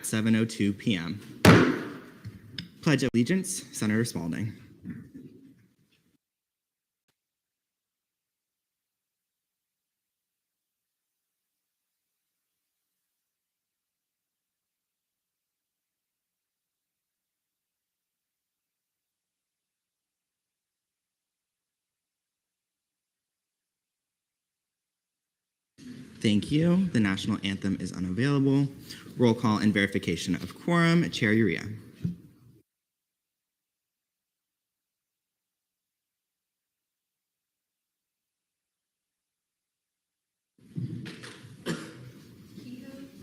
at 7:02 p.m. Pledge of Allegiance, Senator Spalding. Thank you. The national anthem is unavailable. Roll call and verification of quorum. Chair Uria.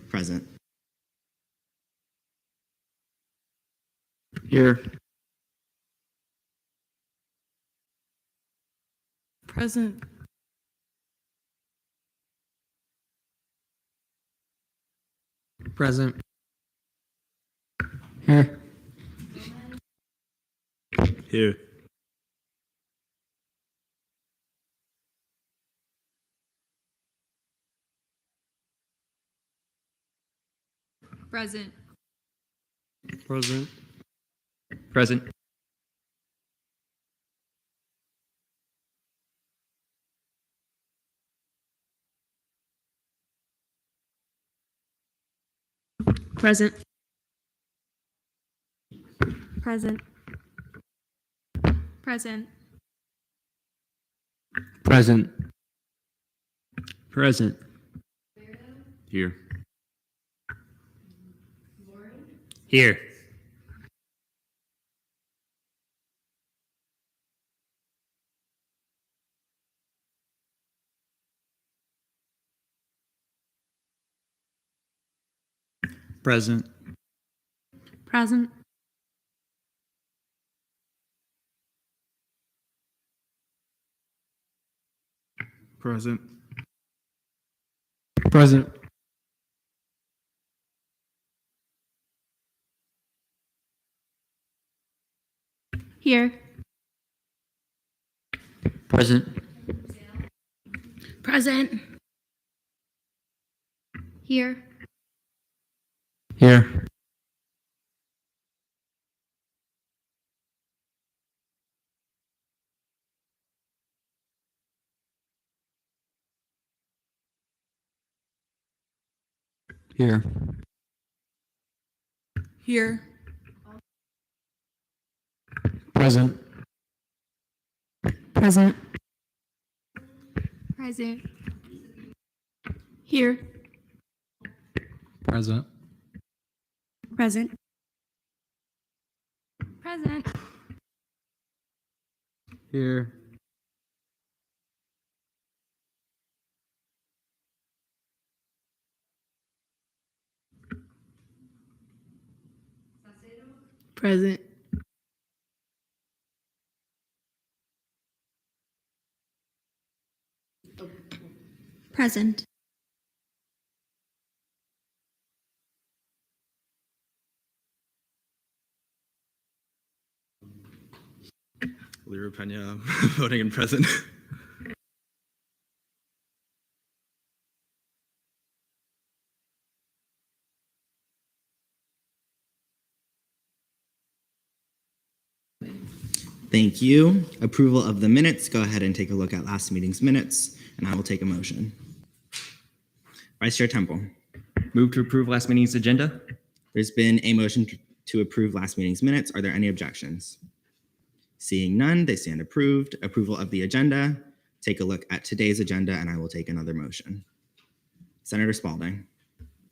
Present. Here. Present. Present. Here. Here. Present. Present. Present. Present. Present. Present. Present. Present. Here. Here. Present. Present. Present. Present. Here. Present. Present. Here. Here. Here. Here. Present. Present. Present. Here. Present. Present. Present. Here. Present. Present. Lira Pena voting in present. Thank you. Approval of the minutes. Go ahead and take a look at last meeting's minutes, and I will take a motion. Vice Chair Temple. Move to approve last meeting's agenda. There's been a motion to approve last meeting's minutes. Are there any objections? Seeing none, they stand approved. Approval of the agenda. Take a look at today's agenda, and I will take another motion. Senator Spalding.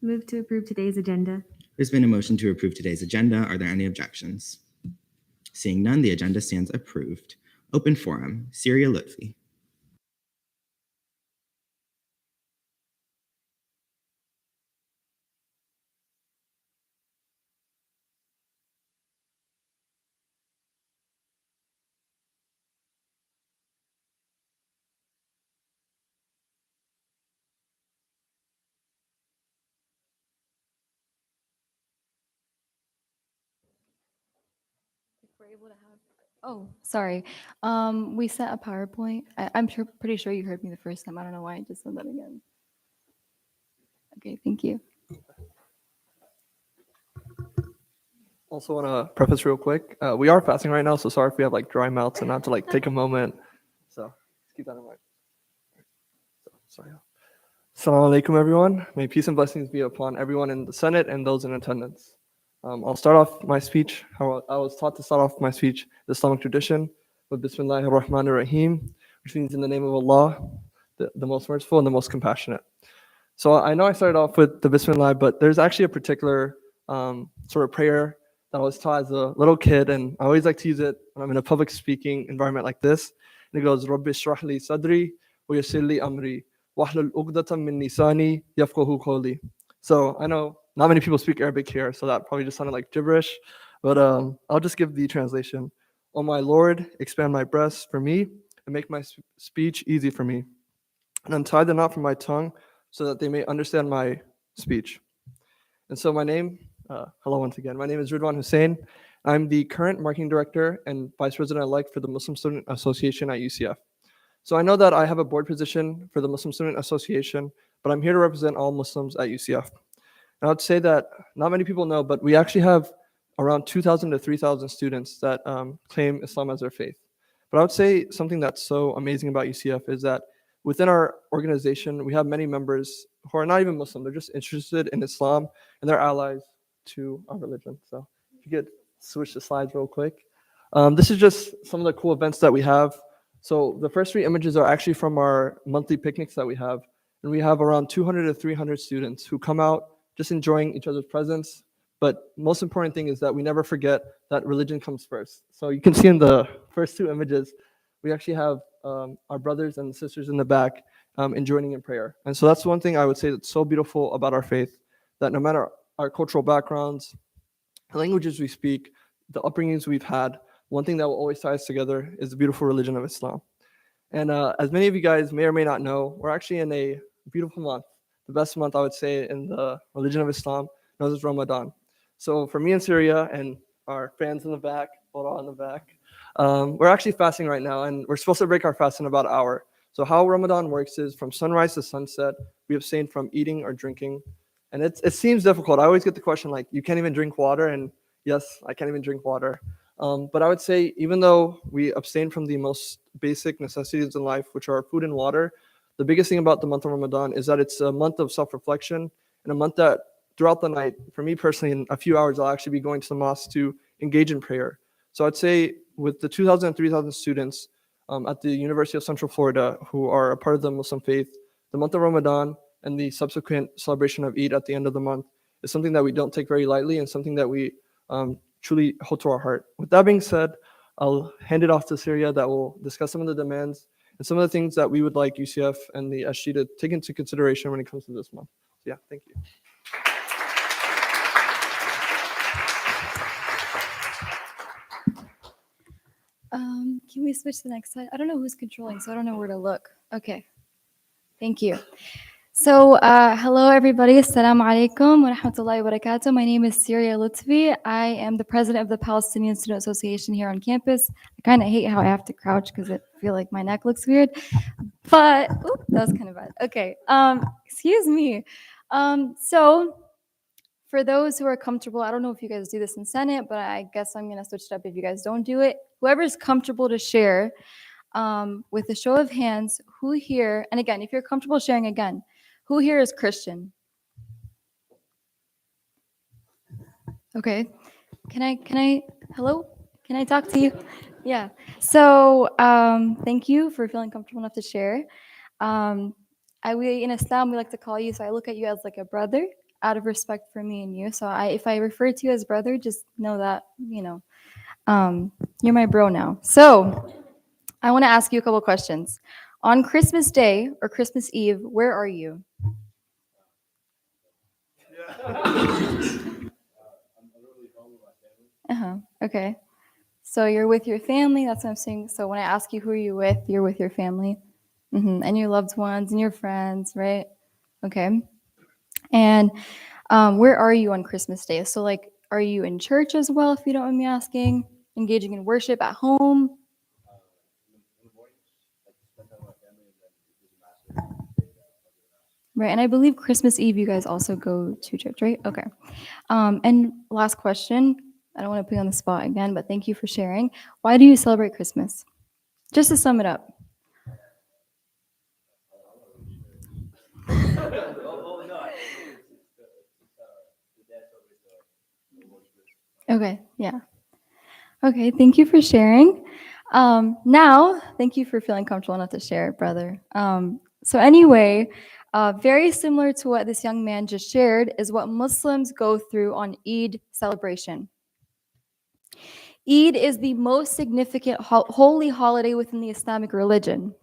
Move to approve today's agenda. There's been a motion to approve today's agenda. Are there any objections? Seeing none, the agenda stands approved. Open forum. Syria Lutfi. We're able to have. Oh, sorry. We sent a PowerPoint. Pretty sure you heard me the first time. I don't know why I just said that again. Okay, thank you. also want to preface real quick. We are fasting right now, so sorry if we have like dry mouths and not to like take a moment. So let's keep that in mind. Sorry. Assalamu alaikum, everyone. May peace and blessings be upon everyone in the Senate and those in attendance. I'll start off my speech how I was taught to start off my speech, the Islamic tradition, with Bismillahir Rahmanir Rahim, which means in the name of Allah, the most merciful and the most compassionate. So I know I started off with the Bismillah, but there's actually a particular sort of prayer that I was taught as a little kid, and I always like to use it when I'm in a public speaking environment like this. And it goes, Rabbi shrah li sadri wa yassir li amri wahlul uqdatam min lisani yafqahu qawli. So I know not many people speak Arabic here, so that probably just sounded like gibberish, but I'll just give the translation. O my Lord, expand my breast for me and make my speech easy for me, and untie the knot from my tongue so that they may understand my speech. And so my name, hello once again, my name is Ridwan Hussain. I'm the current marketing director and vice president-elect for the Muslim Student Association at UCF. So I know that I have a board position for the Muslim Student Association, but I'm here to represent all Muslims at UCF. And I would say that not many people know, but we actually have around 2,000 to 3,000 students that claim Islam as their faith. But I would say something that's so amazing about UCF is that within our organization, we have many members who are not even Muslim. They're just interested in Islam and they're allies to our religion. So if you could switch the slides real quick. This is just some of the cool events that we have. So the first 3 images are actually from our monthly picnics that we have. And we have around 200 to 300 students who come out just enjoying each other's presence. But most important thing is that we never forget that religion comes first. So you can see in the first 2 images, we actually have our brothers and sisters in the back and joining in prayer. And so that's one thing I would say that's so beautiful about our faith, that no matter our cultural backgrounds, the languages we speak, the upbringings we've had, one thing that will always tie us together is the beautiful religion of Islam. And as many of you guys may or may not know, we're actually in a beautiful month, the best month I would say in the religion of Islam, known as Ramadan. So for me in Syria and our fans in the back, in the back, we're actually fasting right now, and we're supposed to break our fast in about an hour. So how Ramadan works is from sunrise to sunset, we abstain from eating or drinking. And it seems difficult. I always get the question like, you can't even drink water? And yes, I can't even drink water. But I would say even though we abstain from the most basic necessities in life, which are food and water, the biggest thing about the month of Ramadan is that it's a month of self-reflection and a month that throughout the night, for me personally, in a few hours, I'll actually be going to the mosque to engage in prayer. So I'd say with the 2,000 and 3,000 students at the University of Central Florida who are a part of the Muslim faith, the month of Ramadan and the subsequent celebration of Eid at the end of the month is something that we don't take very lightly and something that we truly hold to our heart. With that being said, I'll hand it off to Syria that will discuss some of the demands and some of the things that we would like UCF and the SG to take into consideration when it comes to this month. So yeah, thank you. Can we switch to the next slide? I don't know who's controlling, so I don't know where to look. Okay. Thank you. So, hello everybody. Assalamu alaikum wa rahmatullahi wa barakatuh. My name is Syria Lutfi. I am the president of the Palestinian Student Association here on campus. I kind of hate how I have to crouch because I feel like my neck looks weird. But, that was kind of bad. Okay. Excuse me. So, for those who are comfortable, I don't know if you guys do this in Senate, but I guess I'm going to switch it up if you guys don't do it. Whoever's comfortable to share, with a show of hands, who here, and again, if you're comfortable sharing again, who here is Christian? Okay. Hello? Can I talk to you? Yeah. So thank you for feeling comfortable enough to share. We in Islam, we like to call you, so I look at you as like a brother out of respect for me and you. So if I refer to you as brother, just know that, you're my bro now. So I want to ask you a couple questions. On Christmas Day or Christmas Eve, where are you? Okay. So you're with your family. That's what I'm saying. So when I ask you who are you with, you're with your family, and your loved ones and your friends, right? Okay. And where are you on Christmas Day? So like, are you in church as well, if you don't mind me asking? Engaging in worship at home? Right, and I believe Christmas Eve you guys also go to church, right? Okay. And last question, I don't want to put you on the spot again, but thank you for sharing. Why do you celebrate Christmas? Just to sum it up. Okay, yeah. Okay, thank you for sharing. Now, thank you for feeling comfortable enough to share, brother. So anyway, very similar to what this young man just shared is what Muslims go through on Eid celebration. Eid is the most significant holy holiday within the Islamic religion.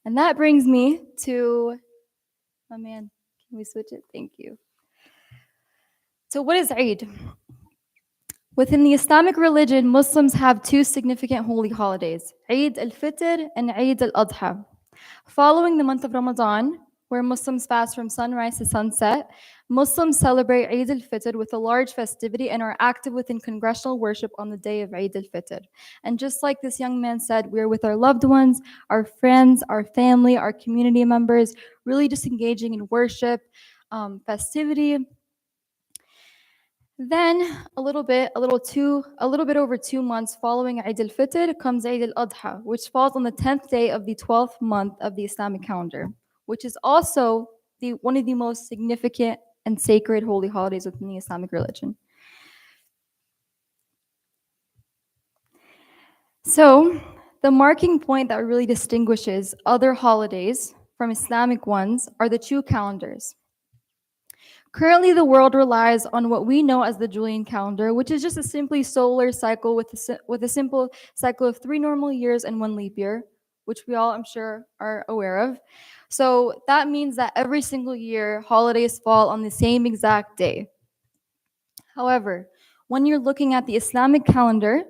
And that brings me to, oh man, can we switch it? Thank you. So what is Eid? Within the Islamic religion, Muslims have two significant holy holidays, Eid al-Fitr and Eid al-Adha. Following the month of Ramadan, where Muslims fast from sunrise to sunset, Muslims celebrate Eid al-Fitr with a large festivity and are active within congregational worship on the day of Eid al-Fitr. And just like this young man said, we're with our loved ones, our friends, our family, our community members, really just engaging in worship, festivity. Then a little bit over 2 months following Eid al-Fitr comes Eid al-Adha, which falls on the 10th day of the 12th month of the Islamic calendar, which is also one of the most significant and sacred holy holidays within the Islamic religion. So the marking point that really distinguishes other holidays from Islamic ones are the two calendars. Currently, the world relies on what we know as the Julian calendar, which is just a simply solar cycle with a simple cycle of 3 normal years and 1 leap year, which we all, I'm sure, are aware of. So that means that every single year, holidays fall on the same exact day. However, when you're looking at the Islamic calendar,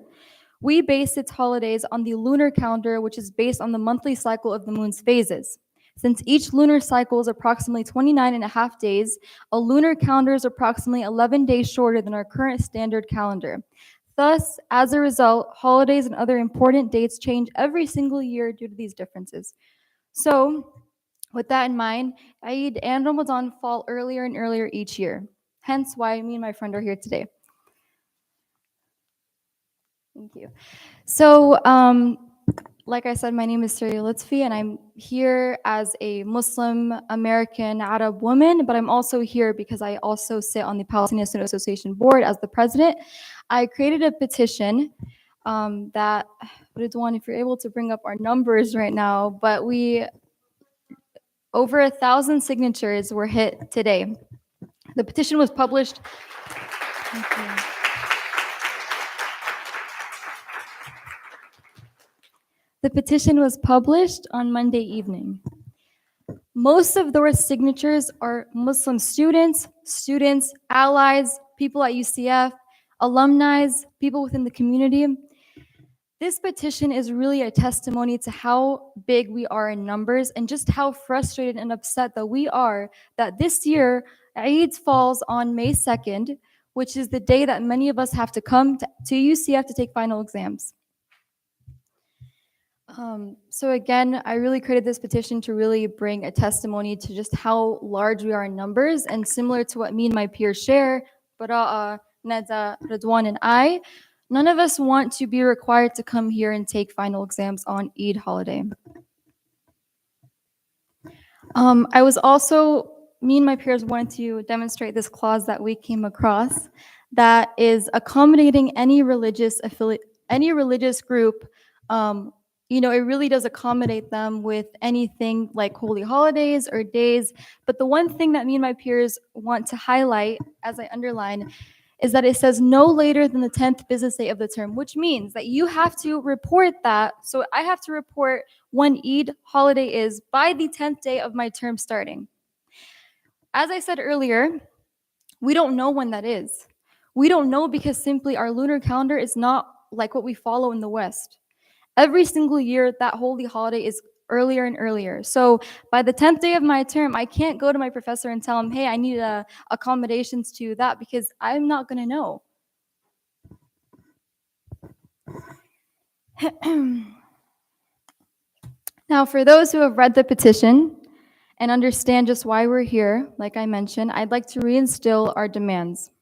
we base its holidays on the lunar calendar, which is based on the monthly cycle of the moon's phases. Since each lunar cycle is approximately 29 and a half days, a lunar calendar is approximately 11 days shorter than our current standard calendar. Thus, as a result, holidays and other important dates change every single year due to these differences. So, with that in mind, Eid and Ramadan fall earlier and earlier each year. Hence why me and my friend are here today. Thank you. So, like I said, my name is Surya Lutfi, and I'm here as a Muslim American Arab woman, but I'm also here because I also sit on the Palestinian Student Association board as the president. I created a petition that, Ridwan, if you're able to bring up our numbers right now, but over 1,000 signatures were hit today. The petition was published. Thank you. The petition was published on Monday evening. Most of those signatures are Muslim students, allies, people at UCF, alumni, people within the community. This petition is really a testimony to how big we are in numbers and just how frustrated and upset that we are that this year Eid falls on May 2nd, which is the day that many of us have to come to UCF to take final exams. So again, I really created this petition to really bring a testimony to just how large we are in numbers, and similar to what me and my peers share, Bara'a, Nada, Ridwan, and I, none of us want to be required to come here and take final exams on Eid holiday. Me and my peers wanted to demonstrate this clause that we came across that is accommodating any religious group. It really does accommodate them with anything like holy holidays or days. But the one thing that me and my peers want to highlight, as I underline, is that it says no later than the 10th business day of the term, which means that you have to report that. So I have to report when Eid holiday is by the 10th day of my term starting. As I said earlier, we don't know when that is. We don't know because simply our lunar calendar is not like what we follow in the West. Every single year, that holy holiday is earlier and earlier. So by the 10th day of my term, I can't go to my professor and tell him, hey, I need accommodations to that, because I'm not going to know. Now, for those who have read the petition and understand just why we're here, like I mentioned, I'd like to reinstill our demands.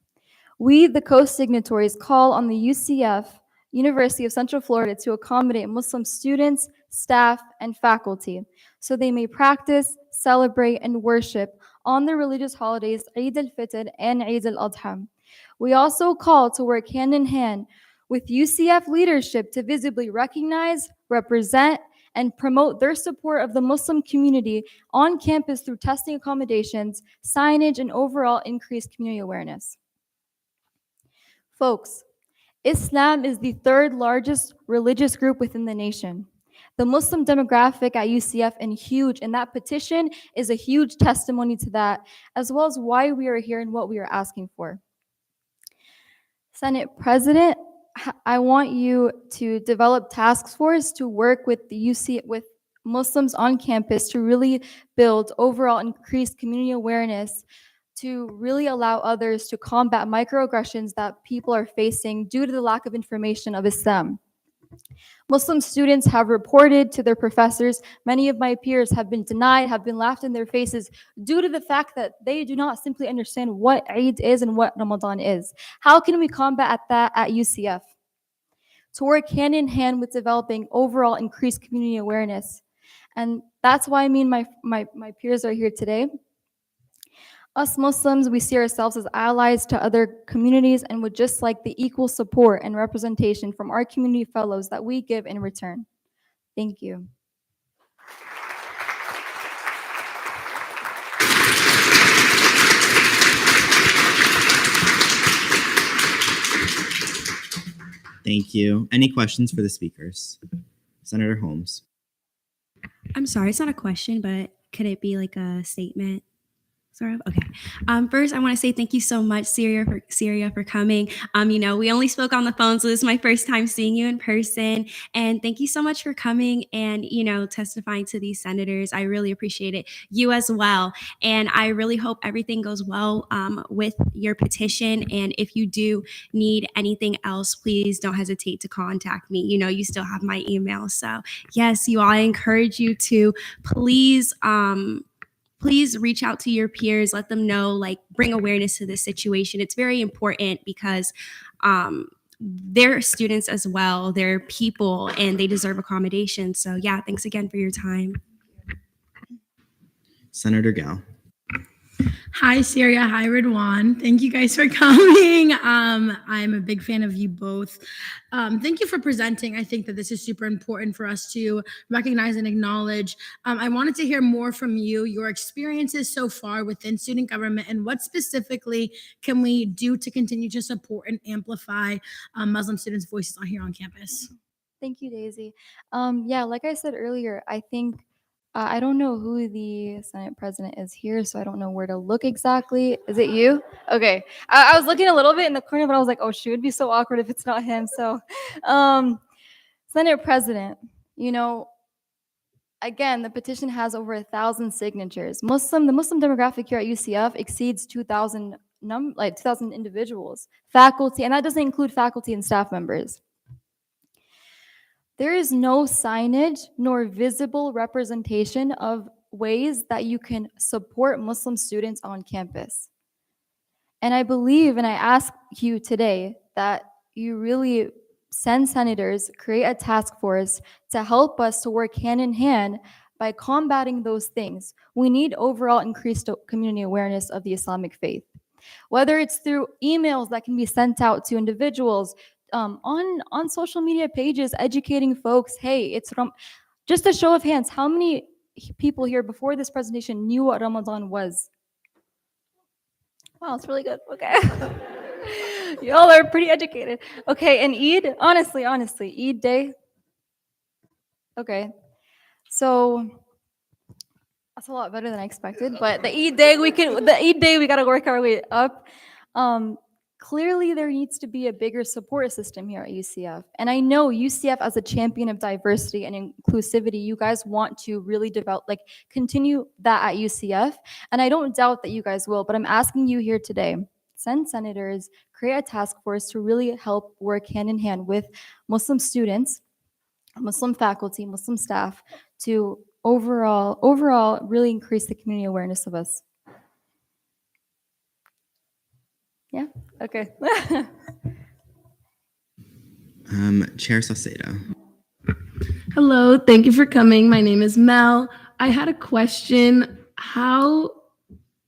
We, the co-signatories, call on the UCF, University of Central Florida, to accommodate Muslim students, staff, and faculty so they may practice, celebrate, and worship on the religious holidays Eid al-Fitr and Eid al-Adha. We also call to work hand in hand with UCF leadership to visibly recognize, represent, and promote their support of the Muslim community on campus through testing accommodations, signage, and overall increased community awareness. Folks, Islam is the third largest religious group within the nation. The Muslim demographic at UCF is huge, and that petition is a huge testimony to that, as well as why we are here and what we are asking for. Senate President, I want you to develop task force to work with the with Muslims on campus to really build overall increased community awareness, to really allow others to combat microaggressions that people are facing due to the lack of information of Islam. Muslim students have reported to their professors. Many of my peers have been denied, have been laughed in their faces due to the fact that they do not simply understand what Eid is and what Ramadan is. How can we combat that at UCF? To work hand in hand with developing overall increased community awareness. And that's why me and my peers are here today. Us Muslims, we see ourselves as allies to other communities and would just like the equal support and representation from our community fellows that we give in return. Thank you. Thank you. Any questions for the speakers? Senator Holmes. I'm sorry, it's not a question, but could it be like a statement? Sort of? Okay. First, I want to say thank you so much, Syria, for coming. We only spoke on the phone, so this is my first time seeing you in person. And thank you so much for coming and, testifying to these senators. I really appreciate it. You as well. And I really hope everything goes well with your petition. And if you do need anything else, please don't hesitate to contact me. You still have my email. So yes, I encourage you to please reach out to your peers, let them know, bring awareness to this situation. It's very important because they're students as well, they're people, and they deserve accommodation. So yeah, thanks again for your time. Senator Gao. Hi, Syria. Hi, Ridwan. Thank you guys for coming. I'm a big fan of you both. Thank you for presenting. I think that this is super important for us to recognize and acknowledge. I wanted to hear more from you, your experiences so far within student government, and what specifically can we do to continue to support and amplify Muslim students' voices here on campus. Thank you, Daisy. Like I said earlier, I think I don't know who the Senate President is here, so I don't know where to look exactly. Is it you? Okay. I was looking a little bit in the corner, but I was like, oh shoot, it'd be so awkward if it's not him. So, Senate President, again, the petition has over 1,000 signatures. The Muslim demographic here at UCF exceeds 2,000 individuals, faculty, and that doesn't include faculty and staff members. There is no signage nor visible representation of ways that you can support Muslim students on campus. And I believe, and I ask you today, that you really send senators, create a task force to help us to work hand in hand by combating those things. We need overall increased community awareness of the Islamic faith. Whether it's through emails that can be sent out to individuals, on social media pages, educating folks, hey, it's just a show of hands, how many people here before this presentation knew what Ramadan was? Wow, it's really good. Okay. Y'all are pretty educated. Okay, and Eid, honestly, Eid day. Okay, so that's a lot better than I expected, but the Eid day, we gotta work our way up. Clearly, there needs to be a bigger support system here at UCF. And I know UCF, as a champion of diversity and inclusivity, you guys want to really continue that at UCF. And I don't doubt that you guys will, but I'm asking you here today, send senators, create a task force to really help work hand in hand with Muslim students, Muslim faculty, Muslim staff to overall really increase the community awareness of us. Yeah. Okay. Chair Saucedo. Hello, thank you for coming. My name is Mel. I had a question. How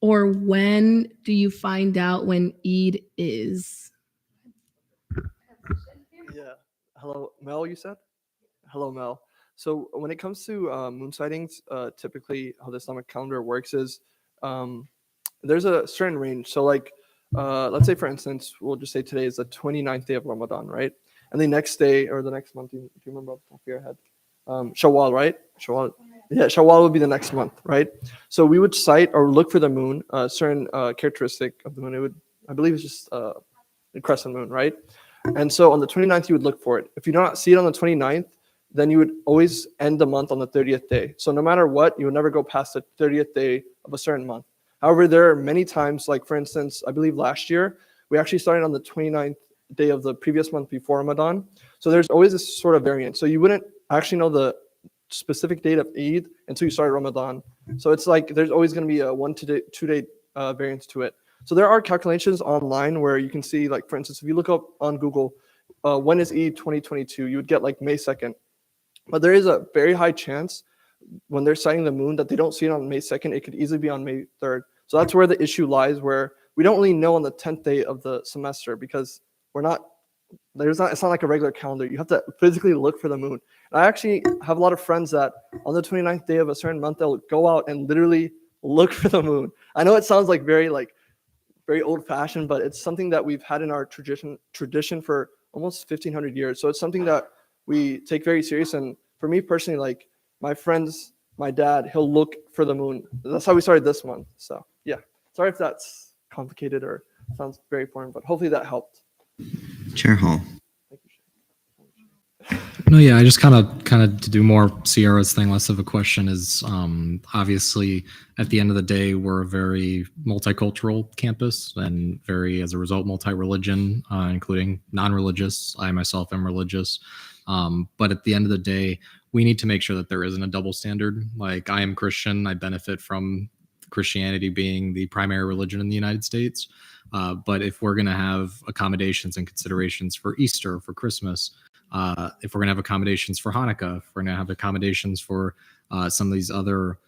or when do you find out when Eid is? Yeah. Hello, Mel, you said? Hello, Mel. So when it comes to moon sightings, typically how the Islamic calendar works is there's a certain range. So like, let's say for instance, we'll just say today is the 29th day of Ramadan, right? And the next day or the next month, do you remember off the top of your head? Shawwal, right? Shawwal. Yeah, Shawwal would be the next month, right? So we would sight or look for the moon, a certain characteristic of the moon. It would, I believe it's just a crescent moon, right? And so on the 29th, you would look for it. If you do not see it on the 29th, then you would always end the month on the 30th day. So no matter what, you would never go past the 30th day of a certain month. However, there are many times, like for instance, I believe last year, we actually started on the 29th day of the previous month before Ramadan. So there's always this sort of variance. So you wouldn't actually know the specific date of Eid until you started Ramadan. So it's like there's always going to be a 1 to 2 day variance to it. So there are calculations online where you can see, like for instance, if you look up on Google, when is Eid 2022, you would get like May 2nd. But there is a very high chance when they're sighting the moon that they don't see it on May 2nd. It could easily be on May 3rd. So that's where the issue lies, where we don't really know on the 10th day of the semester because it's not like a regular calendar. You have to physically look for the moon. And I actually have a lot of friends that on the 29th day of a certain month, they'll go out and literally look for the moon. I know it sounds like very old fashioned, but it's something that we've had in our tradition for almost 1500 years. So it's something that we take very serious. And for me personally, like my friends, my dad, he'll look for the moon. That's how we started this month. So yeah, sorry if that's complicated or sounds very foreign, but hopefully that helped. Chair Hall. No, yeah, I just kind of to do more Sierra's thing, less of a question is obviously at the end of the day, we're a very multicultural campus and very, as a result, multi-religion, including non-religious. I myself am religious. But at the end of the day, we need to make sure that there isn't a double standard. Like I am Christian, I benefit from Christianity being the primary religion in the United States. But if we're going to have accommodations and considerations for Easter, for Christmas, if we're going to have accommodations for Hanukkah, if we're going to have accommodations for some of these other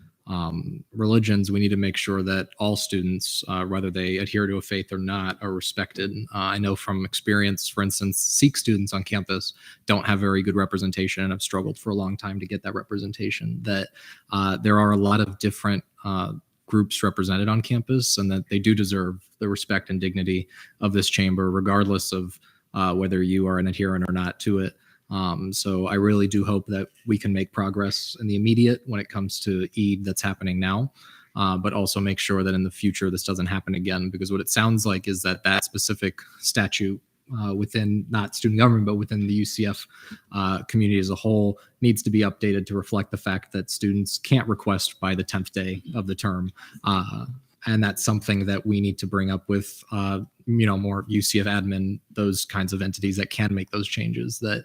religions, we need to make sure that all students, whether they adhere to a faith or not, are respected. I know from experience, for instance, Sikh students on campus don't have very good representation and have struggled for a long time to get that representation, that there are a lot of different groups represented on campus and that they do deserve the respect and dignity of this chamber, regardless of whether you are an adherent or not to it. So I really do hope that we can make progress in the immediate when it comes to Eid that's happening now, but also make sure that in the future this doesn't happen again, because what it sounds like is that that specific statute within not student government, but within the UCF community as a whole needs to be updated to reflect the fact that students can't request by the 10th day of the term. And that's something that we need to bring up with, more UCF admin, those kinds of entities that can make those changes. That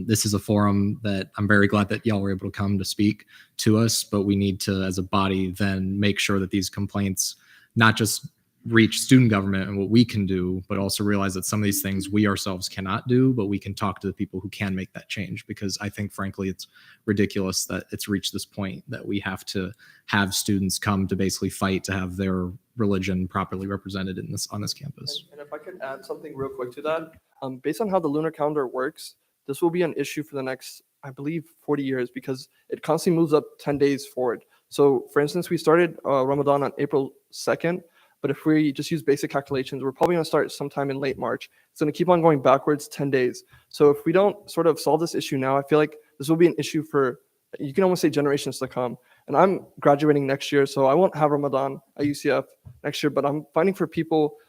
this is a forum that I'm very glad that y'all were able to come to speak to us, but we need to, as a body, then make sure that these complaints not just reach student government and what we can do, but also realize that some of these things we ourselves cannot do, but we can talk to the people who can make that change. Because I think, frankly, it's ridiculous that it's reached this point that we have to have students come to basically fight to have their religion properly represented on this campus. And if I could add something real quick to that, based on how the lunar calendar works, this will be an issue for the next, I believe, 40 years because it constantly moves up 10 days forward. So for instance, we started Ramadan on April 2nd. But if we just use basic calculations, we're probably going to start sometime in late March. It's going to keep on going backwards 10 days. So if we don't sort of solve this issue now, I feel like this will be an issue for, you can almost say, generations to come. And I'm graduating next year, so I won't have Ramadan at UCF next year, but I'm fighting for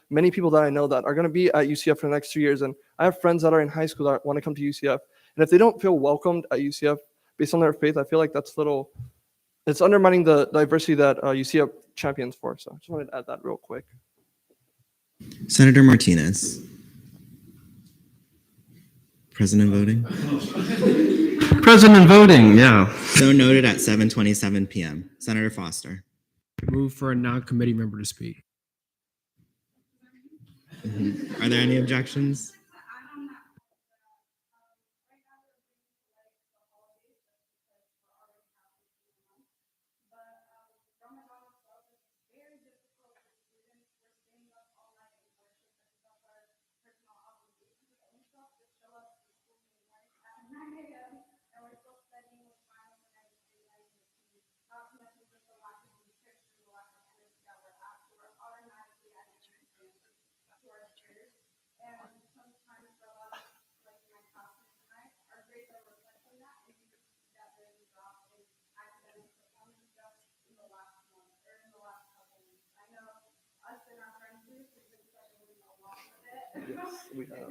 many people that I know that are going to be at UCF for the next 2 years. And I have friends that are in high school that want to come to UCF. And if they don't feel welcomed at UCF based on their faith, I feel like it's undermining the diversity that UCF champions for. So I just wanted to add that real quick. Senator Martinez. President voting. President voting, yeah. So noted at 7:27 p.m. Senator Foster. Move for a non-committee member to speak. Are there any objections? Yes, we have.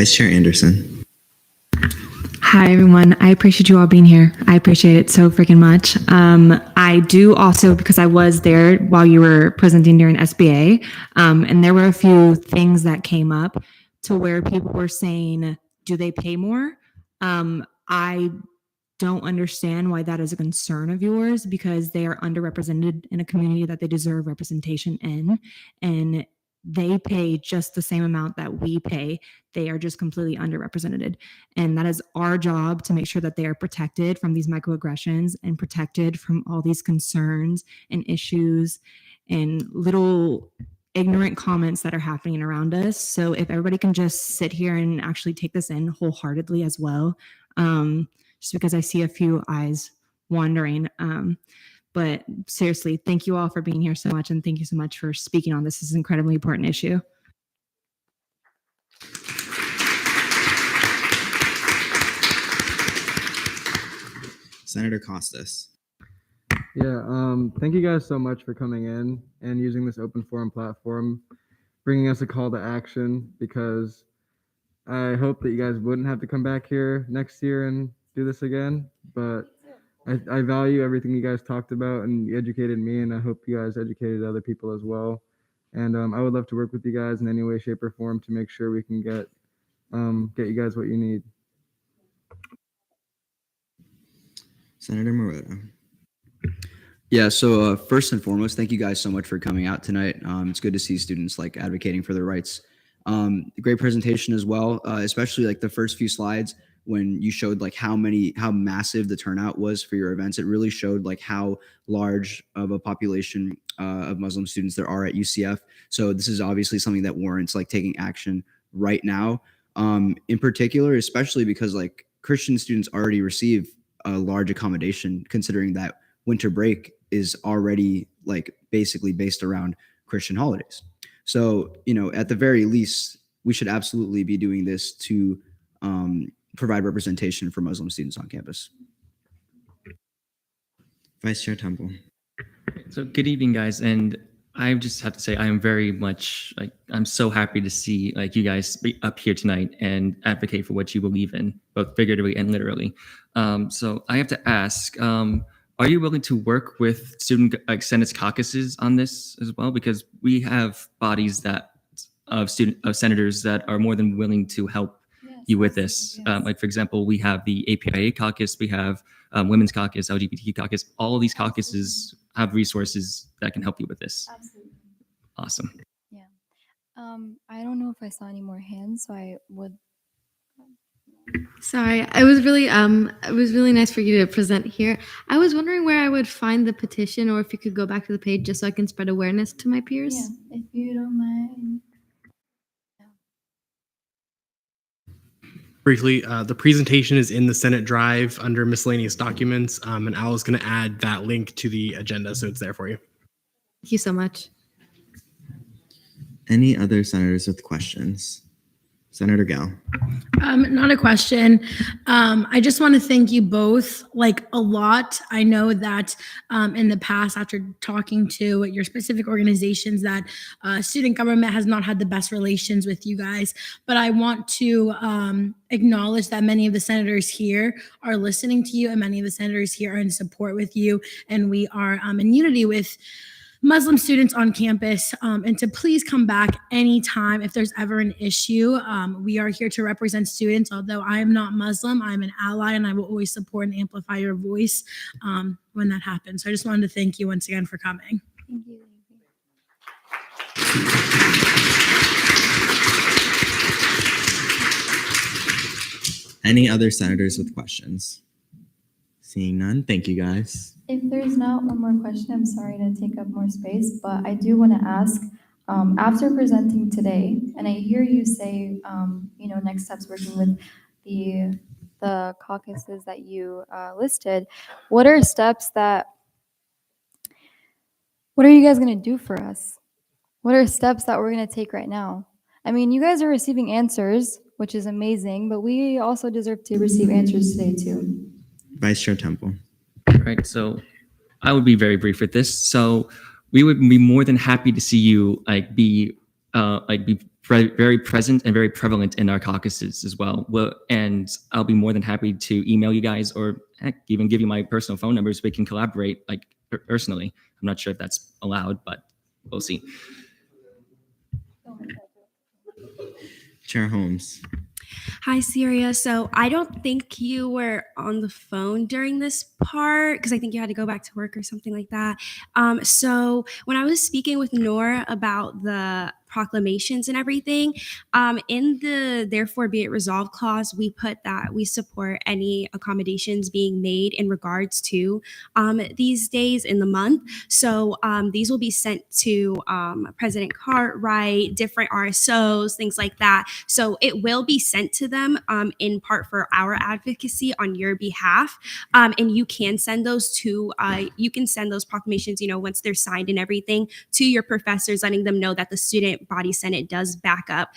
Vice Chair Anderson. Hi, everyone. I appreciate you all being here. I appreciate it so freaking much. I do also, because I was there while you were presenting during SBA, and there were a few things that came up to where people were saying, do they pay more? I don't understand why that is a concern of yours, because they are underrepresented in a community that they deserve representation in, and they pay just the same amount that we pay. They are just completely underrepresented. And that is our job to make sure that they are protected from these microaggressions and protected from all these concerns and issues and little ignorant comments that are happening around us. So if everybody can just sit here and actually take this in wholeheartedly as well, just because I see a few eyes wandering. But seriously, thank you all for being here so much. And thank you so much for speaking on this. This is an incredibly important issue. Senator Costas. Yeah, thank you guys so much for coming in and using this open forum platform, bringing us a call to action, because I hope that you guys wouldn't have to come back here next year and do this again. But I value everything you guys talked about, and you educated me, and I hope you guys educated other people as well. And I would love to work with you guys in any way, shape, or form to make sure we can get you guys what you need. Senator Marotta. Yeah, so first and foremost, thank you guys so much for coming out tonight. It's good to see students like advocating for their rights. Great presentation as well, especially like the first few slides when you showed like how massive the turnout was for your events. It really showed like how large of a population of Muslim students there are at UCF. So this is obviously something that warrants like taking action right now. In particular, especially because like Christian students already receive a large accommodation, considering that winter break is already like basically based around Christian holidays. So, you know, at the very least, we should absolutely be doing this to provide representation for Muslim students on campus. Vice Chair Temple. So good evening, guys. And I just have to say, I am very much I'm so happy to see you guys be up here tonight and advocate for what you believe in, both figuratively and literally. So I have to ask, are you willing to work with student Senate's caucuses on this as well? Because we have bodies of senators that are more than willing to help you with this. Yes. For example, we have the APIA caucus, we have Women's Caucus, LGBT caucus. All of these caucuses have resources that can help you with this. Absolutely. Awesome. Yeah. I don't know if I saw any more hands, so I would. Sorry, it was really nice for you to present here. I was wondering where I would find the petition, or if you could go back to the page just so I can spread awareness to my peers. Yeah, if you don't mind. Briefly, the presentation is in the Senate Drive under miscellaneous documents, and Al is going to add that link to the agenda, so it's there for you. Thank you so much. Any other senators with questions? Senator Gale. Not a question. I just want to thank you both a lot. I know that in the past, after talking to your specific organizations, that student government has not had the best relations with you guys. But I want to acknowledge that many of the senators here are listening to you, and many of the senators here are in support with you, and we are in unity with Muslim students on campus, and to please come back anytime if there's ever an issue. We are here to represent students. Although I am not Muslim, I'm an ally, and I will always support and amplify your voice when that happens. So I just wanted to thank you once again for coming. Thank you. Any other senators with questions? Seeing none, thank you guys. If there's not one more question, I'm sorry to take up more space, but I do want to ask, after presenting today, and I hear you say, next steps working with the caucuses that you listed, what are you guys going to do for us? What are steps that we're going to take right now? I mean, you guys are receiving answers, which is amazing, but we also deserve to receive answers today too. Vice Chair Temple. Right. So I would be very brief with this. So we would be more than happy to see you be very present and very prevalent in our caucuses as well. And I'll be more than happy to email you guys, or heck, even give you my personal phone numbers so we can collaborate personally. I'm not sure if that's allowed, but we'll see. Chair Holmes. Hi, Syria. So I don't think you were on the phone during this part because I think you had to go back to work or something like that. So when I was speaking with Nora about the proclamations and everything, in the therefore be it resolved clause, we put that we support any accommodations being made in regards to these days in the month. So these will be sent to President Cartwright, different RSOs, things like that. So it will be sent to them in part for our advocacy on your behalf. And you can send those those proclamations, once they're signed and everything, to your professors, letting them know that the student body senate does back up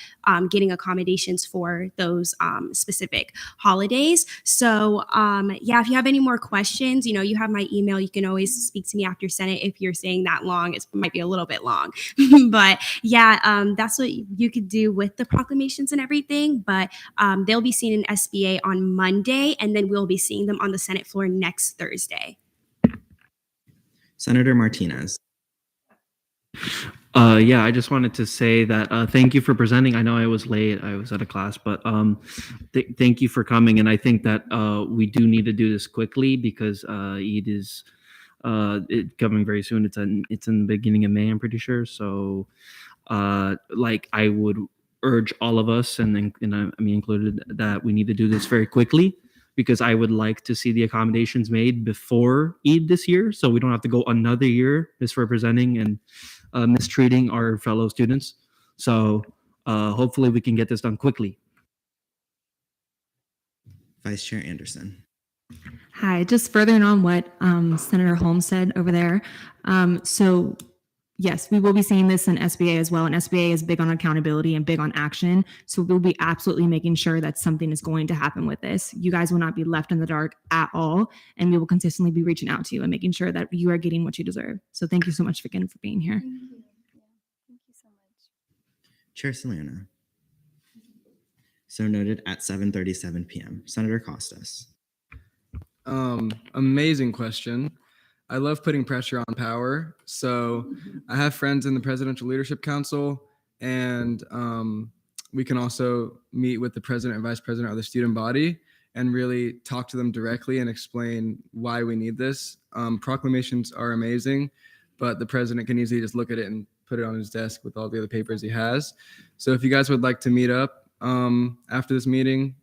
getting accommodations for those specific holidays. So if you have any more questions, you have my email. You can always speak to me after Senate. If you're saying that long, it might be a little bit long, but that's what you could do with the proclamations and everything. But they'll be seen in SBA on Monday, and then we'll be seeing them on the Senate floor next Thursday. Senator Martinez. I just wanted to say that thank you for presenting. I know I was late. I was at a class, but thank you for coming. And I think that we do need to do this quickly because Eid is coming very soon. It's in the beginning of May, I'm pretty sure. So I would urge all of us, and me included, that we need to do this very quickly, because I would like to see the accommodations made before Eid this year, so we don't have to go another year misrepresenting and mistreating our fellow students. So hopefully we can get this done quickly. Vice Chair Anderson. Hi, just furthering on what Senator Holmes said over there. So yes, we will be seeing this in SBA as well. And SBA is big on accountability and big on action. So we'll be absolutely making sure that something is going to happen with this. You guys will not be left in the dark at all. And we will consistently be reaching out to you and making sure that you are getting what you deserve. So thank you so much again for being here. Thank you. Yeah. Thank you so much. Chair Solana. So noted at 7:37 p.m. Senator Costas. Amazing question. I love putting pressure on power. So I have friends in the Presidential Leadership Council, and we can also meet with the president and vice president of the student body and really talk to them directly and explain why we need this. Proclamations are amazing, but the president can easily just look at it and put it on his desk with all the other papers he has. So if you guys would like to meet up after this meeting,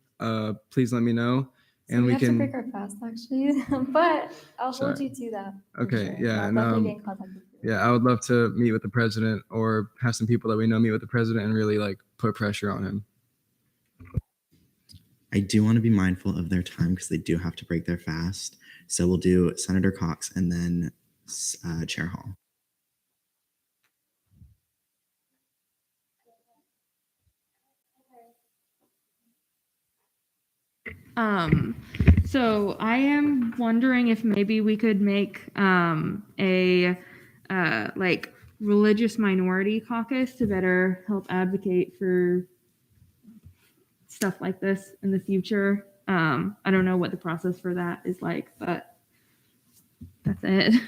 please let me know. And we have can to break our fast actually, but I'll hold Sorry. you to that. for Okay, sure. yeah, I'll and, definitely get in contact with you. yeah, I would love to meet with the president or have some people that we know meet with the president and really like put pressure on him. I do want to be mindful of their time because they do have to break their fast. So we'll do Senator Cox and then Chair Hall. So I am wondering if maybe we could make a like religious minority caucus to better help advocate for stuff like this in the future. I don't know what the process for that is like, but that's it.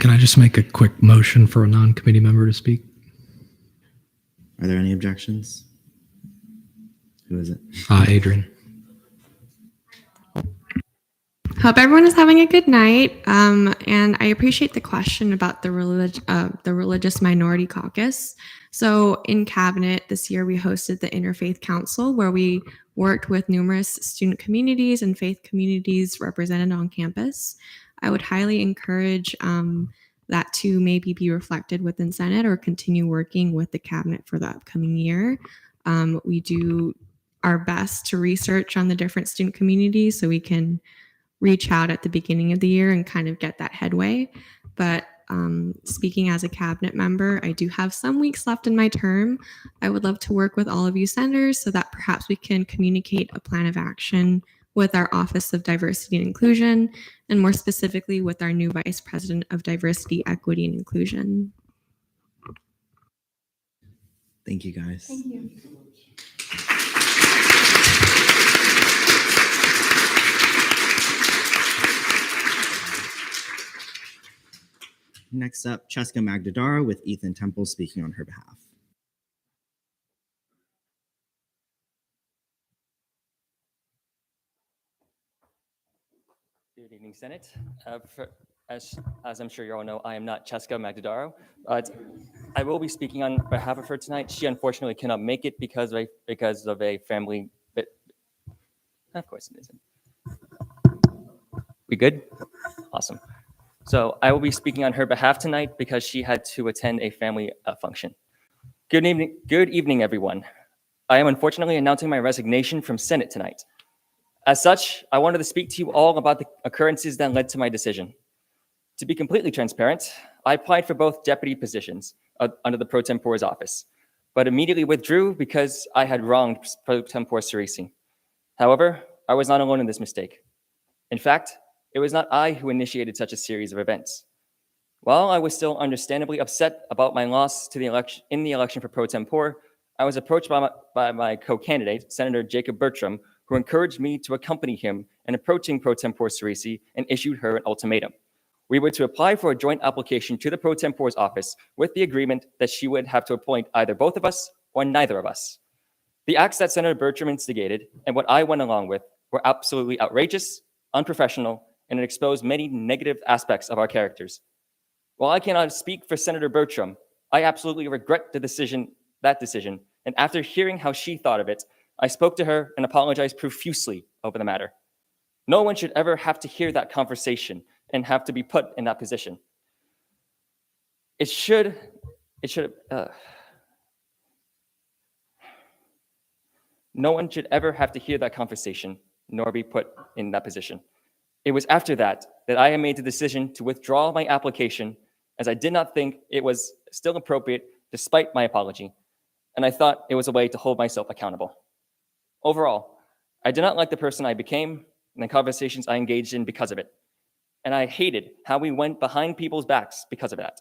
Can I just make a quick motion for a non-committee member to speak? Are there any objections? Who is it? Adrian. Hope everyone is having a good night. And I appreciate the question about the religious minority caucus. So in cabinet this year, we hosted the Interfaith Council, where we worked with numerous student communities and faith communities represented on campus. I would highly encourage that to maybe be reflected within Senate or continue working with the cabinet for the upcoming year. We do our best to research on the different student communities so we can reach out at the beginning of the year and kind of get that headway. But speaking as a cabinet member, I do have some weeks left in my term. I would love to work with all of you senators so that perhaps we can communicate a plan of action with our Office of Diversity and Inclusion, and more specifically with our new Vice President of Diversity, Equity, and Inclusion. Thank you, guys. Thank you. Next up, Cheska Magdadara with Ethan Temple speaking on her behalf. Good evening, Senate. As I'm sure you all know, I am not Cheska Magdadara, but I will be speaking on behalf of her tonight. She unfortunately cannot make it because of a family. Of course it isn't. We good? Awesome. So I will be speaking on her behalf tonight because she had to attend a family function. Good evening, everyone. I am unfortunately announcing my resignation from Senate tonight. As such, I wanted to speak to you all about the occurrences that led to my decision. To be completely transparent, I applied for both deputy positions under the pro tempore's office, but immediately withdrew because I had wronged pro tempore Cerisi. However, I was not alone in this mistake. In fact, it was not I who initiated such a series of events. While I was still understandably upset about my loss to the election for pro tempore, I was approached by my co-candidate, Senator Jacob Bertram, who encouraged me to accompany him in approaching pro tempore Cerisi and issued her an ultimatum. We were to apply for a joint application to the pro tempore's office with the agreement that she would have to appoint either both of us or neither of us. The acts that Senator Bertram instigated and what I went along with were absolutely outrageous, unprofessional, and it exposed many negative aspects of our characters. While I cannot speak for Senator Bertram, I absolutely regret that decision, and after hearing how she thought of it, I spoke to her and apologized profusely over the matter. No one should ever have to hear that conversation and have to be put in that position. No one should ever have to hear that conversation nor be put in that position. It was after that that I had made the decision to withdraw my application as I did not think it was still appropriate despite my apology, and I thought it was a way to hold myself accountable. Overall, I did not like the person I became and the conversations I engaged in because of it, and I hated how we went behind people's backs because of that.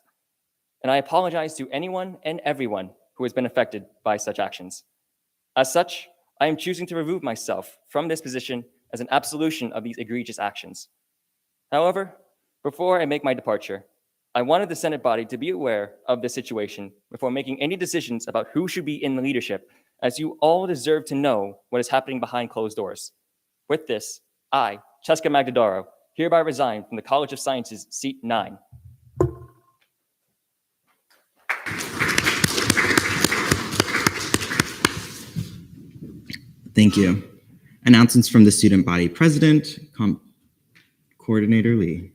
And I apologize to anyone and everyone who has been affected by such actions. As such, I am choosing to remove myself from this position as an absolution of these egregious actions. However, before I make my departure, I wanted the Senate body to be aware of this situation before making any decisions about who should be in the leadership, as you all deserve to know what is happening behind closed doors. With this, I, Cheska Magdadaro, hereby resign from the College of Sciences, seat 9. Thank you. Announcements from the student body president, Coordinator Lee.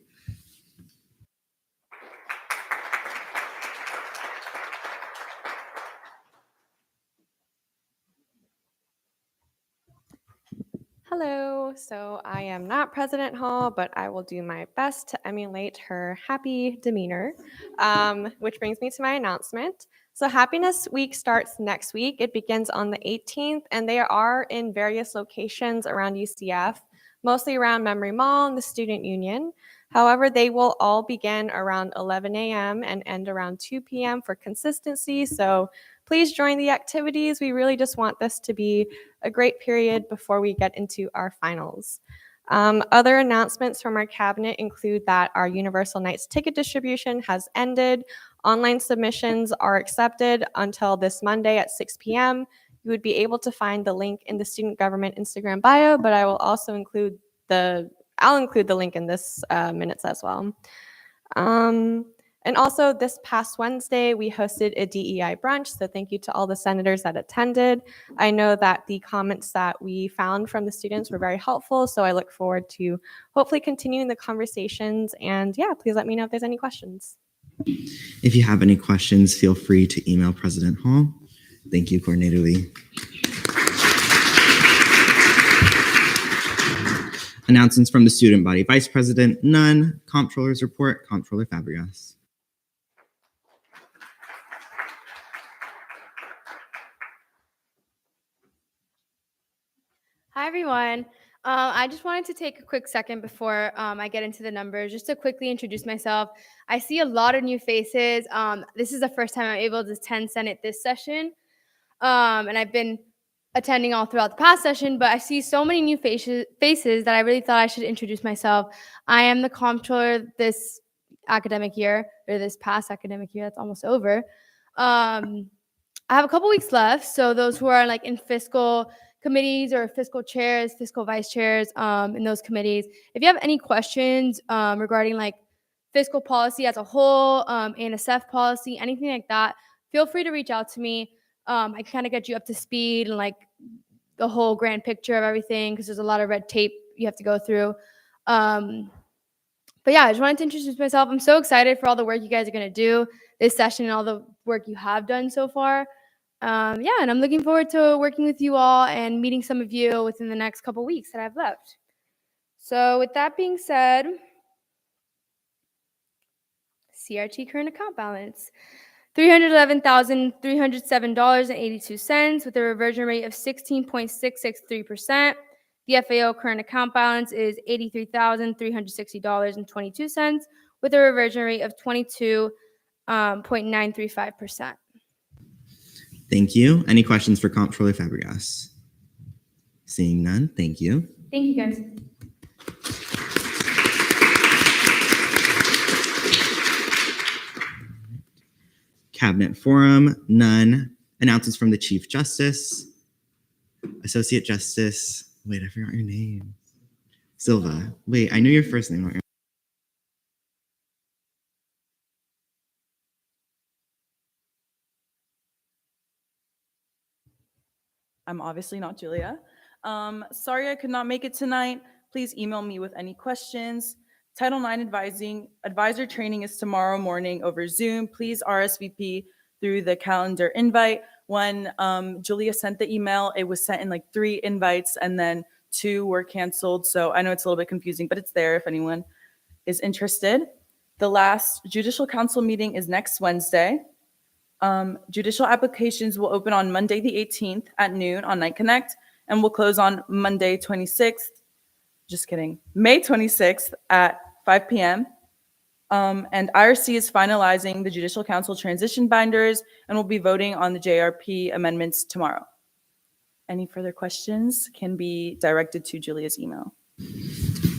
Hello. So I am not President Hall, but I will do my best to emulate her happy demeanor, which brings me to my announcement. So Happiness Week starts next week. It begins on the 18th, and they are in various locations around UCF, mostly around Memory Mall and the Student Union. However, they will all begin around 11 a.m. and end around 2 p.m. for consistency. So please join the activities. We really just want this to be a great period before we get into our finals. Other announcements from our cabinet include that our Universal Nights ticket distribution has ended. Online submissions are accepted until this Monday at 6 p.m. You would be able to find the link in the student government Instagram bio, but I will also include I'll include the link in this minutes as well. And also this past Wednesday, we hosted a DEI brunch. So thank you to all the senators that attended. I know that the comments that we found from the students were very helpful. So I look forward to hopefully continuing the conversations. And yeah, please let me know if there's any questions. If you have any questions, feel free to email President Hall. Thank you, Coordinator Lee. Announcements from the student body vice president, none. Comptroller's report, Comptroller Fabregas. Hi, everyone. I just wanted to take a quick second before I get into the numbers, just to quickly introduce myself. I see a lot of new faces. This is the first time I'm able to attend Senate this session, and I've been attending all throughout the past session, but I see so many new faces that I really thought I should introduce myself. I am the comptroller this academic year, or this past academic year, that's almost over. I have a couple weeks left, so those who are like in fiscal committees or fiscal chairs, fiscal vice chairs in those committees, if you have any questions regarding like fiscal policy as a whole, NSF policy, anything like that, feel free to reach out to me. I can kind of get you up to speed and like the whole grand picture of everything, because there's a lot of red tape you have to go through. But yeah, I just wanted to introduce myself. I'm so excited for all the work you guys are going to do this session and all the work you have done so far. Yeah, and I'm looking forward to working with you all and meeting some of you within the next couple weeks that I've left. So with that being said, CRT current account balance, $311,307.82 with a reversion rate of 16.663%. The FAO current account balance is $83,360.22 with a reversion rate of 22.935%. Thank you. Any questions for Comptroller Fabregas? Seeing none, thank you. Thank you, guys. Cabinet Forum, none. Announcements from the Chief Justice, Associate Justice, wait, I forgot your name. Silva. Wait, I knew your first name. I'm obviously not Julia. Sorry I could not make it tonight. Please email me with any questions. Title IX advisor training is tomorrow morning over Zoom. Please RSVP through the calendar invite. When Julia sent the email, it was sent in like 3 invites and then 2 were canceled. So I know it's a little bit confusing, but it's there if anyone is interested. The last Judicial Council meeting is next Wednesday. Judicial applications will open on Monday the 18th at noon on Night Connect and will close on Monday 26th, just kidding, May 26th at 5 p.m. And IRC is finalizing the Judicial Council transition binders and will be voting on the JRP amendments tomorrow. Any further questions can be directed to Julia's email.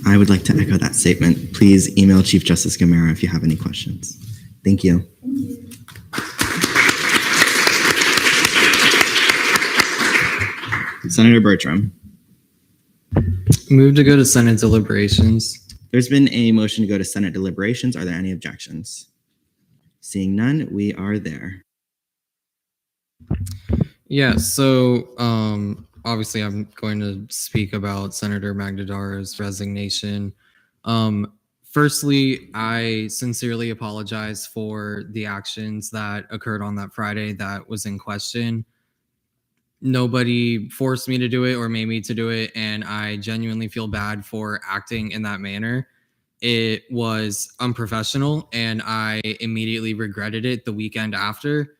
I would like to echo that statement. Please email Chief Justice Gamera if you have any questions. Thank you. Senator Bertram. Move to go to Senate deliberations. There's been a motion to go to Senate deliberations. Are there any objections? Seeing none, we are there. Yeah, so obviously I'm going to speak about Senator Magdadaro's resignation. Firstly, I sincerely apologize for the actions that occurred on that Friday that was in question. Nobody forced me to do it or made me to do it, and I genuinely feel bad for acting in that manner. It was unprofessional, and I immediately regretted it the weekend after.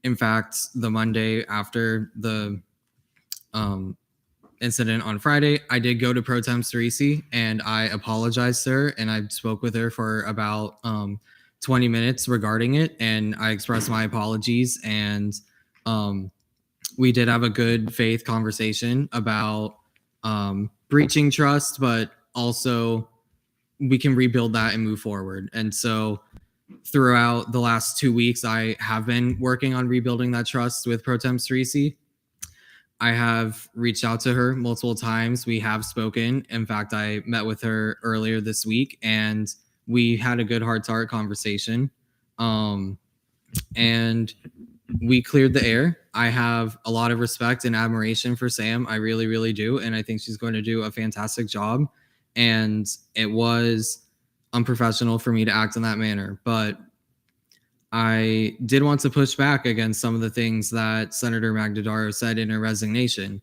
In fact, the Monday after the incident on Friday, I did go to Pro Tem Cerisi and I apologized to her, and I spoke with her for about 20 minutes regarding it, and I expressed my apologies, and we did have a good faith conversation about breaching trust, but also we can rebuild that and move forward. And so throughout the last 2 weeks, I have been working on rebuilding that trust with Pro Tem Cerisi. I have reached out to her multiple times. We have spoken. In fact, I met with her earlier this week and we had a good heart-to-heart conversation. And we cleared the air. I have a lot of respect and admiration for Sam. I really, really do. And I think she's going to do a fantastic job. And it was unprofessional for me to act in that manner. But I did want to push back against some of the things that Senator Magdadaro said in her resignation.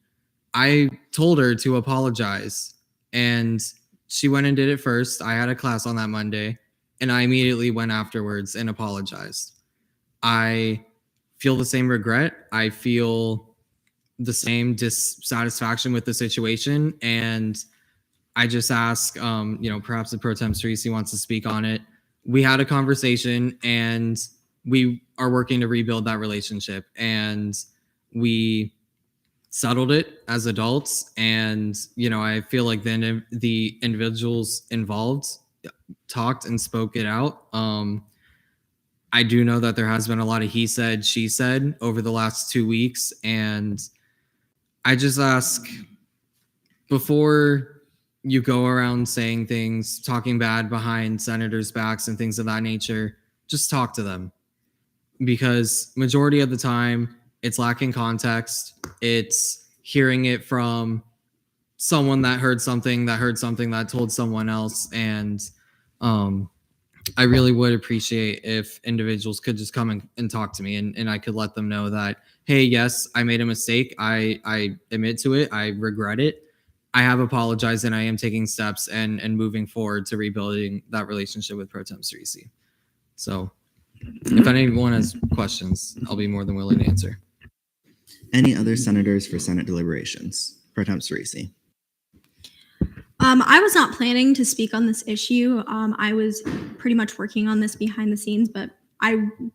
I told her to apologize, and she went and did it first. I had a class on that Monday, and I immediately went afterwards and apologized. I feel the same regret. I feel the same dissatisfaction with the situation, and I just ask, perhaps the Pro Tem Cerisi wants to speak on it. We had a conversation, and we are working to rebuild that relationship, and we settled it as adults. And, I feel like then the individuals involved talked and spoke it out. I do know that there has been a lot of he said, she said over the last 2 weeks. And I just ask, before you go around saying things, talking bad behind senators' backs and things of that nature, just talk to them. Because majority of the time, it's lacking context. It's hearing it from someone that heard something that told someone else. And I really would appreciate if individuals could just come and talk to me, and I could let them know that, hey, yes, I made a mistake. I admit to it. I regret it. I have apologized, and I am taking steps and moving forward to rebuilding that relationship with Pro Tem Cerisi. So if anyone has questions, I'll be more than willing to answer. Any other senators for Senate deliberations? Pro Tem Cerisi. I was not planning to speak on this issue. I was pretty much working on this behind the scenes, but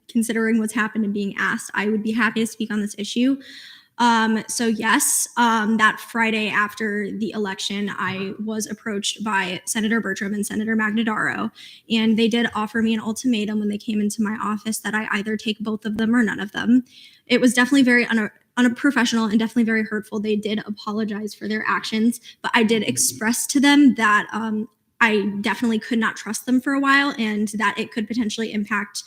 considering what's happened and being asked, I would be happy to speak on this issue. So yes, that Friday after the election, I was approached by Senator Bertram and Senator Magdadaro, and they did offer me an ultimatum when they came into my office that I either take both of them or none of them. It was definitely very unprofessional and definitely very hurtful. They did apologize for their actions, but I did express to them that I definitely could not trust them for a while, and that it could potentially impact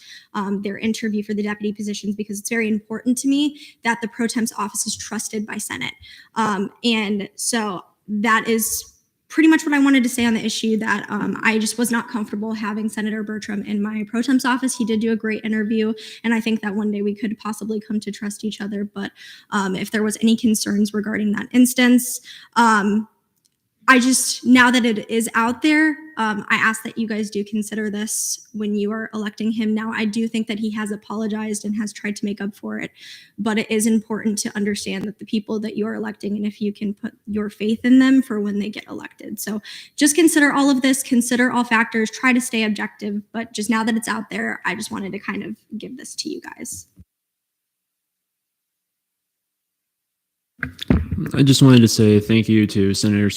their interview for the deputy positions, because it's very important to me that the pro tem's office is trusted by Senate. And so that is pretty much what I wanted to say on the issue, that I just was not comfortable having Senator Bertram in my pro tem's office. He did do a great interview, and I think that one day we could possibly come to trust each other. But if there was any concerns regarding that instance, I just, now that it is out there, I ask that you guys do consider this when you are electing him. Now, I do think that he has apologized and has tried to make up for it, but it is important to understand that the people that you are electing, and if you can put your faith in them for when they get elected. So just consider all of this, consider all factors, try to stay objective, but just now that it's out there, I just wanted to kind of give this to you guys. I just wanted to say thank you to Senator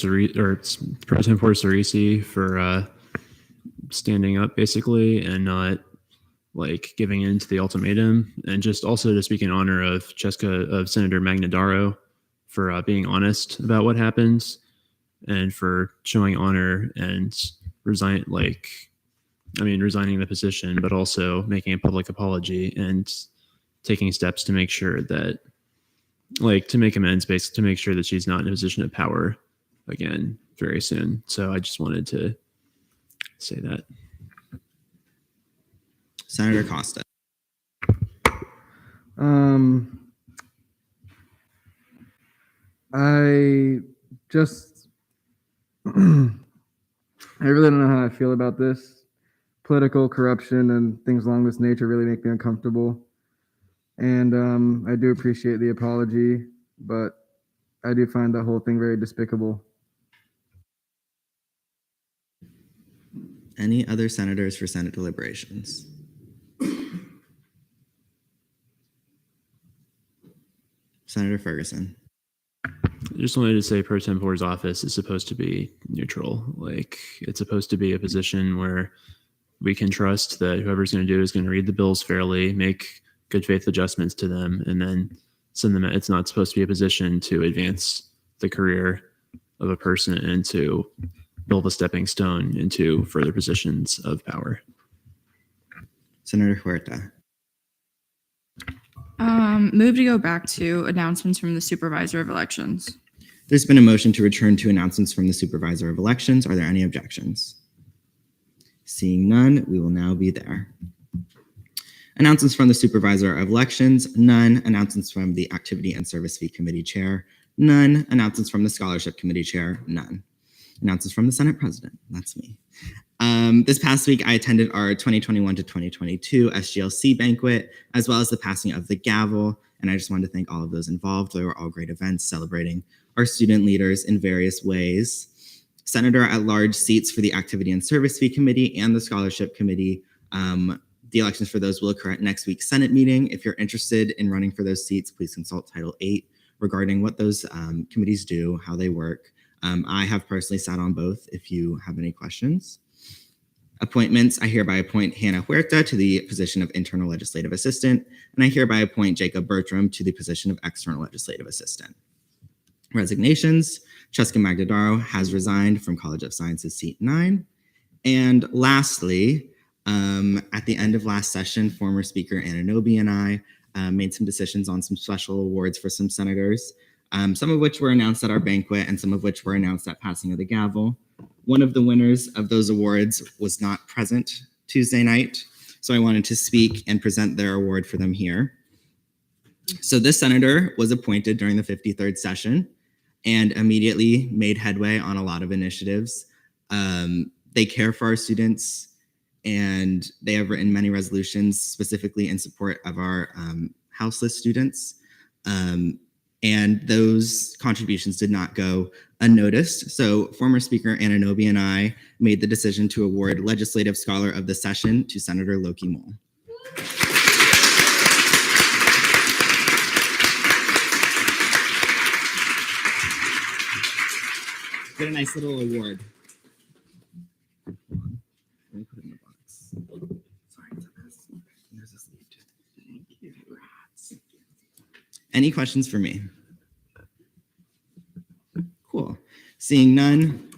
Pro Tempore Cerisi for standing up basically and not like giving in to the ultimatum, and just also to speak in honor of Senator Magnadaro for being honest about what happens and for showing honor and resigning the position, but also making a public apology and taking steps to make sure that, like, to make amends, basically, to make sure that she's not in a position of power again very soon. So I just wanted to say that. Senator Costa. I just, I really don't know how I feel about this. Political corruption and things along this nature really make me uncomfortable. And I do appreciate the apology, but I do find the whole thing very despicable. Any other senators for Senate deliberations? Senator Ferguson. I just wanted to say Pro Tempore's office is supposed to be neutral. Like, it's supposed to be a position where we can trust that whoever's going to do it is going to read the bills fairly, make good faith adjustments to them, and then send them. It's not supposed to be a position to advance the career of a person and to build a stepping stone into further positions of power. Senator Huerta. Move to go back to announcements from the Supervisor of Elections. There's been a motion to return to announcements from the Supervisor of Elections. Are there any objections? Seeing none, we will now be there. Announcements from the Supervisor of Elections, none. Announcements from the Activity and Service Fee Committee Chair, none. Announcements from the Scholarship Committee Chair, none. Announcements from the Senate President, that's me. This past week, I attended our 2021 to 2022 SGLC banquet, as well as the passing of the gavel. And I just wanted to thank all of those involved. They were all great events celebrating our student leaders in various ways. Senator at large seats for the Activity and Service Fee Committee and the Scholarship Committee. The elections for those will occur at next week's Senate meeting. If you're interested in running for those seats, please consult Title 8 regarding what those committees do, how they work. I have personally sat on both if you have any questions. Appointments, I hereby appoint Hannah Huerta to the position of Internal Legislative Assistant, and I hereby appoint Jacob Bertram to the position of External Legislative Assistant. Resignations, Cheska Magdadaro has resigned from College of Sciences seat 9. And lastly, at the end of last session, former Speaker Ananobi and I made some decisions on some special awards for some senators, some of which were announced at our banquet and some of which were announced at passing of the gavel. One of the winners of those awards was not present Tuesday night, so I wanted to speak and present their award for them here. So this senator was appointed during the 53rd session and immediately made headway on a lot of initiatives. They care for our students, and they have written many resolutions specifically in support of our houseless students. And those contributions did not go unnoticed. So former Speaker Ananobi and I made the decision to award Legislative Scholar of the Session to Senator Loki Mole. Get a nice little award. Let me put it in the box. Sorry, it's a mess. There's this leaf too. Thank you. Any questions for me? Cool. Seeing none.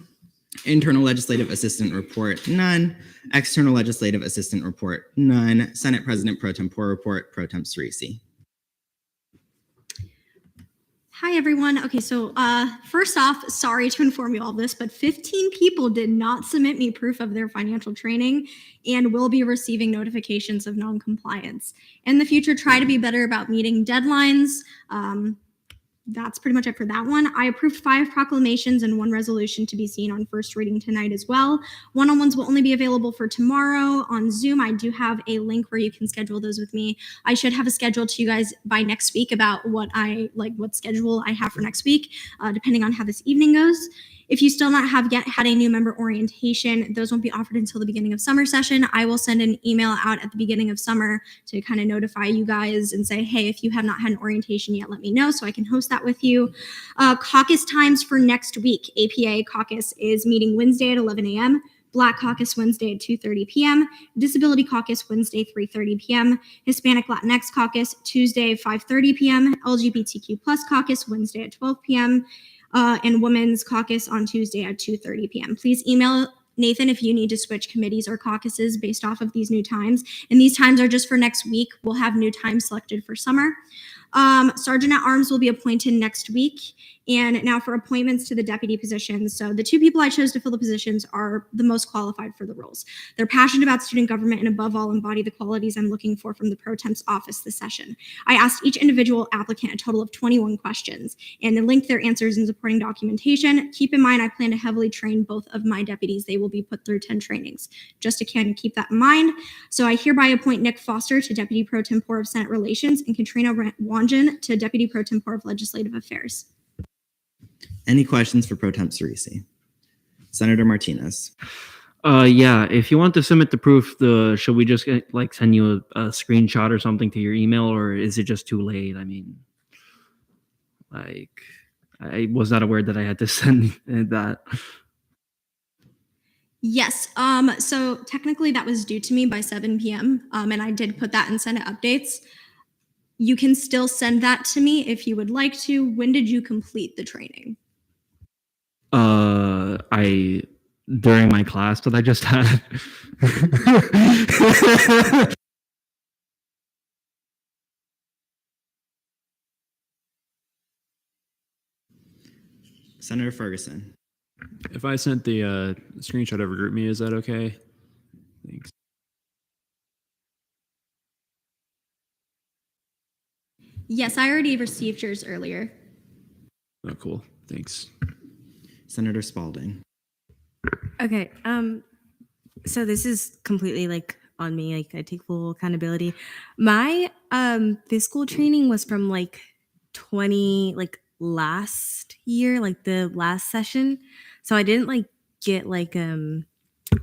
Internal Legislative Assistant report, none. External Legislative Assistant report, none. Senate President Pro Tempore report, Pro Temp Cerisi. Hi, everyone. Okay, so first off, sorry to inform you all of this, but 15 people did not submit me proof of their financial training and will be receiving notifications of non-compliance. In the future, try to be better about meeting deadlines. that's pretty much it for that one. I approved 5 proclamations and 1 resolution to be seen on first reading tonight as well. One-on-ones will only be available for tomorrow on Zoom. I do have a link where you can schedule those with me. I should have a schedule to you guys by next week about what schedule I have for next week, depending on how this evening goes. If you still not have yet had a new member orientation, those won't be offered until the beginning of summer session. I will send an email out at the beginning of summer to kind of notify you guys and say, hey, if you have not had an orientation yet, let me know so I can host that with you. Caucus times for next week. APA caucus is meeting Wednesday at 11 a.m., Black Caucus Wednesday at 2:30 p.m., Disability Caucus Wednesday 3:30 p.m., Hispanic Latinx Caucus Tuesday 5:30 p.m., LGBTQ+ Caucus Wednesday at 12 p.m., and Women's Caucus on Tuesday at 2:30 p.m. Please email Nathan if you need to switch committees or caucuses based off of these new times. And these times are just for next week. We'll have new times selected for summer. Sergeant at Arms will be appointed next week. And now for appointments to the deputy positions. So the 2 people I chose to fill the positions are the most qualified for the roles. They're passionate about student government and above all embody the qualities I'm looking for from the pro temp's office this session. I asked each individual applicant a total of 21 questions and then linked their answers in supporting documentation. Keep in mind, I plan to heavily train both of my deputies. They will be put through 10 trainings. Just to kind of keep that in mind. So I hereby appoint Nick Foster to Deputy Pro Tempore of Senate Relations and Katrina Wanjan to Deputy Pro Tempore of Legislative Affairs. Any questions for Pro Temp Cerisi? Senator Martinez. Yeah, if you want to submit the proof, should we just send you a screenshot or something to your email, or is it just too late? I mean, I was not aware that I had to send that. Yes. So technically that was due to me by 7 p.m. And I did put that in Senate updates. You can still send that to me if you would like to. When did you complete the training? During my class that I just had. Senator Ferguson. If I sent the screenshot over GroupMe, is that okay? Thanks. Yes, I already received yours earlier. Oh, cool. Thanks. Senator Spalding. Okay. So this is completely on me. I take full accountability. My fiscal training was from last year, the last session. So I didn't get I don't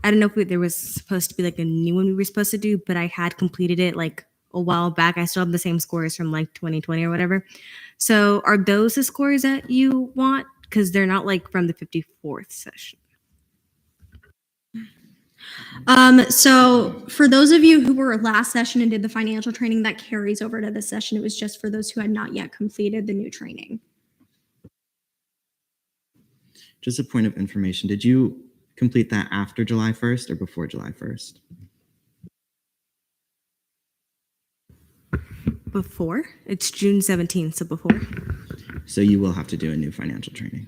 know if there was supposed to be a new one we were supposed to do, but I had completed it a while back. I still have the same scores from 2020 or whatever. So are those the scores that you want? Because they're not from the 54th session. So for those of you who were last session and did the financial training, that carries over to this session. It was just for those who had not yet completed the new training. Just a point of information. Did you complete that after July 1st or before July 1st? Before? It's June 17th, so before. So you will have to do a new financial training.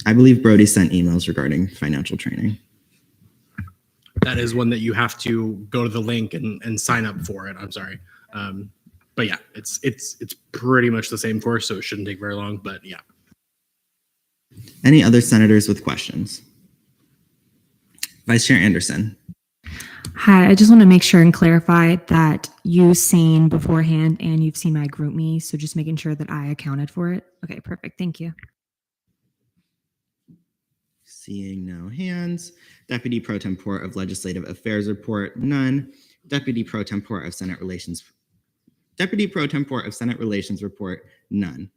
I believe Brody sent emails regarding financial training. That is one that you have to go to the link and sign up for it. I'm sorry. But yeah, it's pretty much the same course, so it shouldn't take very long, but yeah. Any other senators with questions? Vice Chair Anderson. Hi, I just want to make sure and clarify that you've seen beforehand and you've seen my GroupMe, so just making sure that I accounted for it. Okay, perfect. Thank you. Seeing no hands. Deputy Pro Tempore of Legislative Affairs report, none. Deputy Pro Tempore of Senate Relations report, none.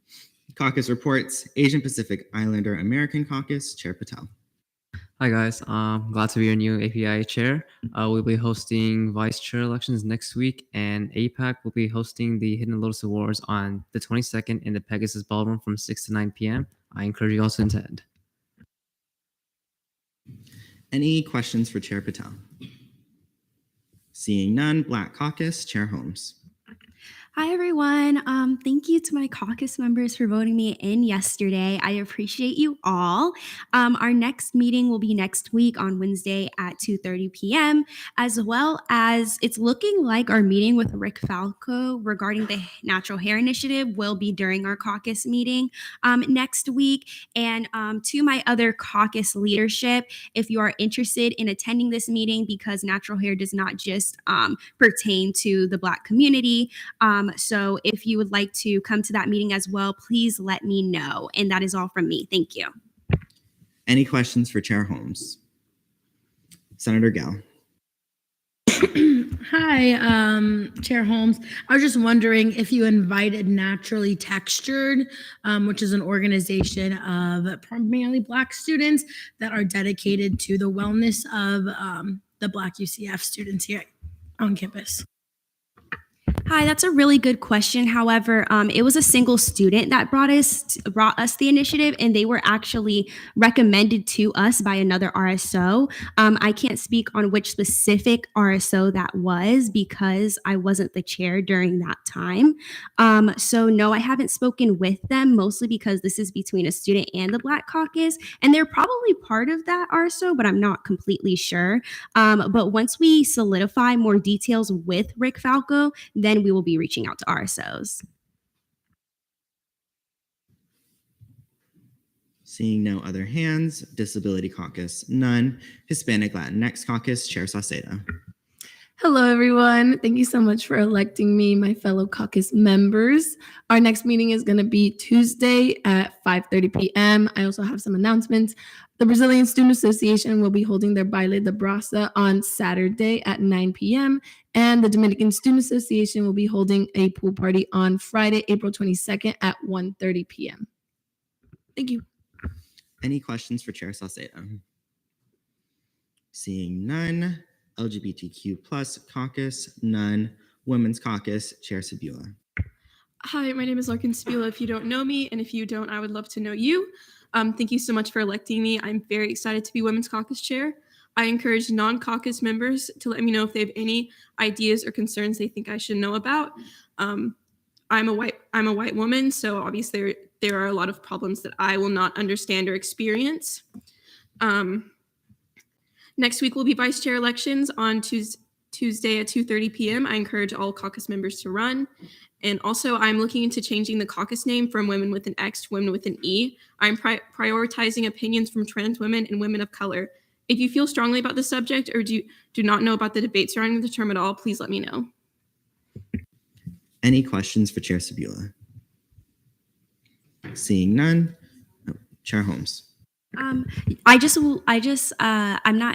Caucus reports, Asian Pacific Islander American Caucus, Chair Patel. Hi guys, glad to be your new API chair. We'll be hosting vice chair elections next week, and APAC will be hosting the Hidden Lotus Awards on the 22nd in the Pegasus Ballroom from 6 to 9 p.m. I encourage you all to attend. Any questions for Chair Patel? Seeing none, Black Caucus, Chair Holmes. Hi, everyone. Thank you to my caucus members for voting me in yesterday. I appreciate you all. Our next meeting will be next week on Wednesday at 2:30 p.m., as well as it's looking like our meeting with Rick Falco regarding the Natural Hair Initiative will be during our caucus meeting next week. And to my other caucus leadership, if you are interested in attending this meeting, because natural hair does not just pertain to the Black community, so if you would like to come to that meeting as well, please let me know. And that is all from me. Thank you. Any questions for Chair Holmes? Senator Gell. Hi, Chair Holmes. I was just wondering if you invited Naturally Textured, which is an organization of primarily Black students that are dedicated to the wellness of the Black UCF students here on campus. Hi, that's a really good question. However, it was a single student that brought us the initiative, and they were actually recommended to us by another RSO. I can't speak on which specific RSO that was because I wasn't the chair during that time. So no, I haven't spoken with them, mostly because this is between a student and the Black Caucus, and they're probably part of that RSO, but I'm not completely sure. But once we solidify more details with Rick Falco, then we will be reaching out to RSOs. Seeing no other hands, Disability Caucus, none. Hispanic Latinx Caucus, Chair Saucedo. Hello, everyone. Thank you so much for electing me, my fellow caucus members. Our next meeting is going to be Tuesday at 5:30 p.m. I also have some announcements. The Brazilian Student Association will be holding their Baile de Brasa on Saturday at 9 p.m. And the Dominican Student Association will be holding a pool party on Friday, April 22nd at 1:30 p.m. Thank you. Any questions for Chair Saucedo? Seeing none. LGBTQ plus caucus, none. Women's caucus, Chair Sabula. Hi, my name is Larkin Spila. If you don't know me, and if you don't, I would love to know you. Thank you so much for electing me. I'm very excited to be Women's Caucus Chair. I encourage non-caucus members to let me know if they have any ideas or concerns they think I should know about. I'm a white woman, so obviously there are a lot of problems that I will not understand or experience. Next week will be vice chair elections on Tuesday at 2:30 p.m. I encourage all caucus members to run. And also, I'm looking into changing the caucus name from Women with an X to Women with an E. I'm prioritizing opinions from trans women and women of color. If you feel strongly about the subject or do not know about the debate surrounding the term at all, please let me know. Any questions for Chair Sabula? Seeing none. Chair Holmes. I'm not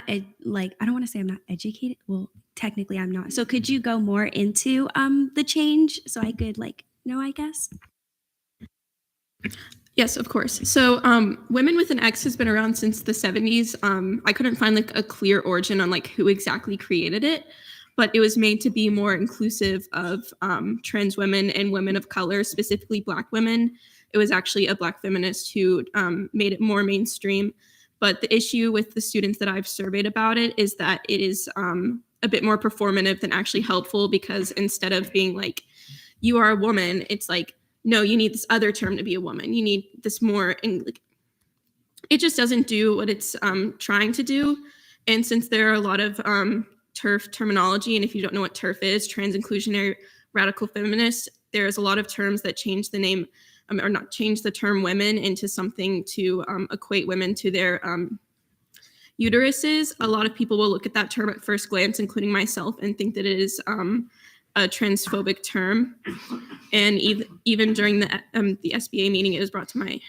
I don't want to say I'm not educated. Well, technically I'm not. So could you go more into the change so I could know, I guess? Yes, of course. So Women with an X has been around since the 70s. I couldn't find a clear origin on who exactly created it, but it was made to be more inclusive of trans women and women of color, specifically Black women. It was actually a Black feminist who made it more mainstream. But the issue with the students that I've surveyed about it is that it is a bit more performative than actually helpful, because instead of being you are a woman, it's no, you need this other term to be a woman. You need this more. It just doesn't do what it's trying to do. And since there are a lot of TERF terminology, and if you don't know what TERF is, trans inclusionary radical feminist, there's a lot of terms that change the name or not change the term women into something to equate women to their uteruses. A lot of people will look at that term at first glance, including myself, and think that it is a transphobic term. And even during the SBA meeting, it was brought to my,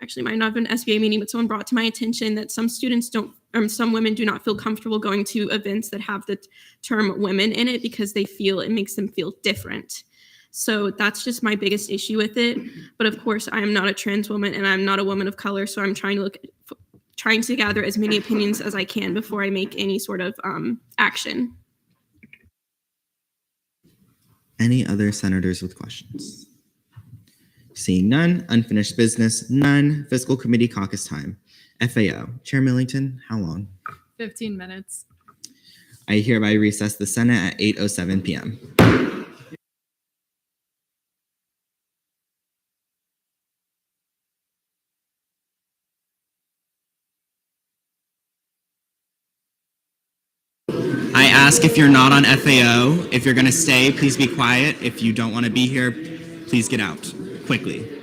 actually might not have been an SBA meeting, but someone brought to my attention that some women do not feel comfortable going to events that have the term women in it because they feel it makes them feel different. So that's just my biggest issue with it. But of course, I am not a trans woman and I'm not a woman of color. So I'm trying to gather as many opinions as I can before I make any sort of action. Any other senators with questions? Seeing none. Unfinished business, none. Fiscal Committee caucus time. FAO. Chair Millington, how long? 15 minutes. I hereby recess the Senate at 8:07 p.m. ask if you're not on FAO. If you're going to stay, please be quiet. If you don't want to be here, please get out quickly.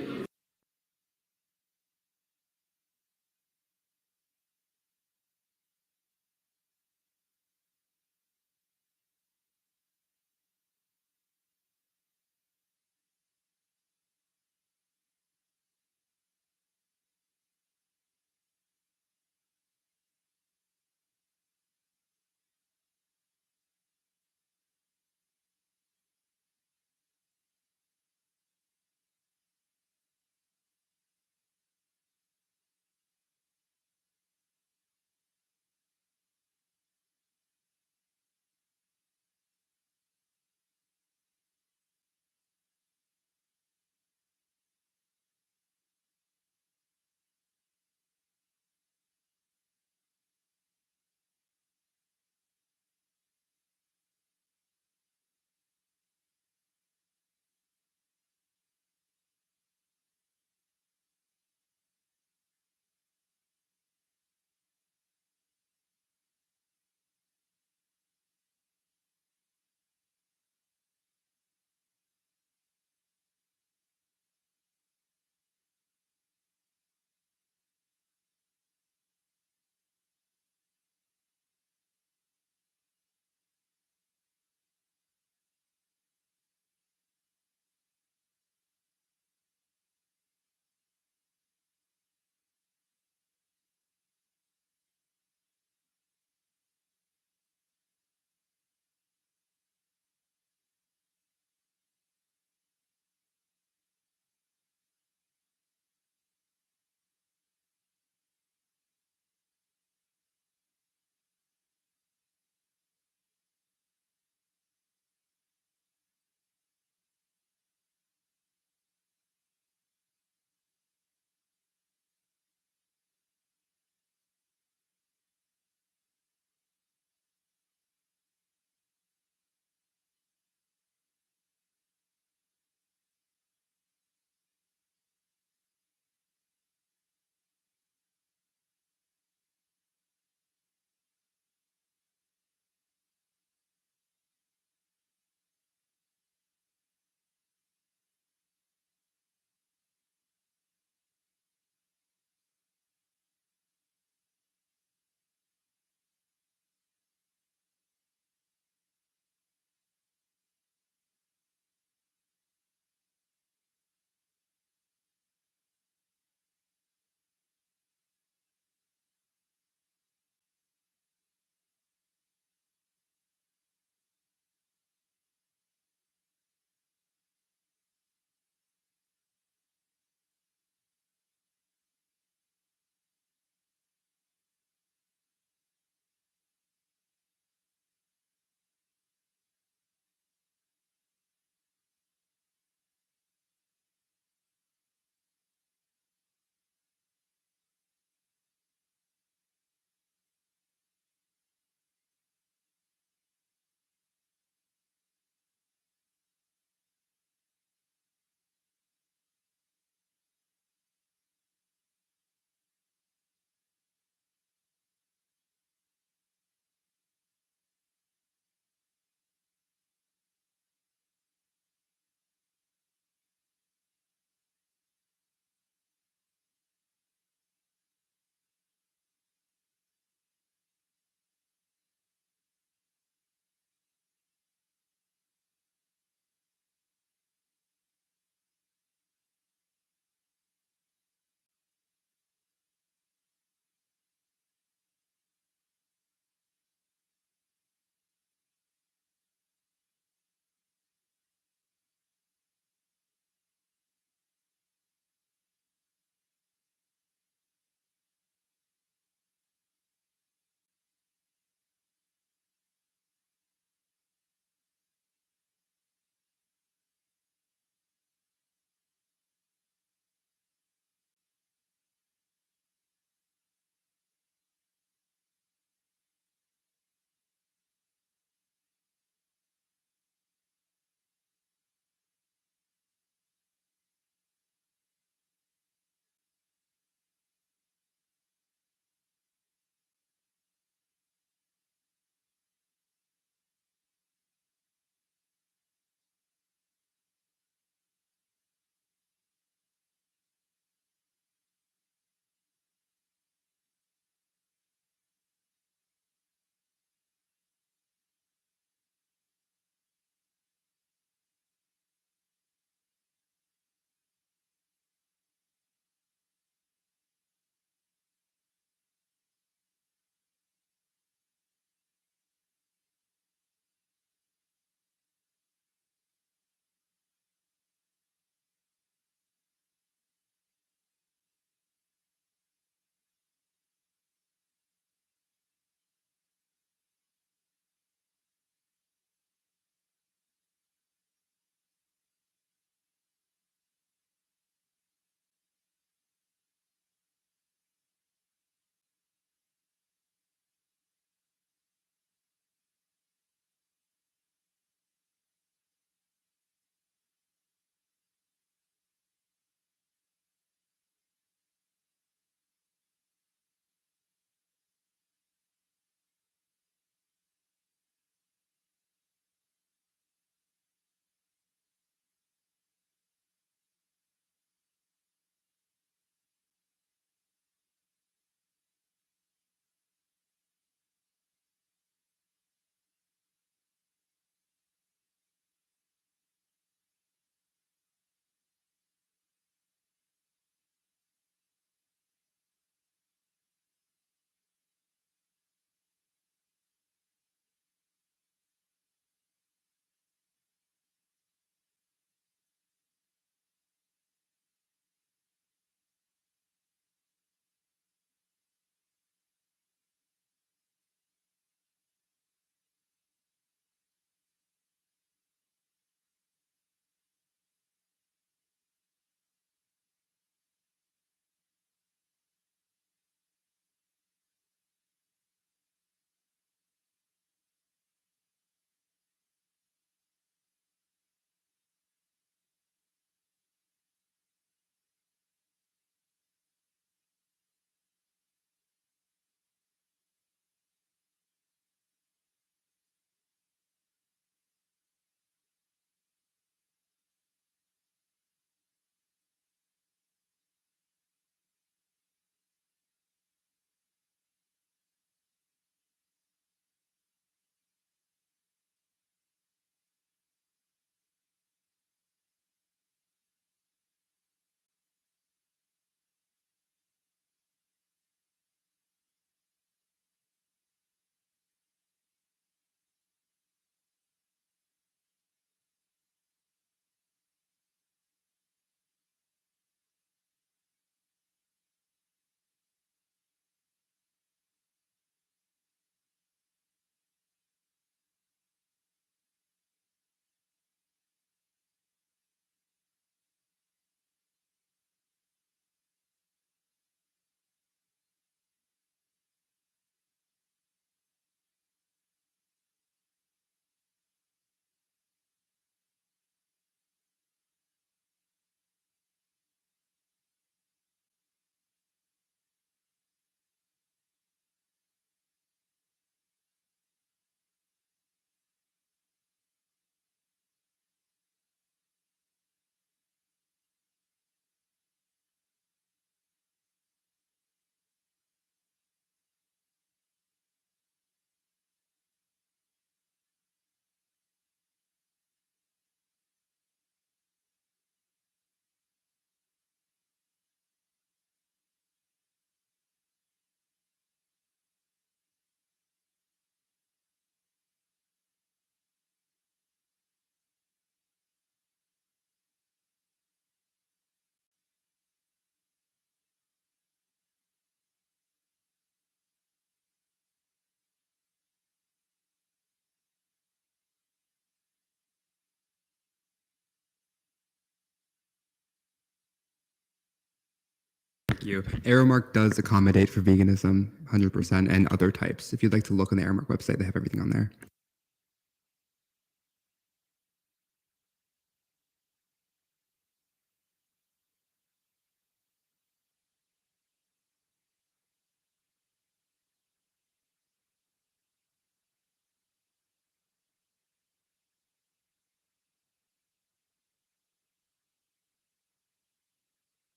you. Aramark does accommodate for veganism 100% and other types. If you'd like to look on the Aramark website, they have everything on there.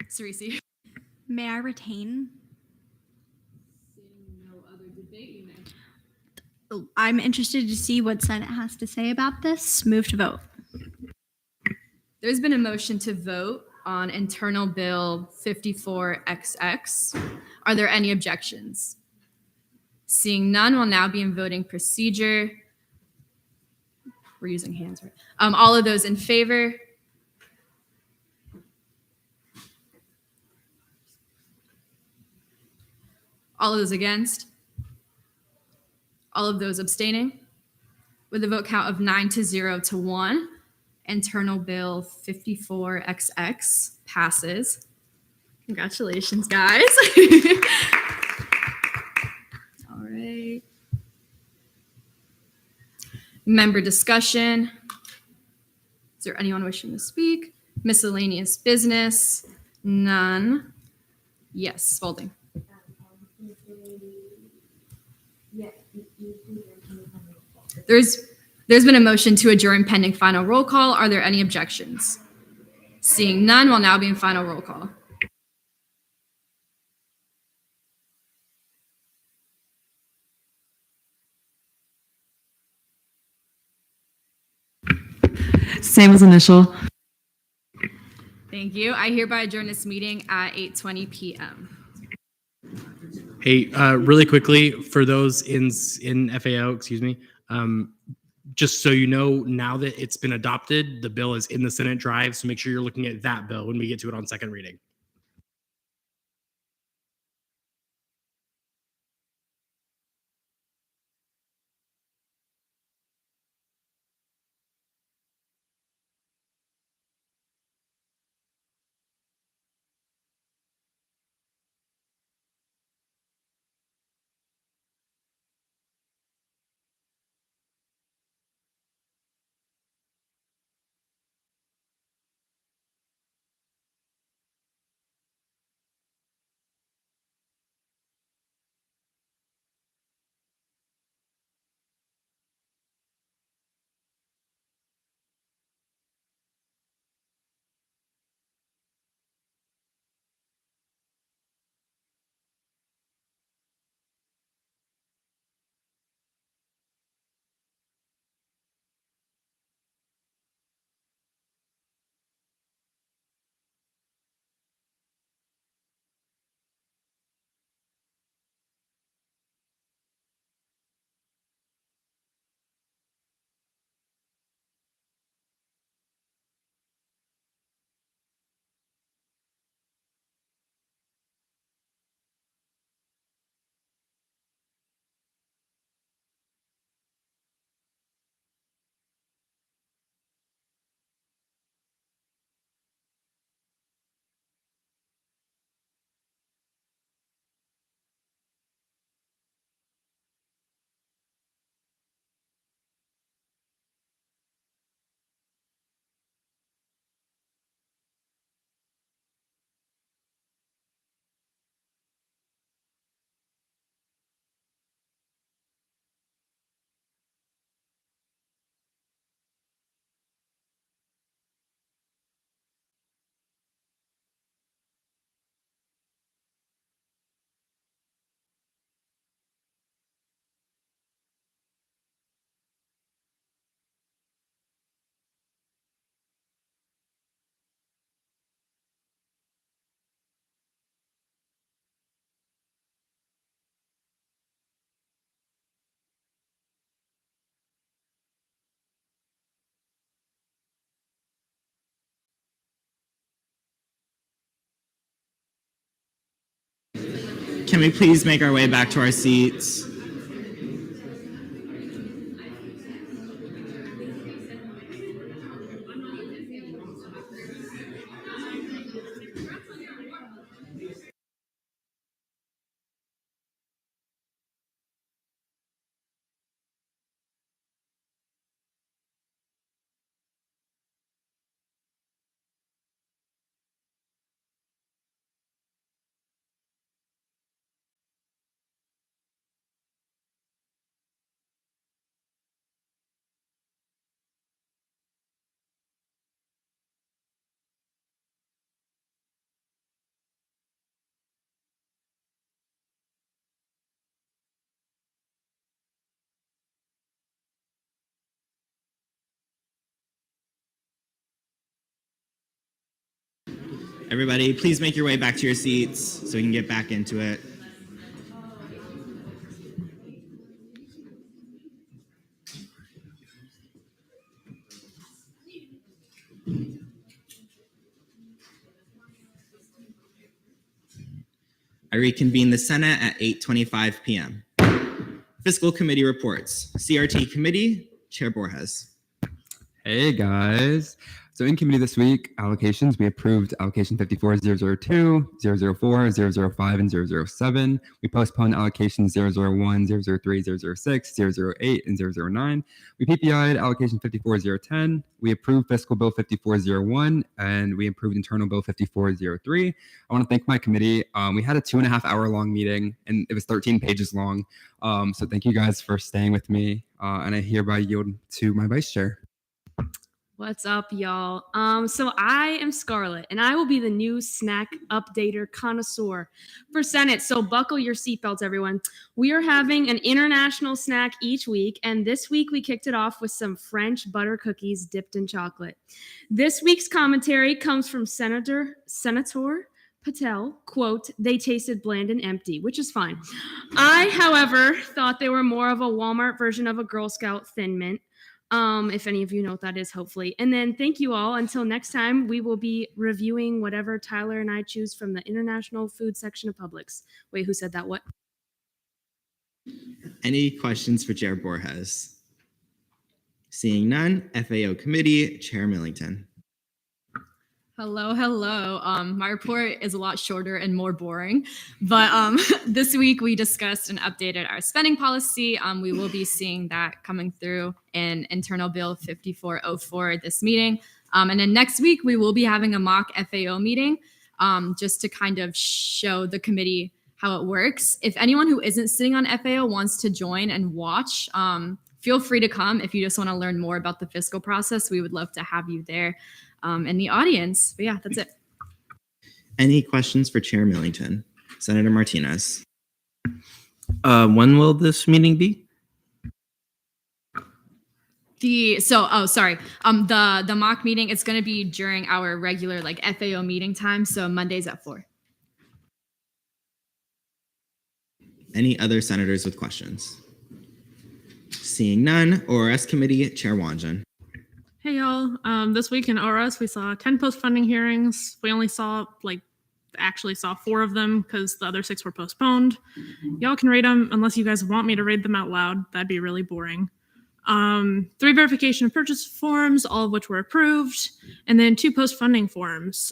Cerisi. May I retain? I'm interested to see what Senate has to say about this. Move to vote. There's been a motion to vote on internal bill 54XX. Are there any objections? Seeing none, we'll now be in voting procedure. We're using hands, right? All of those in favor? All of those against? All of those abstaining? With a vote count of 9-0 to 1, internal bill 54XX passes. Congratulations, guys. All right. Member discussion. Is there anyone wishing to speak? Miscellaneous business? None. Yes, Spalding. There's been a motion to adjourn pending final roll call. Are there any objections? Seeing none, we'll now be in final roll call. Same as initial. Thank you. I hereby adjourn this meeting at 8:20 p.m. Hey, really quickly for those in FAO, excuse me, just so you know, now that it's been adopted, the bill is in the Senate drive. So make sure you're looking at that bill when we get to it on second reading. Can we please make our way back to our seats? Everybody, please make your way back to your seats so we can get back into it. I reconvene the Senate at 8:25 p.m. Fiscal Committee reports. CRT Committee, Chair Borges. Hey guys. So in committee this week, allocations, we approved allocation 54002, 004, 005, and 007. We postponed allocations 001, 003, 006, 008, and 009. We PPI'd allocation 54010. We approved fiscal bill 5401, and we approved internal bill 5403. I want to thank my committee. We had a 2.5 hour long meeting, and it was 13 pages long. So thank you guys for staying with me, and I hereby yield to my vice chair. What's up, y'all? So I am Scarlett, and I will be the new snack updater connoisseur for Senate. So buckle your seatbelts, everyone. We are having an international snack each week, and this week we kicked it off with some French butter cookies dipped in chocolate. This week's commentary comes from Senator Patel, quote, "They tasted bland and empty," which is fine. I, however, thought they were more of a Walmart version of a Girl Scout Thin Mint. If any of you know what that is, hopefully. And then thank you all. Until next time, we will be reviewing whatever Tyler and I choose from the International Food section of Publix. Wait, who said that? What? Any questions for Chair Borges? Seeing none, FAO Committee, Chair Millington. Hello. My report is a lot shorter and more boring, but this week we discussed and updated our spending policy. We will be seeing that coming through in Internal Bill 5404 this meeting. And then next week we will be having a mock FAO meeting just to kind of show the committee how it works. If anyone who isn't sitting on FAO wants to join and watch, feel free to come. If you just want to learn more about the fiscal process, we would love to have you there. In the audience. But yeah, that's it. Any questions for Chair Millington? Senator Martinez. When will this meeting be? The mock meeting, it's going to be during our regular FAO meeting time. So Mondays at 4. Any other senators with questions? Seeing none, ORS Committee, Chair Wanjan. Hey y'all, this week in ORS we saw 10 post-funding hearings. We only saw 4 of them because the other 6 were postponed. Y'all can read them unless you guys want me to read them out loud. That'd be really boring. 3 verification of purchase forms, all of which were approved, and then 2 post-funding forms.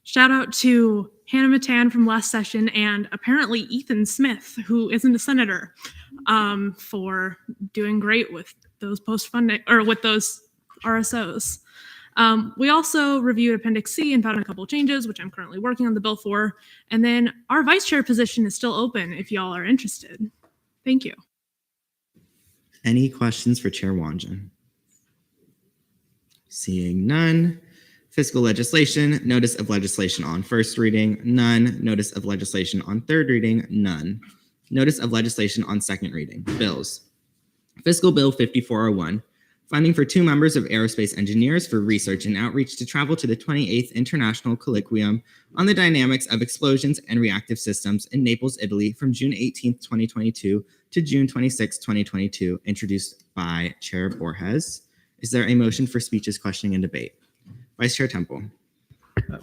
Shout out to Hannah Matan from last session and apparently Ethan Smith, who isn't a senator, for doing great with those post-funding or with those RSOs. We also reviewed Appendix C and found a couple of changes, which I'm currently working on the bill for. And then our vice chair position is still open if y'all are interested. Thank you. Any questions for Chair Wanjan? Seeing none. Fiscal legislation, notice of legislation on first reading, none. Notice of legislation on third reading, none. Notice of legislation on second reading. Bills. Fiscal Bill 5401. Funding for 2 members of aerospace engineers for research and outreach to travel to the 28th International Colloquium on the Dynamics of Explosions and Reactive Systems in Naples, Italy from June 18, 2022 to June 26, 2022, introduced by Chair Borges. Is there a motion for speeches, questioning, and debate? Vice Chair Temple.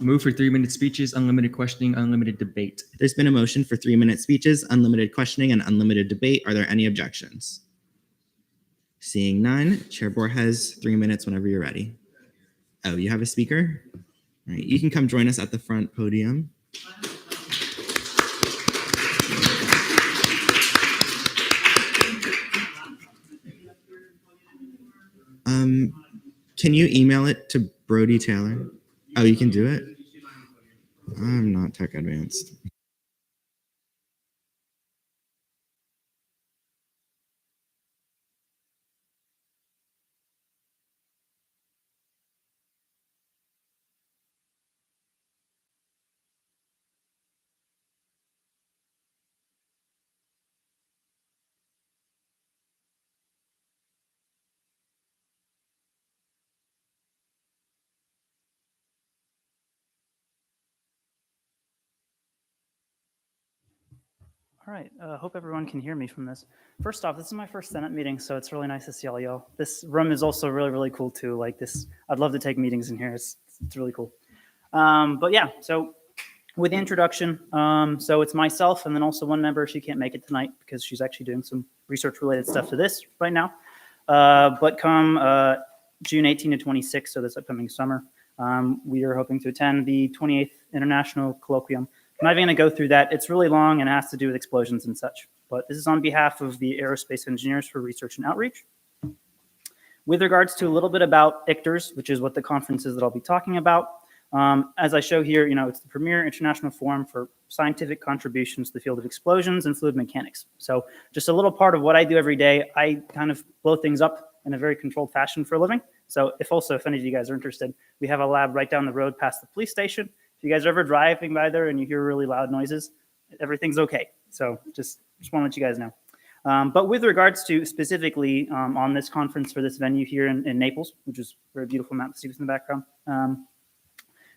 Move for 3-minute speeches, unlimited questioning, unlimited debate. There's been a motion for 3-minute speeches, unlimited questioning, and unlimited debate. Are there any objections? Seeing none, Chair Bohr has 3 minutes whenever you're ready. Oh, you have a speaker? All right, you can come join us at the front podium. Can you email it to Brody Taylor? Oh, you can do it? I'm not tech advanced. All right, hope everyone can hear me from this. First off, this is my first Senate meeting, so it's really nice to see all y'all. This room is also really, really cool too. Like this, I'd love to take meetings in here. It's really cool. But yeah, so with the introduction, so it's myself and then also one member. She can't make it tonight because she's actually doing some research related stuff to this right now. But come June 18 to 26, so this upcoming summer, we are hoping to attend the 28th International Colloquium. I'm not even going to go through that. It's really long and it has to do with explosions and such. But this is on behalf of the Aerospace Engineers for Research and Outreach. With regards to a little bit about ICTERS, which is what the conference is that I'll be talking about. As I show here, it's the premier international forum for scientific contributions to the field of explosions and fluid mechanics. So just a little part of what I do every day, I kind of blow things up in a very controlled fashion for a living. So if any of you guys are interested, we have a lab right down the road past the police station. If you guys are ever driving by there and you hear really loud noises, everything's okay. So just want to let you guys know. But with regards to specifically on this conference for this venue here in Naples, which is a very beautiful map to see in the background,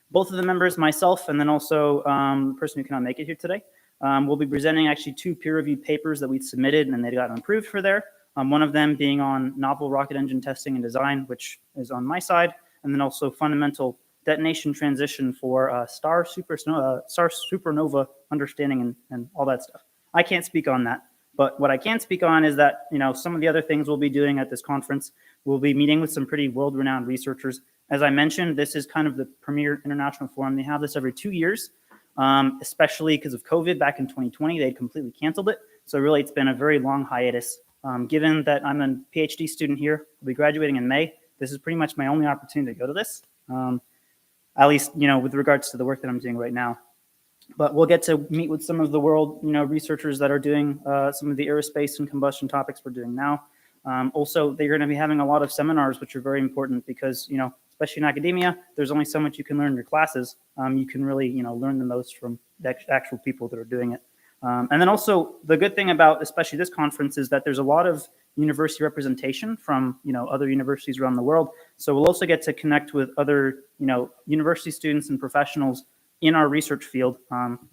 both of the members, myself, and then also the person who cannot make it here today, will be presenting actually 2 peer-reviewed papers that we submitted and they got approved for there. One of them being on novel rocket engine testing and design, which is on my side, and then also fundamental detonation transition for star supernova understanding and all that stuff. I can't speak on that, but what I can speak on is that some of the other things we'll be doing at this conference, we'll be meeting with some pretty world-renowned researchers. As I mentioned, this is kind of the premier international forum. They have this every 2 years, especially because of COVID back in 2020. They completely canceled it. So really, it's been a very long hiatus. Given that I'm a PhD student here, I'll be graduating in May. This is pretty much my only opportunity to go to this. At least, with regards to the work that I'm doing right now. But we'll get to meet with some of the world, researchers that are doing some of the aerospace and combustion topics we're doing now. Also, they're going to be having a lot of seminars, which are very important because, especially in academia, there's only so much you can learn in your classes. You can really, learn the most from the actual people that are doing it. And then also the good thing about especially this conference is that there's a lot of university representation from other universities around the world. So we'll also get to connect with other university students and professionals in our research field,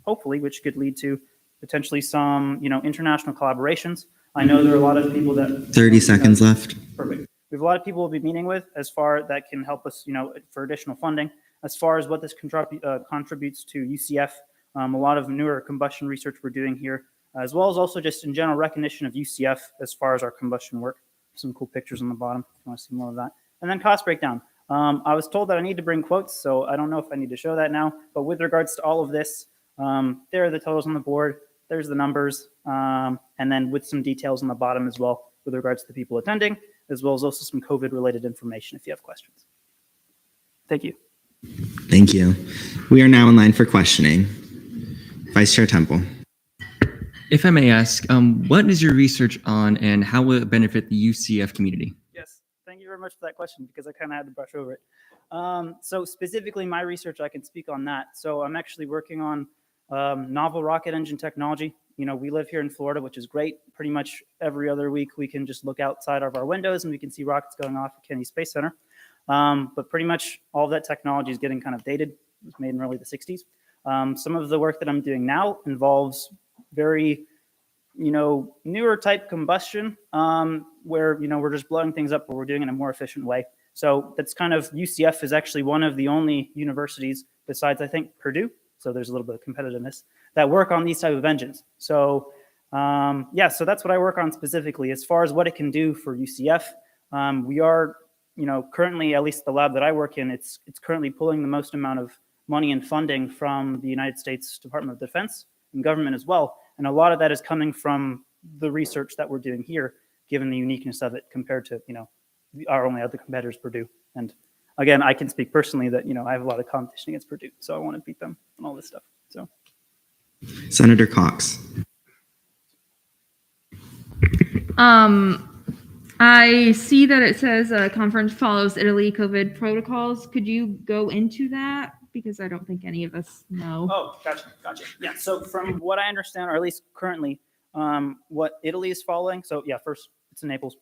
hopefully, which could lead to potentially some international collaborations. I know there are a lot of people that 30 seconds left. Perfect. We have a lot of people we'll be meeting with as far that can help us for additional funding. As far as what this contributes to UCF, a lot of newer combustion research we're doing here, as well as also just in general recognition of UCF as far as our combustion work. Some cool pictures on the bottom if you want to see more of that. And then cost breakdown. I was told that I need to bring quotes, so I don't know if I need to show that now. But with regards to all of this, there are the totals on the board. There's the numbers, and then with some details on the bottom as well with regards to the people attending, as well as also some COVID-related information if you have questions. Thank you. Thank you. We are now in line for questioning. Vice Chair Temple. If I may ask, what is your research on and how will it benefit the UCF community? Yes, thank you very much for that question because I kind of had to brush over it. So specifically my research, I can speak on that. So I'm actually working on novel rocket engine technology. We live here in Florida, which is great. Pretty much every other week we can just look outside of our windows and we can see rockets going off at Kennedy Space Center. But pretty much all of that technology is getting kind of dated. It was made in early the 60s. Some of the work that I'm doing now involves very, newer type combustion where, we're just blowing things up, but we're doing it in a more efficient way. So that's kind of UCF is actually one of the only universities besides I think Purdue, so there's a little bit of competitiveness, that work on these type of engines. So yeah, so that's what I work on specifically. As far as what it can do for UCF, we are, currently, at least the lab that I work in, it's currently pulling the most amount of money and funding from the United States Department of Defense and government as well. And a lot of that is coming from the research that we're doing here, given the uniqueness of it compared to, our only other competitors, Purdue. And again, I can speak personally that, I have a lot of competition against Purdue, so I want to beat them and all this stuff. So, Senator Cox. I see that it says conference follows Italy COVID protocols. Could you go into that? Because I don't think any of us know. Oh, gotcha. Yeah, so from what I understand, or at least currently, what Italy is following, so yeah, first it's in Naples.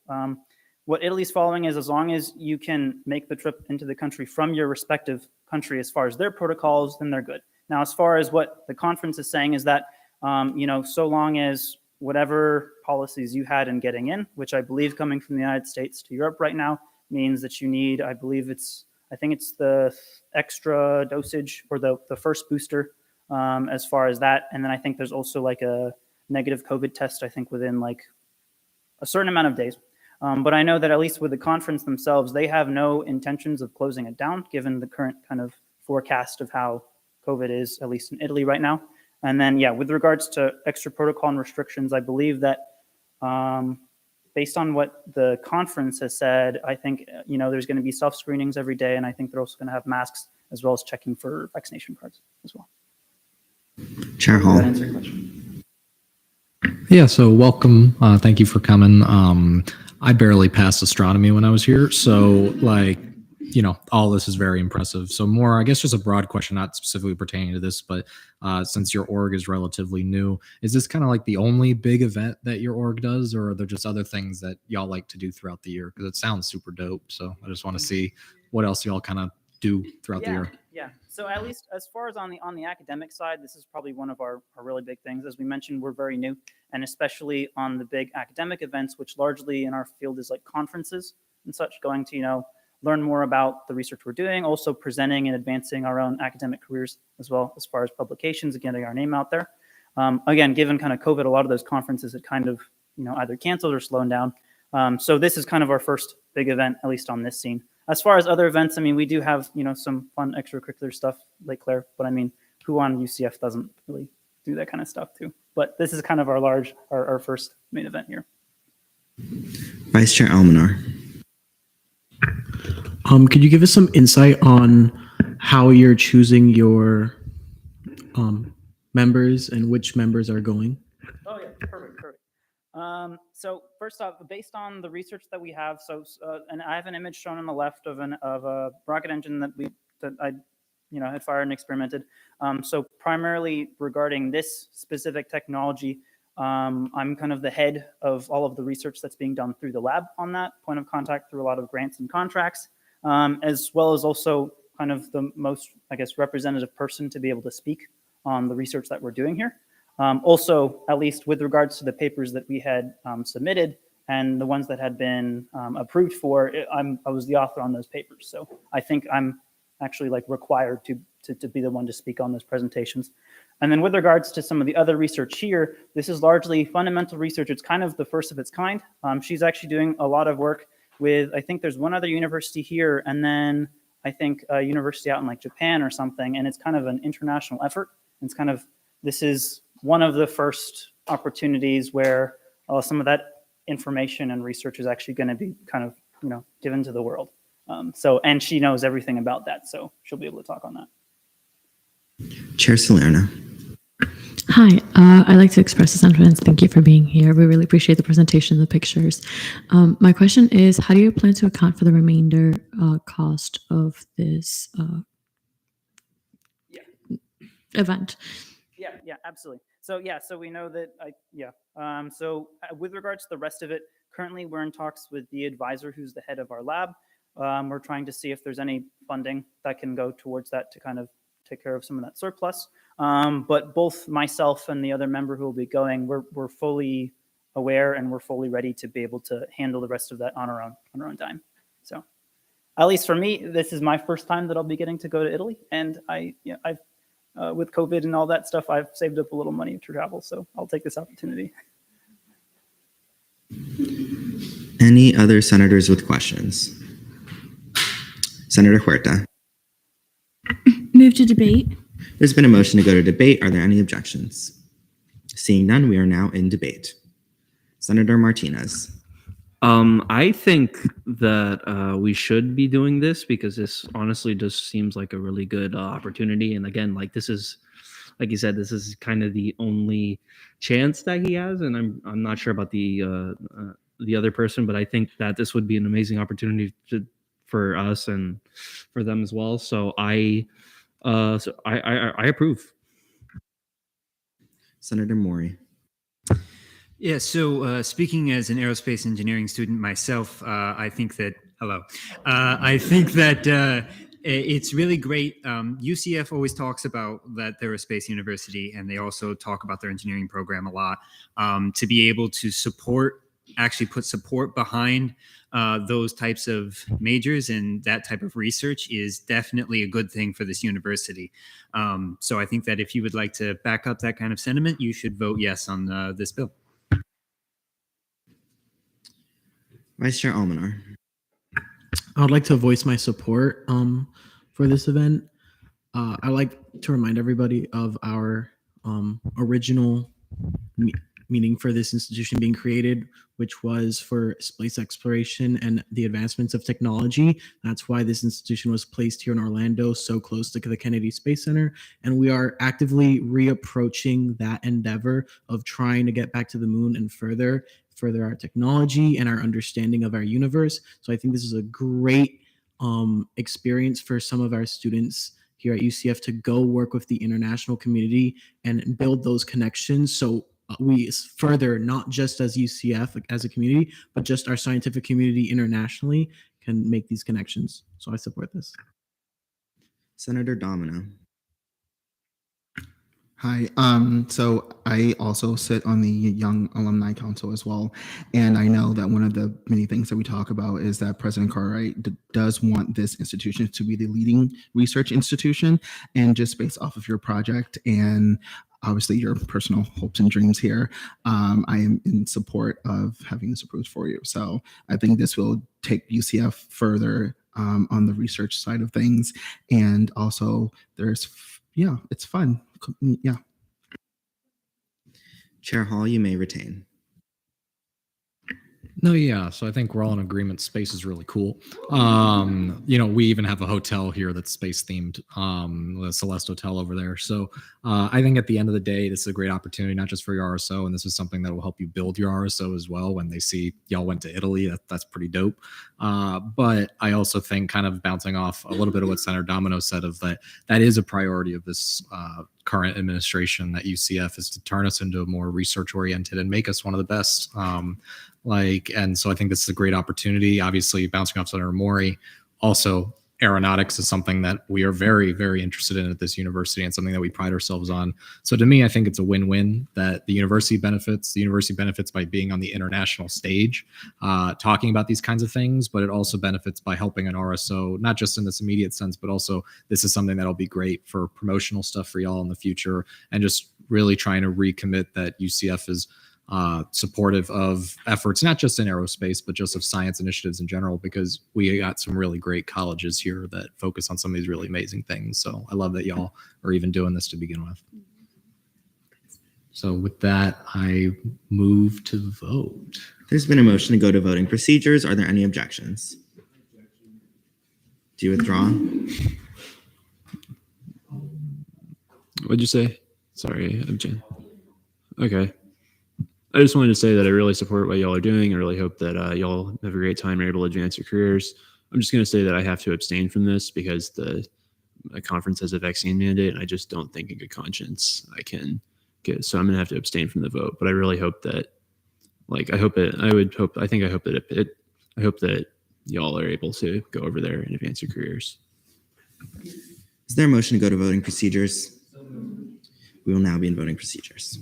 What Italy's following is as long as you can make the trip into the country from your respective country as far as their protocols, then they're good. Now, as far as what the conference is saying is that, so long as whatever policies you had in getting in, which I believe coming from the United States to Europe right now means that you need, I think it's the extra dosage or the first booster as far as that. And then I think there's also like a negative COVID test, I think within like a certain amount of days. But I know that at least with the conference themselves, they have no intentions of closing it down, given the current kind of forecast of how COVID is, at least in Italy right now. And then, yeah, with regards to extra protocol and restrictions, I believe that based on what the conference has said, I think, there's going to be self-screenings every day. And I think they're also going to have masks as well as checking for vaccination cards as well. Chair Hall. Does that answer your question? Yeah, so welcome. Thank you for coming. I barely passed astronomy when I was here. So all this is very impressive. So more, I guess, just a broad question, not specifically pertaining to this, but since your org is relatively new, is this kind of like the only big event that your org does, or are there just other things that y'all like to do throughout the year? Because it sounds super dope. So I just want to see what else y'all kind of do throughout the year. Yeah. So at least as far as on the academic side, this is probably one of our really big things. As we mentioned, we're very new, and especially on the big academic events, which largely in our field is like conferences and such, going to, learn more about the research we're doing, also presenting and advancing our own academic careers as well, as far as publications and getting our name out there. Again, given kind of COVID, a lot of those conferences had kind of, either canceled or slowed down. So this is kind of our first big event, at least on this scene. As far as other events, I mean, we do have, some fun extracurricular stuff like Claire, but I mean, who on UCF doesn't really do that kind of stuff too? But this is kind of our first main event here. Vice Chair Almanar. Could you give us some insight on how you're choosing your members and which members are going? Oh yeah, perfect. So first off, based on the research that we have, and I have an image shown on the left of a rocket engine that I had fired and experimented. So primarily regarding this specific technology, I'm kind of the head of all of the research that's being done through the lab on that, point of contact through a lot of grants and contracts, as well as also kind of the most, I guess, representative person to be able to speak on the research that we're doing here. Also, at least with regards to the papers that we had submitted and the ones that had been approved for, I was the author on those papers. So I think I'm actually like required to be the one to speak on those presentations. And then with regards to some of the other research here, this is largely fundamental research. It's kind of the first of its kind. She's actually doing a lot of work with, I think there's one other university here, and then I think a university out in like Japan or something. And it's kind of an international effort. It's kind of, this is one of the first opportunities where some of that information and research is actually going to be kind of, given to the world. And she knows everything about that, so she'll be able to talk on that. Chair Salerno. Hi, I'd like to express a sentiments. Thank you for being here. We really appreciate the presentation, the pictures. My question is, how do you plan to account for the remainder cost of this event? Yeah, absolutely. So we know that, so with regards to the rest of it, currently we're in talks with the advisor who's the head of our lab. We're trying to see if there's any funding that can go towards that to kind of take care of some of that surplus. But both myself and the other member who will be going, we're fully aware and we're fully ready to be able to handle the rest of that on our own dime. So at least for me, this is my first time that I'll be getting to go to Italy, and I've with COVID and all that stuff, I've saved up a little money to travel, so I'll take this opportunity. Any other senators with questions? Senator Huerta. Move to debate. There's been a motion to go to debate. Are there any objections? Seeing none, we are now in debate. Senator Martinez. I think that we should be doing this because this honestly just seems like a really good opportunity. And again, like this is, like you said, this is kind of the only chance that he has. And I'm not sure about the other person, but I think that this would be an amazing opportunity for us and for them as well. So I approve. Senator Maury. Yeah, so speaking as an aerospace engineering student myself, I think that, I think that it's really great. UCF always talks about that they're a space university, and they also talk about their engineering program a lot. To be able to actually put support behind those types of majors and that type of research is definitely a good thing for this university. So I think that if you would like to back up that kind of sentiment, you should vote yes on this bill. Vice Chair Almanar. I would like to voice my support for this event. I like to remind everybody of our original meaning for this institution being created, which was for space exploration and the advancements of technology. That's why this institution was placed here in Orlando, so close to the Kennedy Space Center. And we are actively reapproaching that endeavor of trying to get back to the moon and further our technology and our understanding of our universe. So I think this is a great experience for some of our students here at UCF to go work with the international community and build those connections. So we further, not just as UCF as a community, but just our scientific community internationally can make these connections. So I support this. Senator Domino. Hi. So I also sit on the Young Alumni Council as well. And I know that one of the many things that we talk about is that President Cartwright does want this institution to be the leading research institution. And just based off of your project and obviously your personal hopes and dreams here, I am in support of having this approved for you. So I think this will take UCF further on the research side of things. And also it's fun. Yeah. Chair Hall, you may retain. No, yeah. So I think we're all in agreement. Space is really cool. We even have a hotel here that's space themed, the Celeste Hotel over there. So I think at the end of the day, this is a great opportunity, not just for your RSO, and this is something that will help you build your RSO as well. When they see y'all went to Italy, that's pretty dope. But I also think, kind of bouncing off a little bit of what Senator Domino said, of that is a priority of this current administration at UCF, is to turn us into a more research oriented and make us one of the best. And so I think this is a great opportunity. Obviously, bouncing off Senator Maury, also aeronautics is something that we are very, very interested in at this university and something that we pride ourselves on. So to me, I think it's a win-win that the university benefits. The university benefits by being on the international stage, talking about these kinds of things, but it also benefits by helping an RSO, not just in this immediate sense, but also this is something that'll be great for promotional stuff for y'all in the future, and just really trying to recommit that UCF is supportive of efforts, not just in aerospace, but just of science initiatives in general, because we got some really great colleges here that focus on some of these really amazing things. So I love that y'all are even doing this to begin with. So with that, I move to vote. There's been a motion to go to voting procedures. Are there any objections? Do you withdraw? What'd you say? Sorry, okay. I just wanted to say that I really support what y'all are doing. I really hope that y'all have a great time and are able to advance your careers. I'm just going to say that I have to abstain from this because the conference has a vaccine mandate, and I just don't think in good conscience I can get. So I'm going to have to abstain from the vote. But I really hope that, I hope that y'all are able to go over there and advance your careers. Is there a motion to go to voting procedures? We will now be in voting procedures.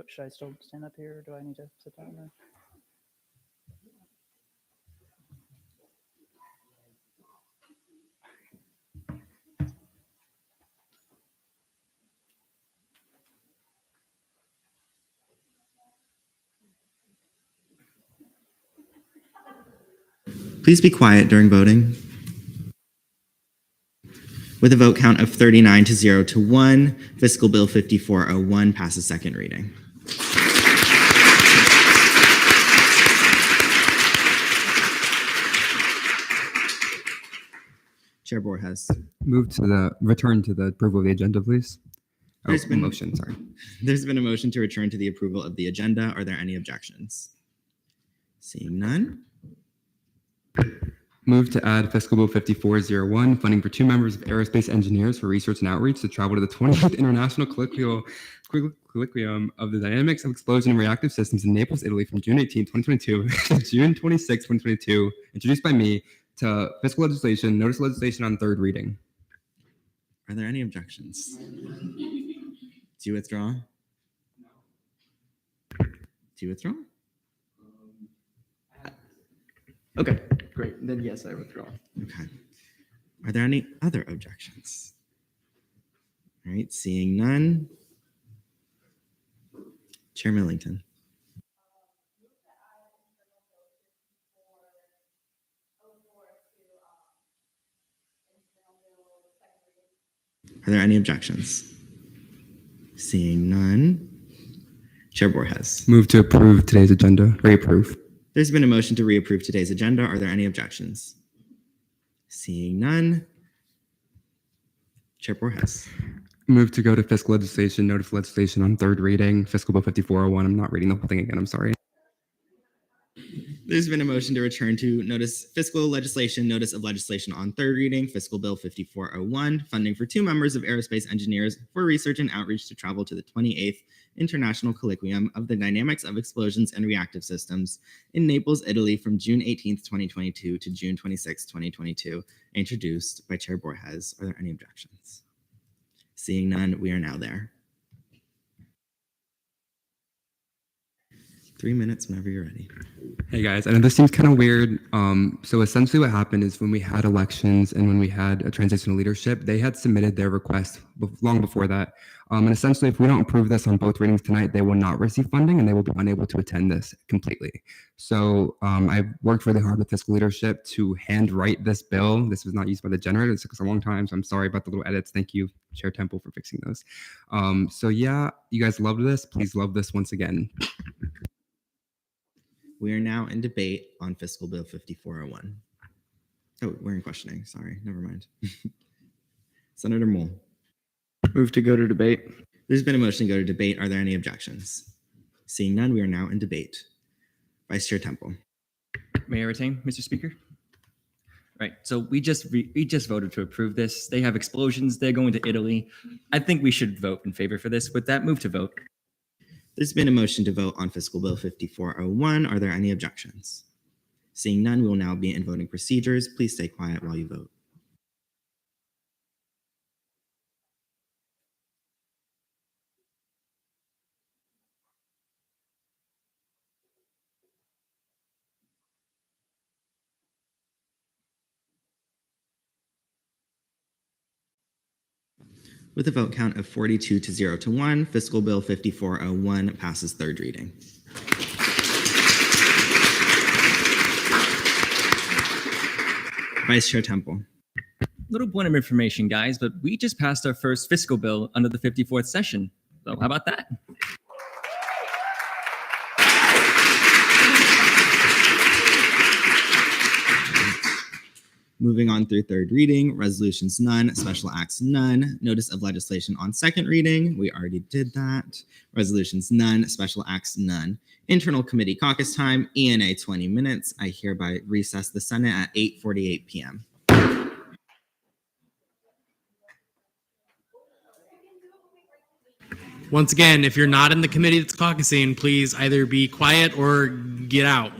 Should I still stand up here, or do I need to sit down? Please be quiet during voting. With a vote count of 39 to 0 to 1, Fiscal Bill 5401 passes second reading. Chair Borges. Return to the approval of the agenda, please. There's been motion, sorry. There's been a motion to return to the approval of the agenda. Are there any objections? Seeing none. Move to add Fiscal Bill 5401, funding for 2 members of aerospace engineers for research and outreach to travel to the 20th International Colloquium of the Dynamics of Explosion and Reactive Systems in Naples, Italy from June 18, 2022 to June 26, 2022, introduced by me to fiscal legislation, notice of legislation on third reading. Are there any objections? Do you withdraw? Do you withdraw? Okay, great. Then yes, I withdraw. Okay. Are there any other objections? All right, seeing none. Chair Millington. Are there any objections? Seeing none. Chair Borges. Move to approve today's agenda. Reapprove. There's been a motion to reapprove today's agenda. Are there any objections? Seeing none. Chair Borges. Move to go to fiscal legislation, notice of legislation on third reading, Fiscal Bill 5401. I'm not reading the whole thing again, I'm sorry. There's been a motion to return to fiscal legislation, notice of legislation on third reading, Fiscal Bill 5401, funding for 2 members of aerospace engineers for research and outreach to travel to the 28th International Colloquium of the Dynamics of Explosions and Reactive Systems in Naples, Italy from June 18th, 2022 to June 26th, 2022, introduced by Chair Borges. Are there any objections? Seeing none, we are now there. 3 minutes whenever you're ready. Hey guys, I know this seems kind of weird. So essentially what happened is when we had elections and when we had a transitional leadership, they had submitted their request long before that. And essentially if we don't approve this on both readings tonight, they will not receive funding and they will be unable to attend this completely. So I've worked really hard with fiscal leadership to handwrite this bill. This was not used by the generator. It took us a long time. So I'm sorry about the little edits. Thank you, Chair Temple, for fixing those. So yeah, you guys loved this. Please love this once again. We are now in debate on Fiscal Bill 5401. Oh, we're in questioning. Sorry, never mind. Senator Moore. Move to go to debate. There's been a motion to go to debate. Are there any objections? Seeing none, we are now in debate. Vice Chair Temple. May I retain, Mr. Speaker? Right. So we just voted to approve this. They have explosions. They're going to Italy. I think we should vote in favor for this. With that, move to vote. There's been a motion to vote on Fiscal Bill 5401. Are there any objections? Seeing none, we will now be in voting procedures. Please stay quiet while you vote. With a vote count of 42 to 0 to 1, Fiscal Bill 5401 passes third reading. Vice Chair Temple. Little point of information, guys, but we just passed our first fiscal bill under the 54th session. So how about that? Moving on through third reading, resolutions none, special acts none, notice of legislation on second reading, we already did that. Resolutions none, special acts none. Internal committee caucus time, ENA 20 minutes. I hereby recess the Senate at 8:48 p.m. Once again, if you're not in the committee that's caucusing, please either be quiet or get out.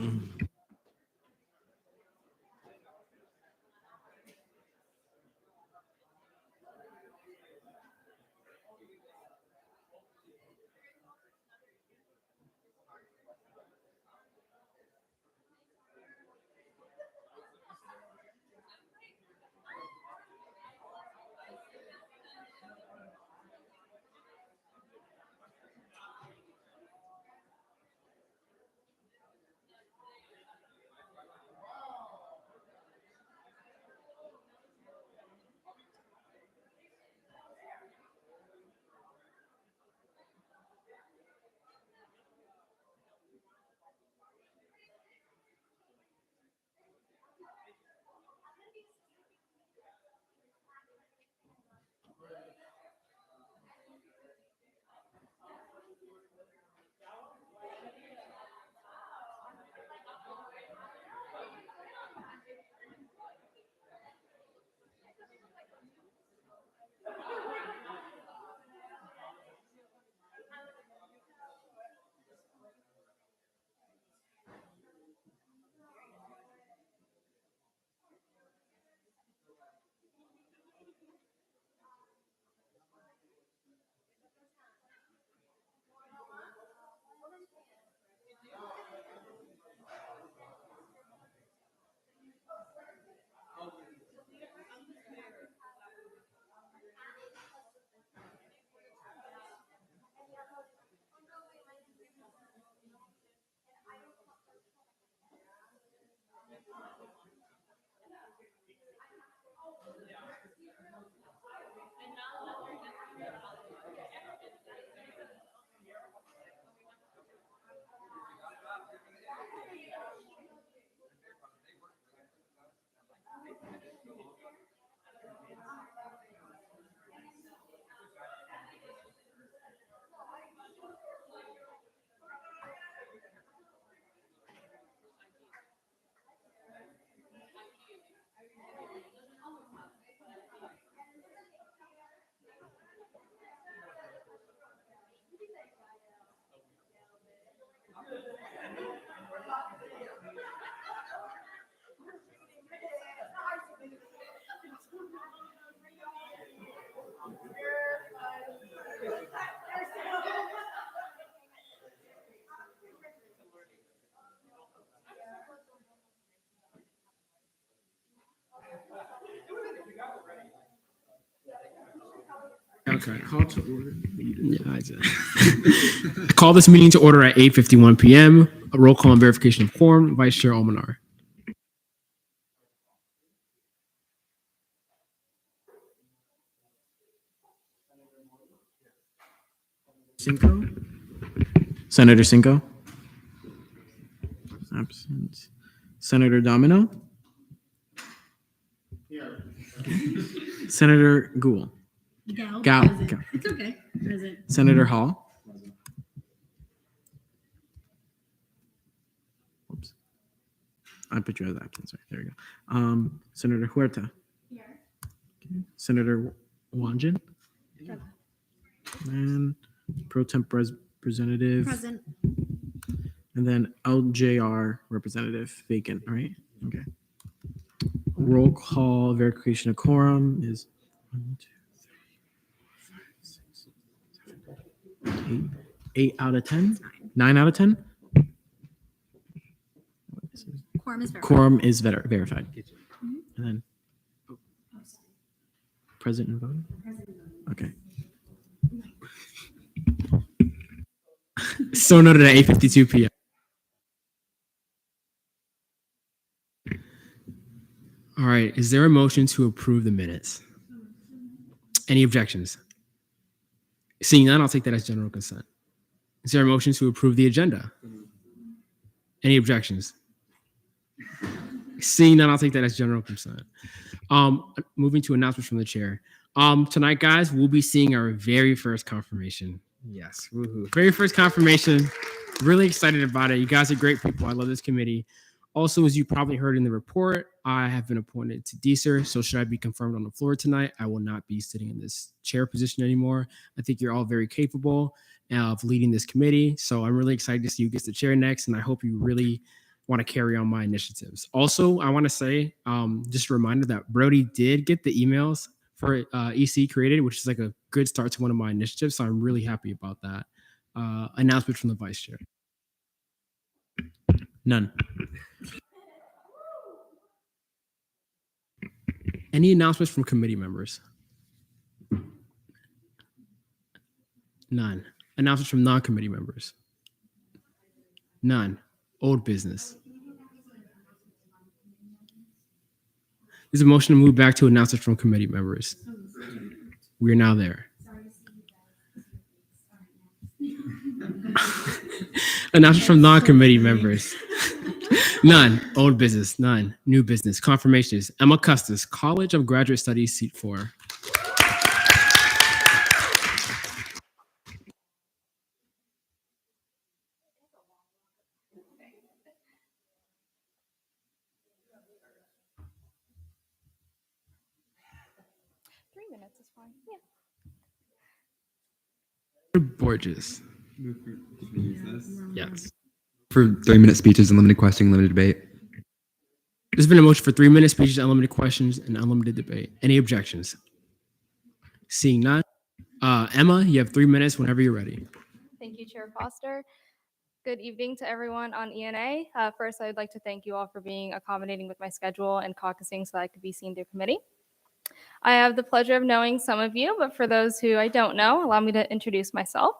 Okay, call to order. Call this meeting to order at 8:51 p.m. A roll call and verification of quorum. Vice Chair Almanar. Cinco. Senator Cinco. Absent. Senator Domino. Here. Senator Gould. Gal. It's okay. Present. Senator Hall. Oops. I put you as absent. Sorry. There we go. Senator Huerta. Here. Okay. Senator Wanjin. And Pro Temp Representative. Present. And then LJR Representative vacant, right? Okay. Roll call verification of quorum is 1, 2, 3, 4, 5, 6, 7, 8. 8 out of 10? 9 out of 10? Quorum is verified. Quorum is verified. And then present and voting? Okay. So noted at 8:52 p.m. All right. Is there a motion to approve the minutes? Any objections? Seeing none, I'll take that as general consent. Is there a motion to approve the agenda? Any objections? Seeing none, I'll take that as general consent. Moving to announcements from the chair. Tonight, guys, we'll be seeing our very first confirmation. Yes, woohoo. Very first confirmation. Really excited about it. You guys are great people. I love this committee. Also, as you probably heard in the report, I have been appointed to DSER. So should I be confirmed on the floor tonight, I will not be sitting in this chair position anymore. I think you're all very capable of leading this committee. So I'm really excited to see who gets the chair next. And I hope you really want to carry on my initiatives. Also, I want to say, just a reminder that Brody did get the emails for EC created, which is like a good start to one of my initiatives. So I'm really happy about that. Announcement from the vice chair. None. Any announcements from committee members? None. Announcements from non-committee members? None. Old business. There's a motion to move back to announcements from committee members. We're now there. Announcements from non-committee members. None. Old business. None. New business. Confirmations. Emma Custis, College of Graduate Studies, seat 4. Borges. Yes. For 3-minute speeches and limited questioning, limited debate. There's been a motion for 3-minute speeches, unlimited questions, and unlimited debate. Any objections? Seeing none. Emma, you have 3 minutes whenever you're ready. Thank you, Chair Foster. Good evening to everyone on ENA. First, I'd like to thank you all for being accommodating with my schedule and caucusing so that I could be seen through committee. I have the pleasure of knowing some of you, but for those who I don't know, allow me to introduce myself.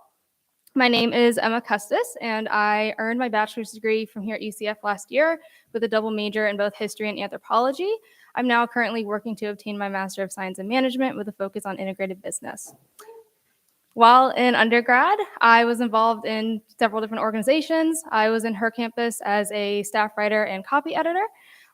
My name is Emma Custis, and I earned my bachelor's degree from here at UCF last year with a double major in both history and anthropology. I'm now currently working to obtain my Master of Science in Management with a focus on integrated business. While in undergrad, I was involved in several different organizations. I was in her campus as a staff writer and copy editor.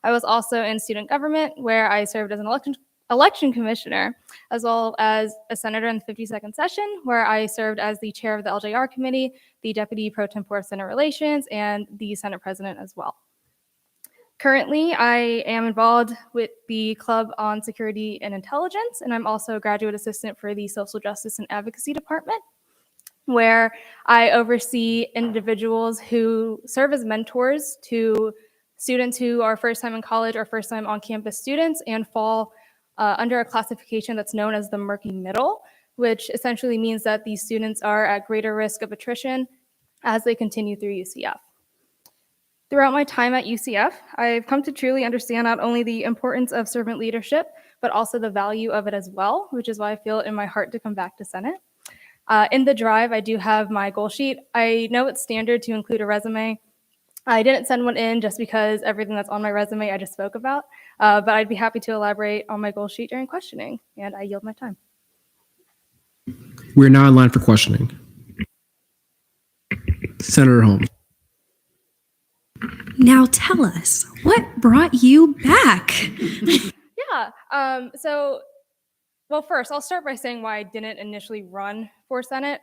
I was also in student government, where I served as an election commissioner, as well as a senator in the 52nd session, where I served as the chair of the LJR committee, the deputy pro tempore of Senate relations, and the Senate president as well. Currently, I am involved with the Club on Security and Intelligence, and I'm also a graduate assistant for the Social Justice and Advocacy Department, where I oversee individuals who serve as mentors to students who are first time in college or first time on campus students and fall under a classification that's known as the murky middle, which essentially means that these students are at greater risk of attrition as they continue through UCF. Throughout my time at UCF, I've come to truly understand not only the importance of servant leadership, but also the value of it as well, which is why I feel it in my heart to come back to Senate. In the drive, I do have my goal sheet. I know it's standard to include a resume. I didn't send one in just because everything that's on my resume I just spoke about, but I'd be happy to elaborate on my goal sheet during questioning, and I yield my time. We're now in line for questioning. Senator Holmes. Now tell us, what brought you back? Yeah, well, first, I'll start by saying why I didn't initially run for Senate.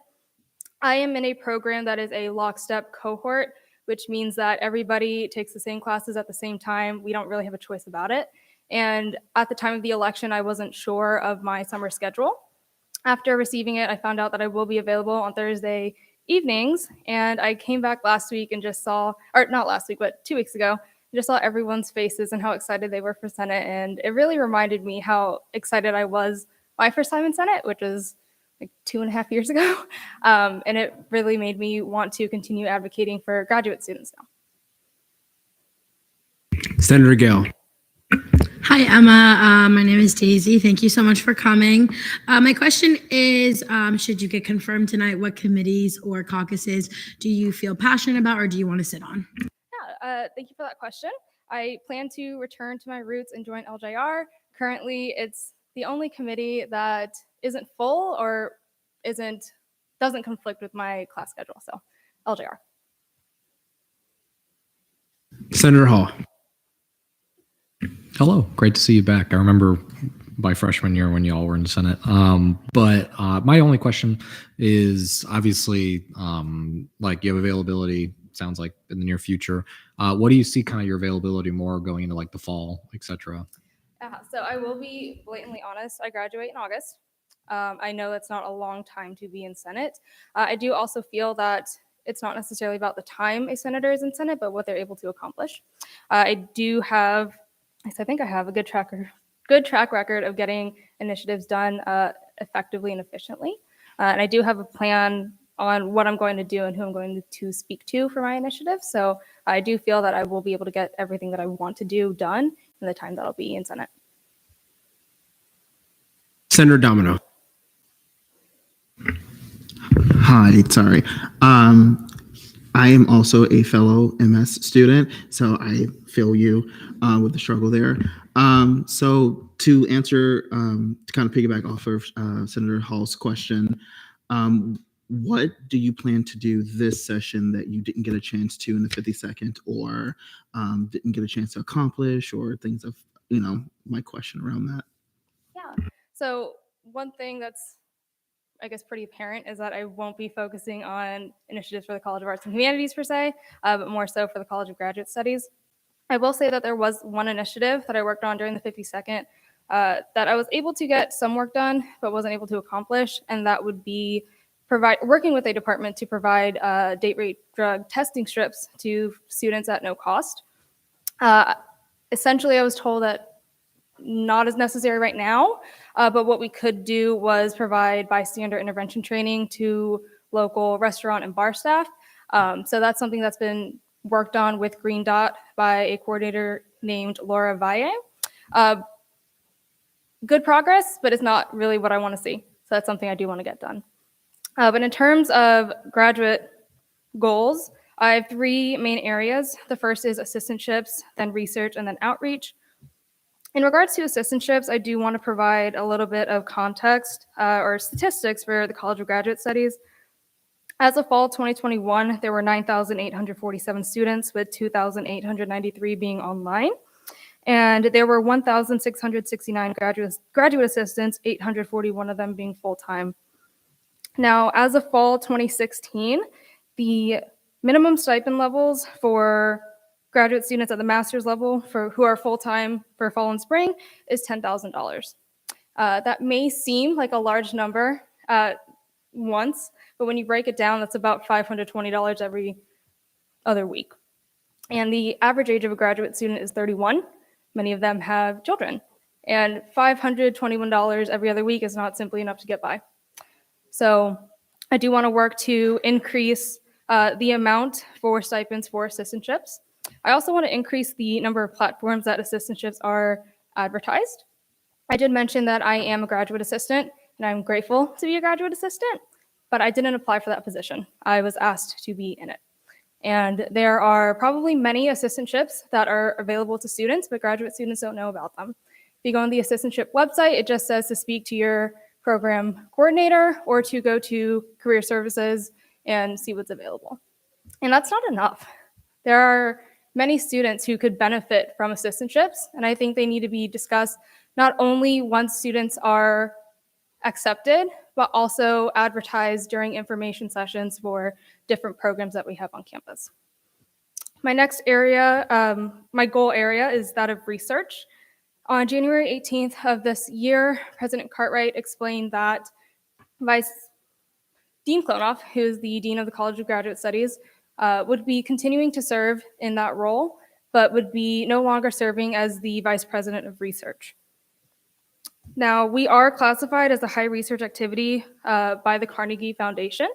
I am in a program that is a lockstep cohort, which means that everybody takes the same classes at the same time. We don't really have a choice about it. And at the time of the election, I wasn't sure of my summer schedule. After receiving it, I found out that I will be available on Thursday evenings, and I came back last week and just saw, or not last week, but 2 weeks ago, just saw everyone's faces and how excited they were for Senate, and it really reminded me how excited I was my first time in Senate, which was like 2.5 years ago, and it really made me want to continue advocating for graduate students now. Senator Gale. Hi, Emma. My name is Daisy. Thank you so much for coming. My question is, should you get confirmed tonight, what committees or caucuses do you feel passionate about or do you want to sit on? Yeah, thank you for that question. I plan to return to my roots and join LJR. Currently, it's the only committee that isn't full or doesn't conflict with my class schedule, so LJR. Senator Hall. Hello, great to see you back. I remember my freshman year when y'all were in the Senate. But my only question is obviously like you have availability, sounds like in the near future. What do you see kind of your availability more going into like the fall, etc.? So I will be blatantly honest. I graduate in August. I know it's not a long time to be in Senate. I do also feel that it's not necessarily about the time a senator is in Senate, but what they're able to accomplish. I think I have a good track record of getting initiatives done effectively and efficiently. And I do have a plan on what I'm going to do and who I'm going to speak to for my initiative. So I do feel that I will be able to get everything that I want to do done in the time that I'll be in Senate. Senator Domino. Hi, sorry. I am also a fellow MS student, so I feel you with the struggle there. So to answer, to kind of piggyback off of Senator Hall's question, what do you plan to do this session that you didn't get a chance to in the 52nd or didn't get a chance to accomplish, or things of, my question around that? Yeah, so one thing that's I guess pretty apparent is that I won't be focusing on initiatives for the College of Arts and Humanities per se, but more so for the College of Graduate Studies. I will say that there was one initiative that I worked on during the 52nd that I was able to get some work done, but wasn't able to accomplish, and that would be working with a department to provide date rape drug testing strips to students at no cost. Essentially, I was told that not as necessary right now, but what we could do was provide bystander intervention training to local restaurant and bar staff. So that's something that's been worked on with Green Dot by a coordinator named Laura Valle. Good progress, but it's not really what I want to see. So that's something I do want to get done. But in terms of graduate goals, I have 3 main areas. The first is assistantships, then research, and then outreach. In regards to assistantships, I do want to provide a little bit of context or statistics for the College of Graduate Studies. As of fall 2021, there were 9,847 students, with 2,893 being online. And there were 1,669 graduate assistants, 841 of them being full-time. Now, as of fall 2016, the minimum stipend levels for graduate students at the master's level who are full-time for fall and spring is $10,000. That may seem like a large number once, but when you break it down, that's about $520 every other week. And the average age of a graduate student is 31. Many of them have children. And $521 every other week is not simply enough to get by. So I do want to work to increase the amount for stipends for assistantships. I also want to increase the number of platforms that assistantships are advertised. I did mention that I am a graduate assistant, and I'm grateful to be a graduate assistant, but I didn't apply for that position. I was asked to be in it. And there are probably many assistantships that are available to students, but graduate students don't know about them. If you go on the assistantship website, it just says to speak to your program coordinator or to go to career services and see what's available. And that's not enough. There are many students who could benefit from assistantships, and I think they need to be discussed not only once students are accepted, but also advertised during information sessions for different programs that we have on campus. My next area, my goal area is that of research. On January 18th of this year, President Cartwright explained that Dean Klonoff, who is the Dean of the College of Graduate Studies, would be continuing to serve in that role, but would be no longer serving as the Vice President of Research. Now, we are classified as a high research activity by the Carnegie Foundation.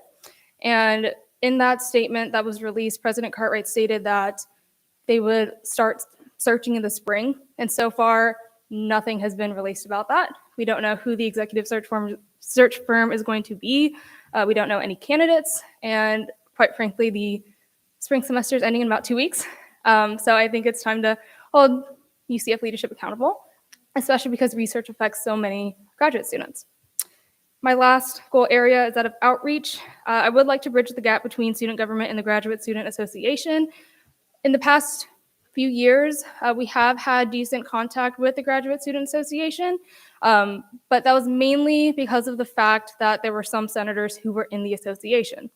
And in that statement that was released, President Cartwright stated that they would start searching in the spring. And so far, nothing has been released about that. We don't know who the executive search firm is going to be. We don't know any candidates. And quite frankly, the spring semester is ending in about 2 weeks. So I think it's time to hold UCF leadership accountable, especially because research affects so many graduate students. My last goal area is that of outreach. I would like to bridge the gap between student government and the Graduate Student Association. In the past few years, we have had decent contact with the Graduate Student Association, but that was mainly because of the fact that there were some senators who were in the association.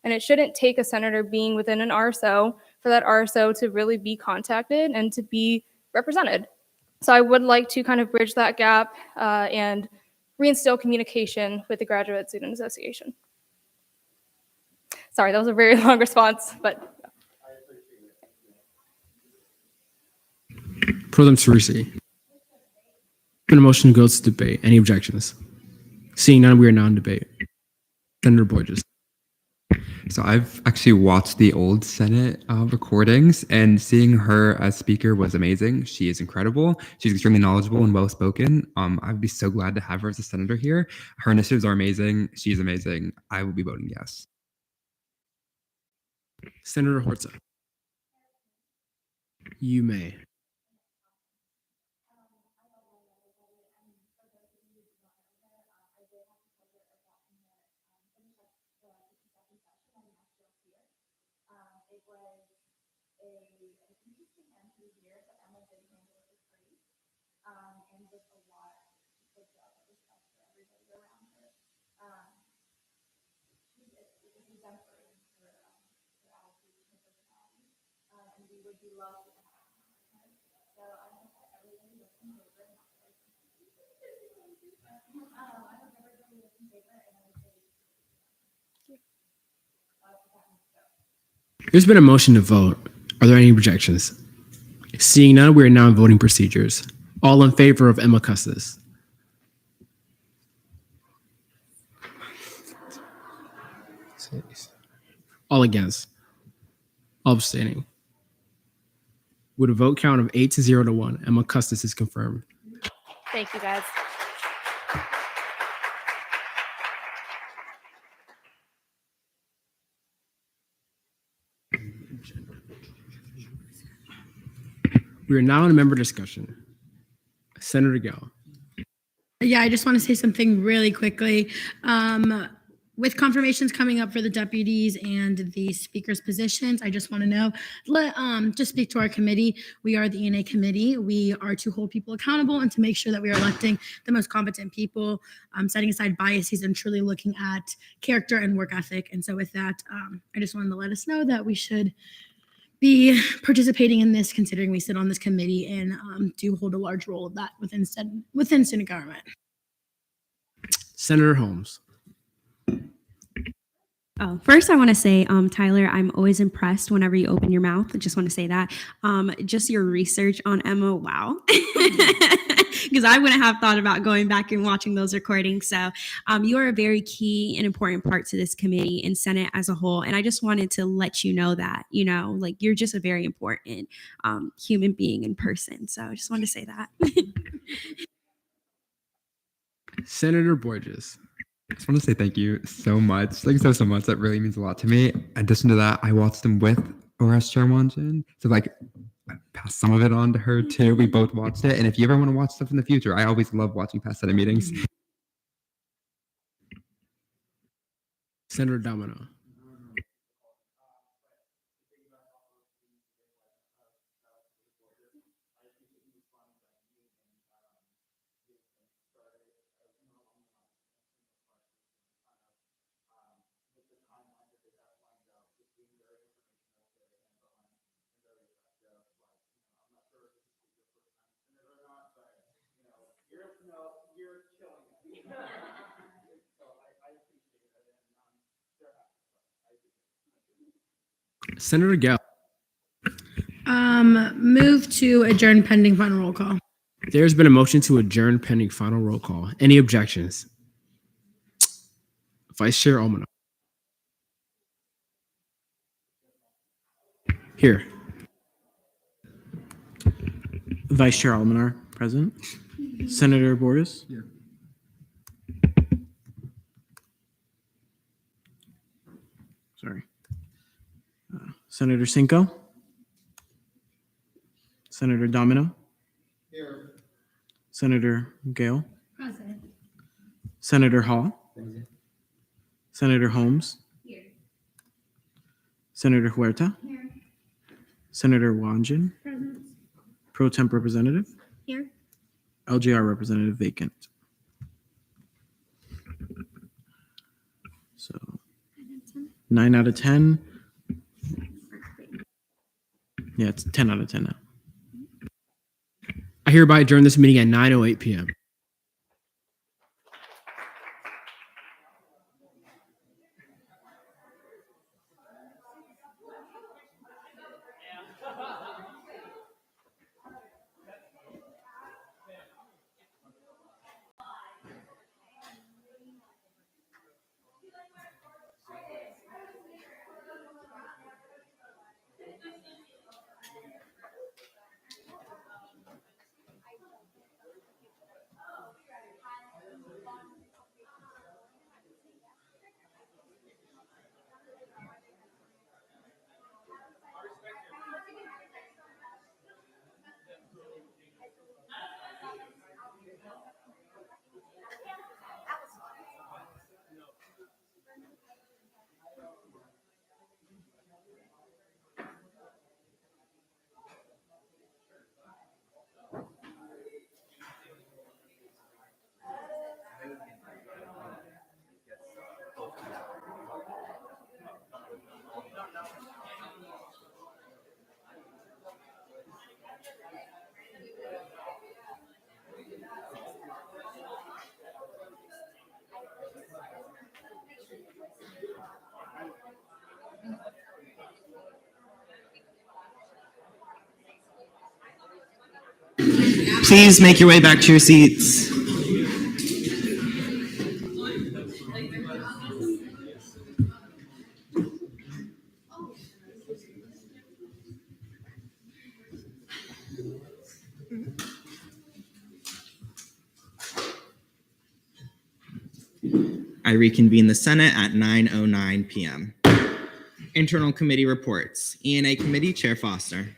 And it shouldn't take a senator being within an RSO for that RSO to really be contacted and to be represented. So I would like to kind of bridge that gap and reinstill communication with the Graduate Student Association. Sorry, that was a very long response, but. Pro Tem Cerisi. Been a motion to go to debate. Any objections? Seeing none, we are now in debate. Senator Borges. So I've actually watched the old Senate recordings, and seeing her as speaker was amazing. She is incredible. She's extremely knowledgeable and well-spoken. I'd be so glad to have her as a senator here. Her initiatives are amazing. She's amazing. I will be voting yes. Senator Horza. You may. There's been a motion to vote. Are there any objections? Seeing none, we are now in voting procedures. All in favor of Emma Custis? All against? All abstaining? With a vote count of 8-0 to 1, Emma Custis is confirmed. Thank you, guys. We are now in a member discussion. Senator Gale. Yeah, I just want to say something really quickly. With confirmations coming up for the deputies and the speaker's positions, I just want to know, just speak to our committee. We are the ENA committee. We are to hold people accountable and to make sure that we are electing the most competent people, setting aside biases and truly looking at character and work ethic. And so with that, I just wanted to let us know that we should be participating in this, considering we sit on this committee and do hold a large role of that within student government. Senator Holmes. Oh, first, I want to say, Tyler, I'm always impressed whenever you open your mouth. I just want to say that. Just your research on Emma, wow. Because I wouldn't have thought about going back and watching those recordings. So you are a very key and important part to this committee and Senate as a whole. And I just wanted to let you know that, like you're just a very important human being in person. So I just wanted to say that. Senator Borges. I just want to say thank you so much. Thank you so much. That really means a lot to me. In addition to that, I watched them with ORS Chair Wanjin. So I passed some of it on to her too. We both watched it. And if you ever want to watch stuff in the future, I always love watching past Senate meetings. Senator Domino. Senator Gale. Move to adjourn pending final roll call. There's been a motion to adjourn pending final roll call. Any objections? Vice Chair Almano. Here. Vice Chair Almanar, present. Senator Borges. Here. Sorry. Senator Cinco. Senator Domino. Here. Senator Gale. Present. Senator Hall. Present. Senator Holmes. Here. Senator Huerta. Here. Senator Wanjin. Present. Pro Temp Representative. Here. LGR Representative vacant. So 9 out of 10. Yeah, it's 10 out of 10 now. I hereby adjourn this meeting at 9:08 p.m. Please make your way back to your seats. I reconvene the Senate at 9:09 p.m. Internal committee reports. E&A Committee, Chair Foster.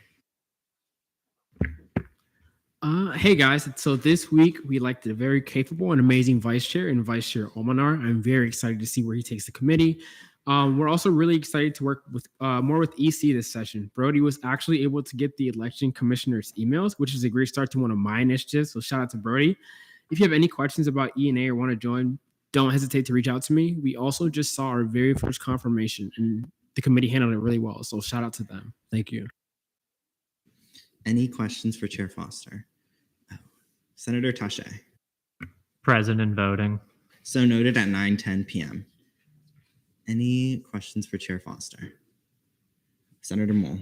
Hey guys, so this week we elected a very capable and amazing vice chair and Vice Chair Omanar. I'm very excited to see where he takes the committee. We're also really excited to work with more with EC this session. Brody was actually able to get the election commissioner's emails, which is a great start to one of my initiatives. So shout out to Brody. If you have any questions about E&A or want to join, don't hesitate to reach out to me. We also just saw our very first confirmation and the committee handled it really well. So shout out to them. Thank you. Any questions for Chair Foster? Oh. Senator Taché. Present and voting. So noted at 9:10 p.m. Any questions for Chair Foster? Senator Moll.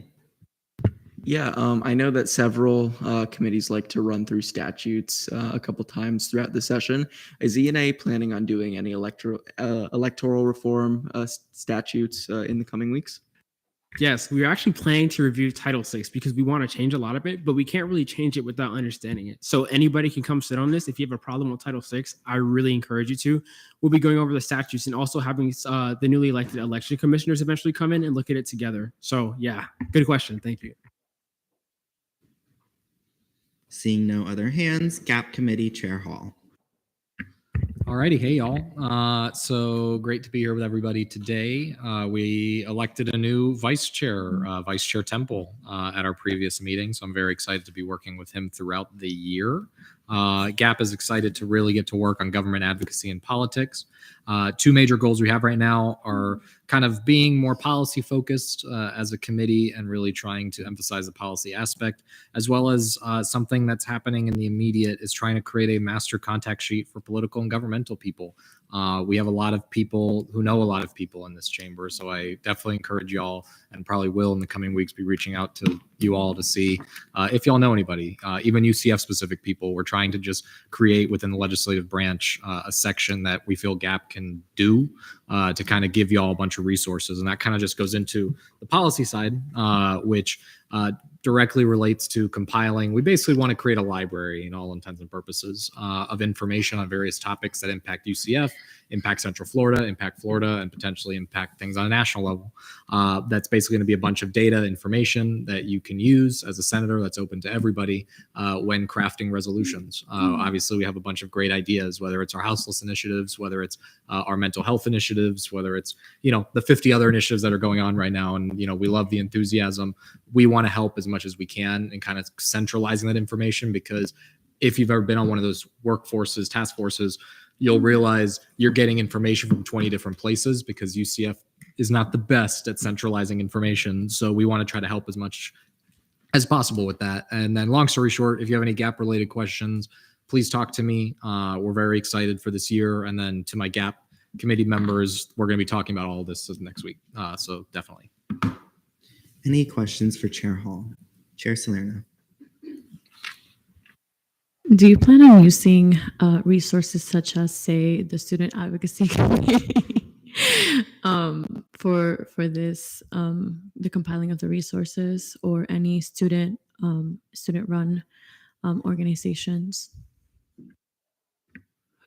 Yeah, I know that several committees like to run through statutes a couple times throughout the session. Is E&A planning on doing any electoral reform statutes in the coming weeks? Yes, we're actually planning to review Title VI because we want to change a lot of it, but we can't really change it without understanding it. So anybody can come sit on this. If you have a problem with Title VI, I really encourage you to. We'll be going over the statutes and also having the newly elected election commissioners eventually come in and look at it together. So yeah, good question. Thank you. Seeing no other hands, GAP Committee, Chair Hall. Alrighty, hey y'all. So great to be here with everybody today. We elected a new vice chair, Vice Chair Temple, at our previous meeting. So I'm very excited to be working with him throughout the year. GAP is excited to really get to work on government advocacy and politics. Two major goals we have right now are kind of being more policy focused as a committee and really trying to emphasize the policy aspect, as well as something that's happening in the immediate is trying to create a master contact sheet for political and governmental people. We have a lot of people who know a lot of people in this chamber, so I definitely encourage y'all, and probably will in the coming weeks, be reaching out to you all to see if y'all know anybody, even UCF specific people. We're trying to just create within the legislative branch a section that we feel GAP can do to kind of give y'all a bunch of resources, and that kind of just goes into the policy side, which directly relates to compiling. We basically want to create a library in all intents and purposes of information on various topics that impact UCF, impact Central Florida, impact Florida, and potentially impact things on a national level. That's basically going to be a bunch of data information that you can use as a senator that's open to everybody when crafting resolutions. Obviously, we have a bunch of great ideas, whether it's our houseless initiatives, whether it's our mental health initiatives, whether it's, the 50 other initiatives that are going on right now. And, we love the enthusiasm. We want to help as much as we can in kind of centralizing that information, because if you've ever been on one of those workforces, task forces, you'll realize you're getting information from 20 different places because UCF is not the best at centralizing information. So we want to try to help as much as possible with that. And then long story short, if you have any GAP related questions, please talk to me. We're very excited for this year. And then to my GAP committee members, we're going to be talking about all of this next week. So definitely. Any questions for Chair Hall? Chair Salerno. Do you plan on using resources such as, say, the Student Advocacy Committee for this, the compiling of the resources, or any student-run organizations?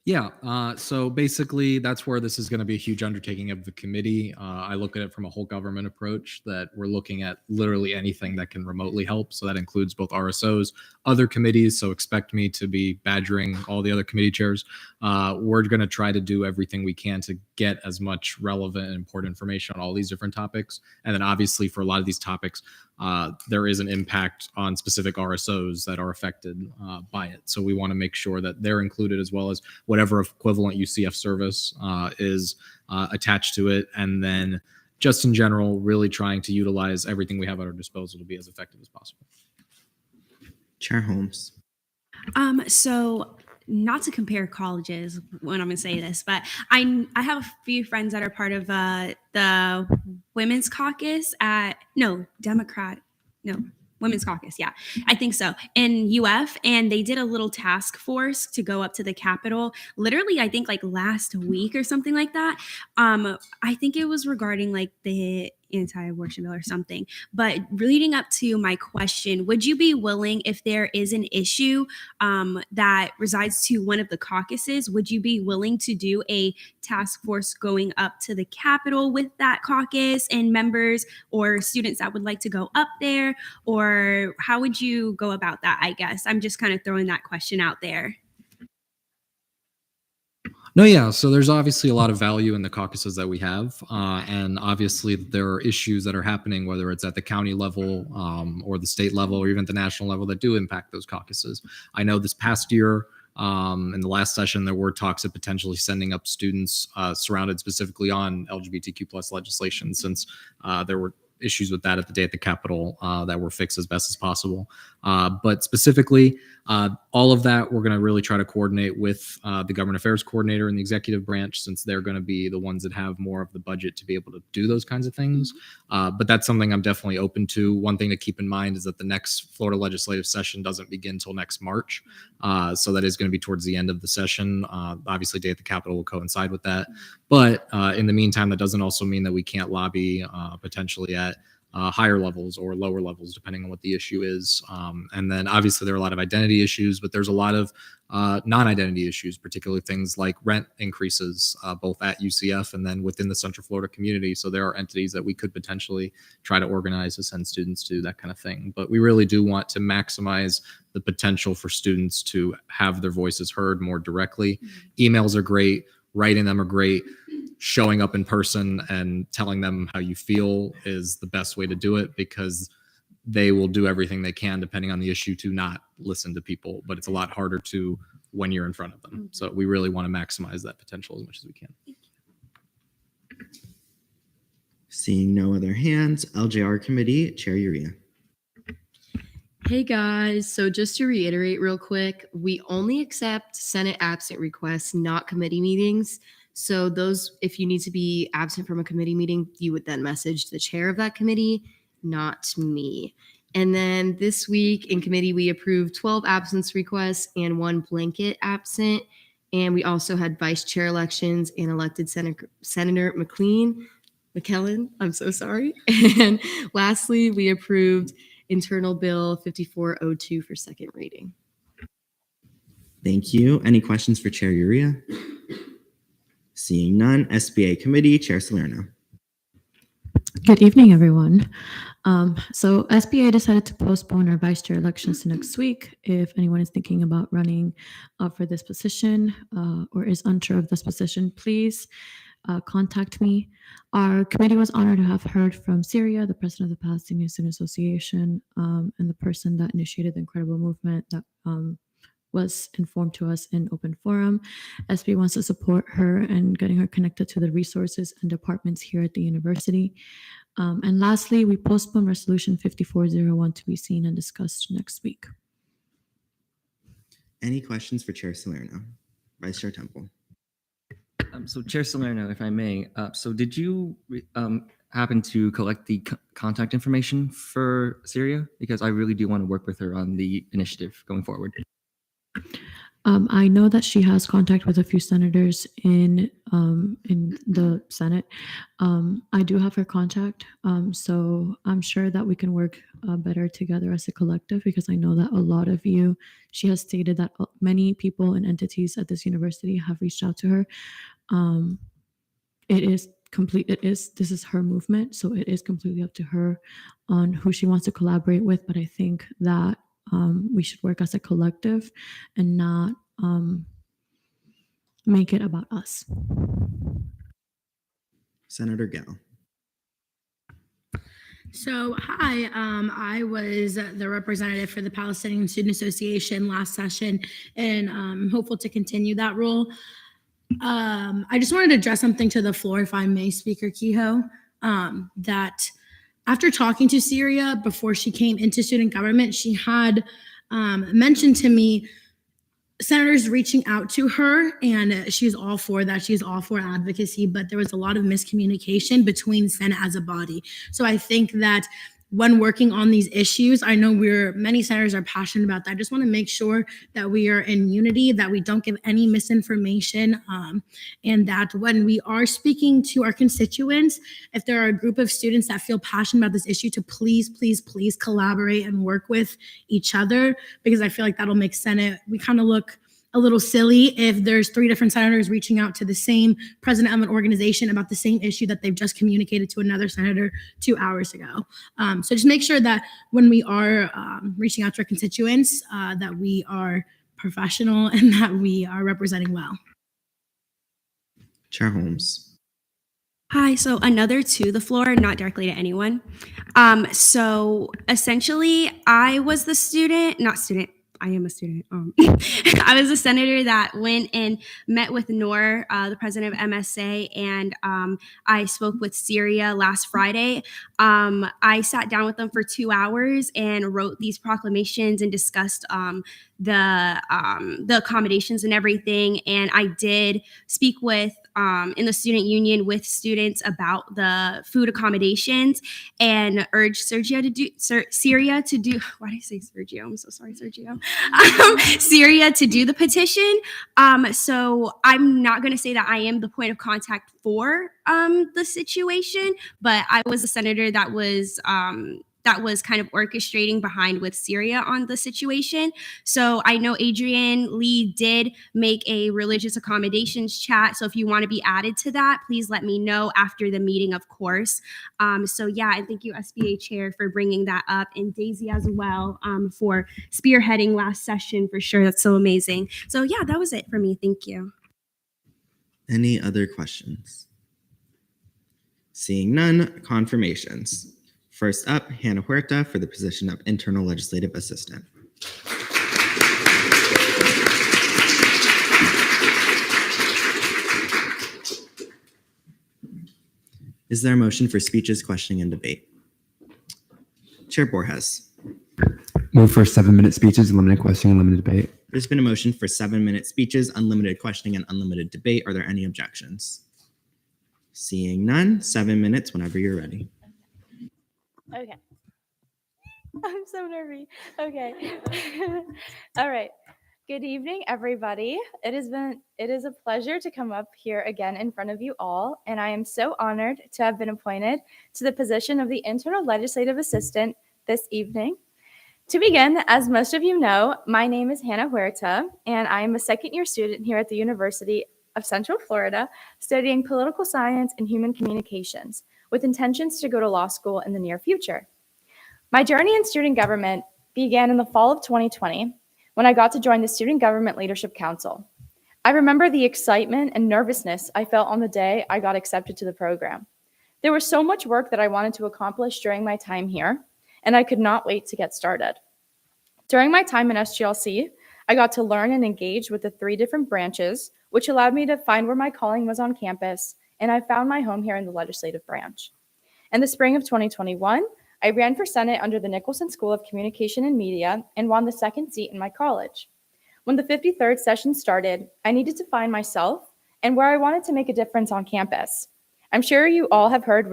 Yeah, so basically that's where this is going to be a huge undertaking of the committee. I look at it from a whole government approach, that we're looking at literally anything that can remotely help. So that includes both RSOs, other committees. So expect me to be badgering all the other committee chairs. We're going to try to do everything we can to get as much relevant and important information on all these different topics. And then obviously for a lot of these topics, there is an impact on specific RSOs that are affected by it. So we want to make sure that they're included, as well as whatever equivalent UCF service is attached to it. And then just in general, really trying to utilize everything we have at our disposal to be as effective as possible. Chair Holmes. So not to compare colleges when I'm going to say this, but I have a few friends that are part of the Women's Caucus Women's Caucus. Yeah, I think so. In UF, and they did a little task force to go up to the Capitol. Literally, I think like last week or something like that. I think it was regarding like the anti-abortion bill or something. But leading up to my question, would you be willing, if there is an issue that resides to one of the caucuses, would you be willing to do a task force going up to the Capitol with that caucus and members or students that would like to go up there? Or how would you go about that, I guess? I'm just kind of throwing that question out there. No, yeah. So there's obviously a lot of value in the caucuses that we have. And obviously there are issues that are happening, whether it's at the county level or the state level or even the national level, that do impact those caucuses. I know this past year, in the last session, there were talks of potentially sending up students surrounded specifically on LGBTQ plus legislation, since there were issues with that at the day at the Capitol that were fixed as best as possible. But specifically, all of that we're going to really try to coordinate with the government affairs coordinator and the executive branch, since they're going to be the ones that have more of the budget to be able to do those kinds of things. But that's something I'm definitely open to. One thing to keep in mind is that the next Florida legislative session doesn't begin until next March. So that is going to be towards the end of the session. Obviously, Day at the Capitol will coincide with that. But in the meantime, that doesn't also mean that we can't lobby potentially at higher levels or lower levels, depending on what the issue is. And then obviously there are a lot of identity issues, but there's a lot of non-identity issues, particularly things like rent increases, both at UCF and then within the Central Florida community. So there are entities that we could potentially try to organize to send students to, that kind of thing. But we really do want to maximize the potential for students to have their voices heard more directly. Emails are great. Writing them are great. Showing up in person and telling them how you feel is the best way to do it, because they will do everything they can, depending on the issue, to not listen to people. But it's a lot harder to when you're in front of them. So we really want to maximize that potential as much as we can. Seeing no other hands, LJR Committee, Chair Uria. Hey guys, so just to reiterate real quick, we only accept Senate absent requests, not committee meetings. So those, if you need to be absent from a committee meeting, you would then message the chair of that committee, not me. And then this week in committee, we approved 12 absence requests and 1 blanket absent. And we also had vice chair elections and elected Senator McKellen, I'm so sorry. And lastly, we approved Internal Bill 5402 for second reading. Thank you. Any questions for Chair Uria? Seeing none, SBA Committee, Chair Salerno. Good evening, everyone. So SBA decided to postpone our vice chair elections to next week. If anyone is thinking about running for this position or is unsure of this position, please contact me. Our committee was honored to have heard from Syria, the president of the Palestinian Student Association, and the person that initiated the incredible movement that was informed to us in open forum. SB wants to support her and getting her connected to the resources and departments here at the university. And lastly, we postponed Resolution 5401 to be seen and discussed next week. Any questions for Chair Salerno? Vice Chair Temple. So Chair Salerno, if I may, so did you happen to collect the contact information for Syria? Because I really do want to work with her on the initiative going forward. I know that she has contact with a few senators in the Senate. I do have her contact, so I'm sure that we can work better together as a collective, because I know that a lot of you, she has stated that many people and entities at this university have reached out to her. This is her movement, so it is completely up to her on who she wants to collaborate with, but I think that we should work as a collective and not make it about us. Senator Gell. So, hi, I was the representative for the Palestinian Student Association last session, and I'm hopeful to continue that role. I just wanted to address something to the floor, if I may, Speaker Kehoe, that after talking to Syria before she came into student government, she had mentioned to me senators reaching out to her, and she's all for that. She's all for advocacy, but there was a lot of miscommunication between Senate as a body. So I think that when working on these issues, I know many senators are passionate about that. I just want to make sure that we are in unity, that we don't give any misinformation, and that when we are speaking to our constituents, if there are a group of students that feel passionate about this issue, to please collaborate and work with each other, because I feel like that'll make Senate, we kind of look a little silly if there's 3 different senators reaching out to the same president of an organization about the same issue that they've just communicated to another senator 2 hours ago. So just make sure that when we are reaching out to our constituents, that we are professional and that we are representing well. Chair Holmes. Hi, so another to the floor, not directly to anyone. So essentially, I was the student, not student, I am a student. I was a senator that went and met with Noor, the president of MSA, and I spoke with Syria last Friday. I sat down with them for 2 hours and wrote these proclamations and discussed the accommodations and everything. And I did speak with in the student union with students about the food accommodations and urged Syria to do. Why did I say Sergio? I'm so sorry, Sergio. Syria to do the petition. So I'm not going to say that I am the point of contact for the situation, but I was a senator that was kind of orchestrating behind with Syria on the situation. So I know Adrian Lee did make a religious accommodations chat. So if you want to be added to that, please let me know after the meeting, of course. So yeah, and thank you, SBA Chair, for bringing that up, and Daisy as well for spearheading last session for sure. That's so amazing. So yeah, that was it for me. Thank you. Any other questions? Seeing none, confirmations. First up, Hannah Huerta for the position of Internal Legislative Assistant. Is there a motion for speeches, questioning, and debate? Chair Borges. Move for 7-minute speeches, unlimited questioning, unlimited debate. There's been a motion for 7-minute speeches, unlimited questioning, and unlimited debate. Are there any objections? Seeing none, 7 minutes whenever you're ready. Okay. I'm so nervous. Okay. All right. Good evening, everybody. It is a pleasure to come up here again in front of you all, and I am so honored to have been appointed to the position of the Internal Legislative Assistant this evening. To begin, as most of you know, my name is Hannah Huerta, and I am a second-year student here at the University of Central Florida, studying political science and human communications, with intentions to go to law school in the near future. My journey in student government began in the fall of 2020 when I got to join the Student Government Leadership Council. I remember the excitement and nervousness I felt on the day I got accepted to the program. There was so much work that I wanted to accomplish during my time here, and I could not wait to get started. During my time in SGLC, I got to learn and engage with the 3 different branches, which allowed me to find where my calling was on campus, and I found my home here in the legislative branch. In the spring of 2021, I ran for Senate under the Nicholson School of Communication and Media and won the 2nd seat in my college. When the 53rd session started, I needed to find myself and where I wanted to make a difference on campus. I'm sure you all have heard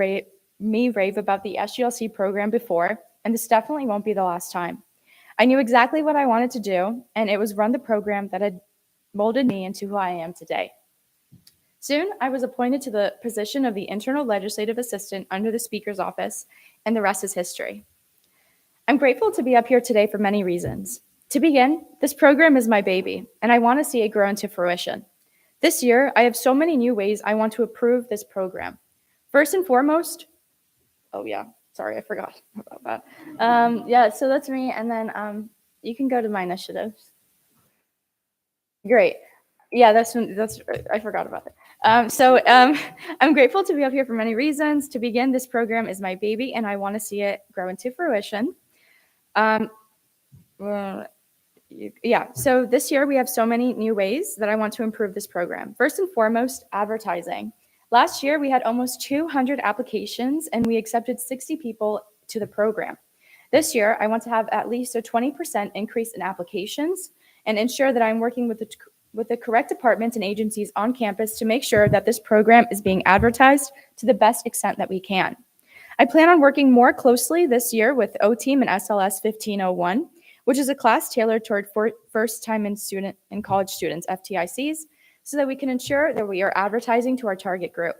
me rave about the SGLC program before, and this definitely won't be the last time. I knew exactly what I wanted to do, and it was run the program that had molded me into who I am today. Soon, I was appointed to the position of the Internal Legislative Assistant under the Speaker's office, and the rest is history. I'm grateful to be up here today for many reasons. To begin, this program is my baby, and I want to see it grow into fruition. This year, I have so many new ways I want to improve this program. First and foremost, sorry, I forgot about that. So that's me, and then you can go to my initiatives. Great. Yeah, that's I forgot about it. I'm grateful to be up here for many reasons. To begin, this program is my baby, and I want to see it grow into fruition. So this year we have so many new ways that I want to improve this program. First and foremost, advertising. Last year, we had almost 200 applications, and we accepted 60 people to the program. This year, I want to have at least a 20% increase in applications and ensure that I'm working with the correct departments and agencies on campus to make sure that this program is being advertised to the best extent that we can. I plan on working more closely this year with O-Team and SLS 1501, which is a class tailored toward first-time in college students, FTICs, so that we can ensure that we are advertising to our target group.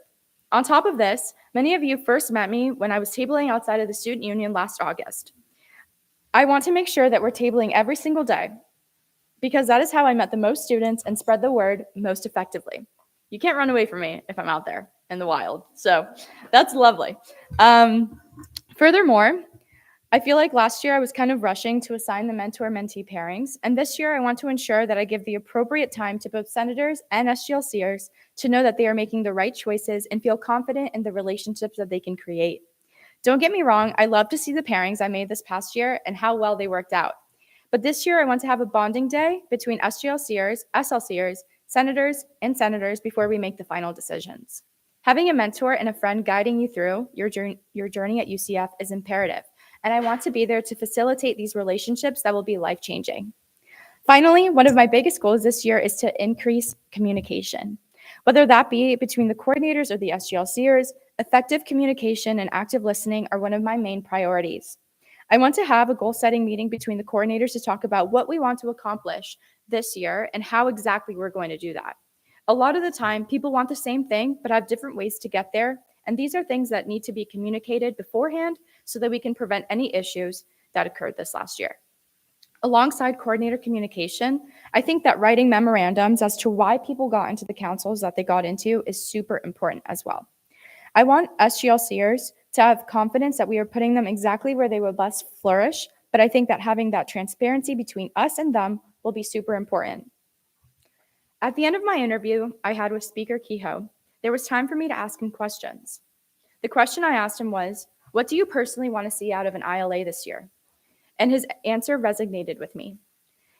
On top of this, many of you first met me when I was tabling outside of the student union last August. I want to make sure that we're tabling every single day, because that is how I met the most students and spread the word most effectively. You can't run away from me if I'm out there in the wild, so that's lovely. Furthermore, I feel like last year I was kind of rushing to assign the mentor-mentee pairings, and this year I want to ensure that I give the appropriate time to both senators and SGLCers to know that they are making the right choices and feel confident in the relationships that they can create. Don't get me wrong, I love to see the pairings I made this past year and how well they worked out. But this year I want to have a bonding day between SGLCers, SLCers, senators, and senators before we make the final decisions. Having a mentor and a friend guiding you through your journey at UCF is imperative, and I want to be there to facilitate these relationships that will be life-changing. Finally, one of my biggest goals this year is to increase communication. Whether that be between the coordinators or the SGLCers, effective communication and active listening are one of my main priorities. I want to have a goal-setting meeting between the coordinators to talk about what we want to accomplish this year and how exactly we're going to do that. A lot of the time, people want the same thing, but have different ways to get there, and these are things that need to be communicated beforehand so that we can prevent any issues that occurred this last year. Alongside coordinator communication, I think that writing memorandums as to why people got into the councils that they got into is super important as well. I want SGLCers to have confidence that we are putting them exactly where they would best flourish, but I think that having that transparency between us and them will be super important. At the end of my interview I had with Speaker Kehoe, there was time for me to ask him questions. The question I asked him was, what do you personally want to see out of an ILA this year? And his answer resonated with me.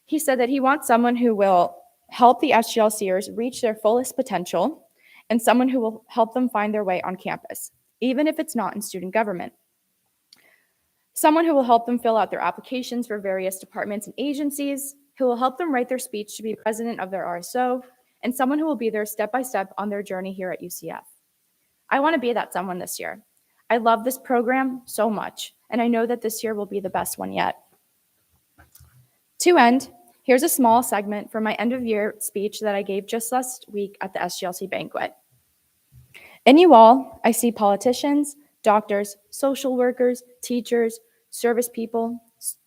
He said that he wants someone who will help the SGLCers reach their fullest potential and someone who will help them find their way on campus, even if it's not in student government. Someone who will help them fill out their applications for various departments and agencies, who will help them write their speech to be president of their RSO, and someone who will be there step-by-step on their journey here at UCF. I want to be that someone this year. I love this program so much, and I know that this year will be the best one yet. To end, here's a small segment from my end-of-year speech that I gave just last week at the SGLC banquet. In you all, I see politicians, doctors, social workers, teachers, service people,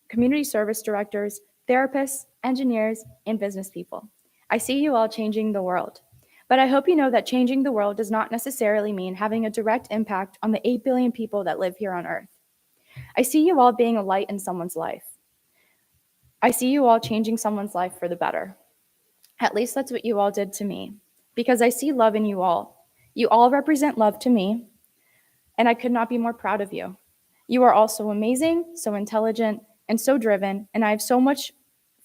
community service directors, therapists, engineers, and business people. I see you all changing the world. But I hope you know that changing the world does not necessarily mean having a direct impact on the 8 billion people that live here on Earth. I see you all being a light in someone's life. I see you all changing someone's life for the better. At least that's what you all did to me, because I see love in you all. You all represent love to me, and I could not be more proud of you. You are all so amazing, so intelligent, and so driven, and I have so much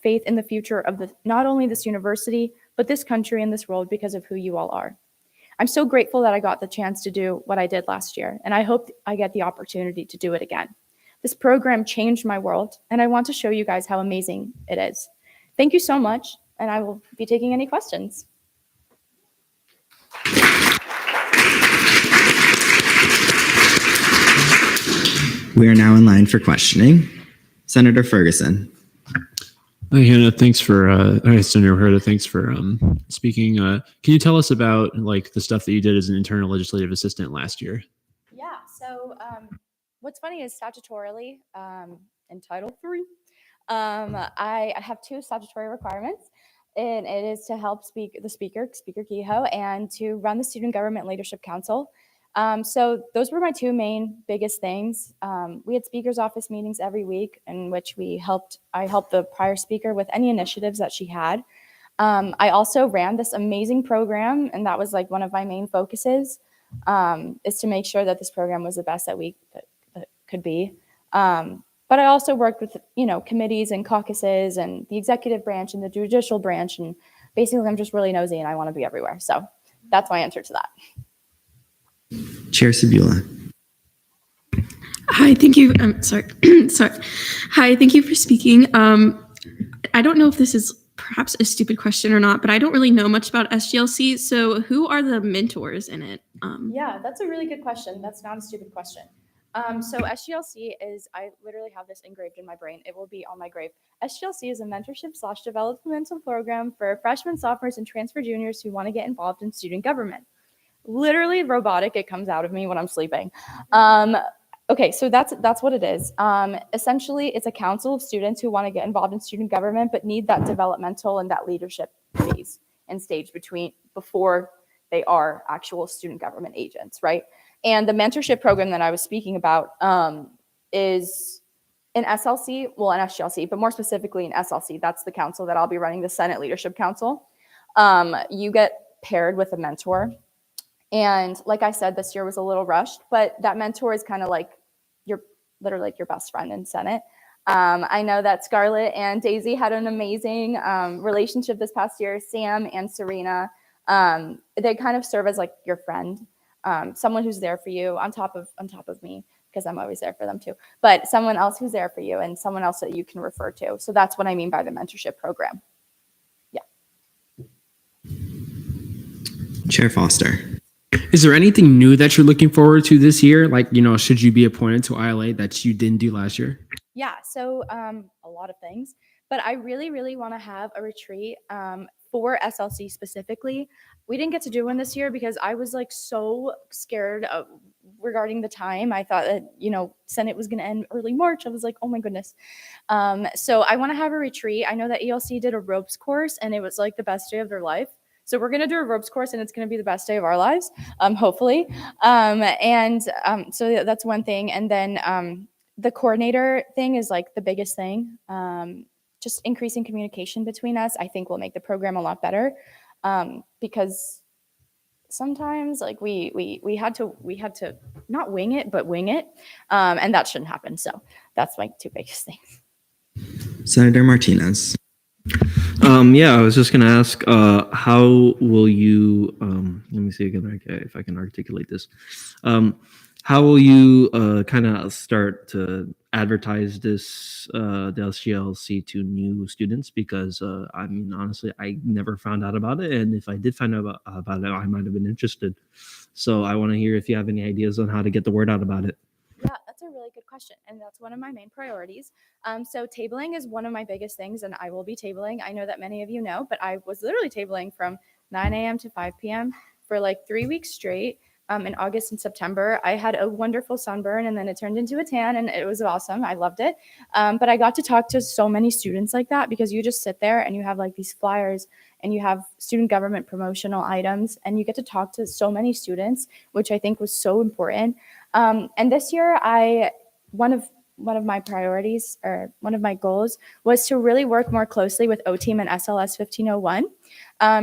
faith in the future of not only this university, but this country and this world because of who you all are. I'm so grateful that I got the chance to do what I did last year, and I hope I get the opportunity to do it again. This program changed my world, and I want to show you guys how amazing it is. Thank you so much, and I will be taking any questions. We are now in line for questioning. Senator Ferguson. Hi, Hannah. Thanks for, Senator Herta, thanks for speaking. Can you tell us about like the stuff that you did as an internal legislative assistant last year? Yeah, so what's funny is statutorily in Title III, I have 2 statutory requirements, and it is to help Speaker Kehoe, and to run the Student Government Leadership Council. So those were my 2 main biggest things. We had speaker's office meetings every week in which I helped the prior speaker with any initiatives that she had. I also ran this amazing program, and that was like one of my main focuses, is to make sure that this program was the best that that could be. But I also worked with, committees and caucuses and the executive branch and the judicial branch. And basically I'm just really nosy and I want to be everywhere. So that's my answer to that. Chair Sabula. Hi, thank you. Sorry. Hi, thank you for speaking. I don't know if this is perhaps a stupid question or not, but I don't really know much about SGLC. So who are the mentors in it? Yeah, that's a really good question. That's not a stupid question. So SGLC is, I literally have this engraved in my brain. It will be on my grave. SGLC is a mentorship/developmental program for freshmen, sophomores, and transfer juniors who want to get involved in student government. Literally robotic. It comes out of me when I'm sleeping. Okay, so that's what it is. Essentially, it's a council of students who want to get involved in student government, but need that developmental and that leadership phase and stage before they are actual student government agents, right? And the mentorship program that I was speaking about is in SLC, well, in SGLC, but more specifically in SLC. That's the council that I'll be running, the Senate Leadership Council. You get paired with a mentor. And like I said, this year was a little rushed, but that mentor is kind of like literally like your best friend in Senate. I know that Scarlett and Daisy had an amazing relationship this past year. Sam and Serena, they kind of serve as like your friend, someone who's there for you on top of me, because I'm always there for them too, but someone else who's there for you and someone else that you can refer to. So that's what I mean by the mentorship program. Yeah. Chair Foster. Is there anything new that you're looking forward to this year? Like, should you be appointed to ILA that you didn't do last year? Yeah, so a lot of things, but I really, really want to have a retreat for SLC specifically. We didn't get to do one this year because I was like so scared regarding the time. I thought that, Senate was going to end early March. I was like, oh my goodness. So I want to have a retreat. I know that ELC did a ropes course and it was like the best day of their life. So we're going to do a ropes course and it's going to be the best day of our lives, hopefully. So that's one thing. And then the coordinator thing is like the biggest thing. Just increasing communication between us, I think will make the program a lot better. Because sometimes like we had to not wing it, but wing it. And that shouldn't happen. So that's my two biggest things. Senator Martinez. Yeah, I was just going to ask, how will you, let me see again if I can articulate this. How will you kind of start to advertise this, the SGLC to new students? Because, I mean, honestly, I never found out about it. And if I did find out about it, I might have been interested. So I want to hear if you have any ideas on how to get the word out about it. Yeah, that's a really good question. And that's one of my main priorities. So tabling is one of my biggest things, and I will be tabling. I know that many of you know, but I was literally tabling from 9 a.m. to 5 p.m. for like 3 weeks straight. In August and September, I had a wonderful sunburn and then it turned into a tan and it was awesome. I loved it. But I got to talk to so many students like that because you just sit there and you have like these flyers and you have student government promotional items and you get to talk to so many students, which I think was so important. And this year, one of my priorities or one of my goals was to really work more closely with O-Team and SLS 1501.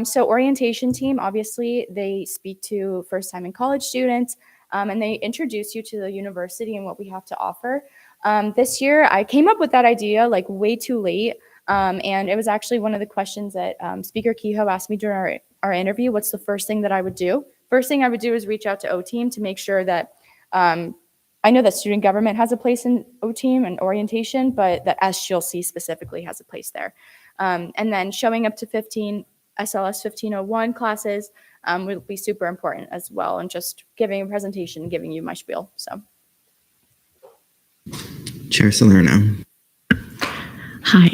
So orientation team, obviously, they speak to first-time in college students, and they introduce you to the university and what we have to offer. This year, I came up with that idea like way too late, and it was actually one of the questions that Speaker Kehoe asked me during our interview. What's the first thing that I would do? First thing I would do is reach out to O-Team to make sure that I know that student government has a place in O-Team and orientation, but that SGLC specifically has a place there. And then showing up to SLS 1501 classes will be super important as well, and just giving a presentation, giving you my spiel. So, Chair Salerno. Hi.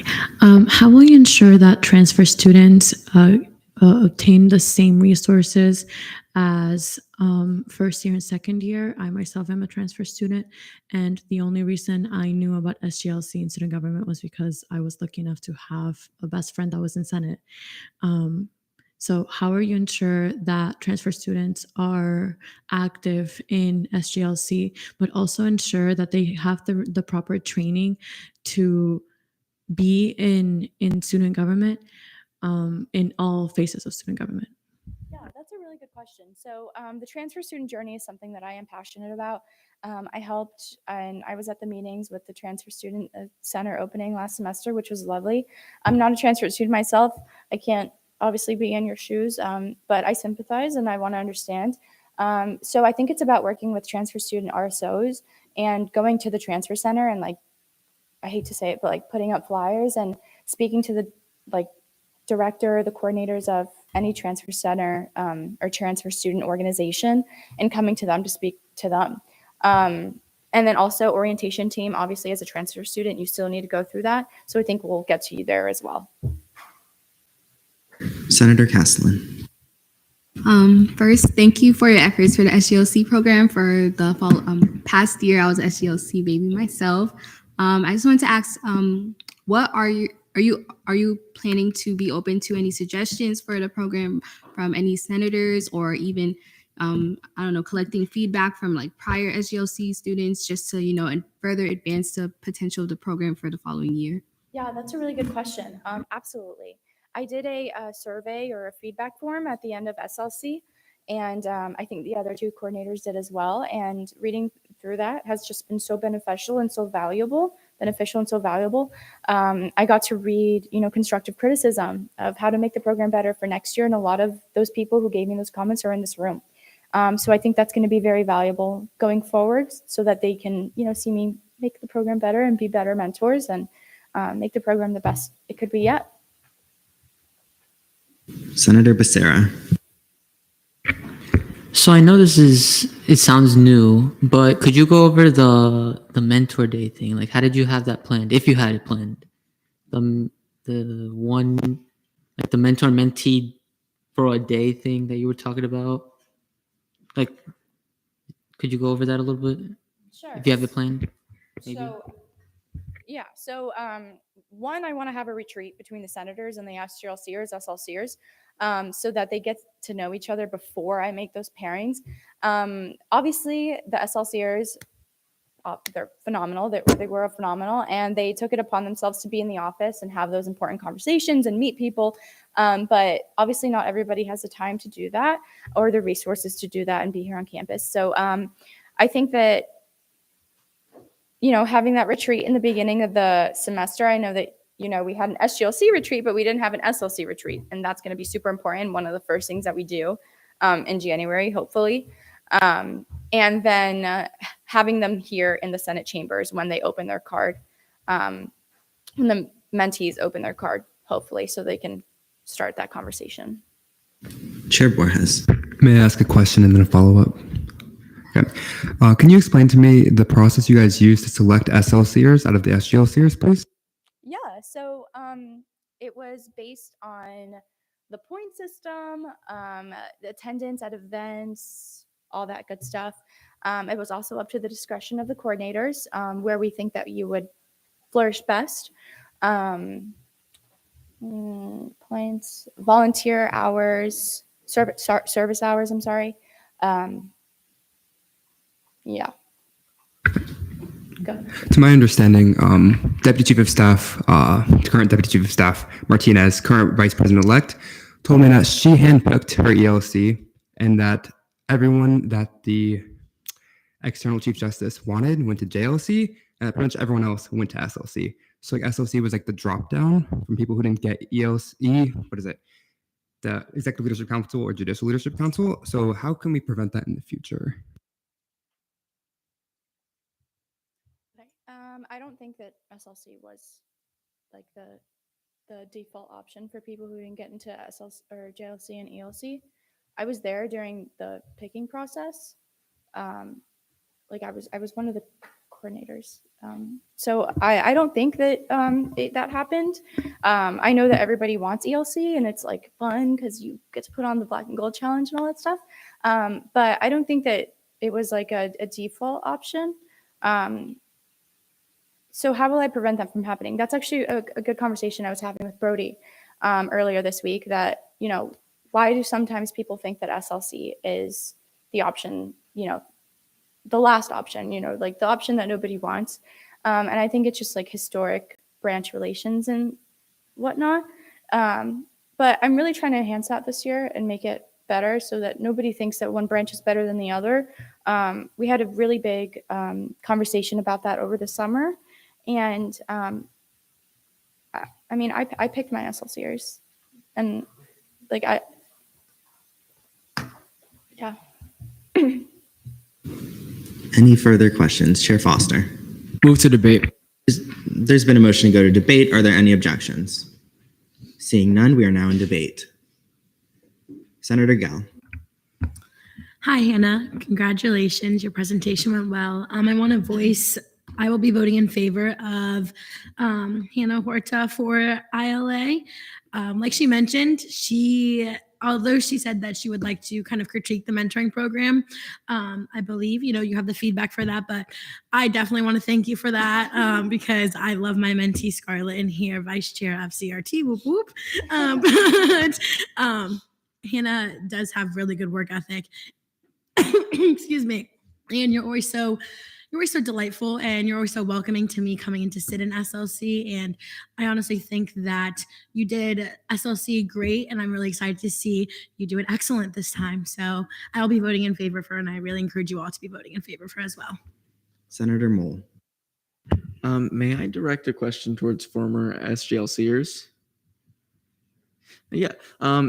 How will you ensure that transfer students obtain the same resources as first year and second year? I myself am a transfer student, and the only reason I knew about SGLC and student government was because I was lucky enough to have a best friend that was in Senate. So how are you ensure that transfer students are active in SGLC, but also ensure that they have the proper training to be in student government, in all phases of student government? yeah, that's a really good question. So the transfer student journey is something that I am passionate about. I helped and I was at the meetings with the transfer student center opening last semester, which was lovely. I'm not a transfer student myself. I can't obviously be in your shoes, but I sympathize and I want to understand. So I think it's about working with transfer student RSOs and going to the transfer center and like, I hate to say it, but like putting up flyers and speaking to the like director, the coordinators of any transfer center or transfer student organization and coming to them to speak to them. And then also orientation team, obviously as a transfer student, you still need to go through that. So I think we'll get to you there as well. Senator Castellan. First, thank you for your efforts for the SGLC program. For the past year, I was an SGLC baby myself. I just wanted to ask, what are you planning to be open to any suggestions for the program from any senators, or even I don't know, collecting feedback from like prior SGLC students, just to and further advance the potential of the program for the following year? Yeah, that's a really good question. Absolutely. I did a survey or a feedback form at the end of SLC, and I think the other two coordinators did as well. And reading through that has just been so beneficial and so valuable. I got to read, constructive criticism of how to make the program better for next year, and a lot of those people who gave me those comments are in this room. So I think that's going to be very valuable going forward, so that they can, see me make the program better and be better mentors and make the program the best it could be yet. Senator Becerra. So I know it sounds new, but could you go over the mentor day thing? Like, how did you have that planned? If you had it planned, the one, like the mentor mentee for a day thing that you were talking about. Like, could you go over that a little bit? Sure. If you have it planned, maybe. So one, I want to have a retreat between the senators and the SGLCers, SLCers, so that they get to know each other before I make those pairings. Obviously, the SLCers, they're phenomenal. They were phenomenal, and they took it upon themselves to be in the office and have those important conversations and meet people. But obviously, not everybody has the time to do that or the resources to do that and be here on campus. So I think that, having that retreat in the beginning of the semester, I know that, we had an SGLC retreat, but we didn't have an SLC retreat. And that's going to be super important. One of the first things that we do in January, hopefully. And then having them here in the Senate chambers when they open their card, when the mentees open their card, hopefully, so they can start that conversation. Chair Borges. May I ask a question and then a follow-up? Okay. Can you explain to me the process you guys use to select SLCers out of the SGLCers, please? Yeah, so it was based on the point system, the attendance at events, all that good stuff. It was also up to the discretion of the coordinators, where we think that you would flourish best. Points, volunteer hours, service hours, I'm sorry. Yeah. Go ahead. To my understanding, Deputy Chief of Staff, current Deputy Chief of Staff, Martinez, current Vice President-elect, told me that she handpicked her ELC and that everyone that the external Chief Justice wanted went to JLC, and pretty much everyone else went to SLC. So like SLC was like the drop down from people who didn't get ELC, the Executive Leadership Council or Judicial Leadership Council. So how can we prevent that in the future? I don't think that SLC was like the default option for people who didn't get into SLC or JLC and ELC. I was there during the picking process. I was one of the coordinators. So I don't think that that happened. I know that everybody wants ELC and it's like fun because you get to put on the black and gold challenge and all that stuff. But I don't think that it was like a default option. So how will I prevent that from happening? That's actually a good conversation I was having with Brody earlier this week, that, why do sometimes people think that SLC is the option, the last option, like the option that nobody wants. And I think it's just like historic branch relations and whatnot. But I'm really trying to enhance that this year and make it better so that nobody thinks that one branch is better than the other. We had a really big conversation about that over the summer. And I picked my SLCers, and yeah. Any further questions? Chair Foster. Move to debate. There's been a motion to go to debate. Are there any objections? Seeing none, we are now in debate. Senator Gell. Hi, Hannah. Congratulations. Your presentation went well. I will be voting in favor of Hannah Horta for ILA. Like she mentioned, although she said that she would like to kind of critique the mentoring program, I believe, you have the feedback for that, but I definitely want to thank you for that because I love my mentee Scarlett in here, vice chair of CRT, whoop whoop. Hannah does have really good work ethic. Excuse me. And you're always so delightful, and you're always so welcoming to me coming in to sit in SLC. And I honestly think that you did SLC great, and I'm really excited to see you do it excellent this time. So I'll be voting in favor for, and I really encourage you all to be voting in favor for as well. Senator Mole. May I direct a question towards former SGLCers? Yeah.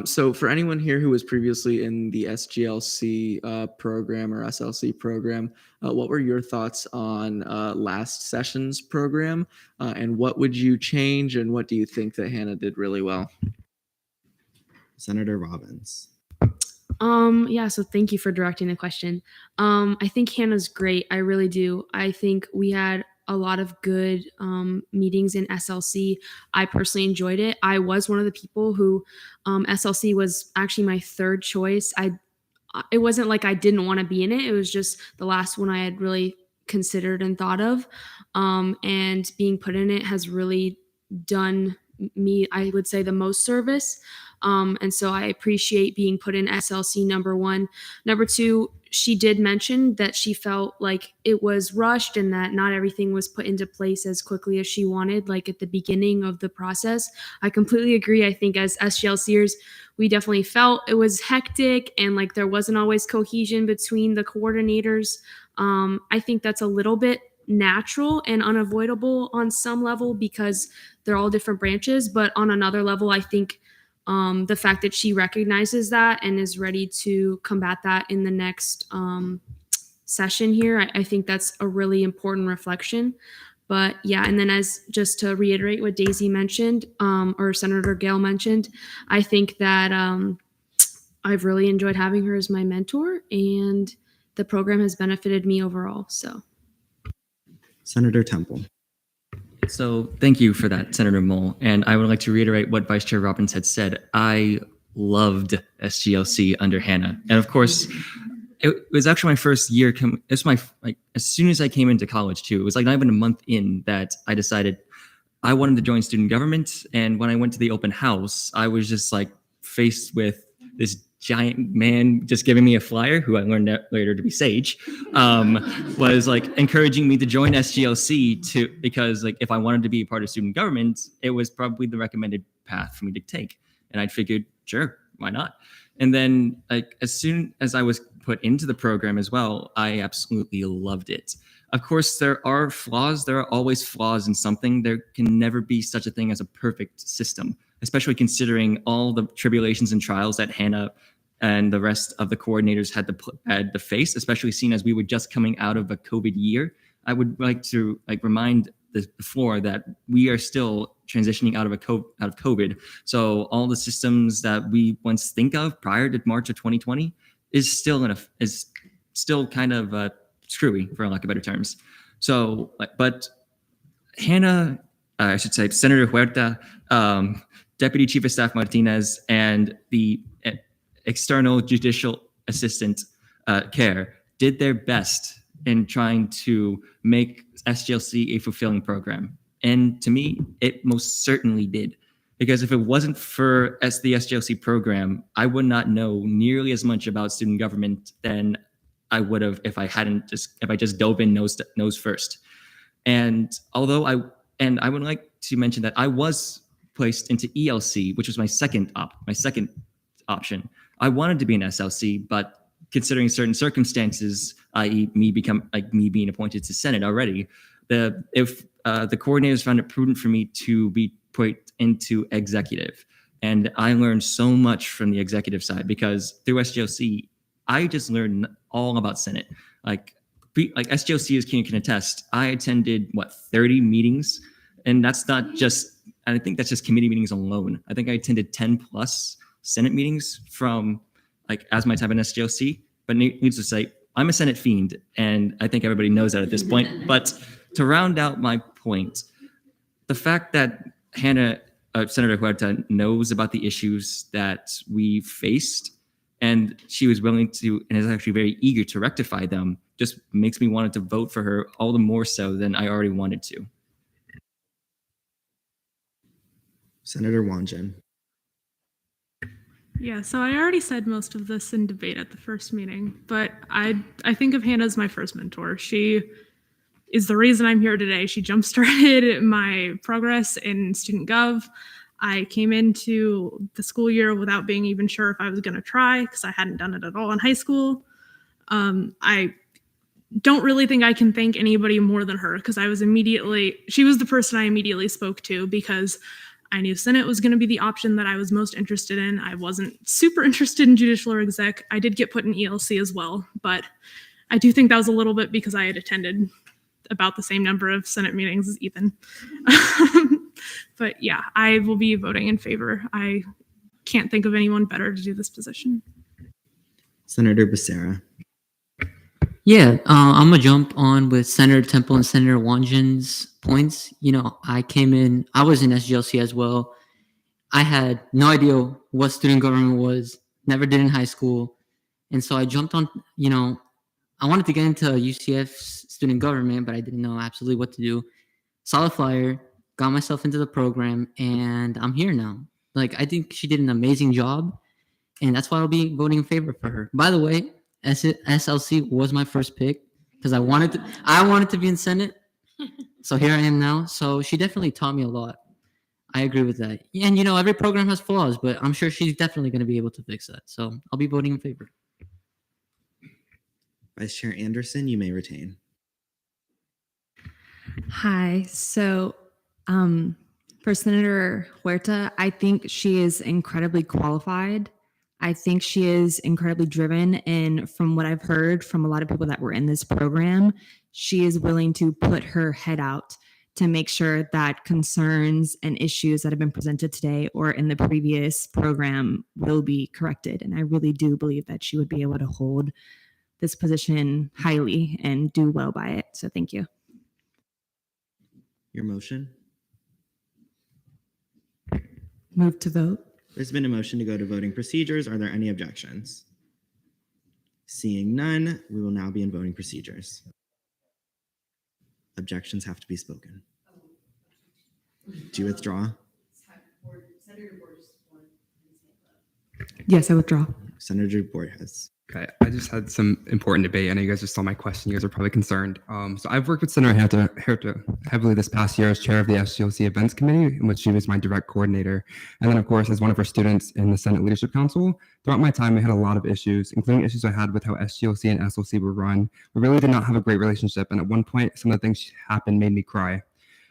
So for anyone here who was previously in the SGLC program or SLC program, what were your thoughts on last session's program? And what would you change? And what do you think that Hannah did really well? Senator Robbins. Yeah, so thank you for directing the question. I think Hannah's great. I really do. I think we had a lot of good meetings in SLC. I personally enjoyed it. I was one of the people who SLC was actually my third choice. It wasn't like I didn't want to be in it. It was just the last one I had really considered and thought of. And being put in it has really done me, I would say, the most service. And so I appreciate being put in SLC, number one. Number two, she did mention that she felt like it was rushed and that not everything was put into place as quickly as she wanted, like at the beginning of the process. I completely agree. I think as SGLCers, we definitely felt it was hectic and like there wasn't always cohesion between the coordinators. I think that's a little bit natural and unavoidable on some level because they're all different branches. But on another level, I think the fact that she recognizes that and is ready to combat that in the next session here, I think that's a really important reflection. But yeah, and then as just to reiterate what Daisy mentioned, or Senator Gale mentioned, I think that I've really enjoyed having her as my mentor, and the program has benefited me overall. So, Senator Temple. So thank you for that, Senator Mole. And I would like to reiterate what Vice Chair Robbins had said. I loved SGLC under Hannah. And of course, it was actually my first year. It's my, like, as soon as I came into college too, it was like not even a month in that I decided I wanted to join student government. And when I went to the open house, I was just like faced with this giant man just giving me a flyer, who I learned later to be Sage, was like encouraging me to join SGLC because like if I wanted to be a part of student government, it was probably the recommended path for me to take. And I figured, sure, why not? And then like as soon as I was put into the program as well, I absolutely loved it. Of course, there are flaws. There are always flaws in something. There can never be such a thing as a perfect system, especially considering all the tribulations and trials that Hannah and the rest of the coordinators had to face, especially seeing as we were just coming out of a COVID year. I would like to remind the floor that we are still transitioning out of COVID. So all the systems that we once think of prior to March of 2020 is still kind of screwy, for lack of better terms. So, but Hannah, I should say, Senator Huerta, Deputy Chief of Staff Martinez, and the external judicial assistant, CARE, did their best in trying to make SGLC a fulfilling program. And to me, it most certainly did. Because if it wasn't for the SGLC program, I would not know nearly as much about student government than I would have if I just dove in nose first. And although I would like to mention that I was placed into ELC, which was my second option. I wanted to be an SLC, but considering certain circumstances, i.e., me being appointed to Senate already, the coordinators found it prudent for me to be put into executive. And I learned so much from the executive side because through SGLC, I just learned all about Senate. Like SGLC, as Keenan can attest, I attended 30 meetings, and that's not just. And I think that's just committee meetings alone. I think I attended 10 plus Senate meetings from as my time in SGLC. but needs to say, I'm a Senate fiend, and I think everybody knows that at this point. But to round out my point, the fact that Senator Huerta knows about the issues that we faced, and she was willing to, and is actually very eager to rectify them, just makes me want to vote for her all the more so than I already wanted to. Senator Wanjin. Yeah, so I already said most of this in debate at the first meeting, but I think of Hannah as my first mentor. She is the reason I'm here today. She jump-started my progress in student gov. I came into the school year without being even sure if I was going to try because I hadn't done it at all in high school. I don't really think I can thank anybody more than her because she was the person I immediately spoke to because I knew Senate was going to be the option that I was most interested in. I wasn't super interested in judicial or exec. I did get put in ELC as well, but I do think that was a little bit because I had attended about the same number of Senate meetings as Ethan. But yeah, I will be voting in favor. I can't think of anyone better to do this position. Senator Becerra. Yeah, I'm gonna jump on with Senator Temple and Senator Wanjin's points. You know, I was in SGLC as well. I had no idea what student government was, never did in high school. And so I jumped on, I wanted to get into UCF student government, but I didn't know absolutely what to do. Saw the flyer, got myself into the program, and I'm here now. Like, I think she did an amazing job, and that's why I'll be voting in favor for her. By the way, SLC was my first pick because I wanted to be in Senate. So here I am now. So she definitely taught me a lot. I agree with that. And every program has flaws, but I'm sure she's definitely going to be able to fix that. So I'll be voting in favor. Vice Chair Anderson, you may retain. Hi. So, for Senator Huerta, I think she is incredibly qualified. I think she is incredibly driven. And from what I've heard from a lot of people that were in this program, she is willing to put her head out to make sure that concerns and issues that have been presented today or in the previous program will be corrected. And I really do believe that she would be able to hold this position highly and do well by it. So thank you. Your motion? Move to vote. There's been a motion to go to voting procedures. Are there any objections? Seeing none, we will now be in voting procedures. Objections have to be spoken. Do you withdraw? Yes, I withdraw. Senator Borges. Okay, I just had some important debate. I know you guys just saw my question. You guys are probably concerned. So I've worked with Senator Huerta heavily this past year as chair of the SGLC Events Committee, in which she was my direct coordinator. And then, of course, as one of her students in the Senate Leadership Council. Throughout my time, we had a lot of issues, including issues I had with how SGLC and SLC were run. We really did not have a great relationship. And at one point, some of the things that happened made me cry.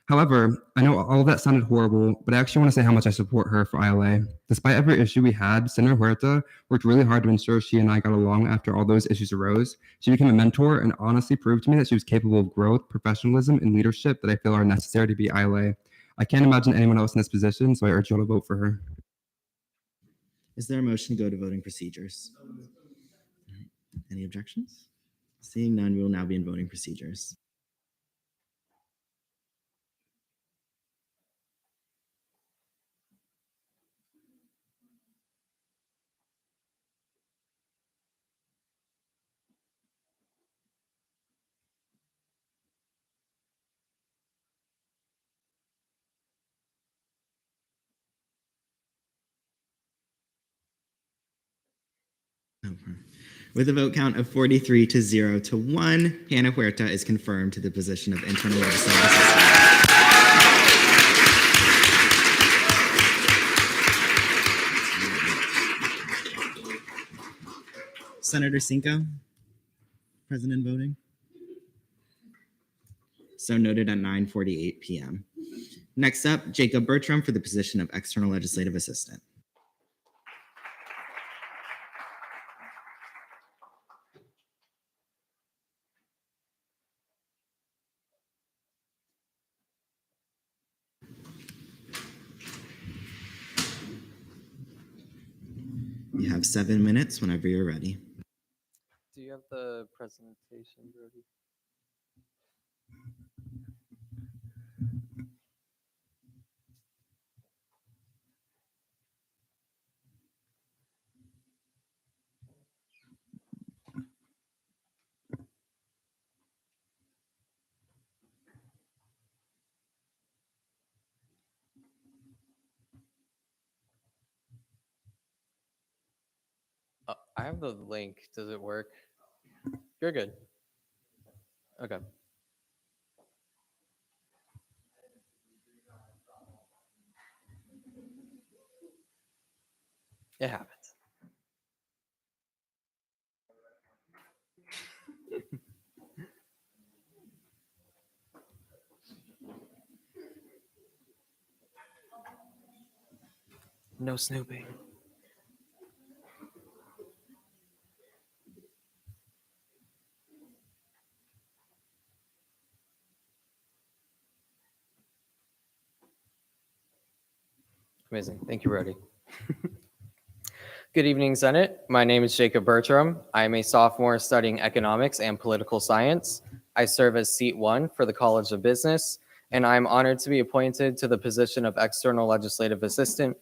However, I know all of that sounded horrible, but I actually want to say how much I support her for ILA. Despite every issue we had, Senator Huerta worked really hard to ensure she and I got along after all those issues arose. She became a mentor and honestly proved to me that she was capable of growth, professionalism, and leadership that I feel are necessary to be ILA. I can't imagine anyone else in this position, so I urge you all to vote for her. Is there a motion to go to voting procedures? Any objections? Seeing none, we will now be in voting procedures. With a vote count of 43-0-1, Hannah Huerta is confirmed to the position of internal legislative assistant. Senator Cinco, present in voting. So noted at 9:48 p.m. Next up, Jacob Bertram for the position of external legislative assistant. You have 7 minutes whenever you're ready. presentation ready. I have the link. Does it work? You're good. Okay. It happens. No snooping. Amazing. Thank you, Rody. Good evening, Senate. My name is Jacob Bertram. I am a sophomore studying economics and political science. I serve as Seat 1 for the College of Business, and I am honored to be appointed to the position of External Legislative Assistant.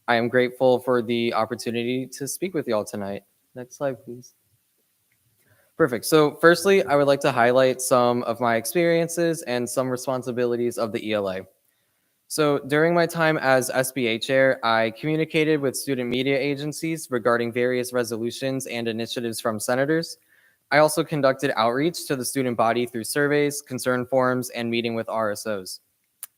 I am grateful for the opportunity to speak with you all tonight. Next slide, please. Perfect. So firstly, I would like to highlight some of my experiences and some responsibilities of the ELA. So during my time as SBA chair, I communicated with student media agencies regarding various resolutions and initiatives from senators. I also conducted outreach to the student body through surveys, concern forums, and meeting with RSOs.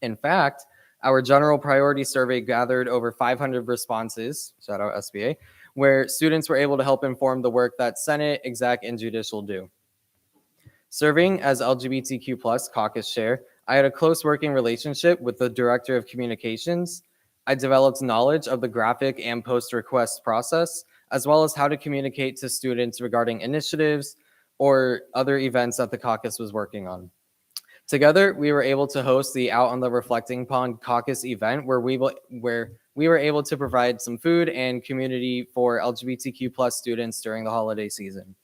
In fact, our general priority survey gathered over 500 responses, shout out SBA, where students were able to help inform the work that Senate, Exec, and Judicial do. Serving as LGBTQ+ caucus chair, I had a close working relationship with the Director of Communications. I developed knowledge of the graphic and post request process, as well as how to communicate to students regarding initiatives or other events that the caucus was working on. Together, we were able to host the Out on the Reflecting Pond caucus event where we were able to provide some food and community for LGBTQ+ students during the holiday season.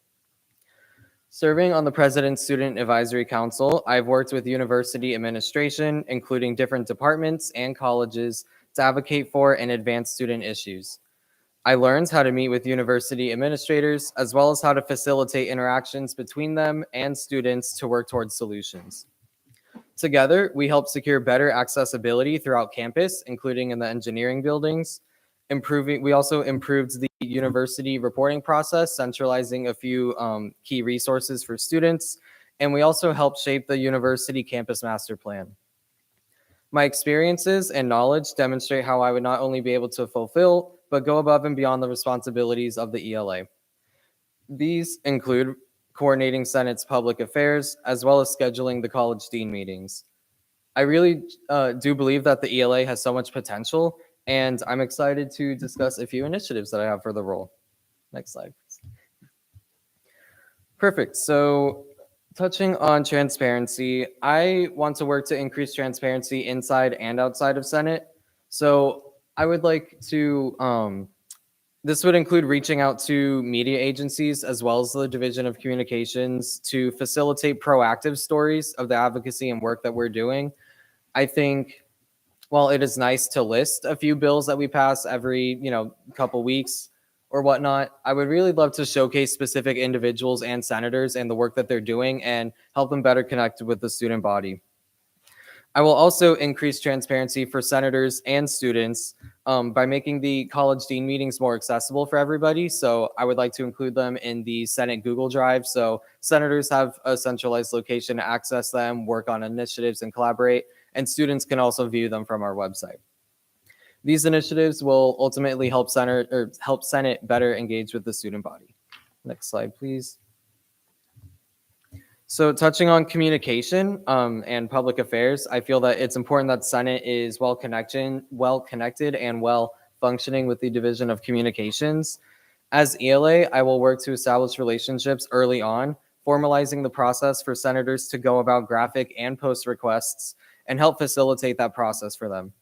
Serving on the President's Student Advisory Council, I've worked with university administration, including different departments and colleges, to advocate for and advance student issues. I learned how to meet with university administrators, as well as how to facilitate interactions between them and students to work towards solutions. Together, we helped secure better accessibility throughout campus, including in the engineering buildings. We also improved the university reporting process, centralizing a few key resources for students, and we also helped shape the university campus master plan. My experiences and knowledge demonstrate how I would not only be able to fulfill, but go above and beyond the responsibilities of the ELA. These include coordinating Senate's public affairs, as well as scheduling the college dean meetings. I really do believe that the ELA has so much potential, and I'm excited to discuss a few initiatives that I have for the role. Next slide, please. Perfect. So touching on transparency, I want to work to increase transparency inside and outside of Senate. So I would like to, this would include reaching out to media agencies as well as the Division of Communications to facilitate proactive stories of the advocacy and work that we're doing. I think while it is nice to list a few bills that we pass every, couple weeks or whatnot, I would really love to showcase specific individuals and senators and the work that they're doing and help them better connect with the student body. I will also increase transparency for senators and students by making the college dean meetings more accessible for everybody. So I would like to include them in the Senate Google Drive. So senators have a centralized location to access them, work on initiatives, and collaborate. And students can also view them from our website. These initiatives will ultimately help Senate better engage with the student body. Next slide, please. So touching on communication and public affairs, I feel that it's important that Senate is well connected and well functioning with the Division of Communications. As ELA, I will work to establish relationships early on, formalizing the process for senators to go about graphic and post requests and help facilitate that process for them.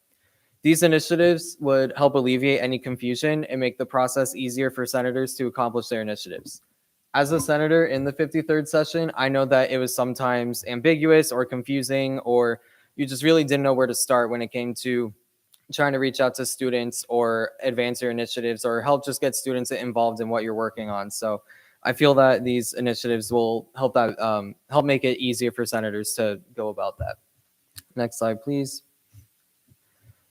These initiatives would help alleviate any confusion and make the process easier for senators to accomplish their initiatives. As a senator in the 53rd session, I know that it was sometimes ambiguous or confusing, or you just really didn't know where to start when it came to trying to reach out to students or advance your initiatives or help just get students involved in what you're working on. So I feel that these initiatives will help help make it easier for senators to go about that. Next slide, please.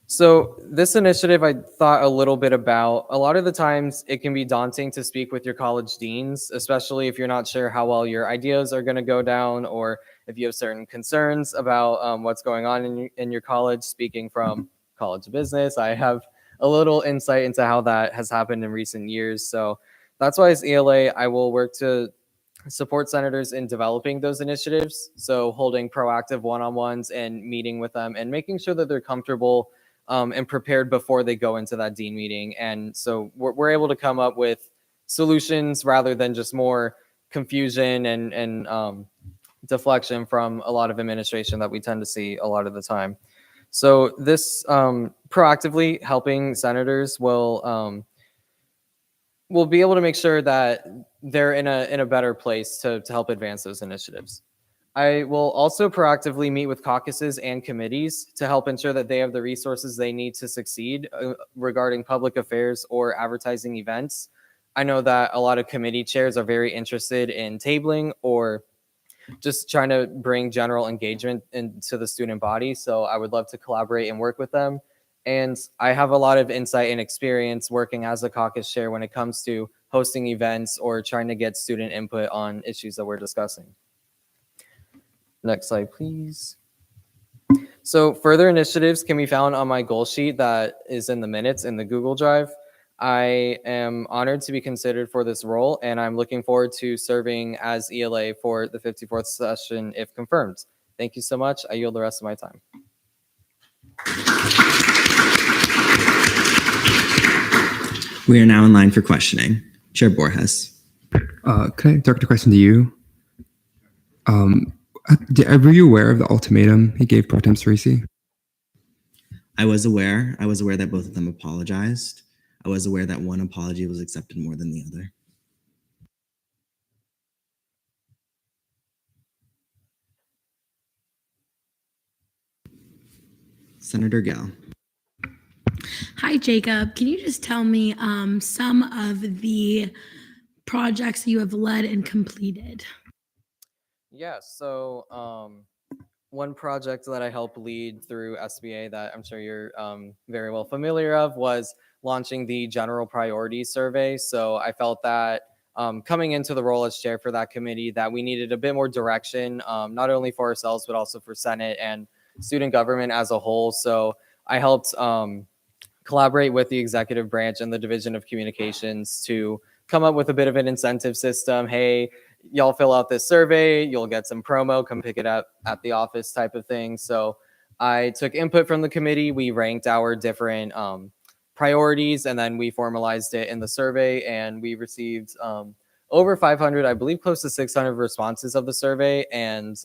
So this initiative, I thought a little bit about. A lot of the times it can be daunting to speak with your college deans, especially if you're not sure how well your ideas are going to go down, or if you have certain concerns about what's going on in your college. Speaking from college business, I have a little insight into how that has happened in recent years. So that's why as ELA, I will work to support senators in developing those initiatives. So holding proactive one-on-ones and meeting with them and making sure that they're comfortable and prepared before they go into that dean meeting. And so we're able to come up with solutions rather than just more confusion and deflection from a lot of administration that we tend to see a lot of the time. So this proactively helping senators will be able to make sure that they're in a better place to help advance those initiatives. I will also proactively meet with caucuses and committees to help ensure that they have the resources they need to succeed regarding public affairs or advertising events. I know that a lot of committee chairs are very interested in tabling or just trying to bring general engagement into the student body. So I would love to collaborate and work with them. And I have a lot of insight and experience working as a caucus chair when it comes to hosting events or trying to get student input on issues that we're discussing. Next slide, please. So further initiatives can be found on my goal sheet that is in the minutes in the Google Drive. I am honored to be considered for this role, and I'm looking forward to serving as ELA for the 54th session if confirmed. Thank you so much. I yield the rest of my time. We are now in line for questioning. Chair Borges. Can I direct a question to you? Were you aware of the ultimatum he gave Pro Tem Cerisi? I was aware. I was aware that both of them apologized. I was aware that one apology was accepted more than the other. Senator Gill. Hi, Jacob. Can you just tell me some of the projects you have led and completed? Yeah, so one project that I helped lead through SBA that I'm sure you're very well familiar of was launching the general priorities survey. So I felt that coming into the role as chair for that committee that we needed a bit more direction, not only for ourselves, but also for Senate and student government as a whole. So I helped collaborate with the executive branch and the Division of Communications to come up with a bit of an incentive system. Hey, y'all fill out this survey, you'll get some promo, come pick it up at the office type of thing. So I took input from the committee. We ranked our different priorities, and then we formalized it in the survey, and we received over 500, I believe close to 600 responses of the survey. And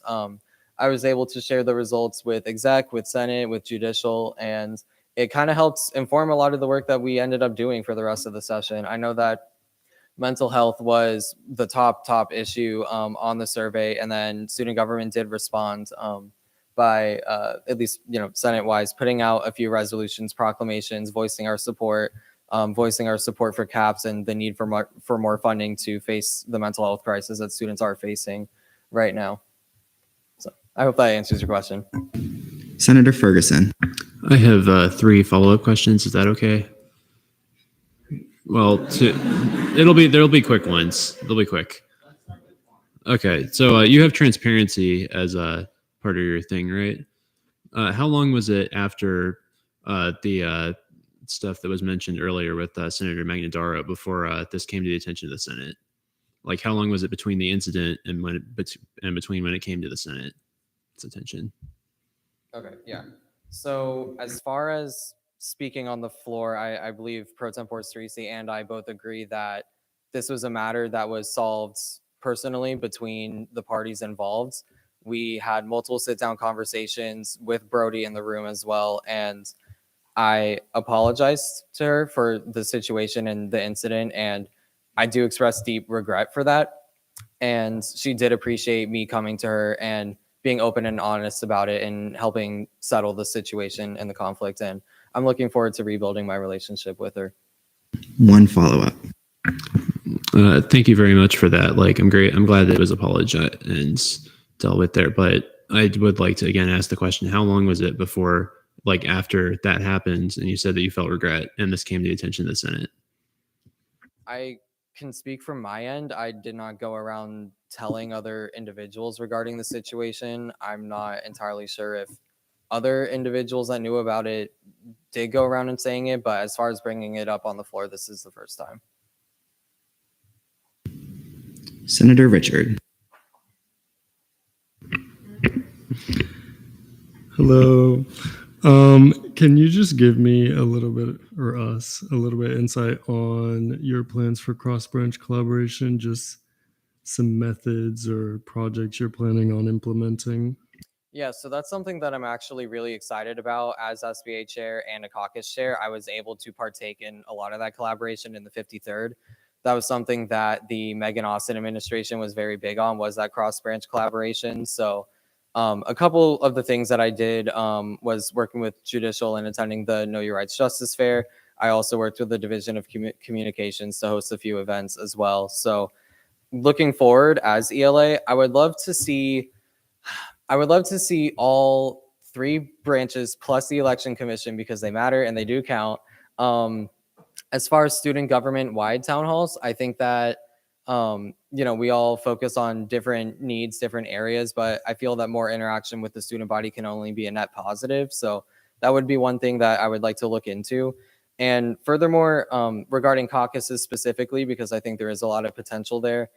I was able to share the results with exec, with Senate, with judicial, and it kind of helps inform a lot of the work that we ended up doing for the rest of the session. I know that mental health was the top issue on the survey, and then student government did respond by at least Senate-wise putting out a few resolutions, proclamations, voicing our support for CAPS and the need for more funding to face the mental health crisis that students are facing right now. So I hope that answers your question. Senator Ferguson. I have 3 follow-up questions. Is that okay? Well, there'll be quick ones. They'll be quick. Okay, so you have transparency as a part of your thing, right? How long was it after the stuff that was mentioned earlier with Senator Magnodaro before this came to the attention of the Senate? Like, how long was it between the incident and between when it came to the Senate's attention? Okay, yeah. So as far as speaking on the floor, I believe Pro Tempore Cerisi and I both agree that this was a matter that was solved personally between the parties involved. We had multiple sit-down conversations with Brody in the room as well, and I apologized to her for the situation and the incident, and I do express deep regret for that. And she did appreciate me coming to her and being open and honest about it and helping settle the situation and the conflict. And I'm looking forward to rebuilding my relationship with her. One follow-up. Thank you very much for that. Like, I'm glad that it was apologized and dealt with there. But I would like to again ask the question: how long was it before, like, after that happened, and you said that you felt regret, and this came to the attention of the Senate? I can speak from my end. I did not go around telling other individuals regarding the situation. I'm not entirely sure if other individuals that knew about it did go around and saying it, but as far as bringing it up on the floor, this is the first time. Senator Richard. Hello. Can you just give me a little bit, or us, a little bit insight on your plans for cross-branch collaboration, just some methods or projects you're planning on implementing? Yeah, so that's something that I'm actually really excited about. As SBA chair and a caucus chair, I was able to partake in a lot of that collaboration in the 53rd. That was something that the Megan Austin administration was very big on, was that cross-branch collaboration. So a couple of the things that I did was working with judicial and attending the Know Your Rights Justice Fair. I also worked with the Division of Communications to host a few events as well. So looking forward as ELA, I would love to see all three branches plus the election commission, because they matter and they do count. As far as student government wide town halls, I think that we all focus on different needs, different areas, but I feel that more interaction with the student body can only be a net positive. So that would be one thing that I would like to look into. And furthermore, regarding caucuses specifically, because I think there is a lot of potential there,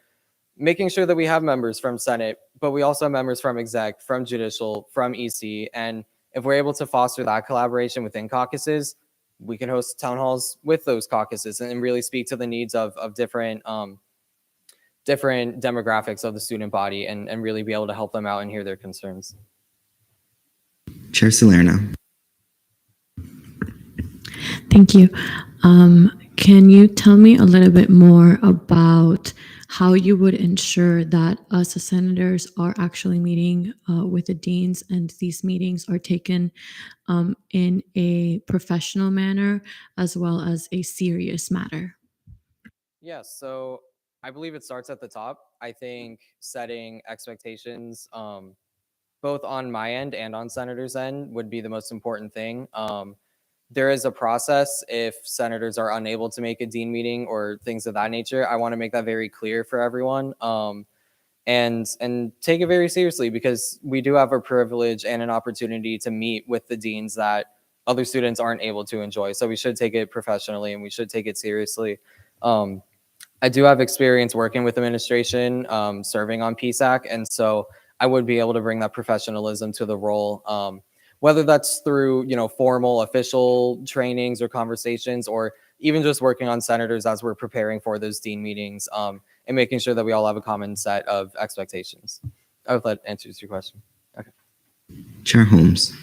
making sure that we have members from Senate, but we also have members from exec, from judicial, from EC. And if we're able to foster that collaboration within caucuses, we can host town halls with those caucuses and really speak to the needs of different demographics of the student body and really be able to help them out and hear their concerns. Chair Salerno. Thank you. Can you tell me a little bit more about how you would ensure that us as senators are actually meeting with the deans, and these meetings are taken in a professional manner as well as a serious matter? Yeah, so I believe it starts at the top. I think setting expectations, both on my end and on senators' end, would be the most important thing. There is a process if senators are unable to make a dean meeting or things of that nature. I want to make that very clear for everyone, and take it very seriously, because we do have a privilege and an opportunity to meet with the deans that other students aren't able to enjoy. So we should take it professionally and we should take it seriously. I do have experience working with administration, serving on PSAC, and so I would be able to bring that professionalism to the role. Whether that's through, formal official trainings or conversations, or even just working on senators as we're preparing for those dean meetings, and making sure that we all have a common set of expectations. I hope that answers your question. Okay. Chair Holmes.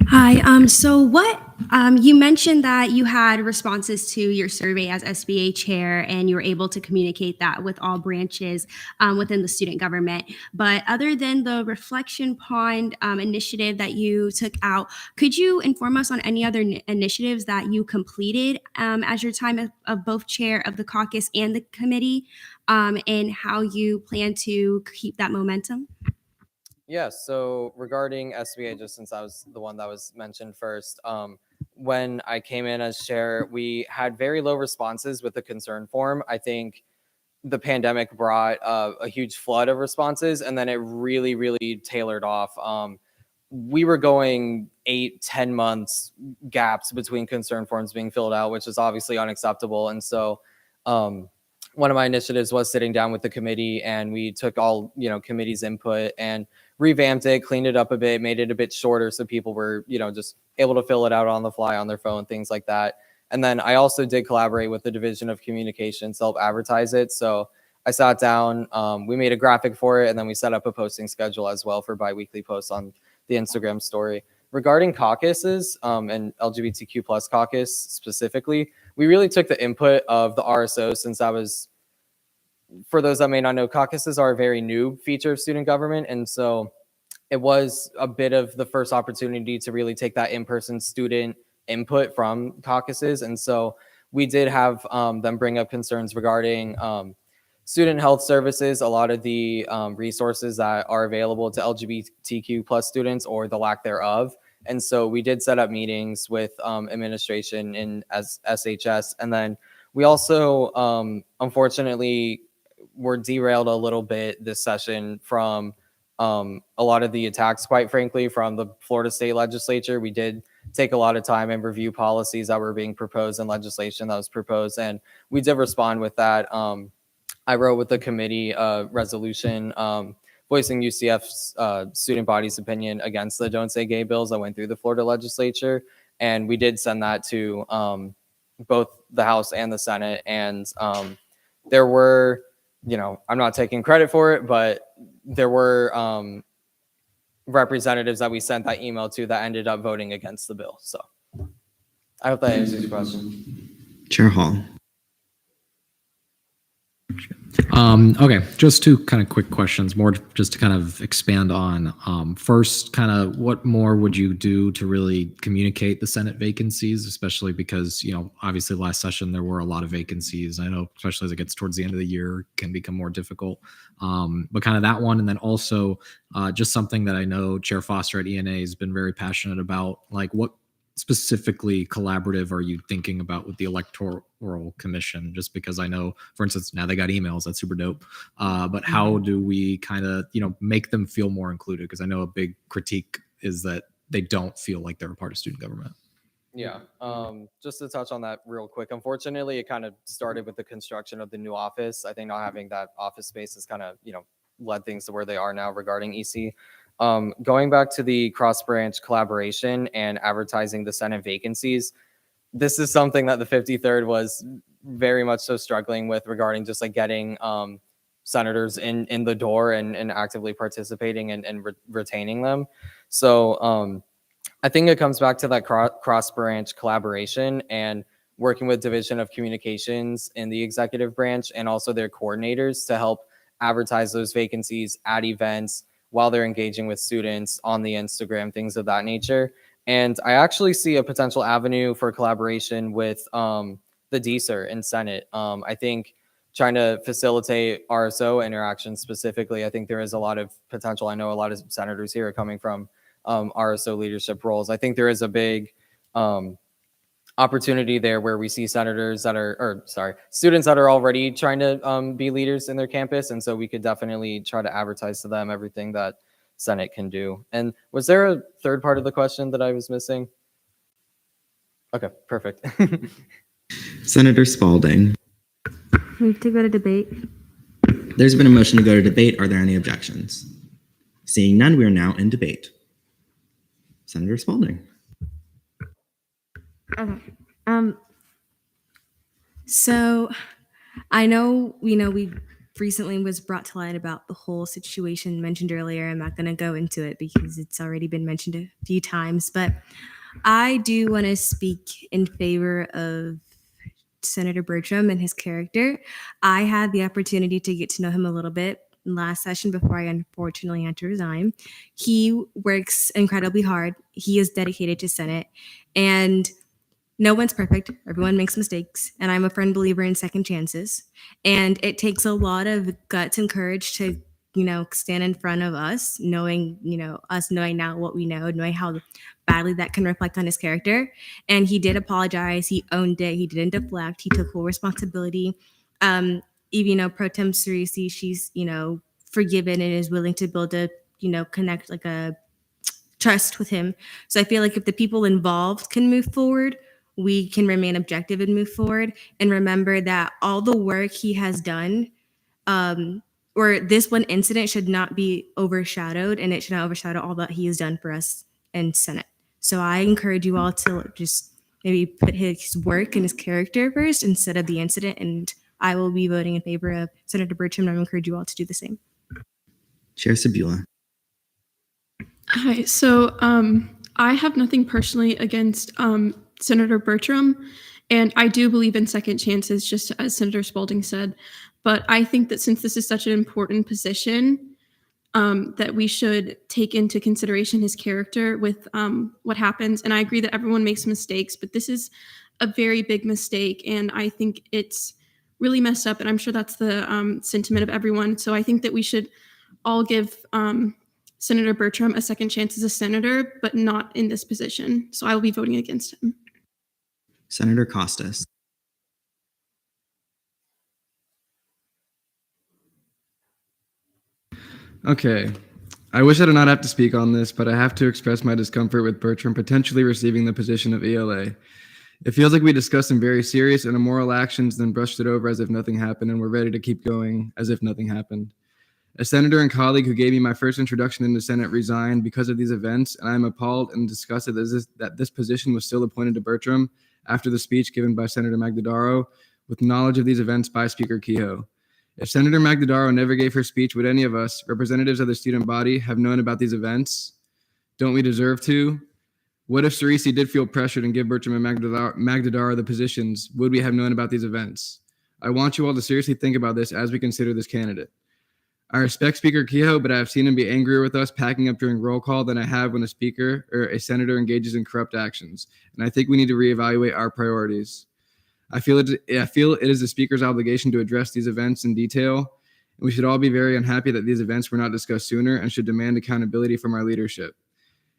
Hi. So what you mentioned that you had responses to your survey as SBA chair, and you were able to communicate that with all branches within the student government. But other than the Reflection Pond initiative that you took out, could you inform us on any other initiatives that you completed as your time of both chair of the caucus and the committee, and how you plan to keep that momentum? Yeah, so regarding SBA, just since I was the one that was mentioned first, when I came in as chair, we had very low responses with the concern form. I think the pandemic brought a huge flood of responses, and then it really, really tailored off. We were going 8-10 months gaps between concern forms being filled out, which is obviously unacceptable. And so one of my initiatives was sitting down with the committee, and we took all, committee's input and revamped it, cleaned it up a bit, made it a bit shorter so people were, just able to fill it out on the fly on their phone, things like that. And then I also did collaborate with the Division of Communications to help advertise it. So I sat down, we made a graphic for it, and then we set up a posting schedule as well for biweekly posts on the Instagram story. Regarding caucuses and LGBTQ plus caucus specifically, we really took the input of the RSO, since that was for those that may not know, caucuses are a very new feature of student government. And so it was a bit of the first opportunity to really take that in-person student input from caucuses. And so we did have them bring up concerns regarding student health services, a lot of the resources that are available to LGBTQ plus students or the lack thereof. And so we did set up meetings with administration in SHS. And then we also, unfortunately, were derailed a little bit this session from a lot of the attacks, quite frankly, from the Florida State Legislature. We did take a lot of time and review policies that were being proposed and legislation that was proposed. And we did respond with that. I wrote with the committee a resolution voicing UCF's student body's opinion against the Don't Say Gay bills that went through the Florida legislature. And we did send that to both the House and the Senate. And there were, I'm not taking credit for it, but there were representatives that we sent that email to that ended up voting against the bill. So I hope that answers your question. Chair Hall. Okay, just two kind of quick questions, more just to kind of expand on. First, kind of what more would you do to really communicate the Senate vacancies, especially because, obviously last session there were a lot of vacancies. I know, especially as it gets towards the end of the year, it can become more difficult. But kind of that one, and then also just something that I know Chair Foster at ENA has been very passionate about, like what specifically collaborative are you thinking about with the Electoral Commission? Just because I know, for instance, now they got emails, that's super dope. But how do we kind of, make them feel more included? Because I know a big critique is that they don't feel like they're a part of student government. Yeah, just to touch on that real quick, unfortunately, it kind of started with the construction of the new office. I think not having that office space has kind of, led things to where they are now regarding EC. Going back to the cross-branch collaboration and advertising the Senate vacancies, this is something that the 53rd was very much so struggling with regarding just like getting senators in the door and actively participating and retaining them. So I think it comes back to that cross-branch collaboration and working with Division of Communications in the executive branch and also their coordinators to help advertise those vacancies at events while they're engaging with students on the Instagram, things of that nature. And I actually see a potential avenue for collaboration with the DSER and Senate. I think trying to facilitate RSO interactions specifically, I think there is a lot of potential. I know a lot of senators here are coming from RSO leadership roles. I think there is a big opportunity there where we see senators that are, students that are already trying to be leaders in their campus. And so we could definitely try to advertise to them everything that Senate can do. And was there a third part of the question that I was missing? Okay, perfect. Senator Spalding. Move to go to debate. There's been a motion to go to debate. Are there any objections? Seeing none, we are now in debate. Senator Spalding. Okay. So I know, we recently was brought to light about the whole situation mentioned earlier. I'm not going to go into it because it's already been mentioned a few times, but I do want to speak in favor of Senator Bertram and his character. I had the opportunity to get to know him a little bit last session before I unfortunately had to resign. He works incredibly hard. He is dedicated to Senate, and no one's perfect. Everyone makes mistakes. And I'm a firm believer in second chances. And it takes a lot of guts and courage to, stand in front of us, knowing, us knowing now what we know, knowing how badly that can reflect on his character. And he did apologize. He owned it. He didn't deflect. He took full responsibility. Even, Pro Tem Cerisi, she's, forgiven and is willing to build a, connect like a trust with him. So I feel like if the people involved can move forward, we can remain objective and move forward and remember that all the work he has done, or this one incident should not be overshadowed, and it should not overshadow all that he has done for us in Senate. So I encourage you all to just maybe put his work and his character first instead of the incident. And I will be voting in favor of Senator Bertram, and I encourage you all to do the same. Chair Sabula. Hi, so I have nothing personally against Senator Bertram, and I do believe in second chances, just as Senator Spalding said. But I think that since this is such an important position, that we should take into consideration his character with what happens. And I agree that everyone makes mistakes, but this is a very big mistake. And I think it's really messed up. And I'm sure that's the sentiment of everyone. So I think that we should all give Senator Bertram a second chance as a senator, but not in this position. So I will be voting against him. Senator Costas. Okay. I wish I did not have to speak on this, but I have to express my discomfort with Bertram potentially receiving the position of ELA. It feels like we discussed some very serious and immoral actions, then brushed it over as if nothing happened, and we're ready to keep going as if nothing happened. A senator and colleague who gave me my first introduction in the Senate resigned because of these events, and I am appalled and disgusted that this position was still appointed to Bertram after the speech given by Senator Magdadaro with knowledge of these events by Speaker Kehoe. If Senator Magdadaro never gave her speech, would any of us, representatives of the student body, have known about these events? Don't we deserve to? What if Cerisi did feel pressured and give Bertram and Magdadaro the positions? Would we have known about these events? I want you all to seriously think about this as we consider this candidate. I respect Speaker Kehoe, but I have seen him be angrier with us packing up during roll call than I have when a speaker or a senator engages in corrupt actions. And I think we need to reevaluate our priorities. I feel it is the speaker's obligation to address these events in detail. And we should all be very unhappy that these events were not discussed sooner and should demand accountability from our leadership.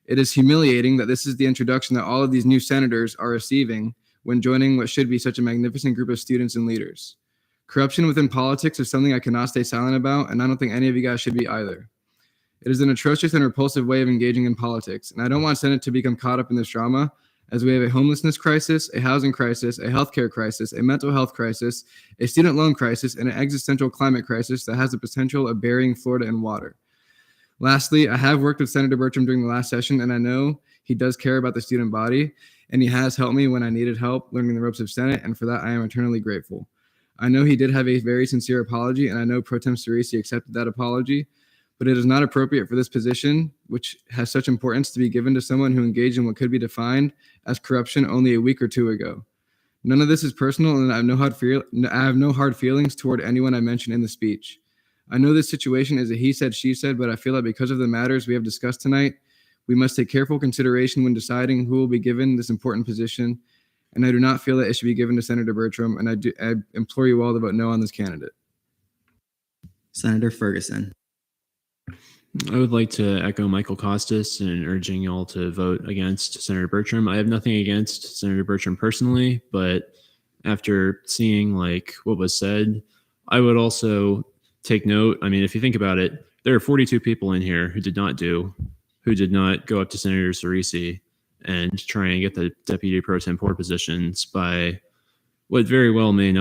It is humiliating that this is the introduction that all of these new senators are receiving when joining what should be such a magnificent group of students and leaders. Corruption within politics is something I cannot stay silent about, and I don't think any of you guys should be either. It is an atrocious and repulsive way of engaging in politics, and I don't want Senate to become caught up in this drama, as we have a homelessness crisis, a housing crisis, a healthcare crisis, a mental health crisis, a student loan crisis, and an existential climate crisis that has the potential of burying Florida in water. Lastly, I have worked with Senator Bertram during the last session, and I know he does care about the student body, and he has helped me when I needed help learning the ropes of Senate, and for that I am eternally grateful. I know he did have a very sincere apology, and I know Pro Tem Cerisi accepted that apology, but it is not appropriate for this position, which has such importance, to be given to someone who engaged in what could be defined as corruption only a week or two ago. None of this is personal, and I have no hard feelings toward anyone I mentioned in the speech. I know this situation is a he said, she said, but I feel that because of the matters we have discussed tonight, we must take careful consideration when deciding who will be given this important position, and I do not feel that it should be given to Senator Bertram, and I implore you all to vote no on this candidate. Senator Ferguson. I would like to echo Michael Costas in urging y'all to vote against Senator Bertram. I have nothing against Senator Bertram personally, but after seeing like what was said, I would also take note. I mean, if you think about it, there are 42 people in here who did not go up to Senator Cerisi and try and get the deputy pro tempore positions by what very well may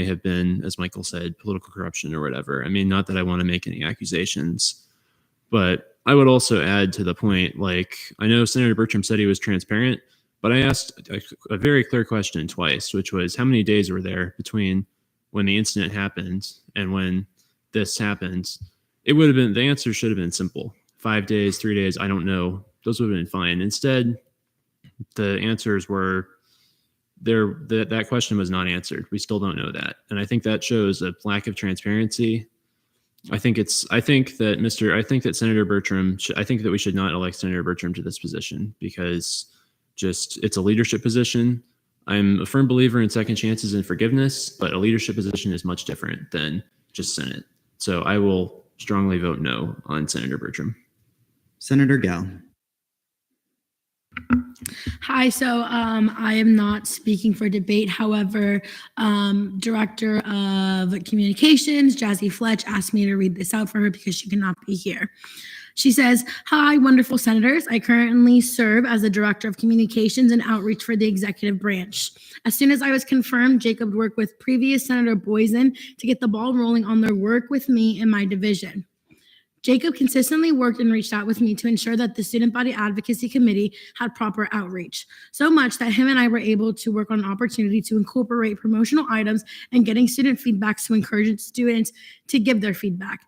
have been, as Michael said, political corruption or whatever. I mean, not that I want to make any accusations, but I would also add to the point, like, I know Senator Bertram said he was transparent, but I asked a very clear question twice, which was how many days were there between when the incident happened and when this happened? It would have been, the answer should have been simple. 5 days, 3 days, I don't know. Those would have been fine. Instead, the answers were there. That question was not answered. We still don't know that. And I think that shows a lack of transparency. I think that Senator Bertram, I think that we should not elect Senator Bertram to this position because it's a leadership position. I'm a firm believer in second chances and forgiveness, but a leadership position is much different than just Senate. So I will strongly vote no on Senator Bertram. Senator Gell. Hi, so I am not speaking for debate. However, Director of Communications, Jazzy Fletch, asked me to read this out for her because she cannot be here. She says, "Hi, wonderful senators. I currently serve as the Director of Communications and Outreach for the Executive Branch. As soon as I was confirmed, Jacob worked with previous Senator Boysen to get the ball rolling on their work with me in my division. Jacob consistently worked and reached out with me to ensure that the Student Body Advocacy Committee had proper outreach, so much that him and I were able to work on an opportunity to incorporate promotional items and getting student feedbacks to encourage students to give their feedback.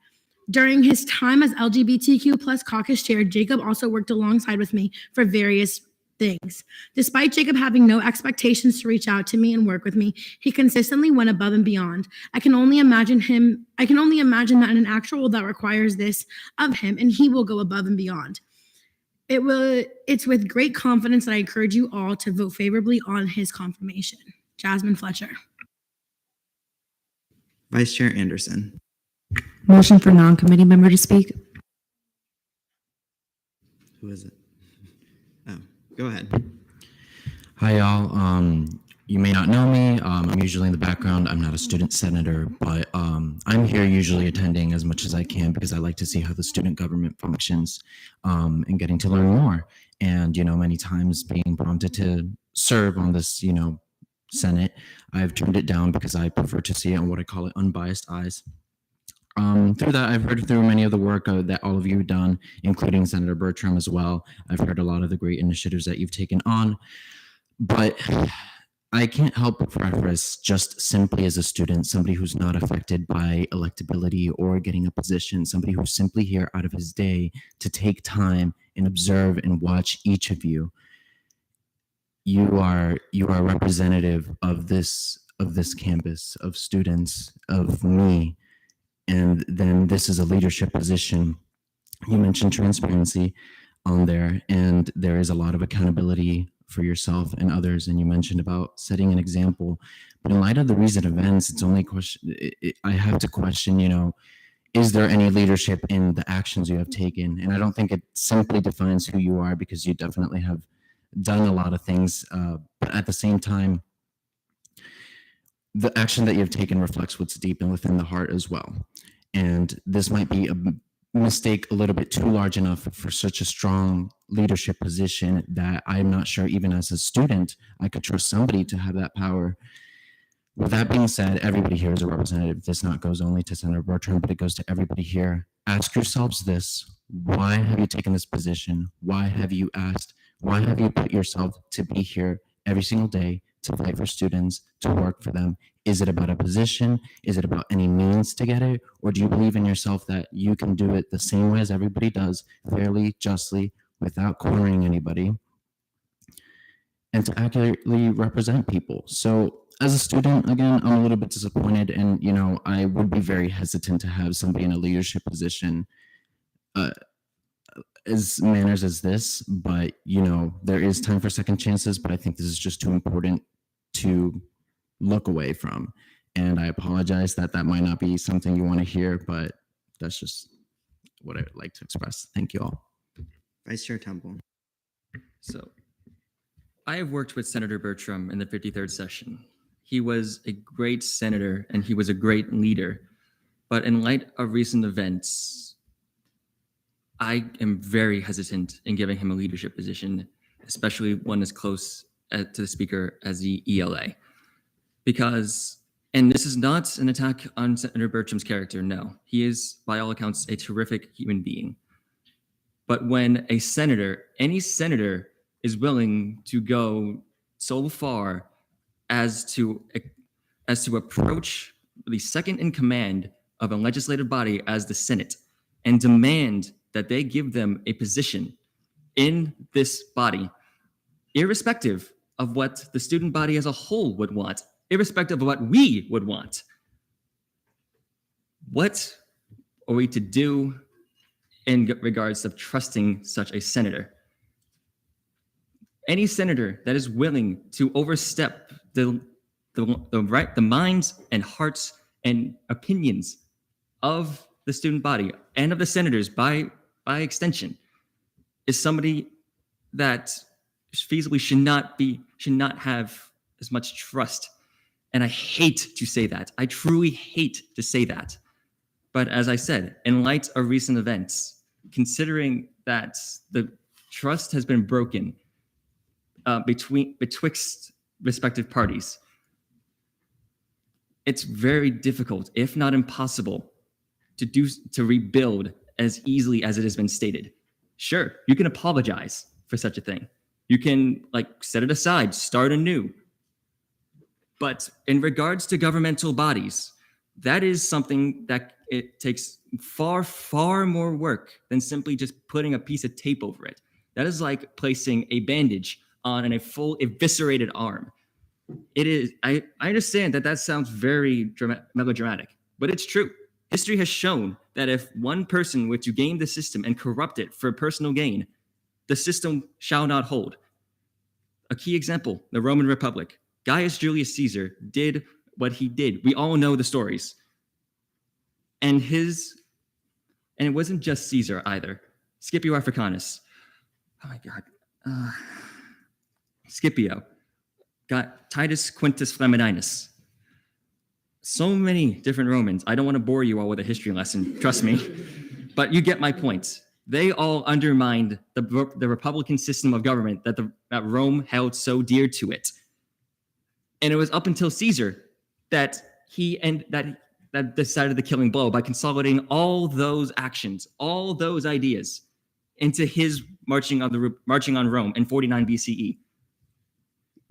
During his time as LGBTQ+ caucus chair, Jacob also worked alongside with me for various things. Despite Jacob having no expectations to reach out to me and work with me, he consistently went above and beyond. I can only imagine that in an actual role that requires this of him, and he will go above and beyond. It's with great confidence that I encourage you all to vote favorably on his confirmation. Jasmine Fletcher. Vice Chair Anderson. Motion for non-committee member to speak. Who is it? Oh, go ahead. Hi, y'all. You may not know me. I'm usually in the background. I'm not a student senator, but I'm here usually attending as much as I can because I like to see how the student government functions and getting to learn more. And, many times being prompted to serve on this, Senate, I've turned it down because I prefer to see it on what I call it unbiased eyes. Through that, I've heard through many of the work that all of you have done, including Senator Bertram as well. I've heard a lot of the great initiatives that you've taken on, but I can't help but preface just simply as a student, somebody who's not affected by electability or getting a position, somebody who's simply here out of his day to take time and observe and watch each of you. You are representative of this campus, of students, of me. And then this is a leadership position. You mentioned transparency on there, and there is a lot of accountability for yourself and others. And you mentioned about setting an example. But in light of the recent events, it's only I have to question, is there any leadership in the actions you have taken? And I don't think it simply defines who you are, because you definitely have done a lot of things. But at the same time, the action that you've taken reflects what's deep and within the heart as well. And this might be a mistake a little bit too large enough for such a strong leadership position that I'm not sure even as a student, I could trust somebody to have that power. With that being said, everybody here is a representative. This not goes only to Senator Bertram, but it goes to everybody here. Ask yourselves this: why have you taken this position? Why have you asked? Why have you put yourself to be here every single day to fight for students, to work for them? Is it about a position? Is it about any means to get it? Or do you believe in yourself that you can do it the same way as everybody does, fairly, justly, without cornering anybody, and to accurately represent people? So as a student, again, I'm a little bit disappointed, and I would be very hesitant to have somebody in a leadership position as manners as this, but there is time for second chances, but I think this is just too important to look away from. And I apologize that might not be something you want to hear, but that's just what I would like to express. Thank you all. Vice Chair Temple. So I have worked with Senator Bertram in the 53rd session. He was a great senator and he was a great leader. But in light of recent events, I am very hesitant in giving him a leadership position, especially one as close to the speaker as the ELA. Because, and this is not an attack on Senator Bertram's character, no. He is, by all accounts, a terrific human being. But when a senator, any senator, is willing to go so far as to approach the second in command of a legislative body as the Senate and demand that they give them a position in this body, irrespective of what the student body as a whole would want, irrespective of what we would want. What are we to do in regards of trusting such a senator? Any senator that is willing to overstep the minds and hearts and opinions of the student body and of the senators by extension is somebody that feasibly should not have as much trust. And I hate to say that. I truly hate to say that. But as I said, in light of recent events, considering that the trust has been broken betwixt respective parties, it's very difficult, if not impossible, to rebuild as easily as it has been stated. Sure, you can apologize for such a thing. You can set it aside, start anew. But in regards to governmental bodies, that is something that it takes far, far more work than simply just putting a piece of tape over it. That is like placing a bandage on and a full eviscerated arm. It is, I understand that that sounds very melodramatic, but it's true. History has shown that if one person were to game the system and corrupt it for personal gain, the system shall not hold. A key example, the Roman Republic. Gaius Julius Caesar did what he did. We all know the stories. And it wasn't just Caesar either. Scipio Africanus. Oh my God. Scipio. Got Titus Quintus Flamininus. So many different Romans. I don't want to bore you all with a history lesson, trust me. But you get my point. They all undermined the republican system of government that Rome held so dear to it. And it was up until Caesar that that decided the killing blow by consolidating all those actions, all those ideas into his marching on Rome in 49 BCE.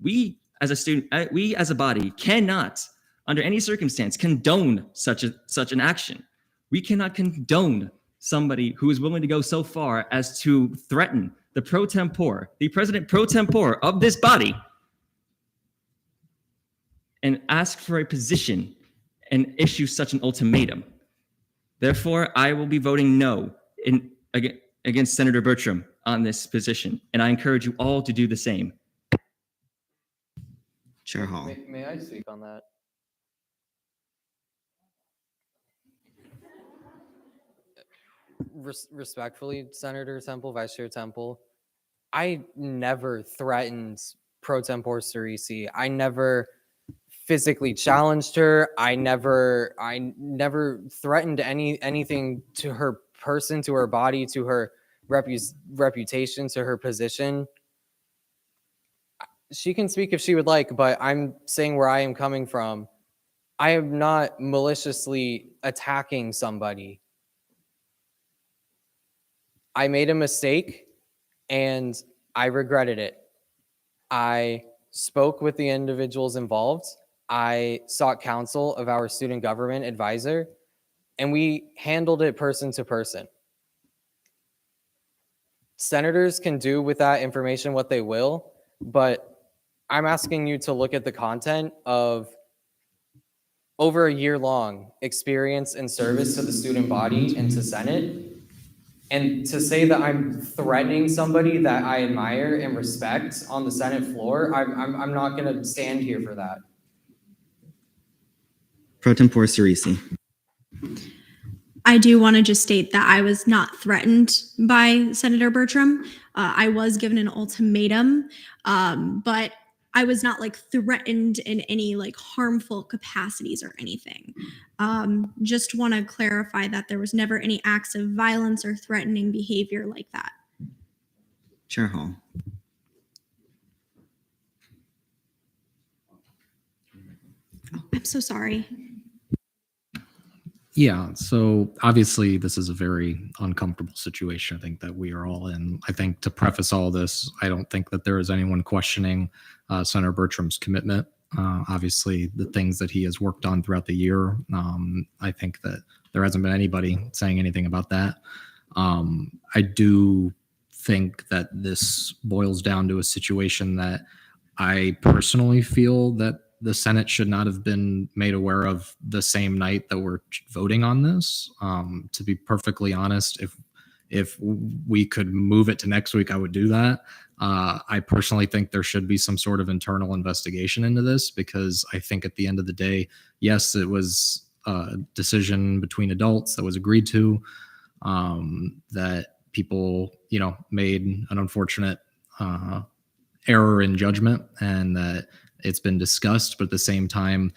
We as a body cannot, under any circumstance, condone such an action. We cannot condone somebody who is willing to go so far as to threaten the president pro tempore of this body, and ask for a position and issue such an ultimatum. Therefore, I will be voting no against Senator Bertram on this position, and I encourage you all to do the same. Chair Hall. May I speak on that? Respectfully, Senator Temple, Vice Chair Temple, I never threatened pro tempore Cerisi. I never physically challenged her. I never threatened anything to her person, to her body, to her reputation, to her position. She can speak if she would like, but I'm saying where I am coming from. I am not maliciously attacking somebody. I made a mistake and I regretted it. I spoke with the individuals involved. I sought counsel of our student government advisor, and we handled it person to person. Senators can do with that information what they will, but I'm asking you to look at the content of over a year-long experience and service to the student body and to Senate. And to say that I'm threatening somebody that I admire and respect on the Senate floor, I'm not going to stand here for that. Pro tempore Cerisi. I do want to just state that I was not threatened by Senator Bertram. I was given an ultimatum, but I was not like threatened in any like harmful capacities or anything. Just want to clarify that there was never any acts of violence or threatening behavior like that. Chair Hall. Oh, I'm so sorry. Yeah, so obviously this is a very uncomfortable situation, I think, that we are all in. I think to preface all this, I don't think that there is anyone questioning Senator Bertram's commitment. Obviously, the things that he has worked on throughout the year, I think that there hasn't been anybody saying anything about that. I do think that this boils down to a situation that I personally feel that the Senate should not have been made aware of the same night that we're voting on this. To be perfectly honest, if we could move it to next week, I would do that. I personally think there should be some sort of internal investigation into this, because I think at the end of the day, yes, it was a decision between adults that was agreed to, that people, made an unfortunate error in judgment, and that it's been discussed, but at the same time,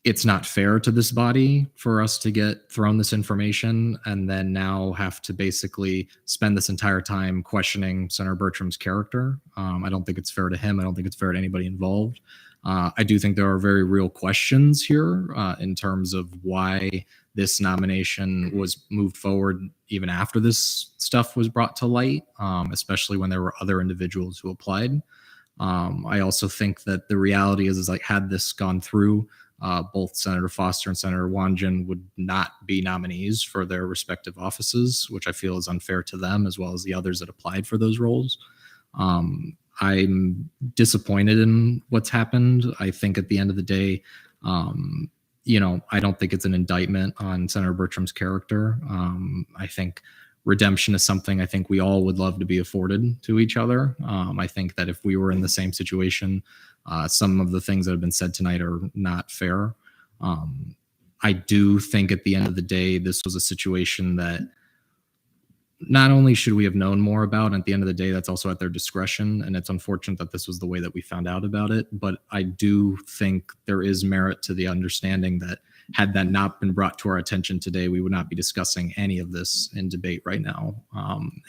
it's not fair to this body for us to get thrown this information and then now have to basically spend this entire time questioning Senator Bertram's character. I don't think it's fair to him. I don't think it's fair to anybody involved. I do think there are very real questions here in terms of why this nomination was moved forward even after this stuff was brought to light, especially when there were other individuals who applied. I also think that the reality is like, had this gone through, both Senator Foster and Senator Wanjin would not be nominees for their respective offices, which I feel is unfair to them as well as the others that applied for those roles. I'm disappointed in what's happened. I think at the end of the day, I don't think it's an indictment on Senator Bertram's character. I think redemption is something I think we all would love to be afforded to each other. I think that if we were in the same situation, some of the things that have been said tonight are not fair. I do think at the end of the day, this was a situation that not only should we have known more about, and at the end of the day, that's also at their discretion. And it's unfortunate that this was the way that we found out about it. But I do think there is merit to the understanding that had that not been brought to our attention today, we would not be discussing any of this in debate right now.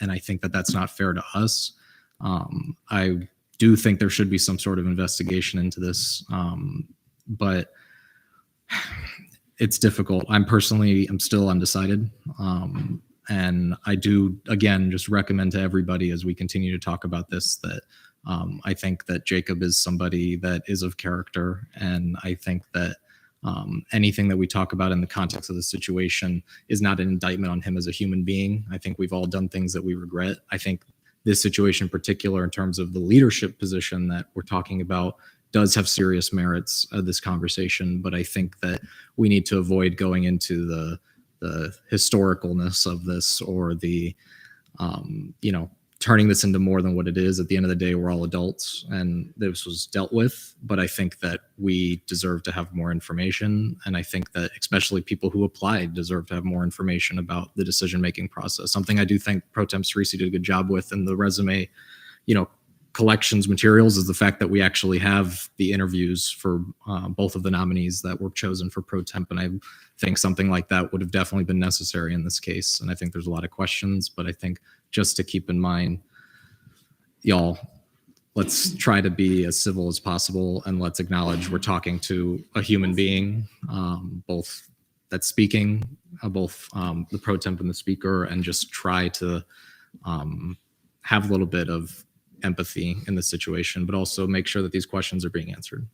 And I think that that's not fair to us. I do think there should be some sort of investigation into this. But it's difficult. I'm still undecided. And I do, again, just recommend to everybody as we continue to talk about this that I think that Jacob is somebody that is of character. And I think that anything that we talk about in the context of the situation is not an indictment on him as a human being. I think we've all done things that we regret. I think this situation in particular, in terms of the leadership position that we're talking about, does have serious merits of this conversation. But I think that we need to avoid going into the historicalness of this or the, turning this into more than what it is. At the end of the day, we're all adults and this was dealt with. But I think that we deserve to have more information. And I think that especially people who applied deserve to have more information about the decision-making process. Something I do think Pro Tem Cerisi did a good job with in the resume, collections materials is the fact that we actually have the interviews for both of the nominees that were chosen for pro temp. And I think something like that would have definitely been necessary in this case. And I think there's a lot of questions, but I think just to keep in mind, y'all, let's try to be as civil as possible and let's acknowledge we're talking to a human being, both that's speaking, both the pro temp and the speaker, and just try to have a little bit of empathy in the situation, but also make sure that these questions are being answered.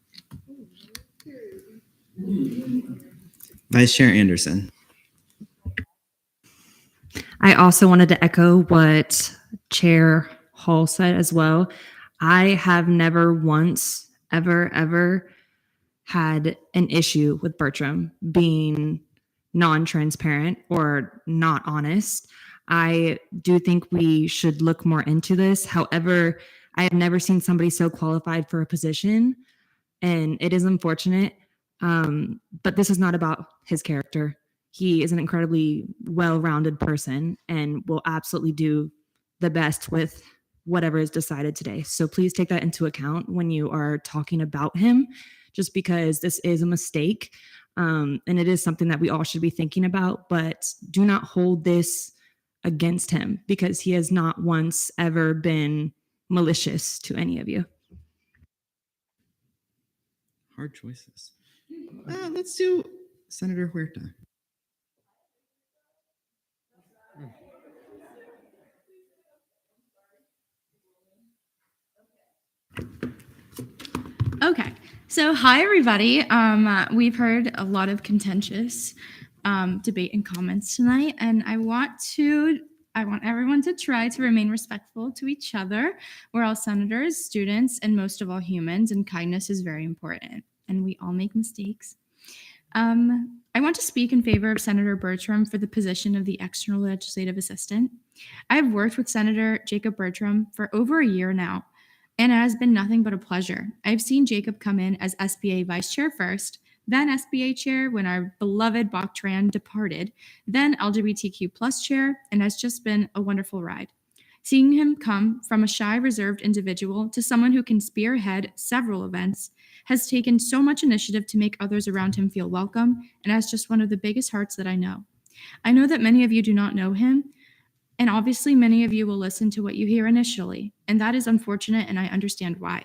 Vice Chair Anderson. I also wanted to echo what Chair Hall said as well. I have never once, ever had an issue with Bertram being non-transparent or not honest. I do think we should look more into this. However, I have never seen somebody so qualified for a position, and it is unfortunate. But this is not about his character. He is an incredibly well-rounded person and will absolutely do the best with whatever is decided today. So please take that into account when you are talking about him, just because this is a mistake. And it is something that we all should be thinking about, but do not hold this against him because he has not once ever been malicious to any of you. Hard choices. Let's do Senator Huerta. Okay, so hi everybody. We've heard a lot of contentious debate and comments tonight, and I want everyone to try to remain respectful to each other. We're all senators, students, and most of all humans, and kindness is very important, and we all make mistakes. I want to speak in favor of Senator Bertram for the position of the external legislative assistant. I've worked with Senator Jacob Bertram for over a year now, and it has been nothing but a pleasure. I've seen Jacob come in as SBA vice chair first, then SBA chair when our beloved Bach Tran departed, then LGBTQ plus chair, and has just been a wonderful ride. Seeing him come from a shy, reserved individual to someone who can spearhead several events has taken so much initiative to make others around him feel welcome, and has just one of the biggest hearts that I know. I know that many of you do not know him, and obviously many of you will listen to what you hear initially, and that is unfortunate, and I understand why.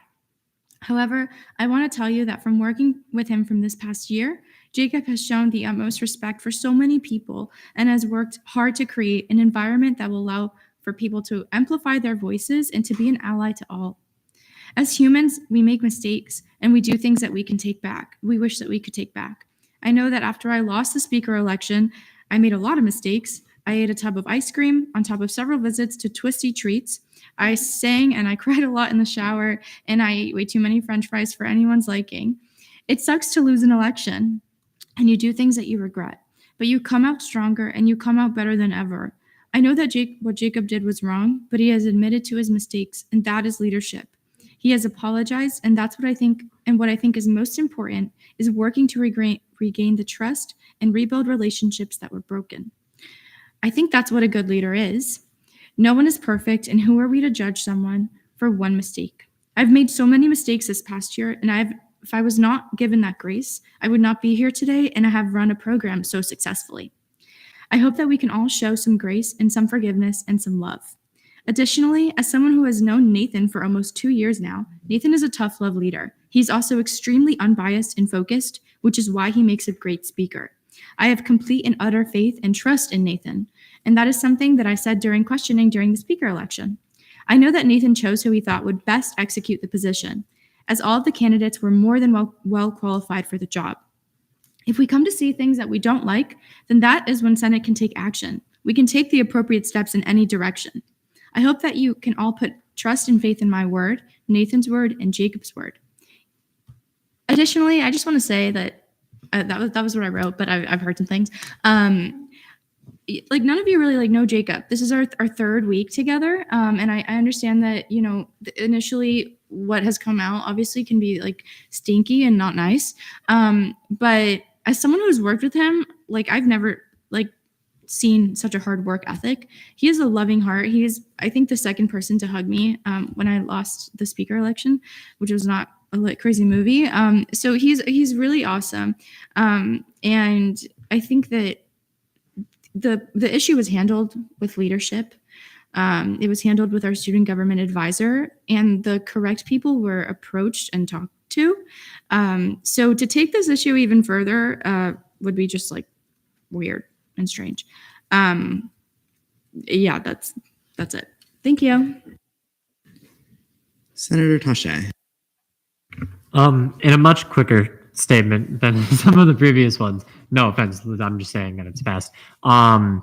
However, I want to tell you that from working with him from this past year, Jacob has shown the utmost respect for so many people and has worked hard to create an environment that will allow for people to amplify their voices and to be an ally to all. As humans, we make mistakes and we do things that we can take back. We wish that we could take back. I know that after I lost the speaker election, I made a lot of mistakes, I ate a tub of ice cream on top of several visits to Twisty Treats. I sang and I cried a lot in the shower, and I ate way too many French fries for anyone's liking. It sucks to lose an election, and you do things that you regret, but you come out stronger and you come out better than ever. I know that what Jacob did was wrong, but he has admitted to his mistakes, and that is leadership. He has apologized, and that's what I think, and what I think is most important is working to regain the trust and rebuild relationships that were broken. I think that's what a good leader is. No one is perfect, and who are we to judge someone for one mistake? I've made so many mistakes this past year, and if I was not given that grace, I would not be here today, and I have run a program so successfully. I hope that we can all show some grace and some forgiveness and some love. Additionally, as someone who has known Nathan for almost 2 years now, Nathan is a tough love leader. He's also extremely unbiased and focused, which is why he makes a great speaker. I have complete and utter faith and trust in Nathan, and that is something that I said during questioning during the speaker election. I know that Nathan chose who he thought would best execute the position, as all of the candidates were more than well qualified for the job. If we come to see things that we don't like, then that is when Senate can take action. We can take the appropriate steps in any direction. I hope that you can all put trust and faith in my word, Nathan's word, and Jacob's word. Additionally, I just want to say that that was what I wrote, but I've heard some things. Like none of you really know Jacob. This is our third week together, and I understand that initially what has come out obviously can be like stinky and not nice. But as someone who's worked with him, I've never seen such a hard work ethic. He has a loving heart. He is, I think, the second person to hug me when I lost the speaker election, which was not a crazy movie. So he's really awesome, and I think that the issue was handled with leadership. It was handled with our student government advisor, and the correct people were approached and talked to. So to take this issue even further would be just weird and strange. Yeah, that's it. Thank you. Senator Taché. In a much quicker statement than some of the previous ones. No offense, I'm just saying that it's fast. I'm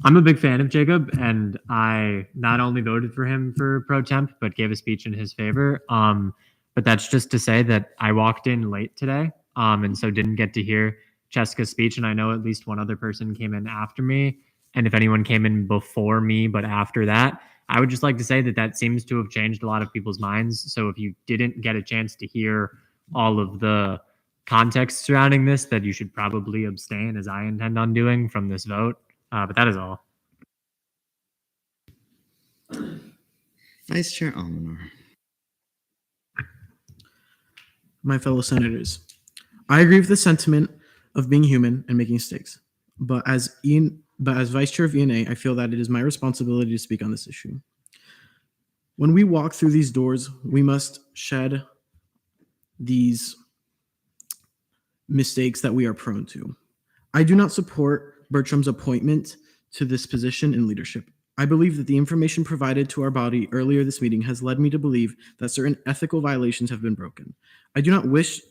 a big fan of Jacob, and I not only voted for him for pro temp, but gave a speech in his favor. But that's just to say that I walked in late today, and so didn't get to hear Cheska's speech, and I know at least one other person came in after me. And if anyone came in before me, but after that, I would just like to say that seems to have changed a lot of people's minds. So if you didn't get a chance to hear all of the context surrounding this, that you should probably abstain, as I intend on doing, from this vote. But that is all. Vice Chair Almanor. My fellow senators, I agree with the sentiment of being human and making mistakes. But as Vice Chair of ENA, I feel that it is my responsibility to speak on this issue. When we walk through these doors, we must shed these mistakes that we are prone to. I do not support Bertram's appointment to this position in leadership. I believe that the information provided to our body earlier this meeting has led me to believe that certain ethical violations have been broken. I do not wish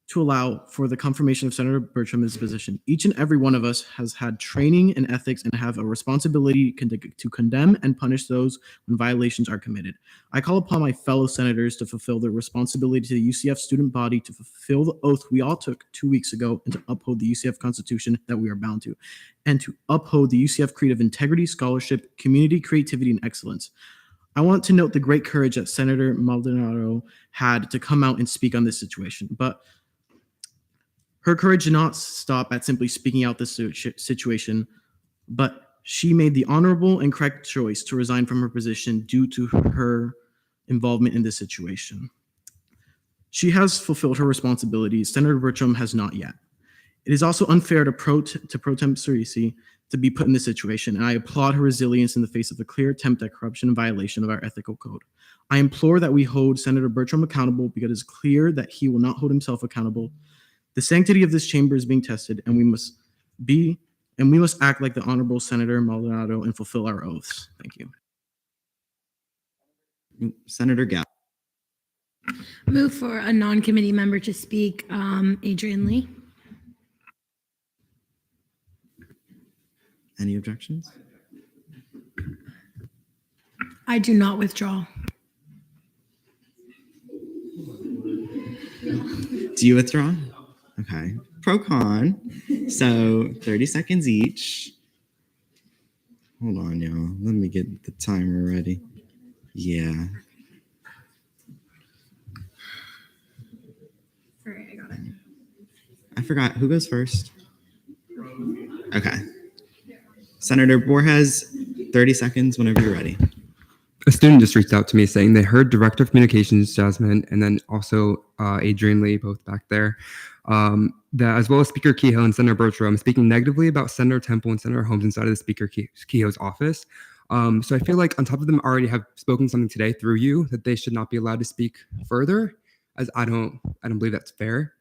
to allow for the confirmation of Senator Bertram in this position. Each and every one of us has had training in ethics and have a responsibility to condemn and punish those when violations are committed. I call upon my fellow senators to fulfill their responsibility to the UCF student body, to fulfill the oath we all took 2 weeks ago, and to uphold the UCF Constitution that we are bound to, and to uphold the UCF creed of integrity, scholarship, community, creativity, and excellence. I want to note the great courage that Senator Maldonado had to come out and speak on this situation, but her courage did not stop at simply speaking out this situation, but she made the honorable and correct choice to resign from her position due to her involvement in this situation. She has fulfilled her responsibilities. Senator Bertram has not yet. It is also unfair to Pro Temp Cerisi to be put in this situation, and I applaud her resilience in the face of a clear attempt at corruption and violation of our ethical code. I implore that we hold Senator Bertram accountable, because it is clear that he will not hold himself accountable. The sanctity of this chamber is being tested, and we must act like the Honorable Senator Maldonado and fulfill our oaths. Thank you. Senator Gall. Move for a non-committee member to speak, Adrian Lee. Any objections? I do not withdraw. Do you withdraw? Okay. Pro con. So 30 seconds each. Hold on, y'all. Let me get the timer ready. Yeah. All right, I got it. I forgot. Who goes first? Okay. Senator Borges, 30 seconds whenever you're ready. A student just reached out to me saying they heard Director of Communications Jasmine and then also Adrian Lee, both back there, that as well as Speaker Kehoe and Senator Bertram speaking negatively about Senator Temple and Senator Holmes inside of the Speaker Kehoe's office. So I feel like on top of them already have spoken something today through you that they should not be allowed to speak further, as I don't believe that's fair.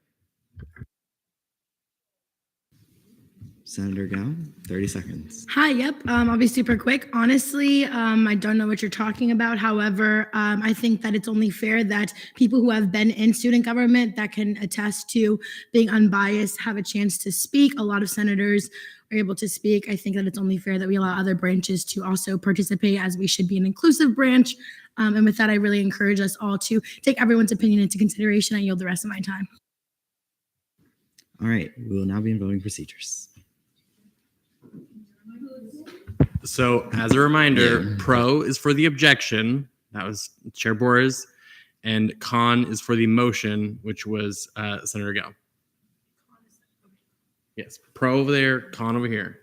Senator Gow, 30 seconds. Hi, yep. I'll be super quick. Honestly, I don't know what you're talking about. However, I think that it's only fair that people who have been in student government that can attest to being unbiased have a chance to speak. A lot of senators are able to speak. I think that it's only fair that we allow other branches to also participate, as we should be an inclusive branch. And with that, I really encourage us all to take everyone's opinion into consideration. I yield the rest of my time. All right, we will now be in voting procedures. So as a reminder, pro is for the objection. That was Chair Borges. And con is for the motion, which was Senator Gow. Yes, pro over there, con over here.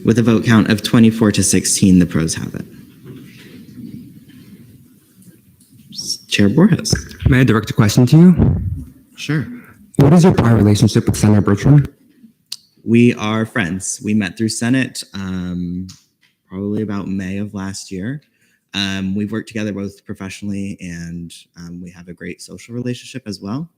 With a vote count of 24-16, the pros have it. Chair Borges. May I direct a question to you? Sure. What is your prior relationship with Senator Bertram? We are friends. We met through Senate probably about May of last year. We've worked together both professionally and we have a great social relationship as well.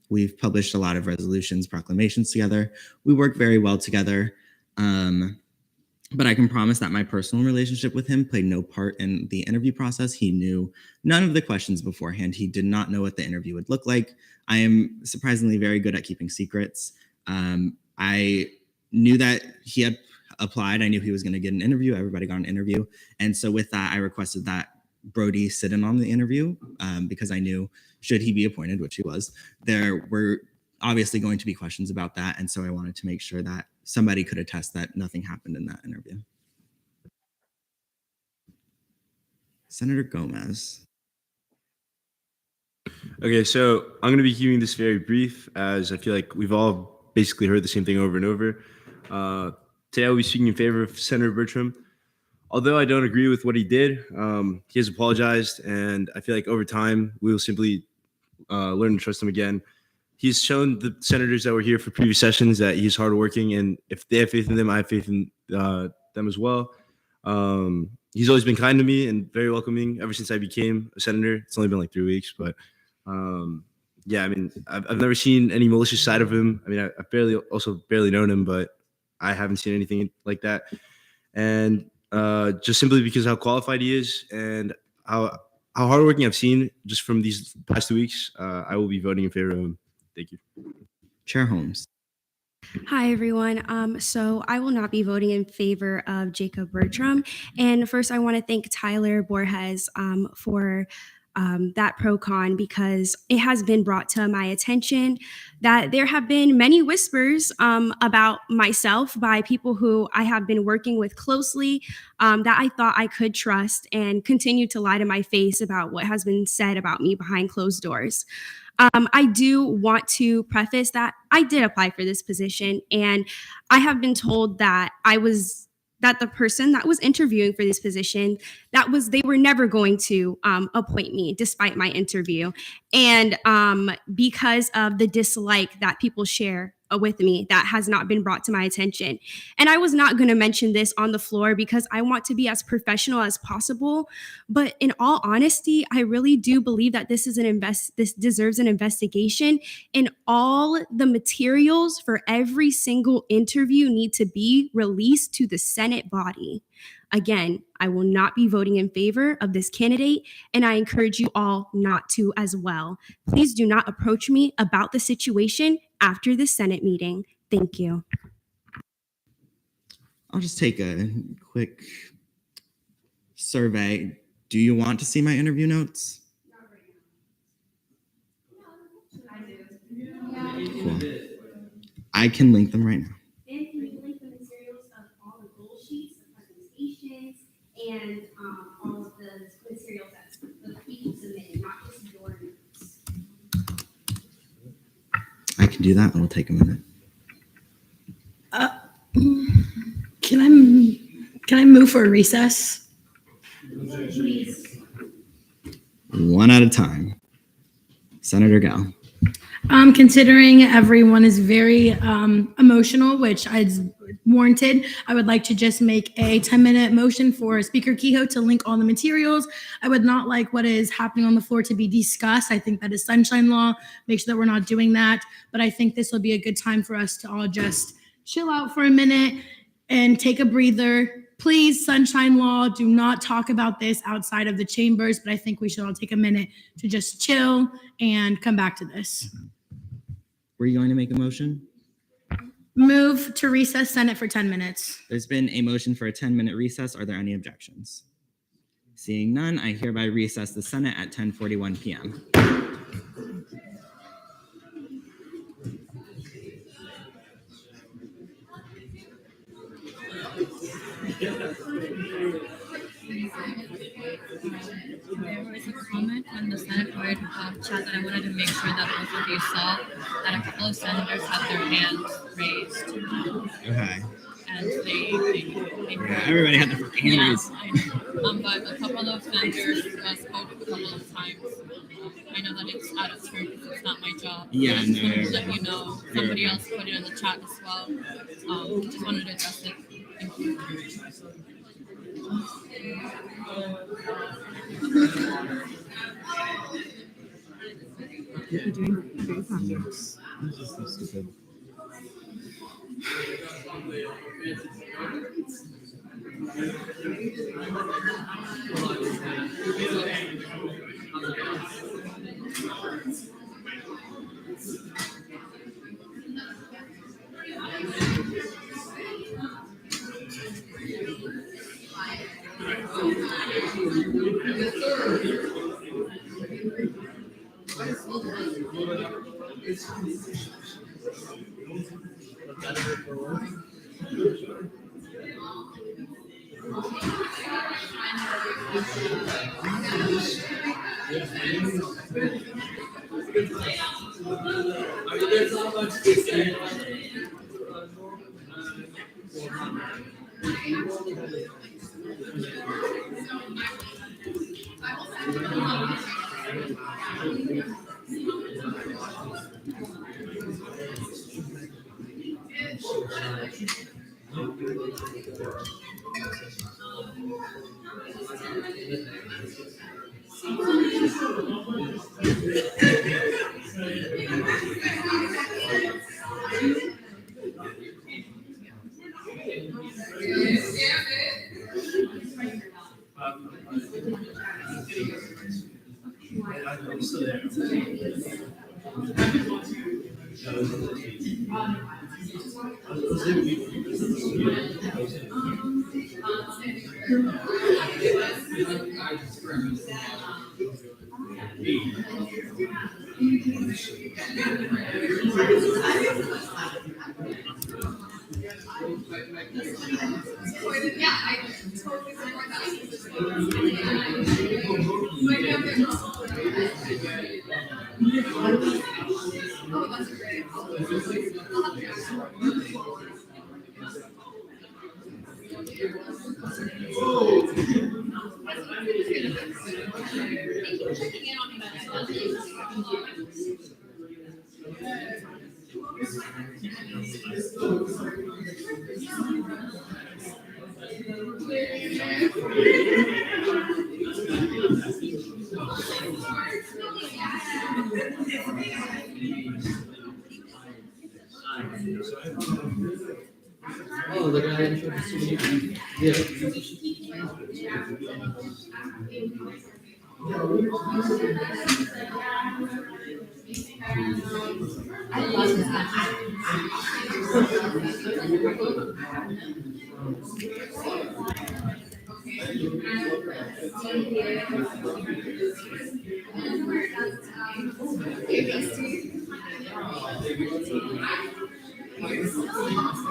We've published a lot of resolutions, proclamations together. We work very well together. But I can promise that my personal relationship with him played no part in the interview process. He knew none of the questions beforehand. He did not know what the interview would look like. I am surprisingly very good at keeping secrets. I knew that he had applied. I knew he was going to get an interview. Everybody got an interview. And so with that, I requested that Brody sit in on the interview because I knew should he be appointed, which he was, there were obviously going to be questions about that. And so I wanted to make sure that somebody could attest that nothing happened in that interview. Senator Gomez. Okay, so I'm going to be keeping this very brief as I feel like we've all basically heard the same thing over and over. Today I will be speaking in favor of Senator Bertram. Although I don't agree with what he did, he has apologized, and I feel like over time we will simply learn to trust him again. He's shown the senators that were here for previous sessions that he's hardworking, and if they have faith in them, I have faith in them as well. He's always been kind to me and very welcoming ever since I became a senator. It's only been like 3 weeks, but yeah, I mean, I've never seen any malicious side of him. I mean, I've barely known him, but I haven't seen anything like that. And just simply because how qualified he is and how hardworking I've seen just from these past 2 weeks, I will be voting in favor of him. Thank you. Chair Holmes. Hi, everyone. So I will not be voting in favor of Jacob Bertram. And first, I want to thank Tyler Borges for that pro-con, because it has been brought to my attention that there have been many whispers about myself by people who I have been working with closely that I thought I could trust, and continue to lie to my face about what has been said about me behind closed doors. I do want to preface that I did apply for this position, and I have been told that the person that was interviewing for this position, they were never going to appoint me despite my interview. And because of the dislike that people share with me that has not been brought to my attention. And I was not going to mention this on the floor because I want to be as professional as possible. But in all honesty, I really do believe that this deserves an investigation, and all the materials for every single interview need to be released to the Senate body. Again, I will not be voting in favor of this candidate, and I encourage you all not to as well. Please do not approach me about the situation after the Senate meeting. Thank you. I'll just take a quick survey. Do you want to see my interview notes? Cool. I can link them right now. And can you link the materials of all the goal sheets, the presentations, and all of the materials that the people submitted, not just your notes? I can do that. It will take a minute. Can I move for a recess? One at a time. Senator Gall. Considering everyone is very emotional, which is warranted, I would like to just make a 10-minute motion for Speaker Kehoe to link all the materials. I would not like what is happening on the floor to be discussed. I think that is sunshine law. Make sure that we're not doing that. But I think this will be a good time for us to all just chill out for a minute and take a breather. Please, sunshine law, do not talk about this outside of the chambers, but I think we should all take a minute to just chill and come back to this. Were you going to make a motion? Move to recess Senate for 10 minutes. There's been a motion for a 10-minute recess. Are there any objections? Seeing none, I hereby recess the Senate at 10:41 p.m. There was a comment on the Senate board chat that I wanted to make sure that both of you saw, that a couple of senators had their hands raised. Okay. And they Yeah, everybody had their hand raised. I know. But a couple of senators spoke a couple of times. I know that it's out of turn because it's not my job. Yeah, I just wanted no. to let you know. Somebody else put it in the chat as well. Just wanted to address it. Thank you. This is so stupid.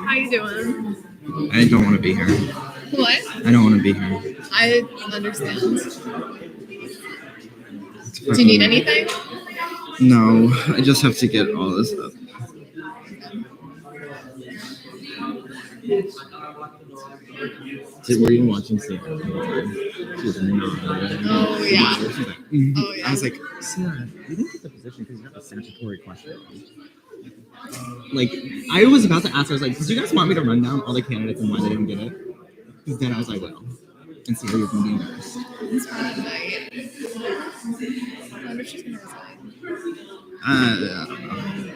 How you doing? I don't want to be here. What? I don't want to be here. I understand. Do you need anything? No, I just have to get all this up. Were you watching Sarah? She was not. Oh, yeah. She was like, Oh, yeah. I was like, Sarah, you didn't get the position because you got the statutory question wrong. Like, I was about to ask, I was like, do you guys want me to run down all the candidates and why they didn't get it? Because then I was like, well, and Sarah, you're going to be embarrassed. It's fine tonight. I wonder if she's gonna resign. I don't know.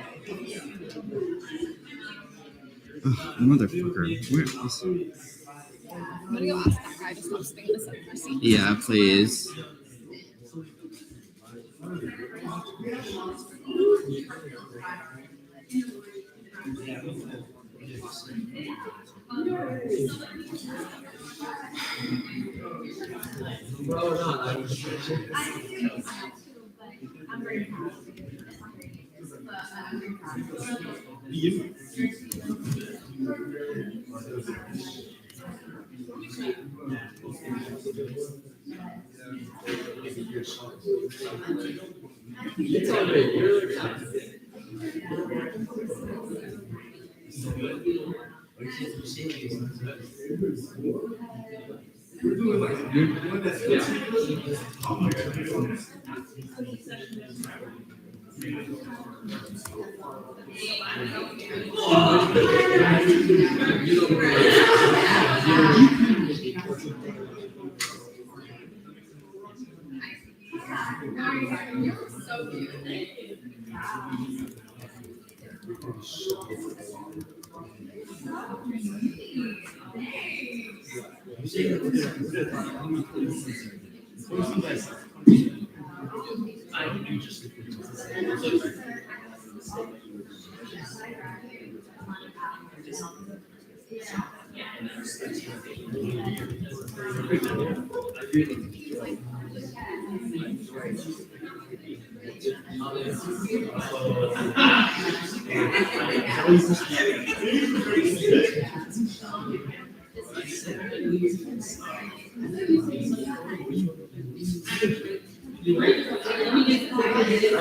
Ugh, motherfucker. Where is... I'm gonna go ask that guy to stop spinning this up for seat. Yeah, please. I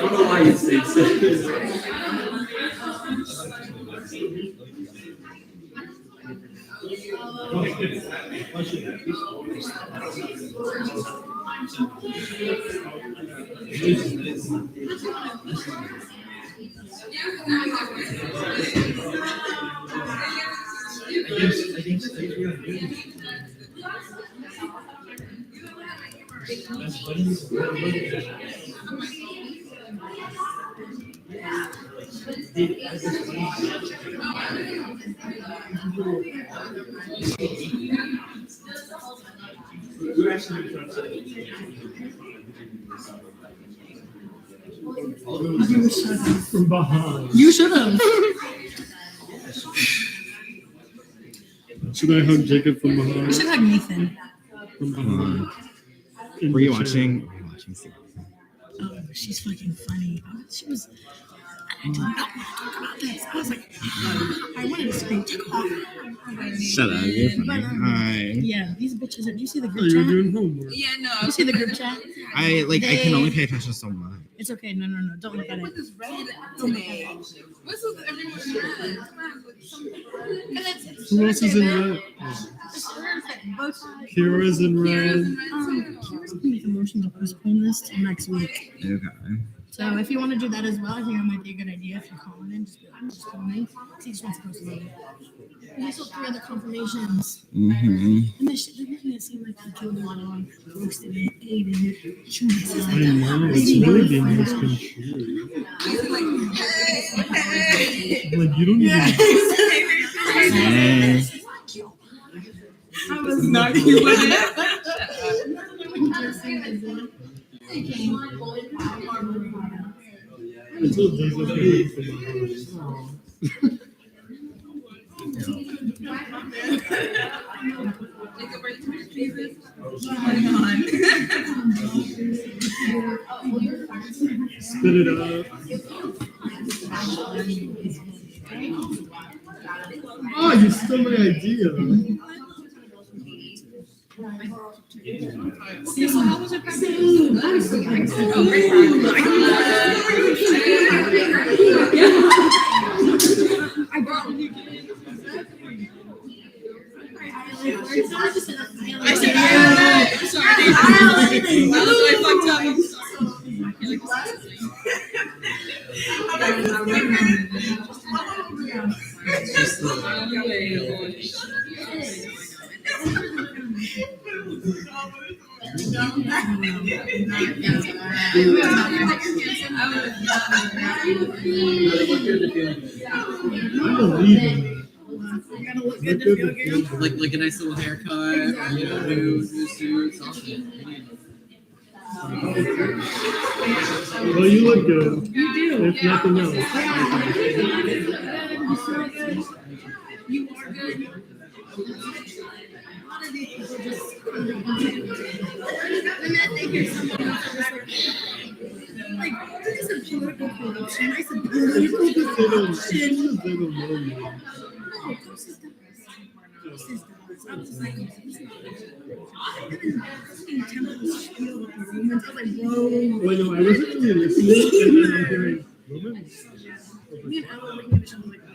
don't know why you say From behind. You should have. Should I hug Jacob from behind? You should hug Nathan. From behind. Were you watching? Oh, she's fucking funny. She was. I did not want to talk about this. I was like, I wanted to scream, take off. Shut up, you're funny. But, Hi. yeah, these bitches. Do you see the Oh, group you're chat? doing homework. Yeah, no. You see the group chat? I can only pay attention so much. It's okay. No. Don't look at it. This red today. This is everyone's red. Who else is in red? Kira's in red. Kira's gonna make a motion to postpone this till next week. Okay. So if you want to do that as well, I think it might be a good idea if you're calling in. Just call me. He just wants to postpone it. We saw 3 other confirmations. Mm-hmm. And they're making it seem like he killed one, roasted it, ate it. I know, it's really being misconstrued. Like, you don't even. I was not doing I told Jason to leave for my house. Spit it up. Oh, you stole my idea. So how was it? Like a nice little haircut, new suit, something. Well, you look good. You do. If nothing else. You are good. Like, this is political corruption. I said political corruption. Well, no, I wasn't really listening, and then I'm hearing Romans. Oh my god.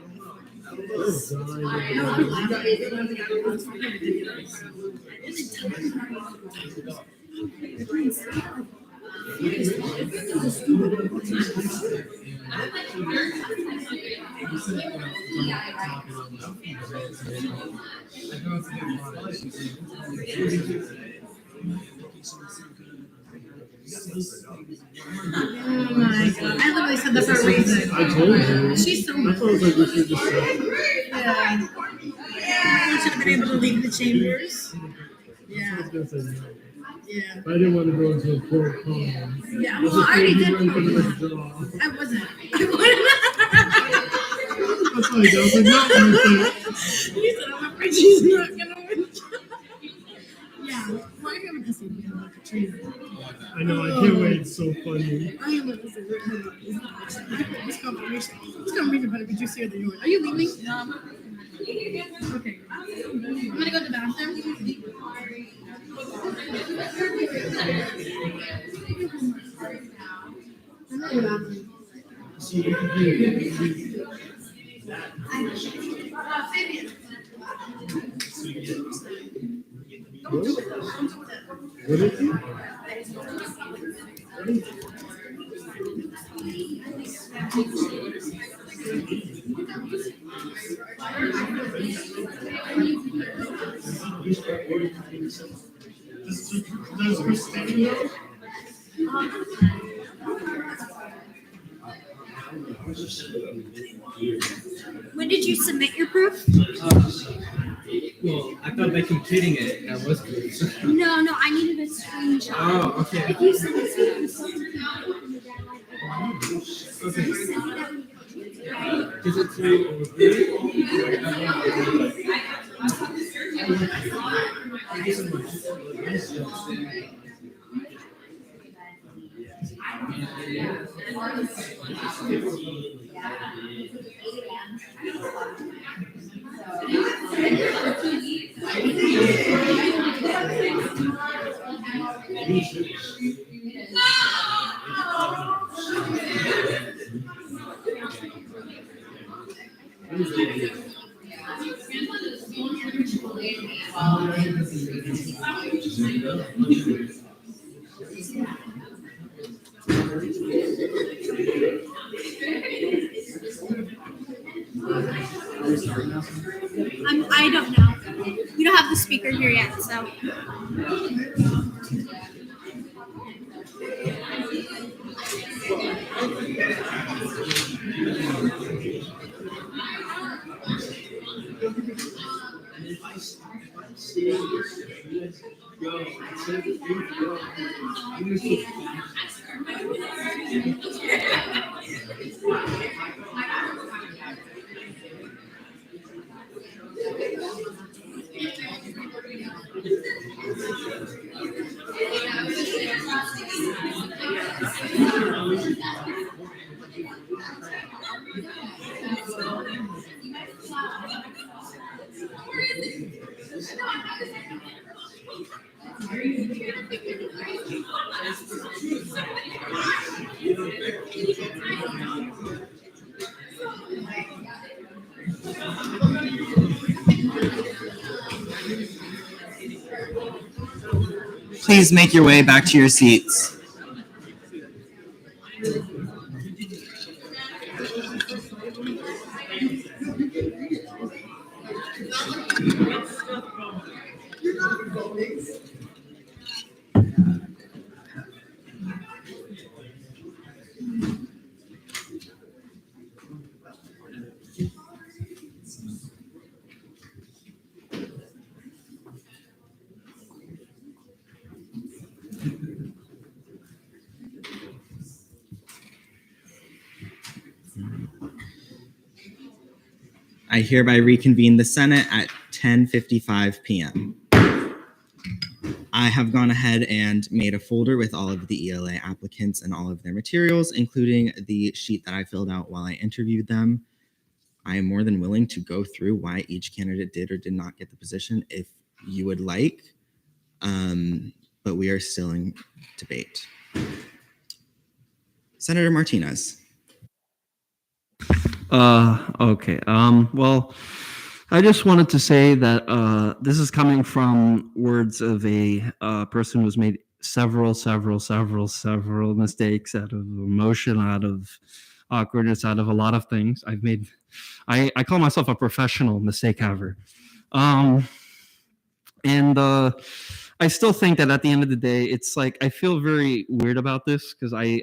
I literally said that for a reason. I told you. She's so That's why I was like, we should just say. Yeah. I should have been able to leave the chambers. Yeah. I was gonna say no. Yeah. But I didn't want to go into a court call. Yeah, well, I already did. I wasn't. That's why I was like, not worth it. He said, I'm afraid she's not gonna win. Yeah. Well, I have an essay being like a trainer. I know, I can't wait. It's so funny. I am an essay written. This confirmation better be juicier than yours. Are you leaving? No. Okay. I'm gonna go to the bathroom. What is it? Does Christina? When did you submit your proof? Well, I thought by completing it, that was proof. No, I needed a screenshot. Oh, okay. If you send it to Okay. Is it through Thank you so much. I'm speaker here yet, so. Please make your way back to your seats. I hereby reconvene the Senate at 10:55 p.m. I have gone ahead and made a folder with all of the ELA applicants and all of their materials, including the sheet that I filled out while I interviewed them. I am more than willing to go through why each candidate did or did not get the position if you would like, but we are still in debate. Senator Martinez. Okay. Well, I just wanted to say that this is coming from words of a person who's made several mistakes out of emotion, out of awkwardness, out of a lot of things. I call myself a professional mistake haver. And I still think that at the end of the day, it's like, I feel very weird about this because I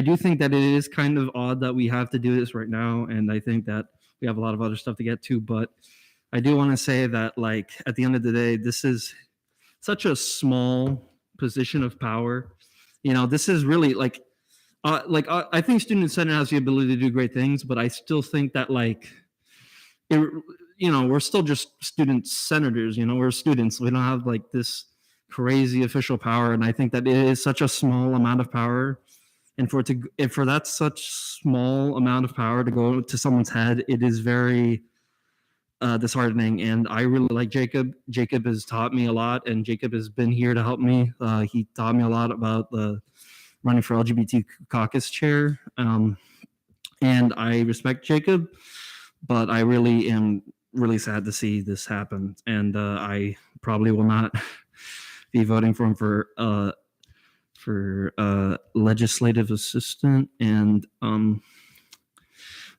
do think that it is kind of odd that we have to do this right now, and I think that we have a lot of other stuff to get to, but I do want to say that, like, at the end of the day, this is such a small position of power. You know, this is really I think student senate has the ability to do great things, but I still think that, like, we're still just student senators. We're students. We don't have like this crazy official power, and I think that it is such a small amount of power. And for that such small amount of power to go to someone's head, it is very disheartening. And I really like Jacob. Jacob has taught me a lot, and Jacob has been here to help me. He taught me a lot about the running for LGBT caucus chair. And I respect Jacob, but I really am really sad to see this happen. And I probably will not be voting for him for legislative assistant, and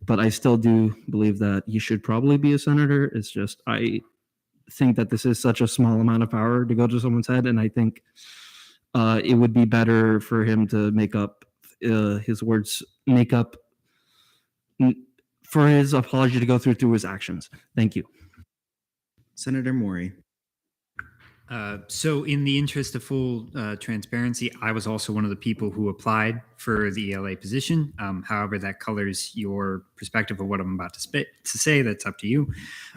but I still do believe that he should probably be a senator. It's just I think that this is such a small amount of power to go to someone's head, and I think it would be better for him to make up his words, for his apology to go through his actions. Thank you. Senator Maury. So in the interest of full transparency, I was also one of the people who applied for the ELA position. However, that colors your perspective of what I'm about to say. That's up to you.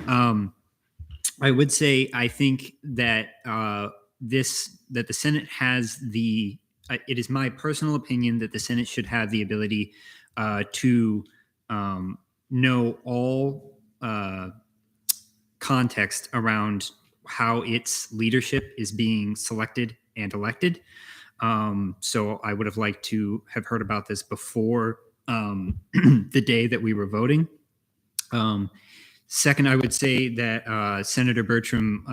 I would say I think that that the Senate has it is my personal opinion that the Senate should have the ability to know all context around how its leadership is being selected and elected. So I would have liked to have heard about this before the day that we were voting. Second, I would say that Senator Bertram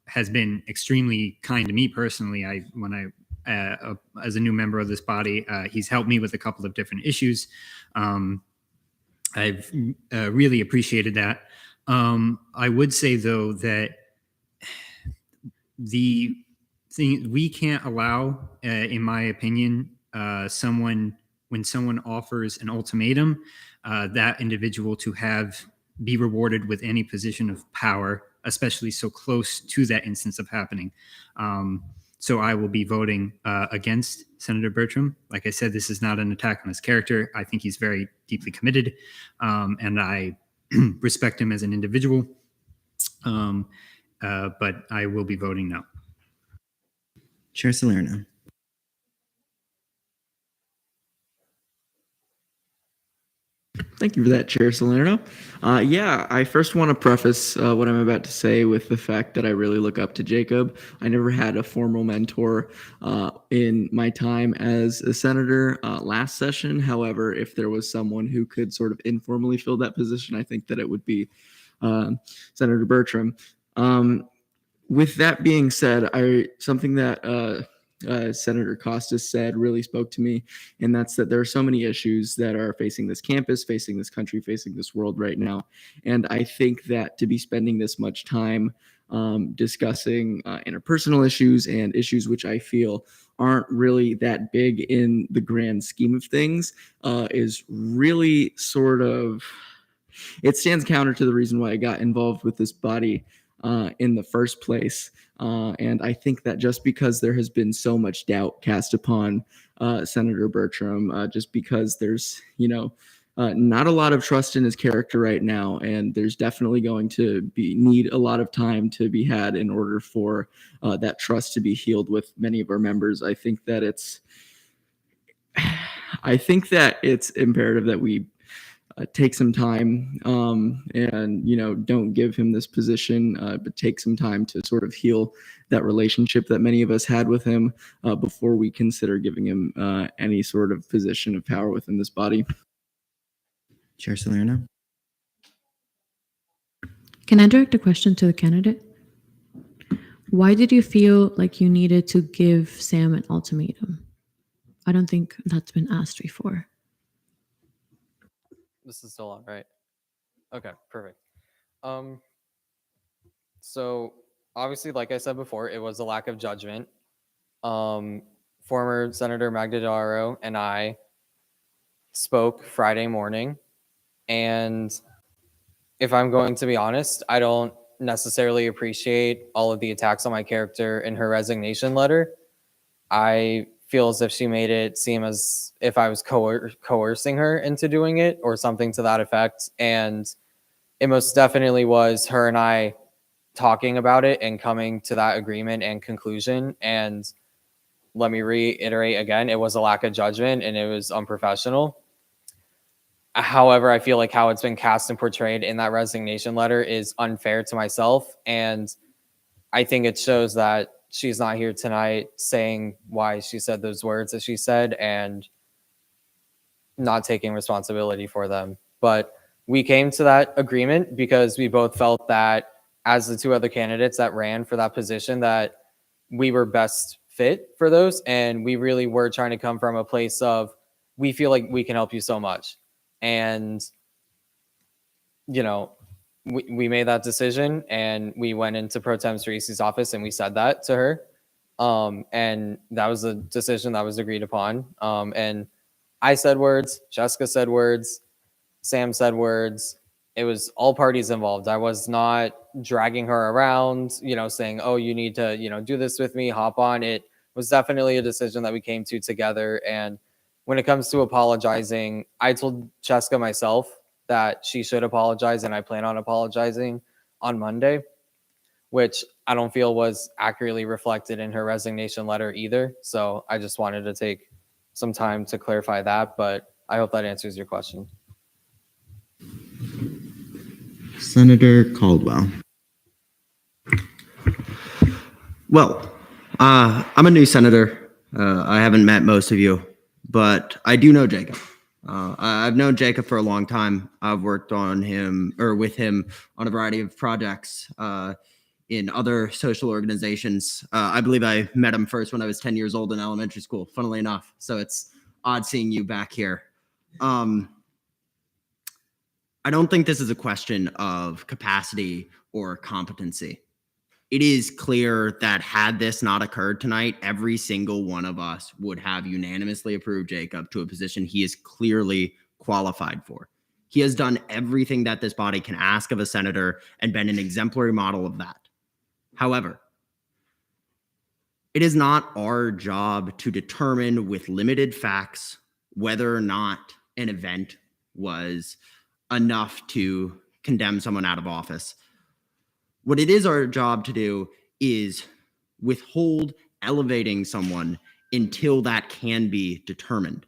has been extremely kind to me personally. As a new member of this body, he's helped me with a couple of different issues. I've really appreciated that. I would say, though, that the thing we can't allow, in my opinion, when someone offers an ultimatum, that individual to be rewarded with any position of power, especially so close to that instance of happening. So I will be voting against Senator Bertram. Like I said, this is not an attack on his character. I think he's very deeply committed, and I respect him as an individual. But I will be voting no. Chair Salerno. Thank you for that, Chair Salerno. Yeah, I first want to preface what I'm about to say with the fact that I really look up to Jacob. I never had a formal mentor in my time as a senator last session. However, if there was someone who could sort of informally fill that position, I think that it would be Senator Bertram. With that being said, something that Senator Costas said really spoke to me, and that's that there are so many issues that are facing this campus, facing this country, facing this world right now. And I think that to be spending this much time discussing interpersonal issues and issues which I feel aren't really that big in the grand scheme of things is really sort of, it stands counter to the reason why I got involved with this body in the first place. And I think that just because there has been so much doubt cast upon Senator Bertram, just because there's, not a lot of trust in his character right now, and there's definitely going to need a lot of time to be had in order for that trust to be healed with many of our members. I think that it's imperative that we take some time and don't give him this position, but take some time to sort of heal that relationship that many of us had with him before we consider giving him any sort of position of power within this body. Chair Salerno. Can I direct a question to the candidate? Why did you feel like you needed to give Sam an ultimatum? I don't think that's been asked before. This is still on, right? Okay, perfect. So obviously, like I said before, it was a lack of judgment. Former Senator Magdadaro and I spoke Friday morning, and if I'm going to be honest, I don't necessarily appreciate all of the attacks on my character in her resignation letter. I feel as if she made it seem as if I was coercing her into doing it or something to that effect. And it most definitely was her and I talking about it and coming to that agreement and conclusion. And let me reiterate again, it was a lack of judgment and it was unprofessional. However, I feel like how it's been cast and portrayed in that resignation letter is unfair to myself. And I think it shows that she's not here tonight saying why she said those words that she said and not taking responsibility for them. But we came to that agreement because we both felt that as the two other candidates that ran for that position, that we were best fit for those. And we really were trying to come from a place of, we feel like we can help you so much. And, we made that decision and we went into Pro Tem Cerisi's office and we said that to her. And that was a decision that was agreed upon. And I said words, Jessica said words, Sam said words. It was all parties involved. I was not dragging her around, saying, oh, you need to, do this with me, hop on. It was definitely a decision that we came to together. And when it comes to apologizing, I told Jessica myself that she should apologize, and I plan on apologizing on Monday, which I don't feel was accurately reflected in her resignation letter either. So I just wanted to take some time to clarify that, but I hope that answers your question. Senator Caldwell. Well, I'm a new senator. I haven't met most of you, but I do know Jacob. I've known Jacob for a long time. I've worked with him on a variety of projects in other social organizations. I believe I met him first when I was 10 years old in elementary school, funnily enough. So it's odd seeing you back here. I don't think this is a question of capacity or competency. it is clear that had this not occurred tonight, every single one of us would have unanimously approved Jacob to a position he is clearly qualified for. He has done everything that this body can ask of a senator and been an exemplary model of that. However, it is not our job to determine with limited facts whether or not an event was enough to condemn someone out of office. What it is our job to do is withhold elevating someone until that can be determined.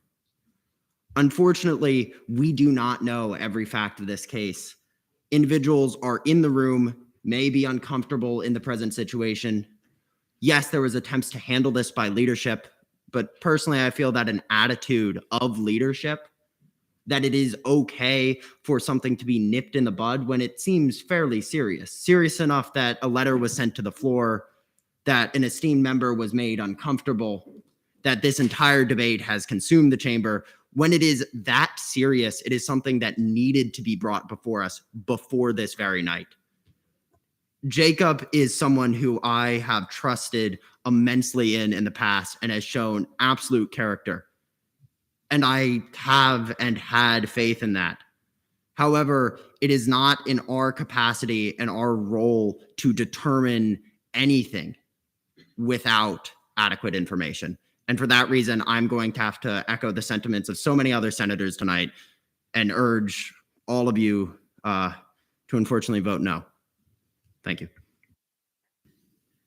Unfortunately, we do not know every fact of this case. Individuals are in the room, may be uncomfortable in the present situation. Yes, there was attempts to handle this by leadership, but personally, I feel that an attitude of leadership, that it is okay for something to be nipped in the bud when it seems fairly serious enough that a letter was sent to the floor, that an esteemed member was made uncomfortable, that this entire debate has consumed the chamber. When it is that serious, it is something that needed to be brought before us before this very night. Jacob is someone who I have trusted immensely in the past and has shown absolute character. And I have and had faith in that. However, it is not in our capacity and our role to determine anything without adequate information. And for that reason, I'm going to have to echo the sentiments of so many other senators tonight and urge all of you to unfortunately vote no. Thank you.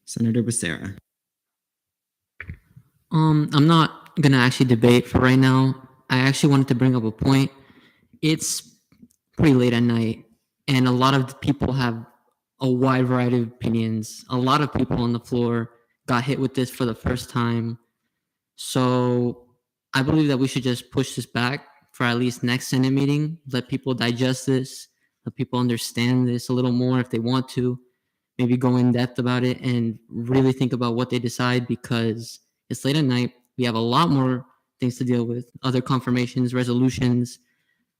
Senator Becerra. I'm not going to actually debate for right now. I actually wanted to bring up a point. It's pretty late at night, and a lot of people have a wide variety of opinions. A lot of people on the floor got hit with this for the first time. So I believe that we should just push this back for at least next Senate meeting, let people digest this, let people understand this a little more if they want to, maybe go in depth about it and really think about what they decide, because it's late at night. We have a lot more things to deal with, other confirmations, resolutions.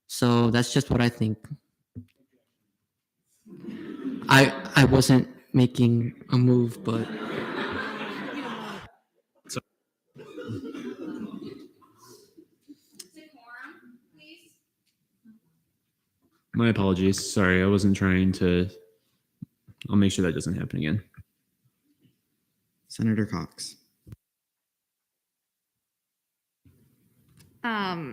So that's just what I think. I wasn't making a move, but My apologies. Sorry, I wasn't trying to. I'll make sure that doesn't happen again. Senator Cox.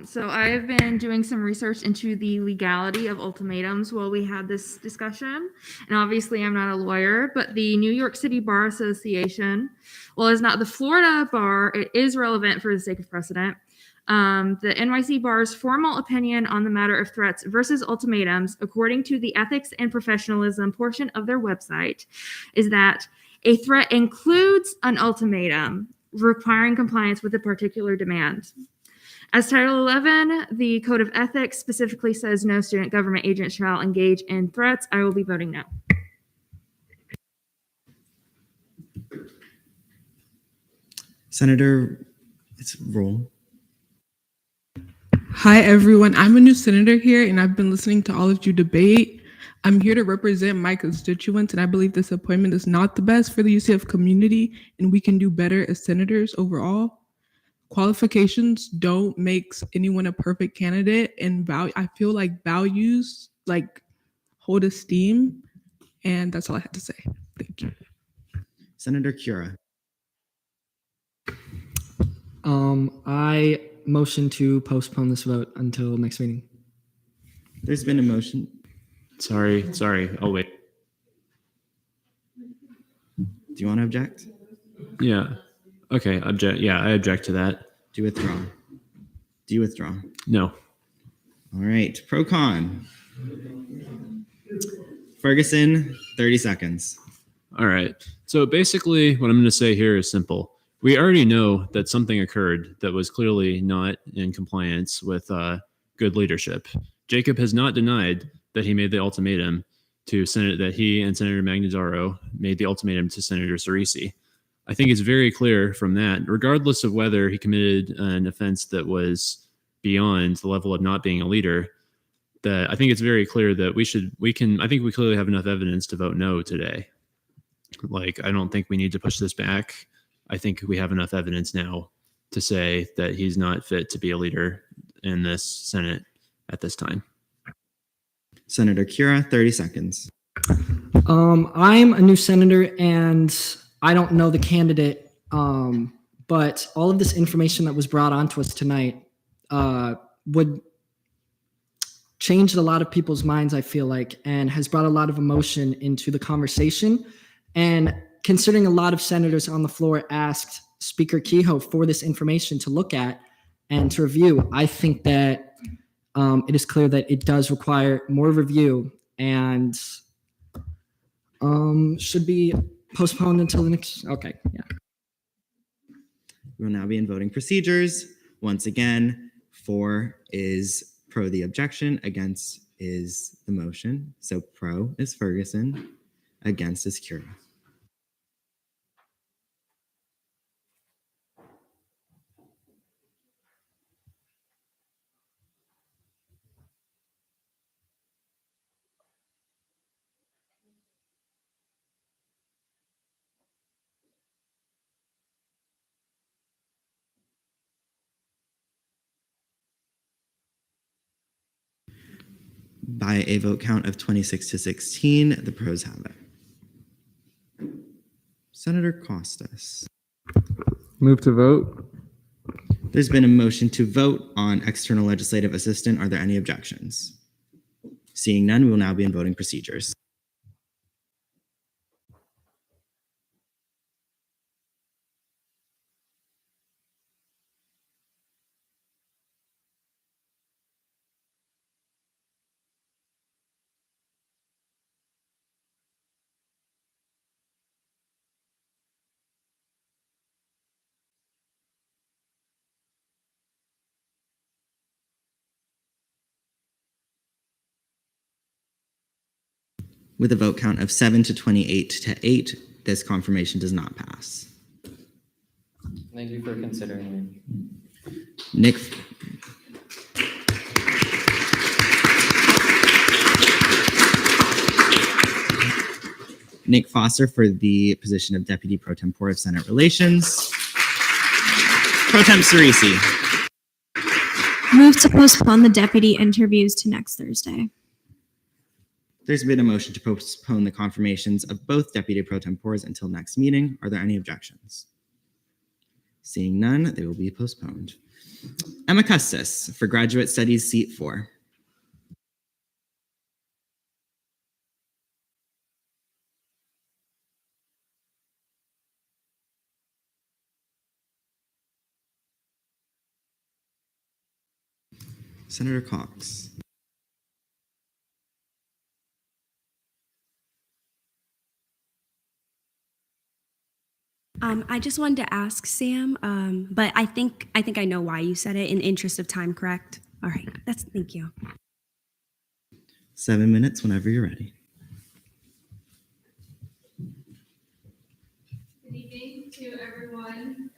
So I've been doing some research into the legality of ultimatums while we had this discussion. And obviously I'm not a lawyer, but the New York City Bar Association, well, it's not the Florida bar, it is relevant for the sake of precedent. The NYC Bar's formal opinion on the matter of threats versus ultimatums, according to the ethics and professionalism portion of their website, is that a threat includes an ultimatum requiring compliance with a particular demand. As Title 11, the Code of Ethics specifically says no student government agent shall engage in threats. I will be voting no. Senator, it's roll. Hi, everyone. I'm a new senator here, and I've been listening to all of you debate. I'm here to represent my constituents, and I believe this appointment is not the best for the UCF community, and we can do better as senators overall. Qualifications don't make anyone a perfect candidate, and I feel like values hold esteem, and that's all I had to say. Thank you. Senator Cura. I motion to postpone this vote until next meeting. There's been a motion. Sorry. I'll wait. Do you want to object? Yeah. Okay. Object. Yeah, I object to that. Do you withdraw? No. All right. Pro con. Ferguson, 30 seconds. All right. So basically, what I'm going to say here is simple. We already know that something occurred that was clearly not in compliance with good leadership. Jacob has not denied that he made the ultimatum to that he and Senator Magnodaro made the ultimatum to Senator Cerisi. I think it's very clear from that, regardless of whether he committed an offense that was beyond the level of not being a leader, that I think it's very clear that I think we clearly have enough evidence to vote no today. Like, I don't think we need to push this back. I think we have enough evidence now to say that he's not fit to be a leader in this Senate at this time. Senator Cura, 30 seconds. I'm a new senator and I don't know the candidate, but all of this information that was brought onto us tonight would changed a lot of people's minds, I feel like, and has brought a lot of emotion into the conversation. And considering a lot of senators on the floor asked Speaker Kehoe for this information to look at and to review, I think that it is clear that it does require more review and should be postponed until the next, okay, yeah. We will now be in voting procedures. Once again, for is pro the objection, against is the motion. So pro is Ferguson, against is Cura. By a vote count of 26 to 16, the pros have it. Senator Costas. Move to vote. There's been a motion to vote on external legislative assistant. Are there any objections? Seeing none, we will now be in voting procedures. With a vote count of 7 to 28 to 8, this confirmation does not pass. Thank you for considering me. Nick. Nick Foster for the position of Deputy Pro Tempore of Senate Relations. Pro Temp Cerisi. Move to postpone the deputy interviews to next Thursday. There's been a motion to postpone the confirmations of both Deputy Pro Tempores until next meeting. Are there any objections? Seeing none, they will be postponed. Emma Custis for Graduate Studies, Seat 4. Senator Cox. I just wanted to ask Sam, but I think I know why you said it in the interest of time, correct? All right, thank you. 7 minutes whenever you're ready. Good evening to everyone.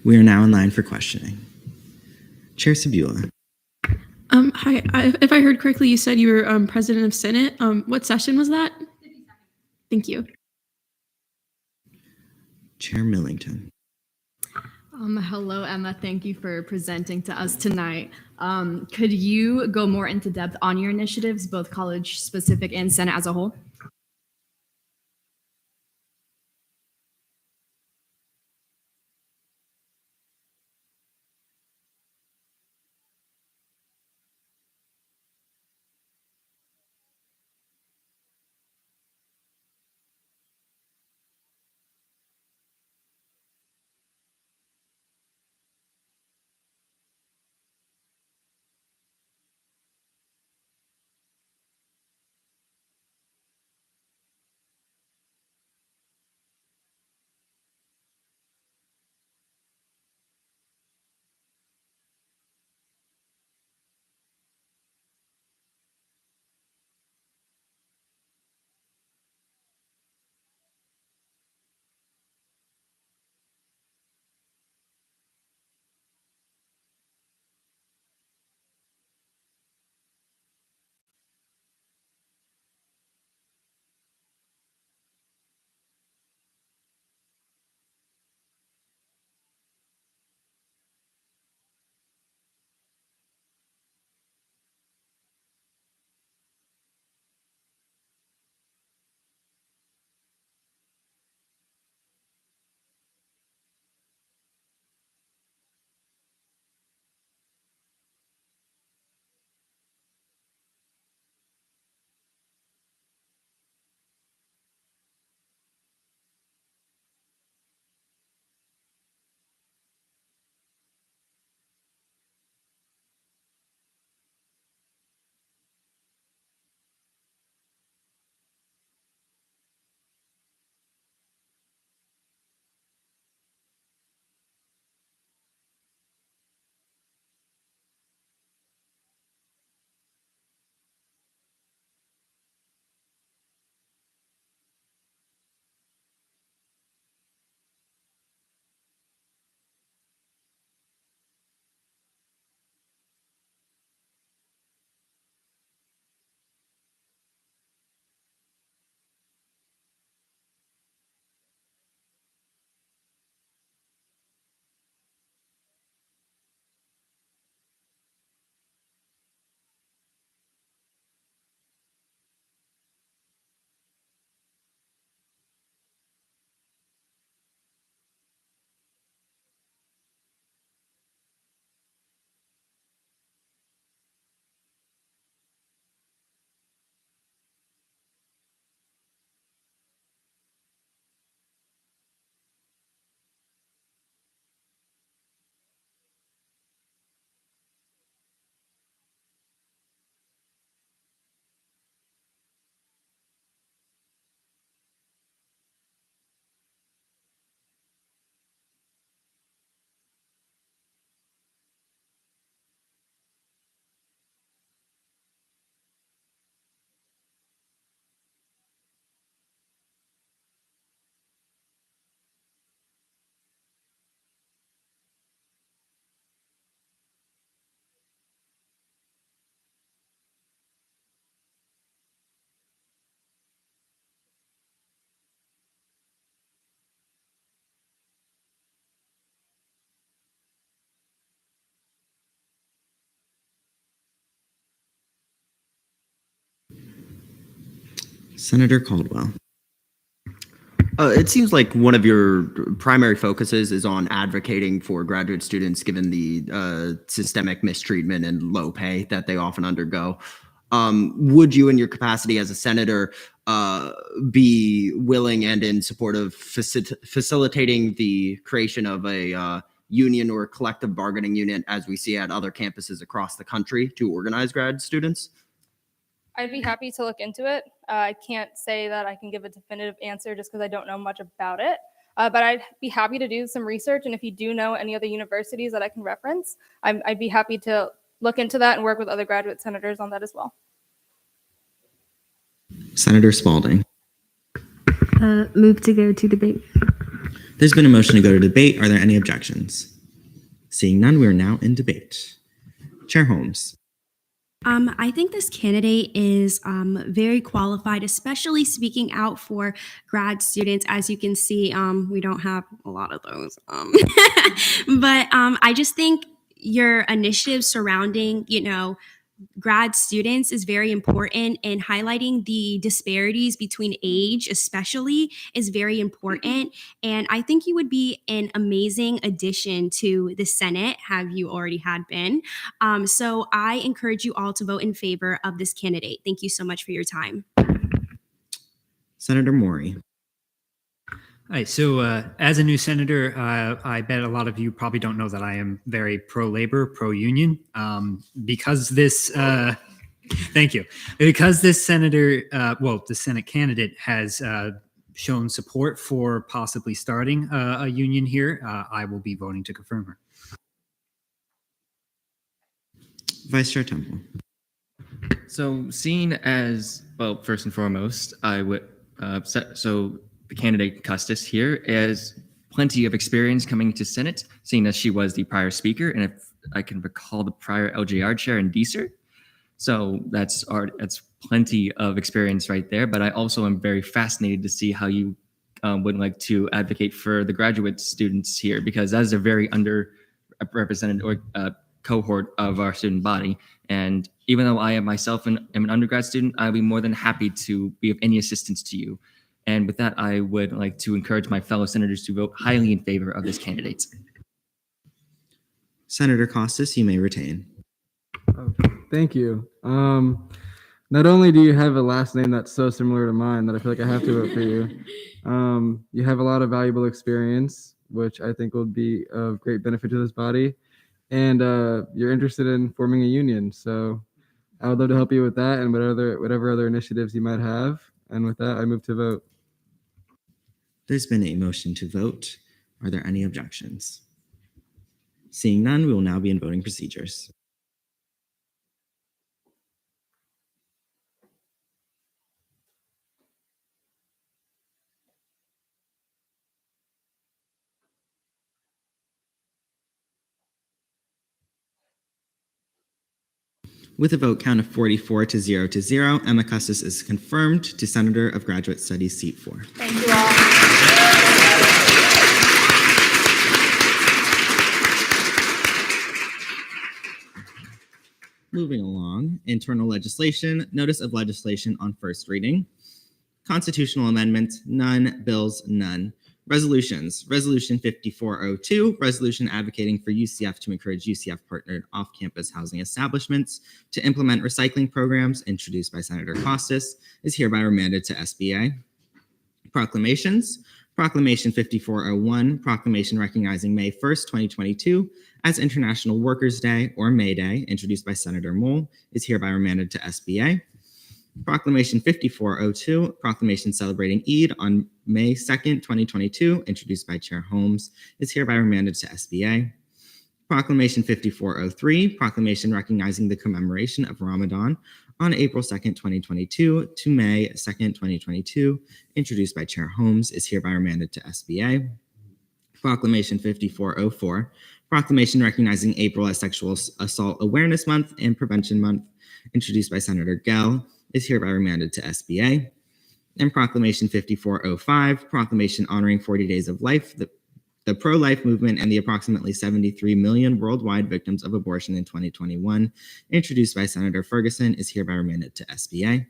We are now in line for questioning. Chair Sabula. Hi. If I heard correctly, you said you were president of Senate. What session was that? Thank you. Chair Millington. Hello, Emma. Thank you for presenting to us tonight. Could you go more into depth on your initiatives, both college specific and Senate as a whole? Senator Caldwell. It seems like one of your primary focuses is on advocating for graduate students given the systemic mistreatment and low pay that they often undergo. Would you, in your capacity as a senator, be willing and in support of facilitating the creation of a union or collective bargaining unit as we see at other campuses across the country to organize grad students? I'd be happy to look into it. I can't say that I can give a definitive answer just because I don't know much about it, but I'd be happy to do some research. And if you do know any other universities that I can reference, I'd be happy to look into that and work with other graduate senators on that as well. Senator Spalding. Move to go to debate. There's been a motion to go to debate. Are there any objections? Seeing none, we are now in debate. Chair Holmes. I think this candidate is very qualified, especially speaking out for grad students. As you can see, we don't have a lot of those. But I just think your initiative surrounding, grad students is very important, and highlighting the disparities between age especially is very important. And I think you would be an amazing addition to the Senate, have you already had been. So I encourage you all to vote in favor of this candidate. Thank you so much for your time. Senator Maury. All right, so as a new senator, I bet a lot of you probably don't know that I am very pro-labor, pro-union, because this, thank you, because this senator, the Senate candidate has shown support for possibly starting a union here. I will be voting to confirm her. Vice Chair Temple. So, seen as, well, first and foremost, I would the candidate Custis here has plenty of experience coming to Senate, seeing as she was the prior speaker, and if I can recall, the prior LJR chair in DSER. So that's plenty of experience right there. But I also am very fascinated to see how you would like to advocate for the graduate students here, because that is a very underrepresented cohort of our student body. And even though I am myself am an undergrad student, I'll be more than happy to be of any assistance to you. And with that, I would like to encourage my fellow senators to vote highly in favor of this candidate. Senator Costas, you may retain. Thank you. Not only do you have a last name that's so similar to mine that I feel like I have to vote for you, you have a lot of valuable experience, which I think will be of great benefit to this body. And you're interested in forming a union. So I would love to help you with that and whatever other initiatives you might have. And with that, I move to vote. There's been a motion to vote. Are there any objections? Seeing none, we will now be in voting procedures. With a vote count of 44 to 0, Emma Custis is confirmed to Senator of Graduate Studies, Seat 4. Thank you all. Moving along, internal legislation, notice of legislation on first reading. Constitutional amendments, none. Bills, none. Resolutions, Resolution 5402, resolution advocating for UCF to encourage UCF-partnered off-campus housing establishments to implement recycling programs, introduced by Senator Costas, is hereby remanded to SBA. Proclamations, Proclamation 5401, proclamation recognizing May 1st, 2022 as International Workers' Day or May Day, introduced by Senator Moll, is hereby remanded to SBA. Proclamation 5402, proclamation celebrating Eid on May 2nd, 2022, introduced by Chair Holmes, is hereby remanded to SBA. Proclamation 5403, proclamation recognizing the commemoration of Ramadan on April 2nd, 2022 to May 2nd, 2022, introduced by Chair Holmes, is hereby remanded to SBA. Proclamation 5404, proclamation recognizing April as Sexual Assault Awareness Month and Prevention Month, introduced by Senator Gell, is hereby remanded to SBA. And Proclamation 5405, proclamation honoring 40 Days of Life, the pro-life movement, and the approximately 73 million worldwide victims of abortion in 2021, introduced by Senator Ferguson, is hereby remanded to SBA.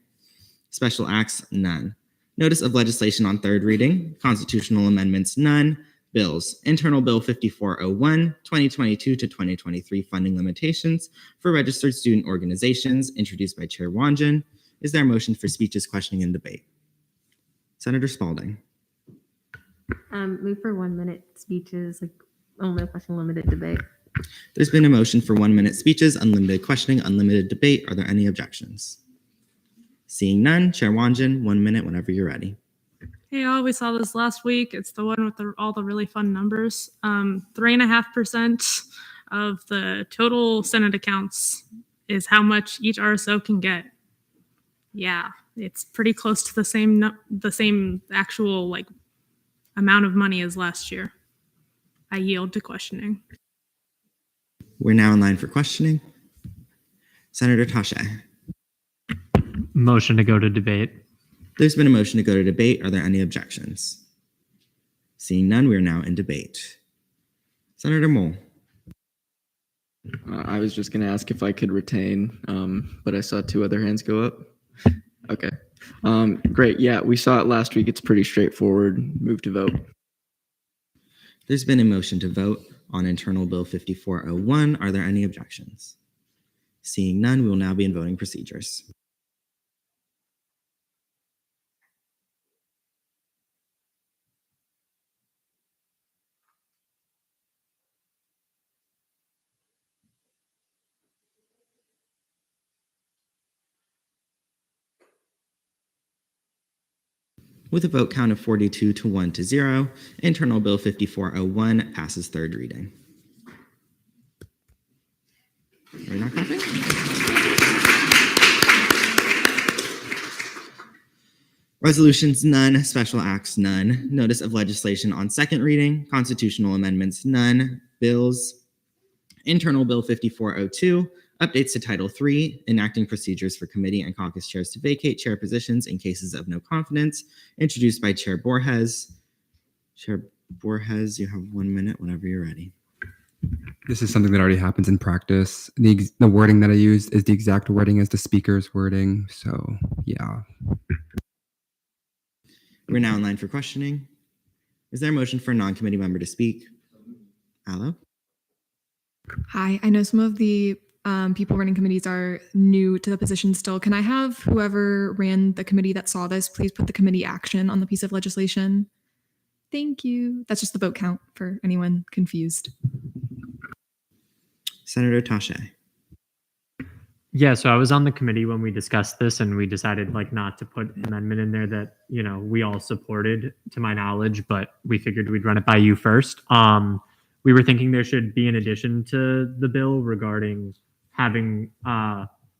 Special acts, none. Notice of legislation on third reading, constitutional amendments, none. Bills, Internal Bill 5401, 2022 to 2023 funding limitations for registered student organizations, introduced by Chair Wanjin. Is there a motion for speeches, questioning, and debate? Senator Spalding. Move for 1 minute speeches, like only question, limited debate. There's been a motion for 1 minute speeches, unlimited questioning, unlimited debate. Are there any objections? Seeing none, Chair Wanjin, 1 minute whenever you're ready. Hey, y'all, we saw this last week. It's the one with all the really fun numbers. 3.5% of the total Senate accounts is how much each RSO can get. Yeah, it's pretty close to the same actual amount of money as last year. I yield to questioning. We're now in line for questioning. Senator Tasha. Motion to go to debate. There's been a motion to go to debate. Are there any objections? Seeing none, we are now in debate. Senator Mole. I was just going to ask if I could retain, but I saw two other hands go up. Okay. Great. Yeah, we saw it last week. It's pretty straightforward. Move to vote. There's been a motion to vote on Internal Bill 5401. Are there any objections? Seeing none, we will now be in voting procedures. With a vote count of 42 to 1 to 0, Internal Bill 5401 passes third reading. Are we not clapping? Resolutions, none. Special acts, none. Notice of legislation on second reading. Constitutional amendments, none. Bills. Internal Bill 5402. Updates to Title III, enacting procedures for committee and caucus chairs to vacate chair positions in cases of no confidence, introduced by Chair Borges. Chair Borges, you have 1 minute whenever you're ready. This is something that already happens in practice. The wording that I used is the exact wording as the speaker's wording. So, yeah. We're now in line for questioning. Is there a motion for a non-committee member to speak? Aloe? Hi, I know some of the people running committees are new to the position still. Can I have whoever ran the committee that saw this, please put the committee action on the piece of legislation? Thank you. That's just the vote count for anyone confused. Senator Tasha. Yeah, so I was on the committee when we discussed this, and we decided like not to put an amendment in there that, you know, we all supported to my knowledge, but we figured we'd run it by you first. We were thinking there should be an addition to the bill regarding having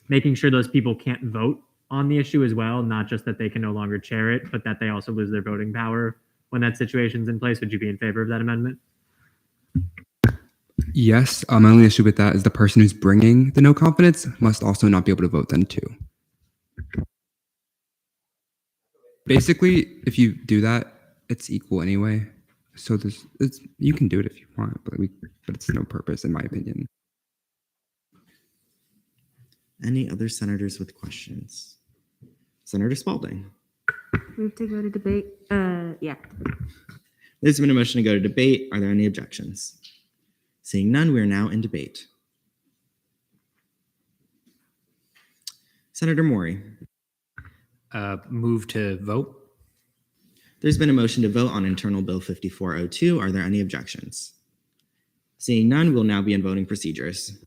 making sure those people can't vote on the issue as well, not just that they can no longer chair it, but that they also lose their voting power when that situation's in place. Would you be in favor of that amendment? Yes. My only issue with that is the person who's bringing the no confidence must also not be able to vote then too. Basically, if you do that, it's equal anyway. So you can do it if you want, but it's no purpose in my opinion. Any other senators with questions? Senator Spalding. Move to go to debate. Yeah. There's been a motion to go to debate. Are there any objections? Seeing none, we are now in debate. Senator Maury. Move to vote. There's been a motion to vote on Internal Bill 5402. Are there any objections? Seeing none, we'll now be in voting procedures.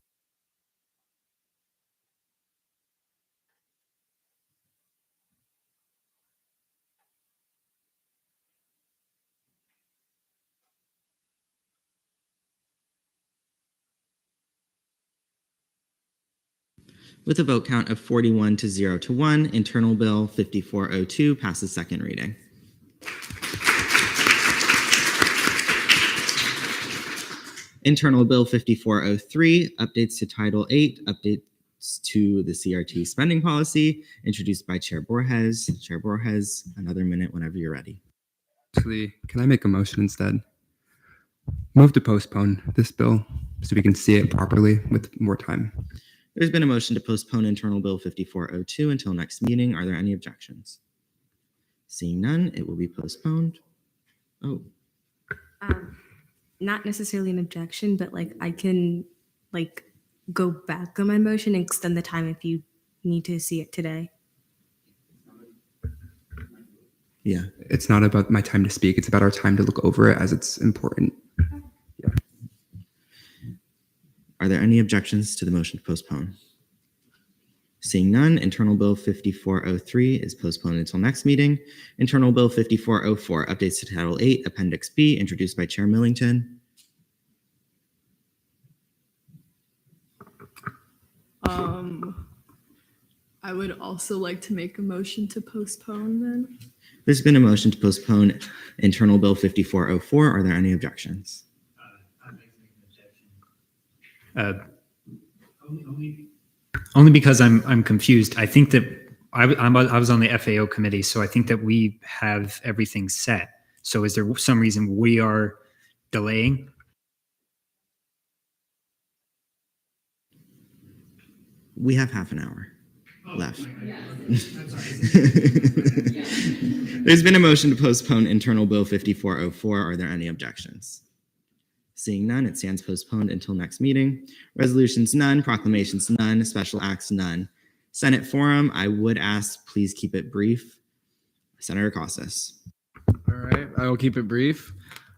With a vote count of 41 to 0 to 1, Internal Bill 5402 passes second reading. Internal Bill 5403, updates to Title VIII, updates to the CRT spending policy, introduced by Chair Borges. Chair Borges, another minute whenever you're ready. Actually, can I make a motion instead? Move to postpone this bill so we can see it properly with more time. There's been a motion to postpone Internal Bill 5402 until next meeting. Are there any objections? Seeing none, it will be postponed. Oh. Not necessarily an objection, but like I can like go back on my motion and extend the time if you need to see it today. Yeah. It's not about my time to speak. It's about our time to look over it as it's important. Yeah. Are there any objections to the motion to postpone? Seeing none, Internal Bill 5403 is postponed until next meeting. Internal Bill 5404, updates to Title VIII, Appendix B, introduced by Chair Millington. I would also like to make a motion to postpone then. There's been a motion to postpone internal bill 5404. Are there any objections? Only because I'm confused. I think that I was on the FAO committee, so I think that we have everything set. So is there some reason we are delaying? We have half an hour left. There's been a motion to postpone internal bill 5404. Are there any objections? Seeing none, it stands postponed until next meeting. Resolutions, none. Proclamations, none. Special acts, none. Senate forum, I would ask, please keep it brief. Senator Caucus. All right, I will keep it brief.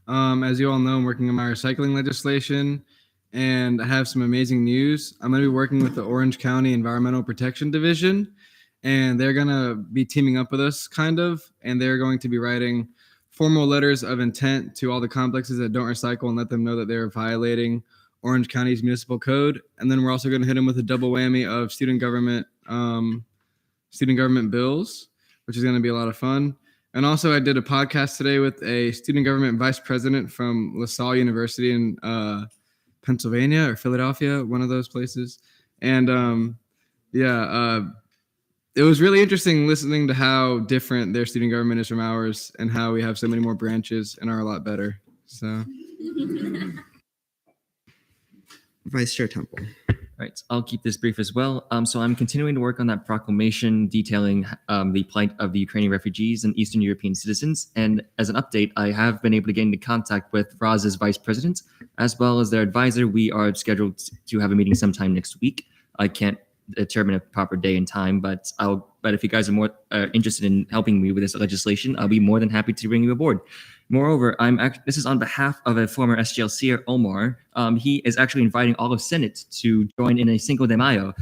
As you all know, I'm working on my recycling legislation, and I have some amazing news. I'm going to be working with the Orange County Environmental Protection Division, and they're going to be teaming up with us, and they're going to be writing formal letters of intent to all the complexes that don't recycle and let them know that they're violating Orange County's municipal code. And then we're also going to hit them with a double whammy of student government bills, which is going to be a lot of fun. And also I did a podcast today with a student government vice president from LaSalle University in Pennsylvania or Philadelphia, one of those places. And it was really interesting listening to how different their student government is from ours and how we have so many more branches and are a lot better. So, Vice Chair Temple. Right, I'll keep this brief as well. So I'm continuing to work on that proclamation detailing the plight of the Ukrainian refugees and Eastern European citizens. And as an update, I have been able to get into contact with RAS's vice president, as well as their advisor. We are scheduled to have a meeting sometime next week. I can't determine a proper day and time, but if you guys are more interested in helping me with this legislation, I'll be more than happy to bring you aboard. Moreover, this is on behalf of a former SGLCer, Omar. He is actually inviting all of Senate to join in a Cinco de Mayo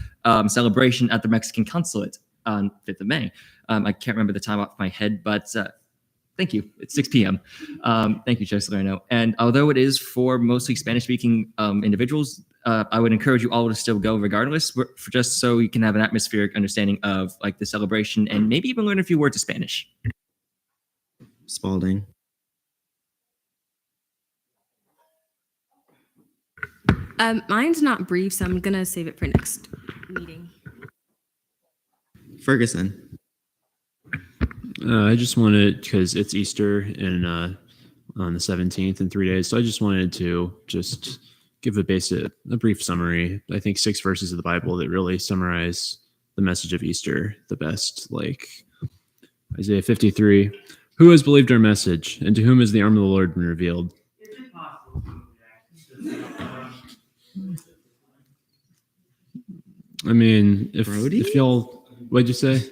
celebration at the Mexican consulate on 5th of May. I can't remember the time off my head, but thank you. It's 6 p.m. Thank you, Chair Salerno. And although it is for mostly Spanish-speaking individuals, I would encourage you all to still go regardless, for just so you can have an atmospheric understanding of like the celebration and maybe even learn a few words of Spanish. Spalding. Mine's not brief, so I'm gonna save it for next meeting. Ferguson. I just wanted, because it's Easter and on the 17th in 3 days, so I just wanted to just give a brief summary. I think 6 verses of the Bible that really summarize the message of Easter the best, like Isaiah 53. Who has believed our message, and to whom has the arm of the Lord been revealed? I mean, if y'all, what'd you say?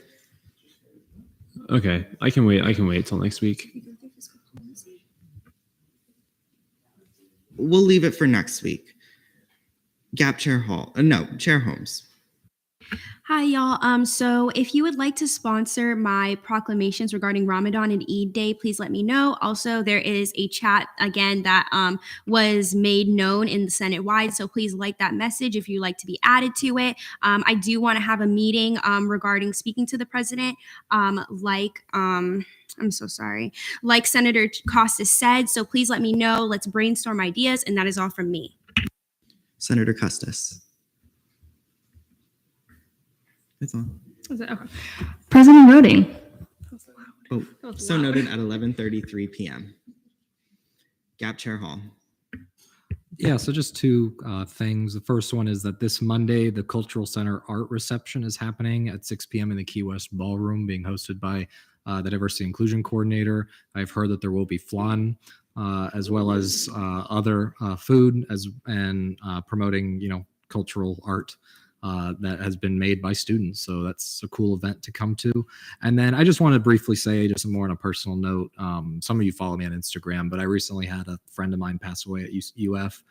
Okay, I can wait till next week. We'll leave it for next week. Chair Holmes. Hi, y'all. So if you would like to sponsor my proclamations regarding Ramadan and Eid Day, please let me know. Also, there is a chat, again, that was made known in the Senate-wide, so please like that message if you'd like to be added to it. I do want to have a meeting regarding speaking to the president, I'm so sorry, like Senator Costas said, so please let me know. Let's brainstorm ideas, and that is all from me. Senator Custis. That's on. Is it? Okay. President voting. Oh, so noted at 11:33 p.m. Chair Hall. Yeah, so just 2 things. The first one is that this Monday, the Cultural Center art reception is happening at 6 p.m. in the Key West Ballroom, being hosted by the Diversity Inclusion Coordinator. I've heard that there will be flan, as well as other food, and promoting, cultural art that has been made by students. So that's a cool event to come to. And then I just want to briefly say, just more on a personal note, some of you follow me on Instagram, but I recently had a friend of mine pass away at UF.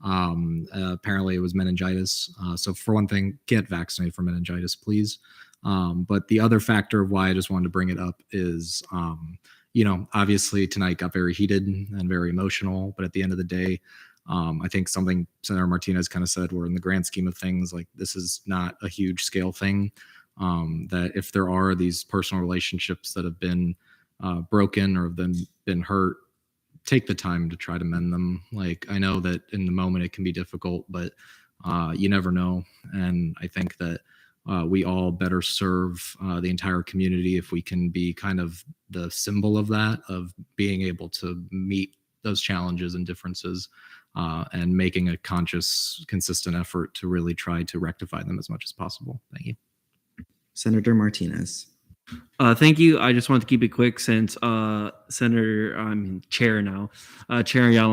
Apparently it was meningitis. So for one thing, get vaccinated for meningitis, please. But the other factor of why I just wanted to bring it up is, obviously tonight got very heated and very emotional, but at the end of the day, I think something Senator Martinez kind of said, we're in the grand scheme of things, like this is not a huge scale thing, that if there are these personal relationships that have been broken or have been hurt, take the time to try to mend them. Like, I know that in the moment it can be difficult, but you never know. And I think that we all better serve the entire community if we can be kind of the symbol of that, of being able to meet those challenges and differences and making a conscious, consistent effort to really try to rectify them as much as possible. Thank you. Senator Martinez. Thank you. I just want to keep it quick since Chair Ayala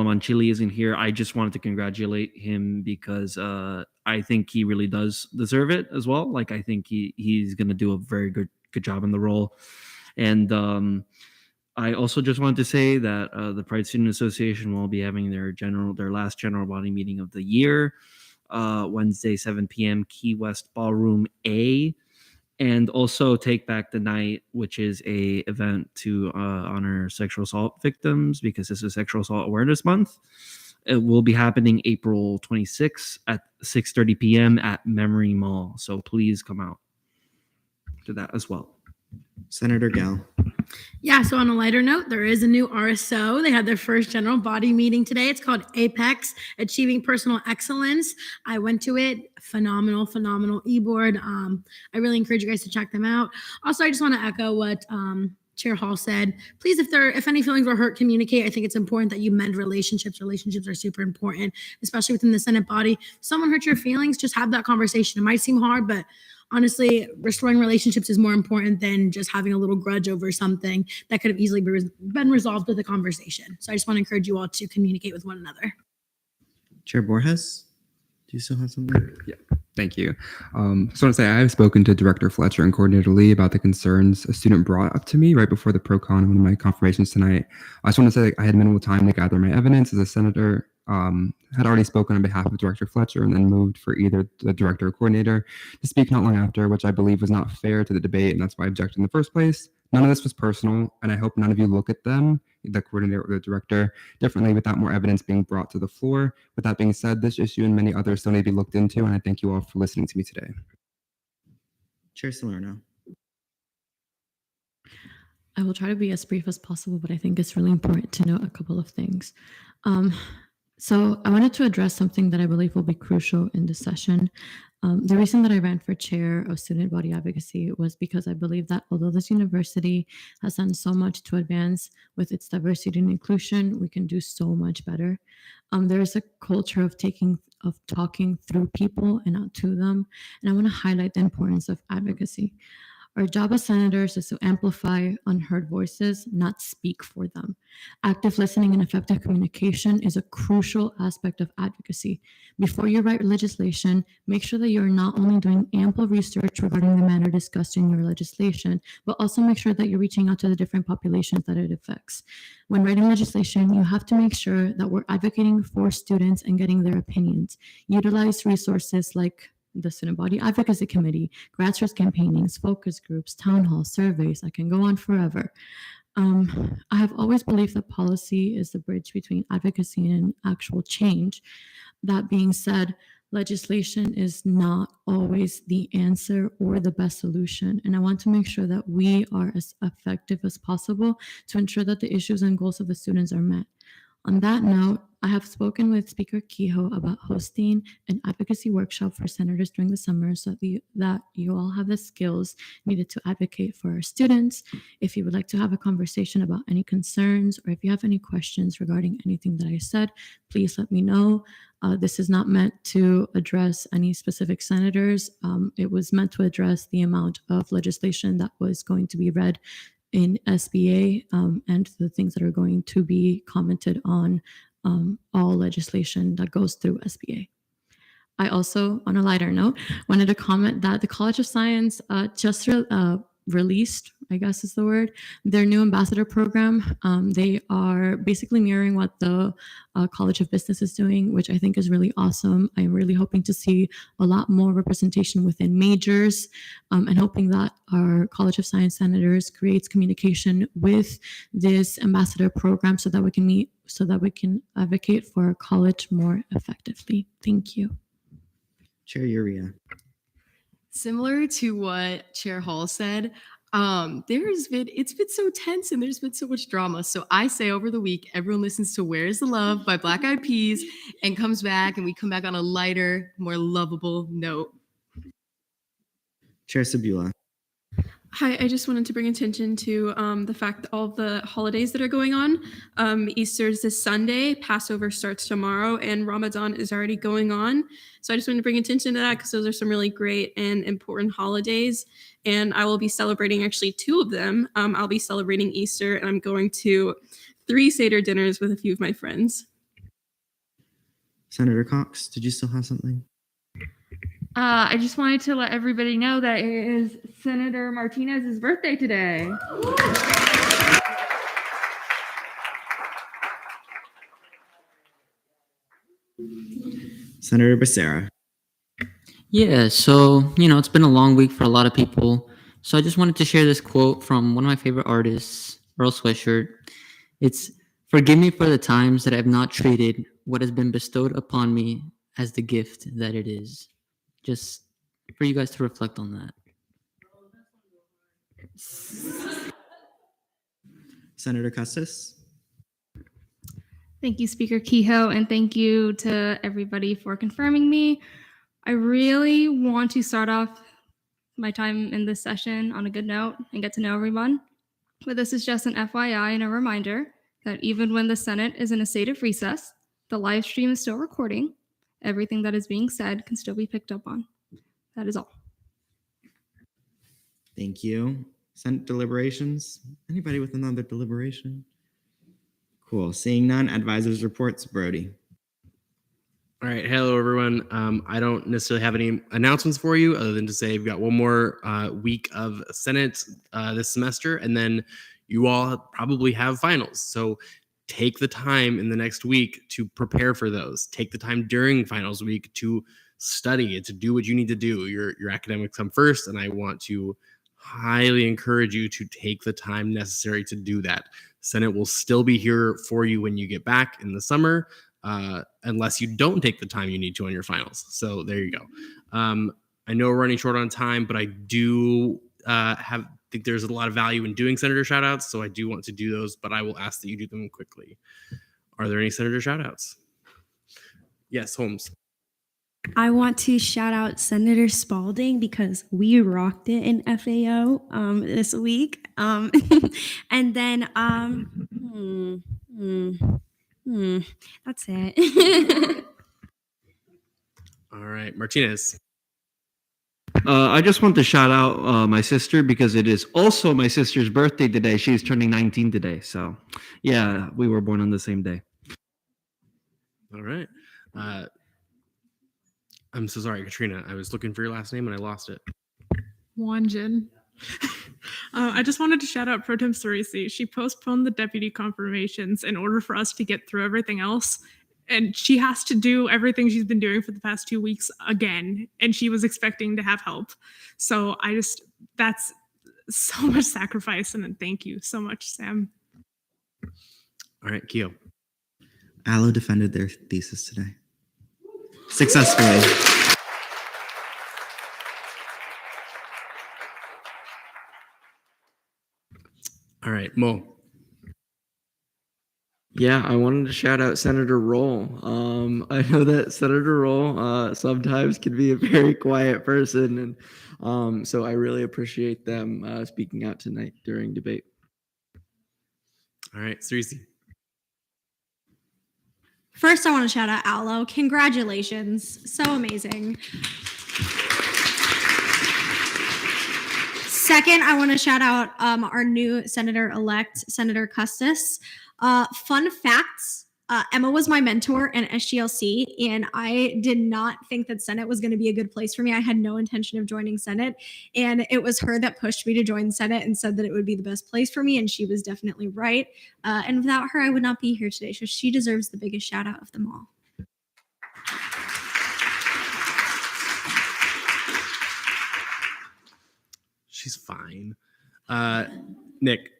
Manchili isn't here. I just wanted to congratulate him because I think he really does deserve it as well. Like, I think he's going to do a very good job in the role. And I also just wanted to say that the Pride Student Association will be having their last general body meeting of the year, Wednesday, 7 p.m., Key West Ballroom A. And also Take Back the Night, which is a event to honor sexual assault victims because this is Sexual Assault Awareness Month. It will be happening April 26th at 6:30 p.m. at Memory Mall. So please come out to that as well. Senator Gale. Yeah, so on a lighter note, there is a new RSO. They had their first general body meeting today. It's called Apex, Achieving Personal Excellence. I went to it. Phenomenal e-board. I really encourage you guys to check them out. Also, I just want to echo what Chair Hall said. Please, if any feelings were hurt, communicate. I think it's important that you mend relationships. Relationships are super important, especially within the Senate body. If someone hurt your feelings, just have that conversation. It might seem hard, but honestly, restoring relationships is more important than just having a little grudge over something that could have easily been resolved with a conversation. So I just want to encourage you all to communicate with one another. Chair Borges, do you still have something? Yeah, thank you. So I want to say I have spoken to Director Fletcher and Coordinator Lee about the concerns a student brought up to me right before the pro-con in one of my confirmations tonight. I just want to say I had minimal time to gather my evidence as a senator. Had already spoken on behalf of Director Fletcher and then moved for either the director or coordinator to speak not long after, which I believe was not fair to the debate, and that's why I objected in the first place. None of this was personal, and I hope none of you look at them, the coordinator or the director, differently without more evidence being brought to the floor. With that being said, this issue and many others still need to be looked into, and I thank you all for listening to me today. Chair Salerno. I will try to be as brief as possible, but I think it's really important to note a couple of things. So I wanted to address something that I believe will be crucial in this session. The reason that I ran for chair of student body advocacy was because I believe that although this university has done so much to advance with its diversity and inclusion, we can do so much better. There is a culture of talking through people and not to them. And I want to highlight the importance of advocacy. Our job as senators is to amplify unheard voices, not speak for them. Active listening and effective communication is a crucial aspect of advocacy. Before you write legislation, make sure that you're not only doing ample research regarding the matter discussed in your legislation, but also make sure that you're reaching out to the different populations that it affects. When writing legislation, you have to make sure that we're advocating for students and getting their opinions. Utilize resources like the Student Body Advocacy Committee, grassroots campaignings, focus groups, town halls, surveys. I can go on forever. I have always believed that policy is the bridge between advocacy and actual change. That being said, legislation is not always the answer or the best solution. And I want to make sure that we are as effective as possible to ensure that the issues and goals of the students are met. On that note, I have spoken with Speaker Kehoe about hosting an advocacy workshop for senators during the summer so that you all have the skills needed to advocate for our students. If you would like to have a conversation about any concerns or if you have any questions regarding anything that I said, please let me know. This is not meant to address any specific senators. It was meant to address the amount of legislation that was going to be read in SBA and the things that are going to be commented on all legislation that goes through SBA. I also, on a lighter note, wanted to comment that the College of Science just released, I guess is the word, their new ambassador program. They are basically mirroring what the College of Business is doing, which I think is really awesome. I'm really hoping to see a lot more representation within majors and hoping that our College of Science senators creates communication with this ambassador program so that we can meet, so that we can advocate for our college more effectively. Thank you. Chair Uria. Similar to what Chair Hall said, It's been so tense and there's been so much drama. So I say over the week, everyone listens to Where's the Love by Black Eyed Peas and comes back, and we come back on a lighter, more lovable note. Chair Sabula. Hi, I just wanted to bring attention to the fact that all of the holidays that are going on. Easter is this Sunday, Passover starts tomorrow, and Ramadan is already going on. So I just wanted to bring attention to that because those are some really great and important holidays. And I will be celebrating actually 2 of them. I'll be celebrating Easter, and I'm going to 3 Seder dinners with a few of my friends. Senator Cox, did you still have something? I just wanted to let everybody know that it is Senator Martinez's birthday today. Senator Becerra. Yeah, so, it's been a long week for a lot of people. So I just wanted to share this quote from one of my favorite artists, Earl Sweatshirt. It's, "Forgive me for the times that I have not treated what has been bestowed upon me as the gift that it is." Just for you guys to reflect on that. Senator Custis. Thank you, Speaker Kehoe, and thank you to everybody for confirming me. I really want to start off my time in this session on a good note and get to know everyone. But this is just an FYI and a reminder that even when the Senate is in a state of recess, the live stream is still recording. Everything that is being said can still be picked up on. That is all. Thank you. Senate deliberations. Anybody with another deliberation? Cool. Seeing none, advisors reports. Brody. All right. Hello, everyone. I don't necessarily have any announcements for you other than to say we've got one more week of Senate this semester, and then you all probably have finals. So take the time in the next week to prepare for those. Take the time during finals week to study and to do what you need to do. Your academics come first, and I want to highly encourage you to take the time necessary to do that. Senate will still be here for you when you get back in the summer, unless you don't take the time you need to on your finals. So there you go. I know we're running short on time, but I do think there's a lot of value in doing senator shout outs. So I do want to do those, but I will ask that you do them quickly. Are there any senator shout outs? Yes, Holmes. I want to shout out Senator Spalding because we rocked it in FAO this week. And then that's it. All right, Martinez. I just want to shout out my sister because it is also my sister's birthday today. She's turning 19 today. So, yeah, we were born on the same day. All right. I'm so sorry, Katrina. I was looking for your last name and I lost it. Wanjin. I just wanted to shout out Pro Tem Cerisi. She postponed the deputy confirmations in order for us to get through everything else. And she has to do everything she's been doing for the past 2 weeks again. And she was expecting to have help. So that's so much sacrifice. And then thank you so much, Sam. All right, Keo. Allo defended their thesis today. Successfully. All right, Mo. Yeah, I wanted to shout out Senator Roll. I know that Senator Roll sometimes can be a very quiet person, and so I really appreciate them speaking out tonight during debate. All right, Cerisi. First, I want to shout out Allo. Congratulations. So amazing. Second, I want to shout out our new senator-elect, Senator Custis. Fun facts, Emma was my mentor in SGLC, and I did not think that Senate was going to be a good place for me. I had no intention of joining Senate, and it was her that pushed me to join Senate and said that it would be the best place for me, and she was definitely right. And without her, I would not be here today, so she deserves the biggest shout out of them all. She's fine. Nick.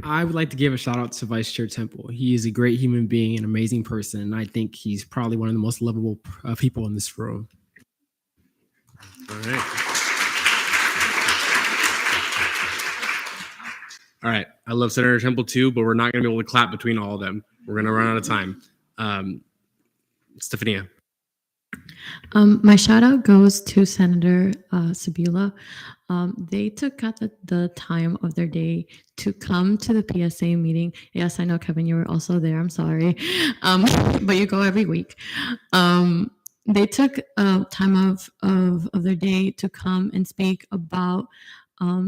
I would like to give a shout out to Vice Chair Temple. He is a great human being, an amazing person, and I think he's probably one of the most lovable people in this room. All right. All right. I love Senator Temple too, but we're not going to be able to clap between all of them. We're going to run out of time. Stefania. My shout out goes to Senator Sabula. They took out the time of their day to come to the PSA meeting. Yes, I know, Kevin, you were also there. I'm sorry. But you go every week. They took time of their day to come and speak about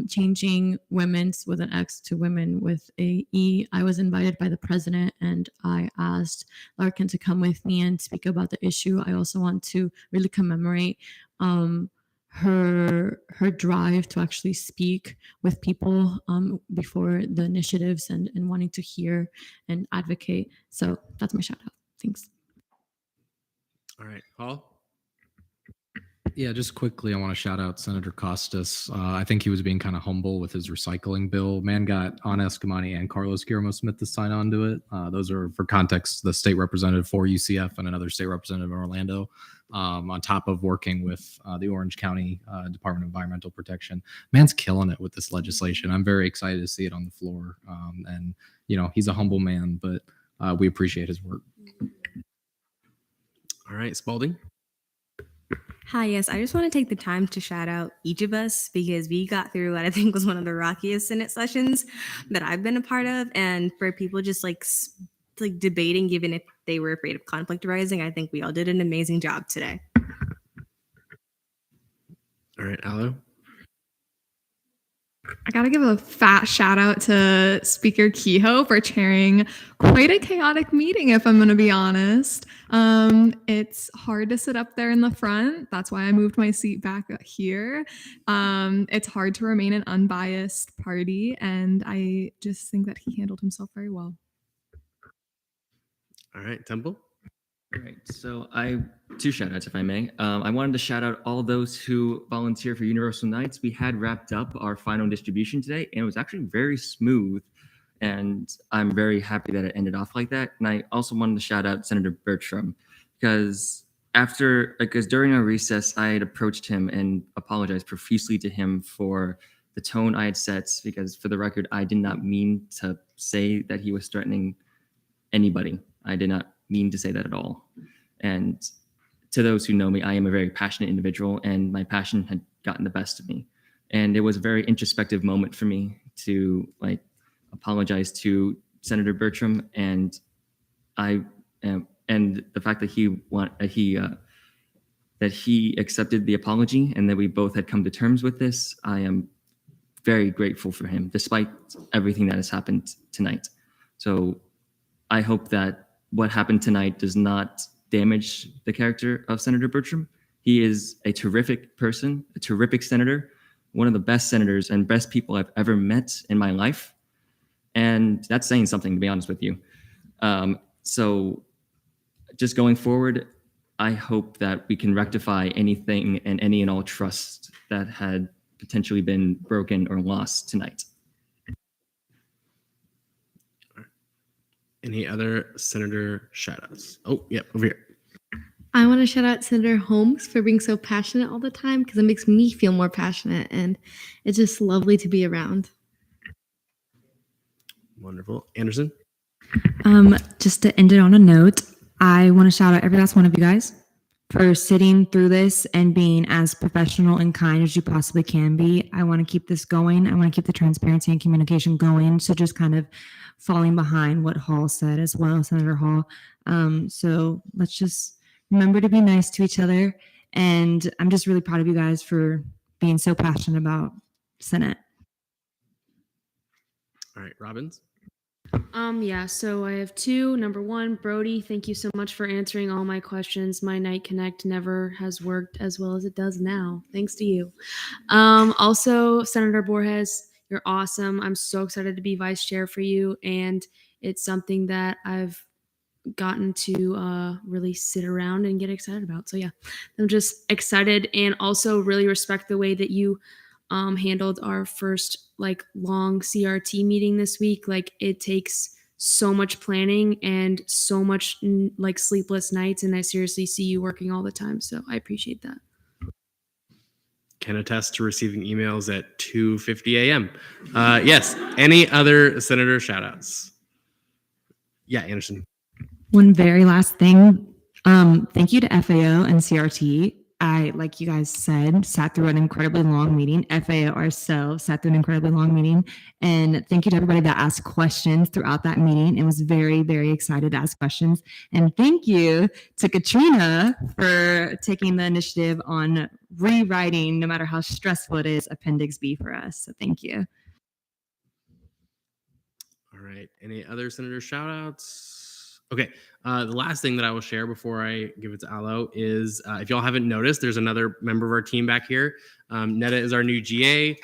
changing women's with an X to women with a E. I was invited by the president and I asked Larkin to come with me and speak about the issue. I also want to really commemorate her drive to actually speak with people before the initiatives and wanting to hear and advocate. So that's my shout out. Thanks. All right, Paul. Yeah, just quickly, I want to shout out Senator Costas. I think he was being kind of humble with his recycling bill. Man got Ana Escamani and Carlos Guillermo Smith to sign on to it. Those are, for context, the state representative for UCF and another state representative in Orlando, on top of working with the Orange County Department of Environmental Protection. Man's killing it with this legislation. I'm very excited to see it on the floor. And, you know, he's a humble man, but we appreciate his work. All right, Spalding. Hi, yes, I just want to take the time to shout out each of us because we got through what I think was one of the rockiest Senate sessions that I've been a part of. And for people just like debating, given if they were afraid of conflict arising, I think we all did an amazing job today. All right, Alo. I gotta give a fat shout out to Speaker Kehoe for chairing quite a chaotic meeting, if I'm gonna be honest. It's hard to sit up there in the front. That's why I moved my seat back here. It's hard to remain an unbiased party, and I just think that he handled himself very well. All right, Temple. All right, so two shout outs, if I may. I wanted to shout out all those who volunteer for Universal Nights. We had wrapped up our final distribution today, and it was actually very smooth. And I'm very happy that it ended off like that. And I also wanted to shout out Senator Bertram because during our recess, I had approached him and apologized profusely to him for the tone I had set. Because for the record, I did not mean to say that he was threatening anybody. I did not mean to say that at all. And to those who know me, I am a very passionate individual, and my passion had gotten the best of me. And it was a very introspective moment for me to apologize to Senator Bertram, and and the fact that he accepted the apology and that we both had come to terms with this. I am very grateful for him, despite everything that has happened tonight. So I hope that what happened tonight does not damage the character of Senator Bertram. He is a terrific person, a terrific senator, one of the best senators and best people I've ever met in my life. And that's saying something, to be honest with you. So just going forward, I hope that we can rectify anything and any and all trust that had potentially been broken or lost tonight. Any other senator shout-outs? Oh, yep, over here. I want to shout out Senator Holmes for being so passionate all the time because it makes me feel more passionate, and it's just lovely to be around. Wonderful. Anderson? Just to end it on a note, I want to shout out every last one of you guys for sitting through this and being as professional and kind as you possibly can be. I want to keep this going. I want to keep the transparency and communication going. So just kind of falling behind what Hall said as well, Senator Hall. So let's just remember to be nice to each other. And I'm just really proud of you guys for being so passionate about Senate. All right, Robbins? Yeah, so I have two. Number one, Brody, thank you so much for answering all my questions. My Night Connect never has worked as well as it does now, thanks to you. Also, Senator Borges, you're awesome. I'm so excited to be vice chair for you, and it's something that I've gotten to really sit around and get excited about. So yeah, I'm just excited, and also really respect the way that you handled our first long CRT meeting this week. It takes so much planning and so much sleepless nights, and I seriously see you working all the time, so I appreciate that. can attest to receiving emails at 2:50 a.m. Yes. Any other senator shout outs? Yeah, Anderson. One very last thing. Thank you to FAO and CRT. I, like you guys said, sat through an incredibly long meeting. FAO ourselves sat through an incredibly long meeting. And thank you to everybody that asked questions throughout that meeting and was very, very excited to ask questions. And thank you to Katrina for taking the initiative on rewriting, no matter how stressful it is, Appendix B for us. So thank you. All right. Any other senator shout outs? Okay. The last thing that I will share before I give it to Alo is if y'all haven't noticed, there's another member of our team back here. Netta is our new GA.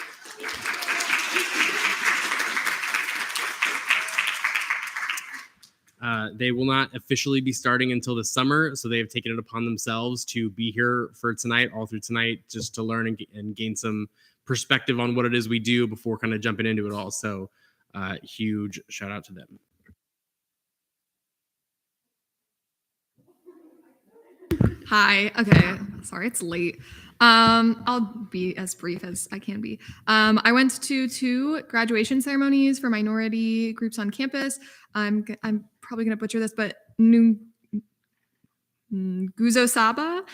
They will not officially be starting until the summer, so they have taken it upon themselves to be here for tonight, all through tonight, just to learn and gain some perspective on what it is we do before kind of jumping into it all. So huge shout out to them. Hi. Okay. Sorry, it's late. I'll be as brief as I can be. I went to 2 graduation ceremonies for minority groups on campus. I'm probably gonna butcher this, but Guzo Saba.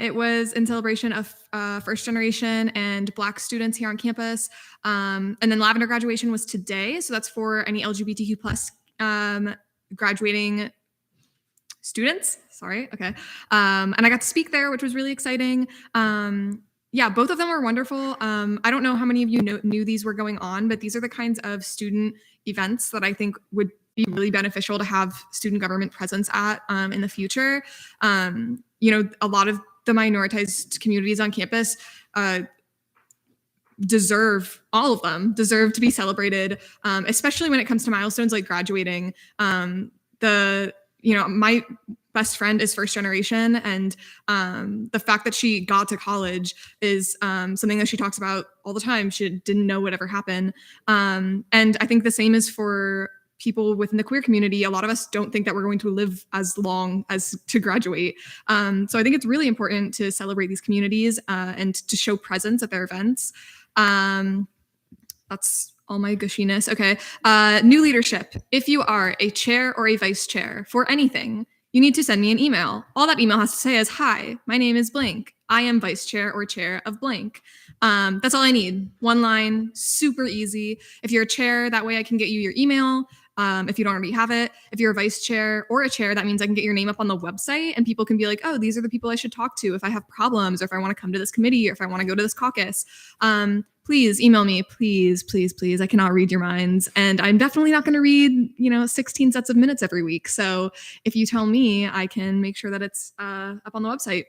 It was in celebration of first generation and Black students here on campus. And then Lavender graduation was today, so that's for any LGBTQ plus graduating students. Sorry. Okay. And I got to speak there, which was really exciting. Yeah, both of them were wonderful. I don't know how many of you knew these were going on, but these are the kinds of student events that I think would be really beneficial to have student government presence at in the future. You know, a lot of the minoritized communities on campus deserve, all of them deserve to be celebrated, especially when it comes to milestones like graduating. You know, my best friend is first generation, and the fact that she got to college is something that she talks about all the time. She didn't know would ever happen. And I think the same is for people within the queer community. A lot of us don't think that we're going to live as long as to graduate. So I think it's really important to celebrate these communities and to show presence at their events. That's all my gushiness. Okay. New leadership. If you are a chair or a vice chair for anything, you need to send me an email. All that email has to say is, hi, my name is blank. I am vice chair or chair of blank. That's all I need. One line, super easy. If you're a chair, that way I can get you your email. If you don't already have it. If you're a vice chair or a chair, that means I can get your name up on the website and people can be like, oh, these are the people I should talk to if I have problems or if I want to come to this committee or if I want to go to this caucus. Please email me, please, please, please. I cannot read your minds. And I'm definitely not going to read, 16 sets of minutes every week. So if you tell me, I can make sure that it's up on the website.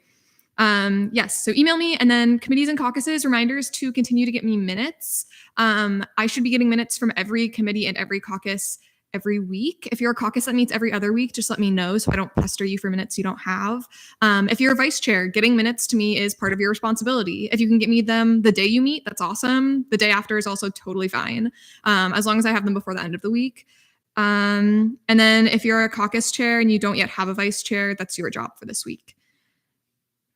Yes, so email me, and then committees and caucuses, reminders to continue to get me minutes. I should be getting minutes from every committee and every caucus every week. If you're a caucus that meets every other week, just let me know so I don't pester you for minutes you don't have. If you're a vice chair, getting minutes to me is part of your responsibility. If you can get me them the day you meet, that's awesome. The day after is also totally fine, as long as I have them before the end of the week. And then if you're a caucus chair and you don't yet have a vice chair, that's your job for this week.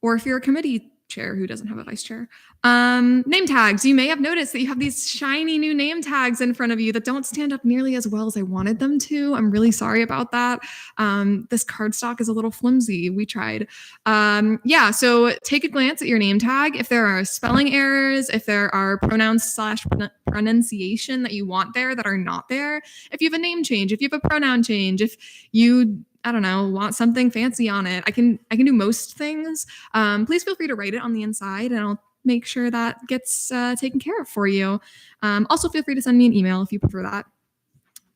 Or if you're a committee chair who doesn't have a vice chair. Name tags. You may have noticed that you have these shiny new name tags in front of you that don't stand up nearly as well as I wanted them to. I'm really sorry about that. This cardstock is a little flimsy. We tried. Yeah, so take a glance at your name tag. If there are spelling errors, if there are pronouns / pronunciation that you want there that are not there, if you have a name change, if you have a pronoun change, if you want something fancy on it. I can do most things. Please feel free to write it on the inside and I'll make sure that gets taken care of for you. Also feel free to send me an email if you prefer that.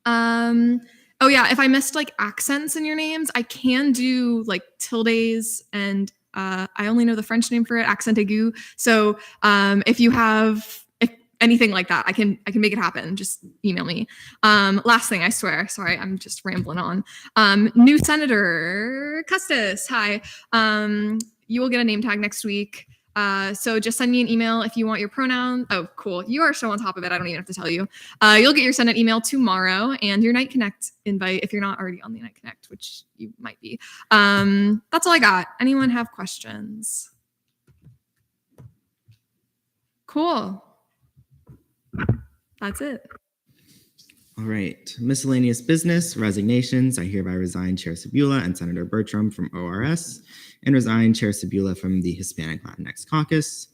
Oh yeah, if I missed accents in your names, I can do tildes and I only know the French name for it, accent aigu. So if you have anything like that, I can make it happen. Just email me. Last thing, I swear. Sorry, I'm just rambling on. New Senator Custis. Hi. You will get a name tag next week. So just send me an email if you want your pronoun. Oh, cool. You are so on top of it. I don't even have to tell you. You'll get your Senate email tomorrow and your Night Connect invite if you're not already on the Night Connect, which you might be. That's all I got. Anyone have questions? Cool. That's it. All right. Miscellaneous business, resignations. I hereby resign Chair Sabula and Senator Bertram from ORS and resign Chair Sabula from the Hispanic Latinx Caucus.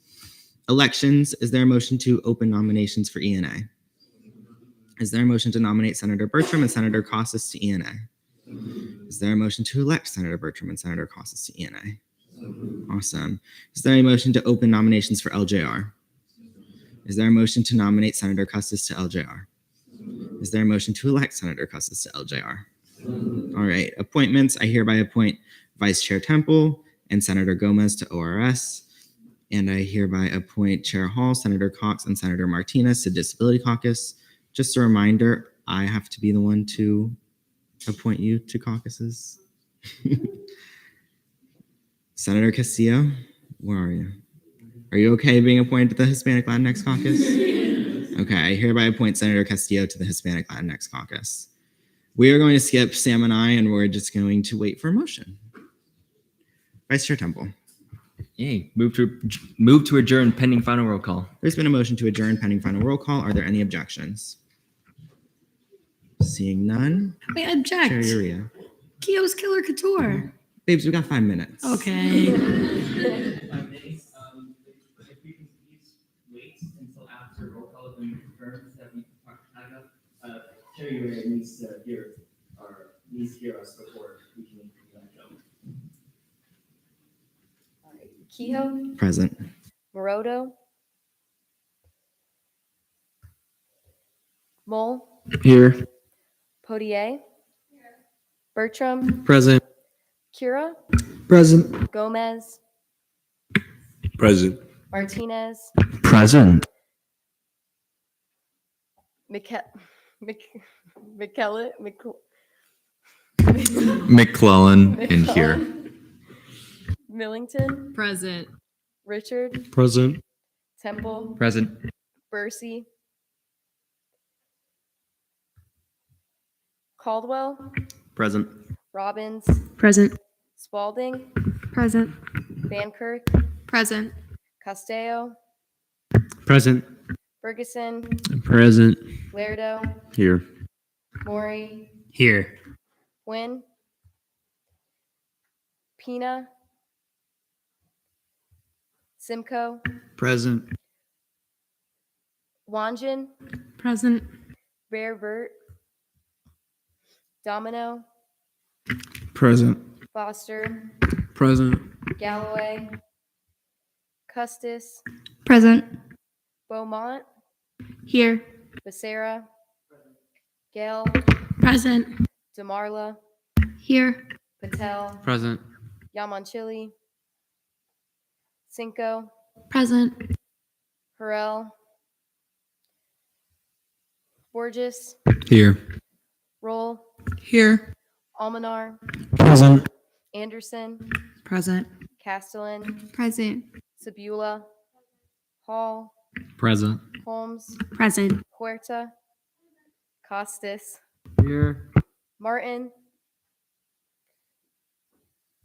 Elections. Is there a motion to open nominations for ENA? Is there a motion to nominate Senator Bertram and Senator Caucus to ENA? Is there a motion to elect Senator Bertram and Senator Caucus to ENA? Awesome. Is there a motion to open nominations for LJR? Is there a motion to nominate Senator Custis to LJR? Is there a motion to elect Senator Custis to LJR? All right. Appointments. I hereby appoint Vice Chair Temple and Senator Gomez to ORS. And I hereby appoint Chair Hall, Senator Cox, and Senator Martinez to Disability Caucus. Just a reminder, I have to be the one to appoint you to caucuses. Senator Castillo, where are you? Are you okay being appointed to the Hispanic Latinx Caucus? Okay, I hereby appoint Senator Castillo to the Hispanic Latinx Caucus. We are going to skip Sam and I, and we're just going to wait for a motion. Vice Chair Temple. Yay. Move to adjourn pending final roll call. There's been a motion to adjourn pending final roll call. Are there any objections? Seeing none. Wait, object. Chair Uria. Kio's Killer Couture. Babes, we got 5 minutes. Okay. Chair Uria needs to hear us before we can let go. Kehoe, Present. Morodo, Mole, Here. Potier, Bertram, Present. Cura, Present. Gomez, Present. Martinez, Present. McClellan in here. Millington, Present. Richard, Present. Temple, Present. Bursey, Caldwell, Present. Robbins, Present. Spalding, Present. Van Kirk, Present. Castello, Present. Ferguson, Present. Lairdo, Here. Maury, Here. Wynn, Pina, Simcoe, Present. Wanjin, Present. Rare Vert, Domino, Present. Foster, Present. Galloway, Custis, Present. Beaumont, Here. Becerra, Gale, Present. DeMarla, Here. Patel, Present. Yamanchili, Cinco, Present. Harrell, Borges, Here. Roll, Here. Almanar, Present. Anderson, Present. Castellan, Present. Sabula, Hall, Present. Holmes, Present. Huerta, Costas, Here. Martin,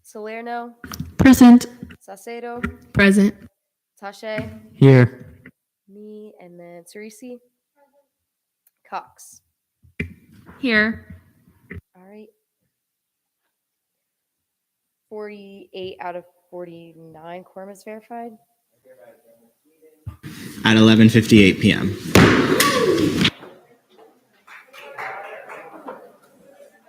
Salerno, Present. Saucedo, Present. Tache, Here. me, and then Cerisi, Cox. Here. All right. 48 out of 49 quorum is verified. At 11:58 p.m.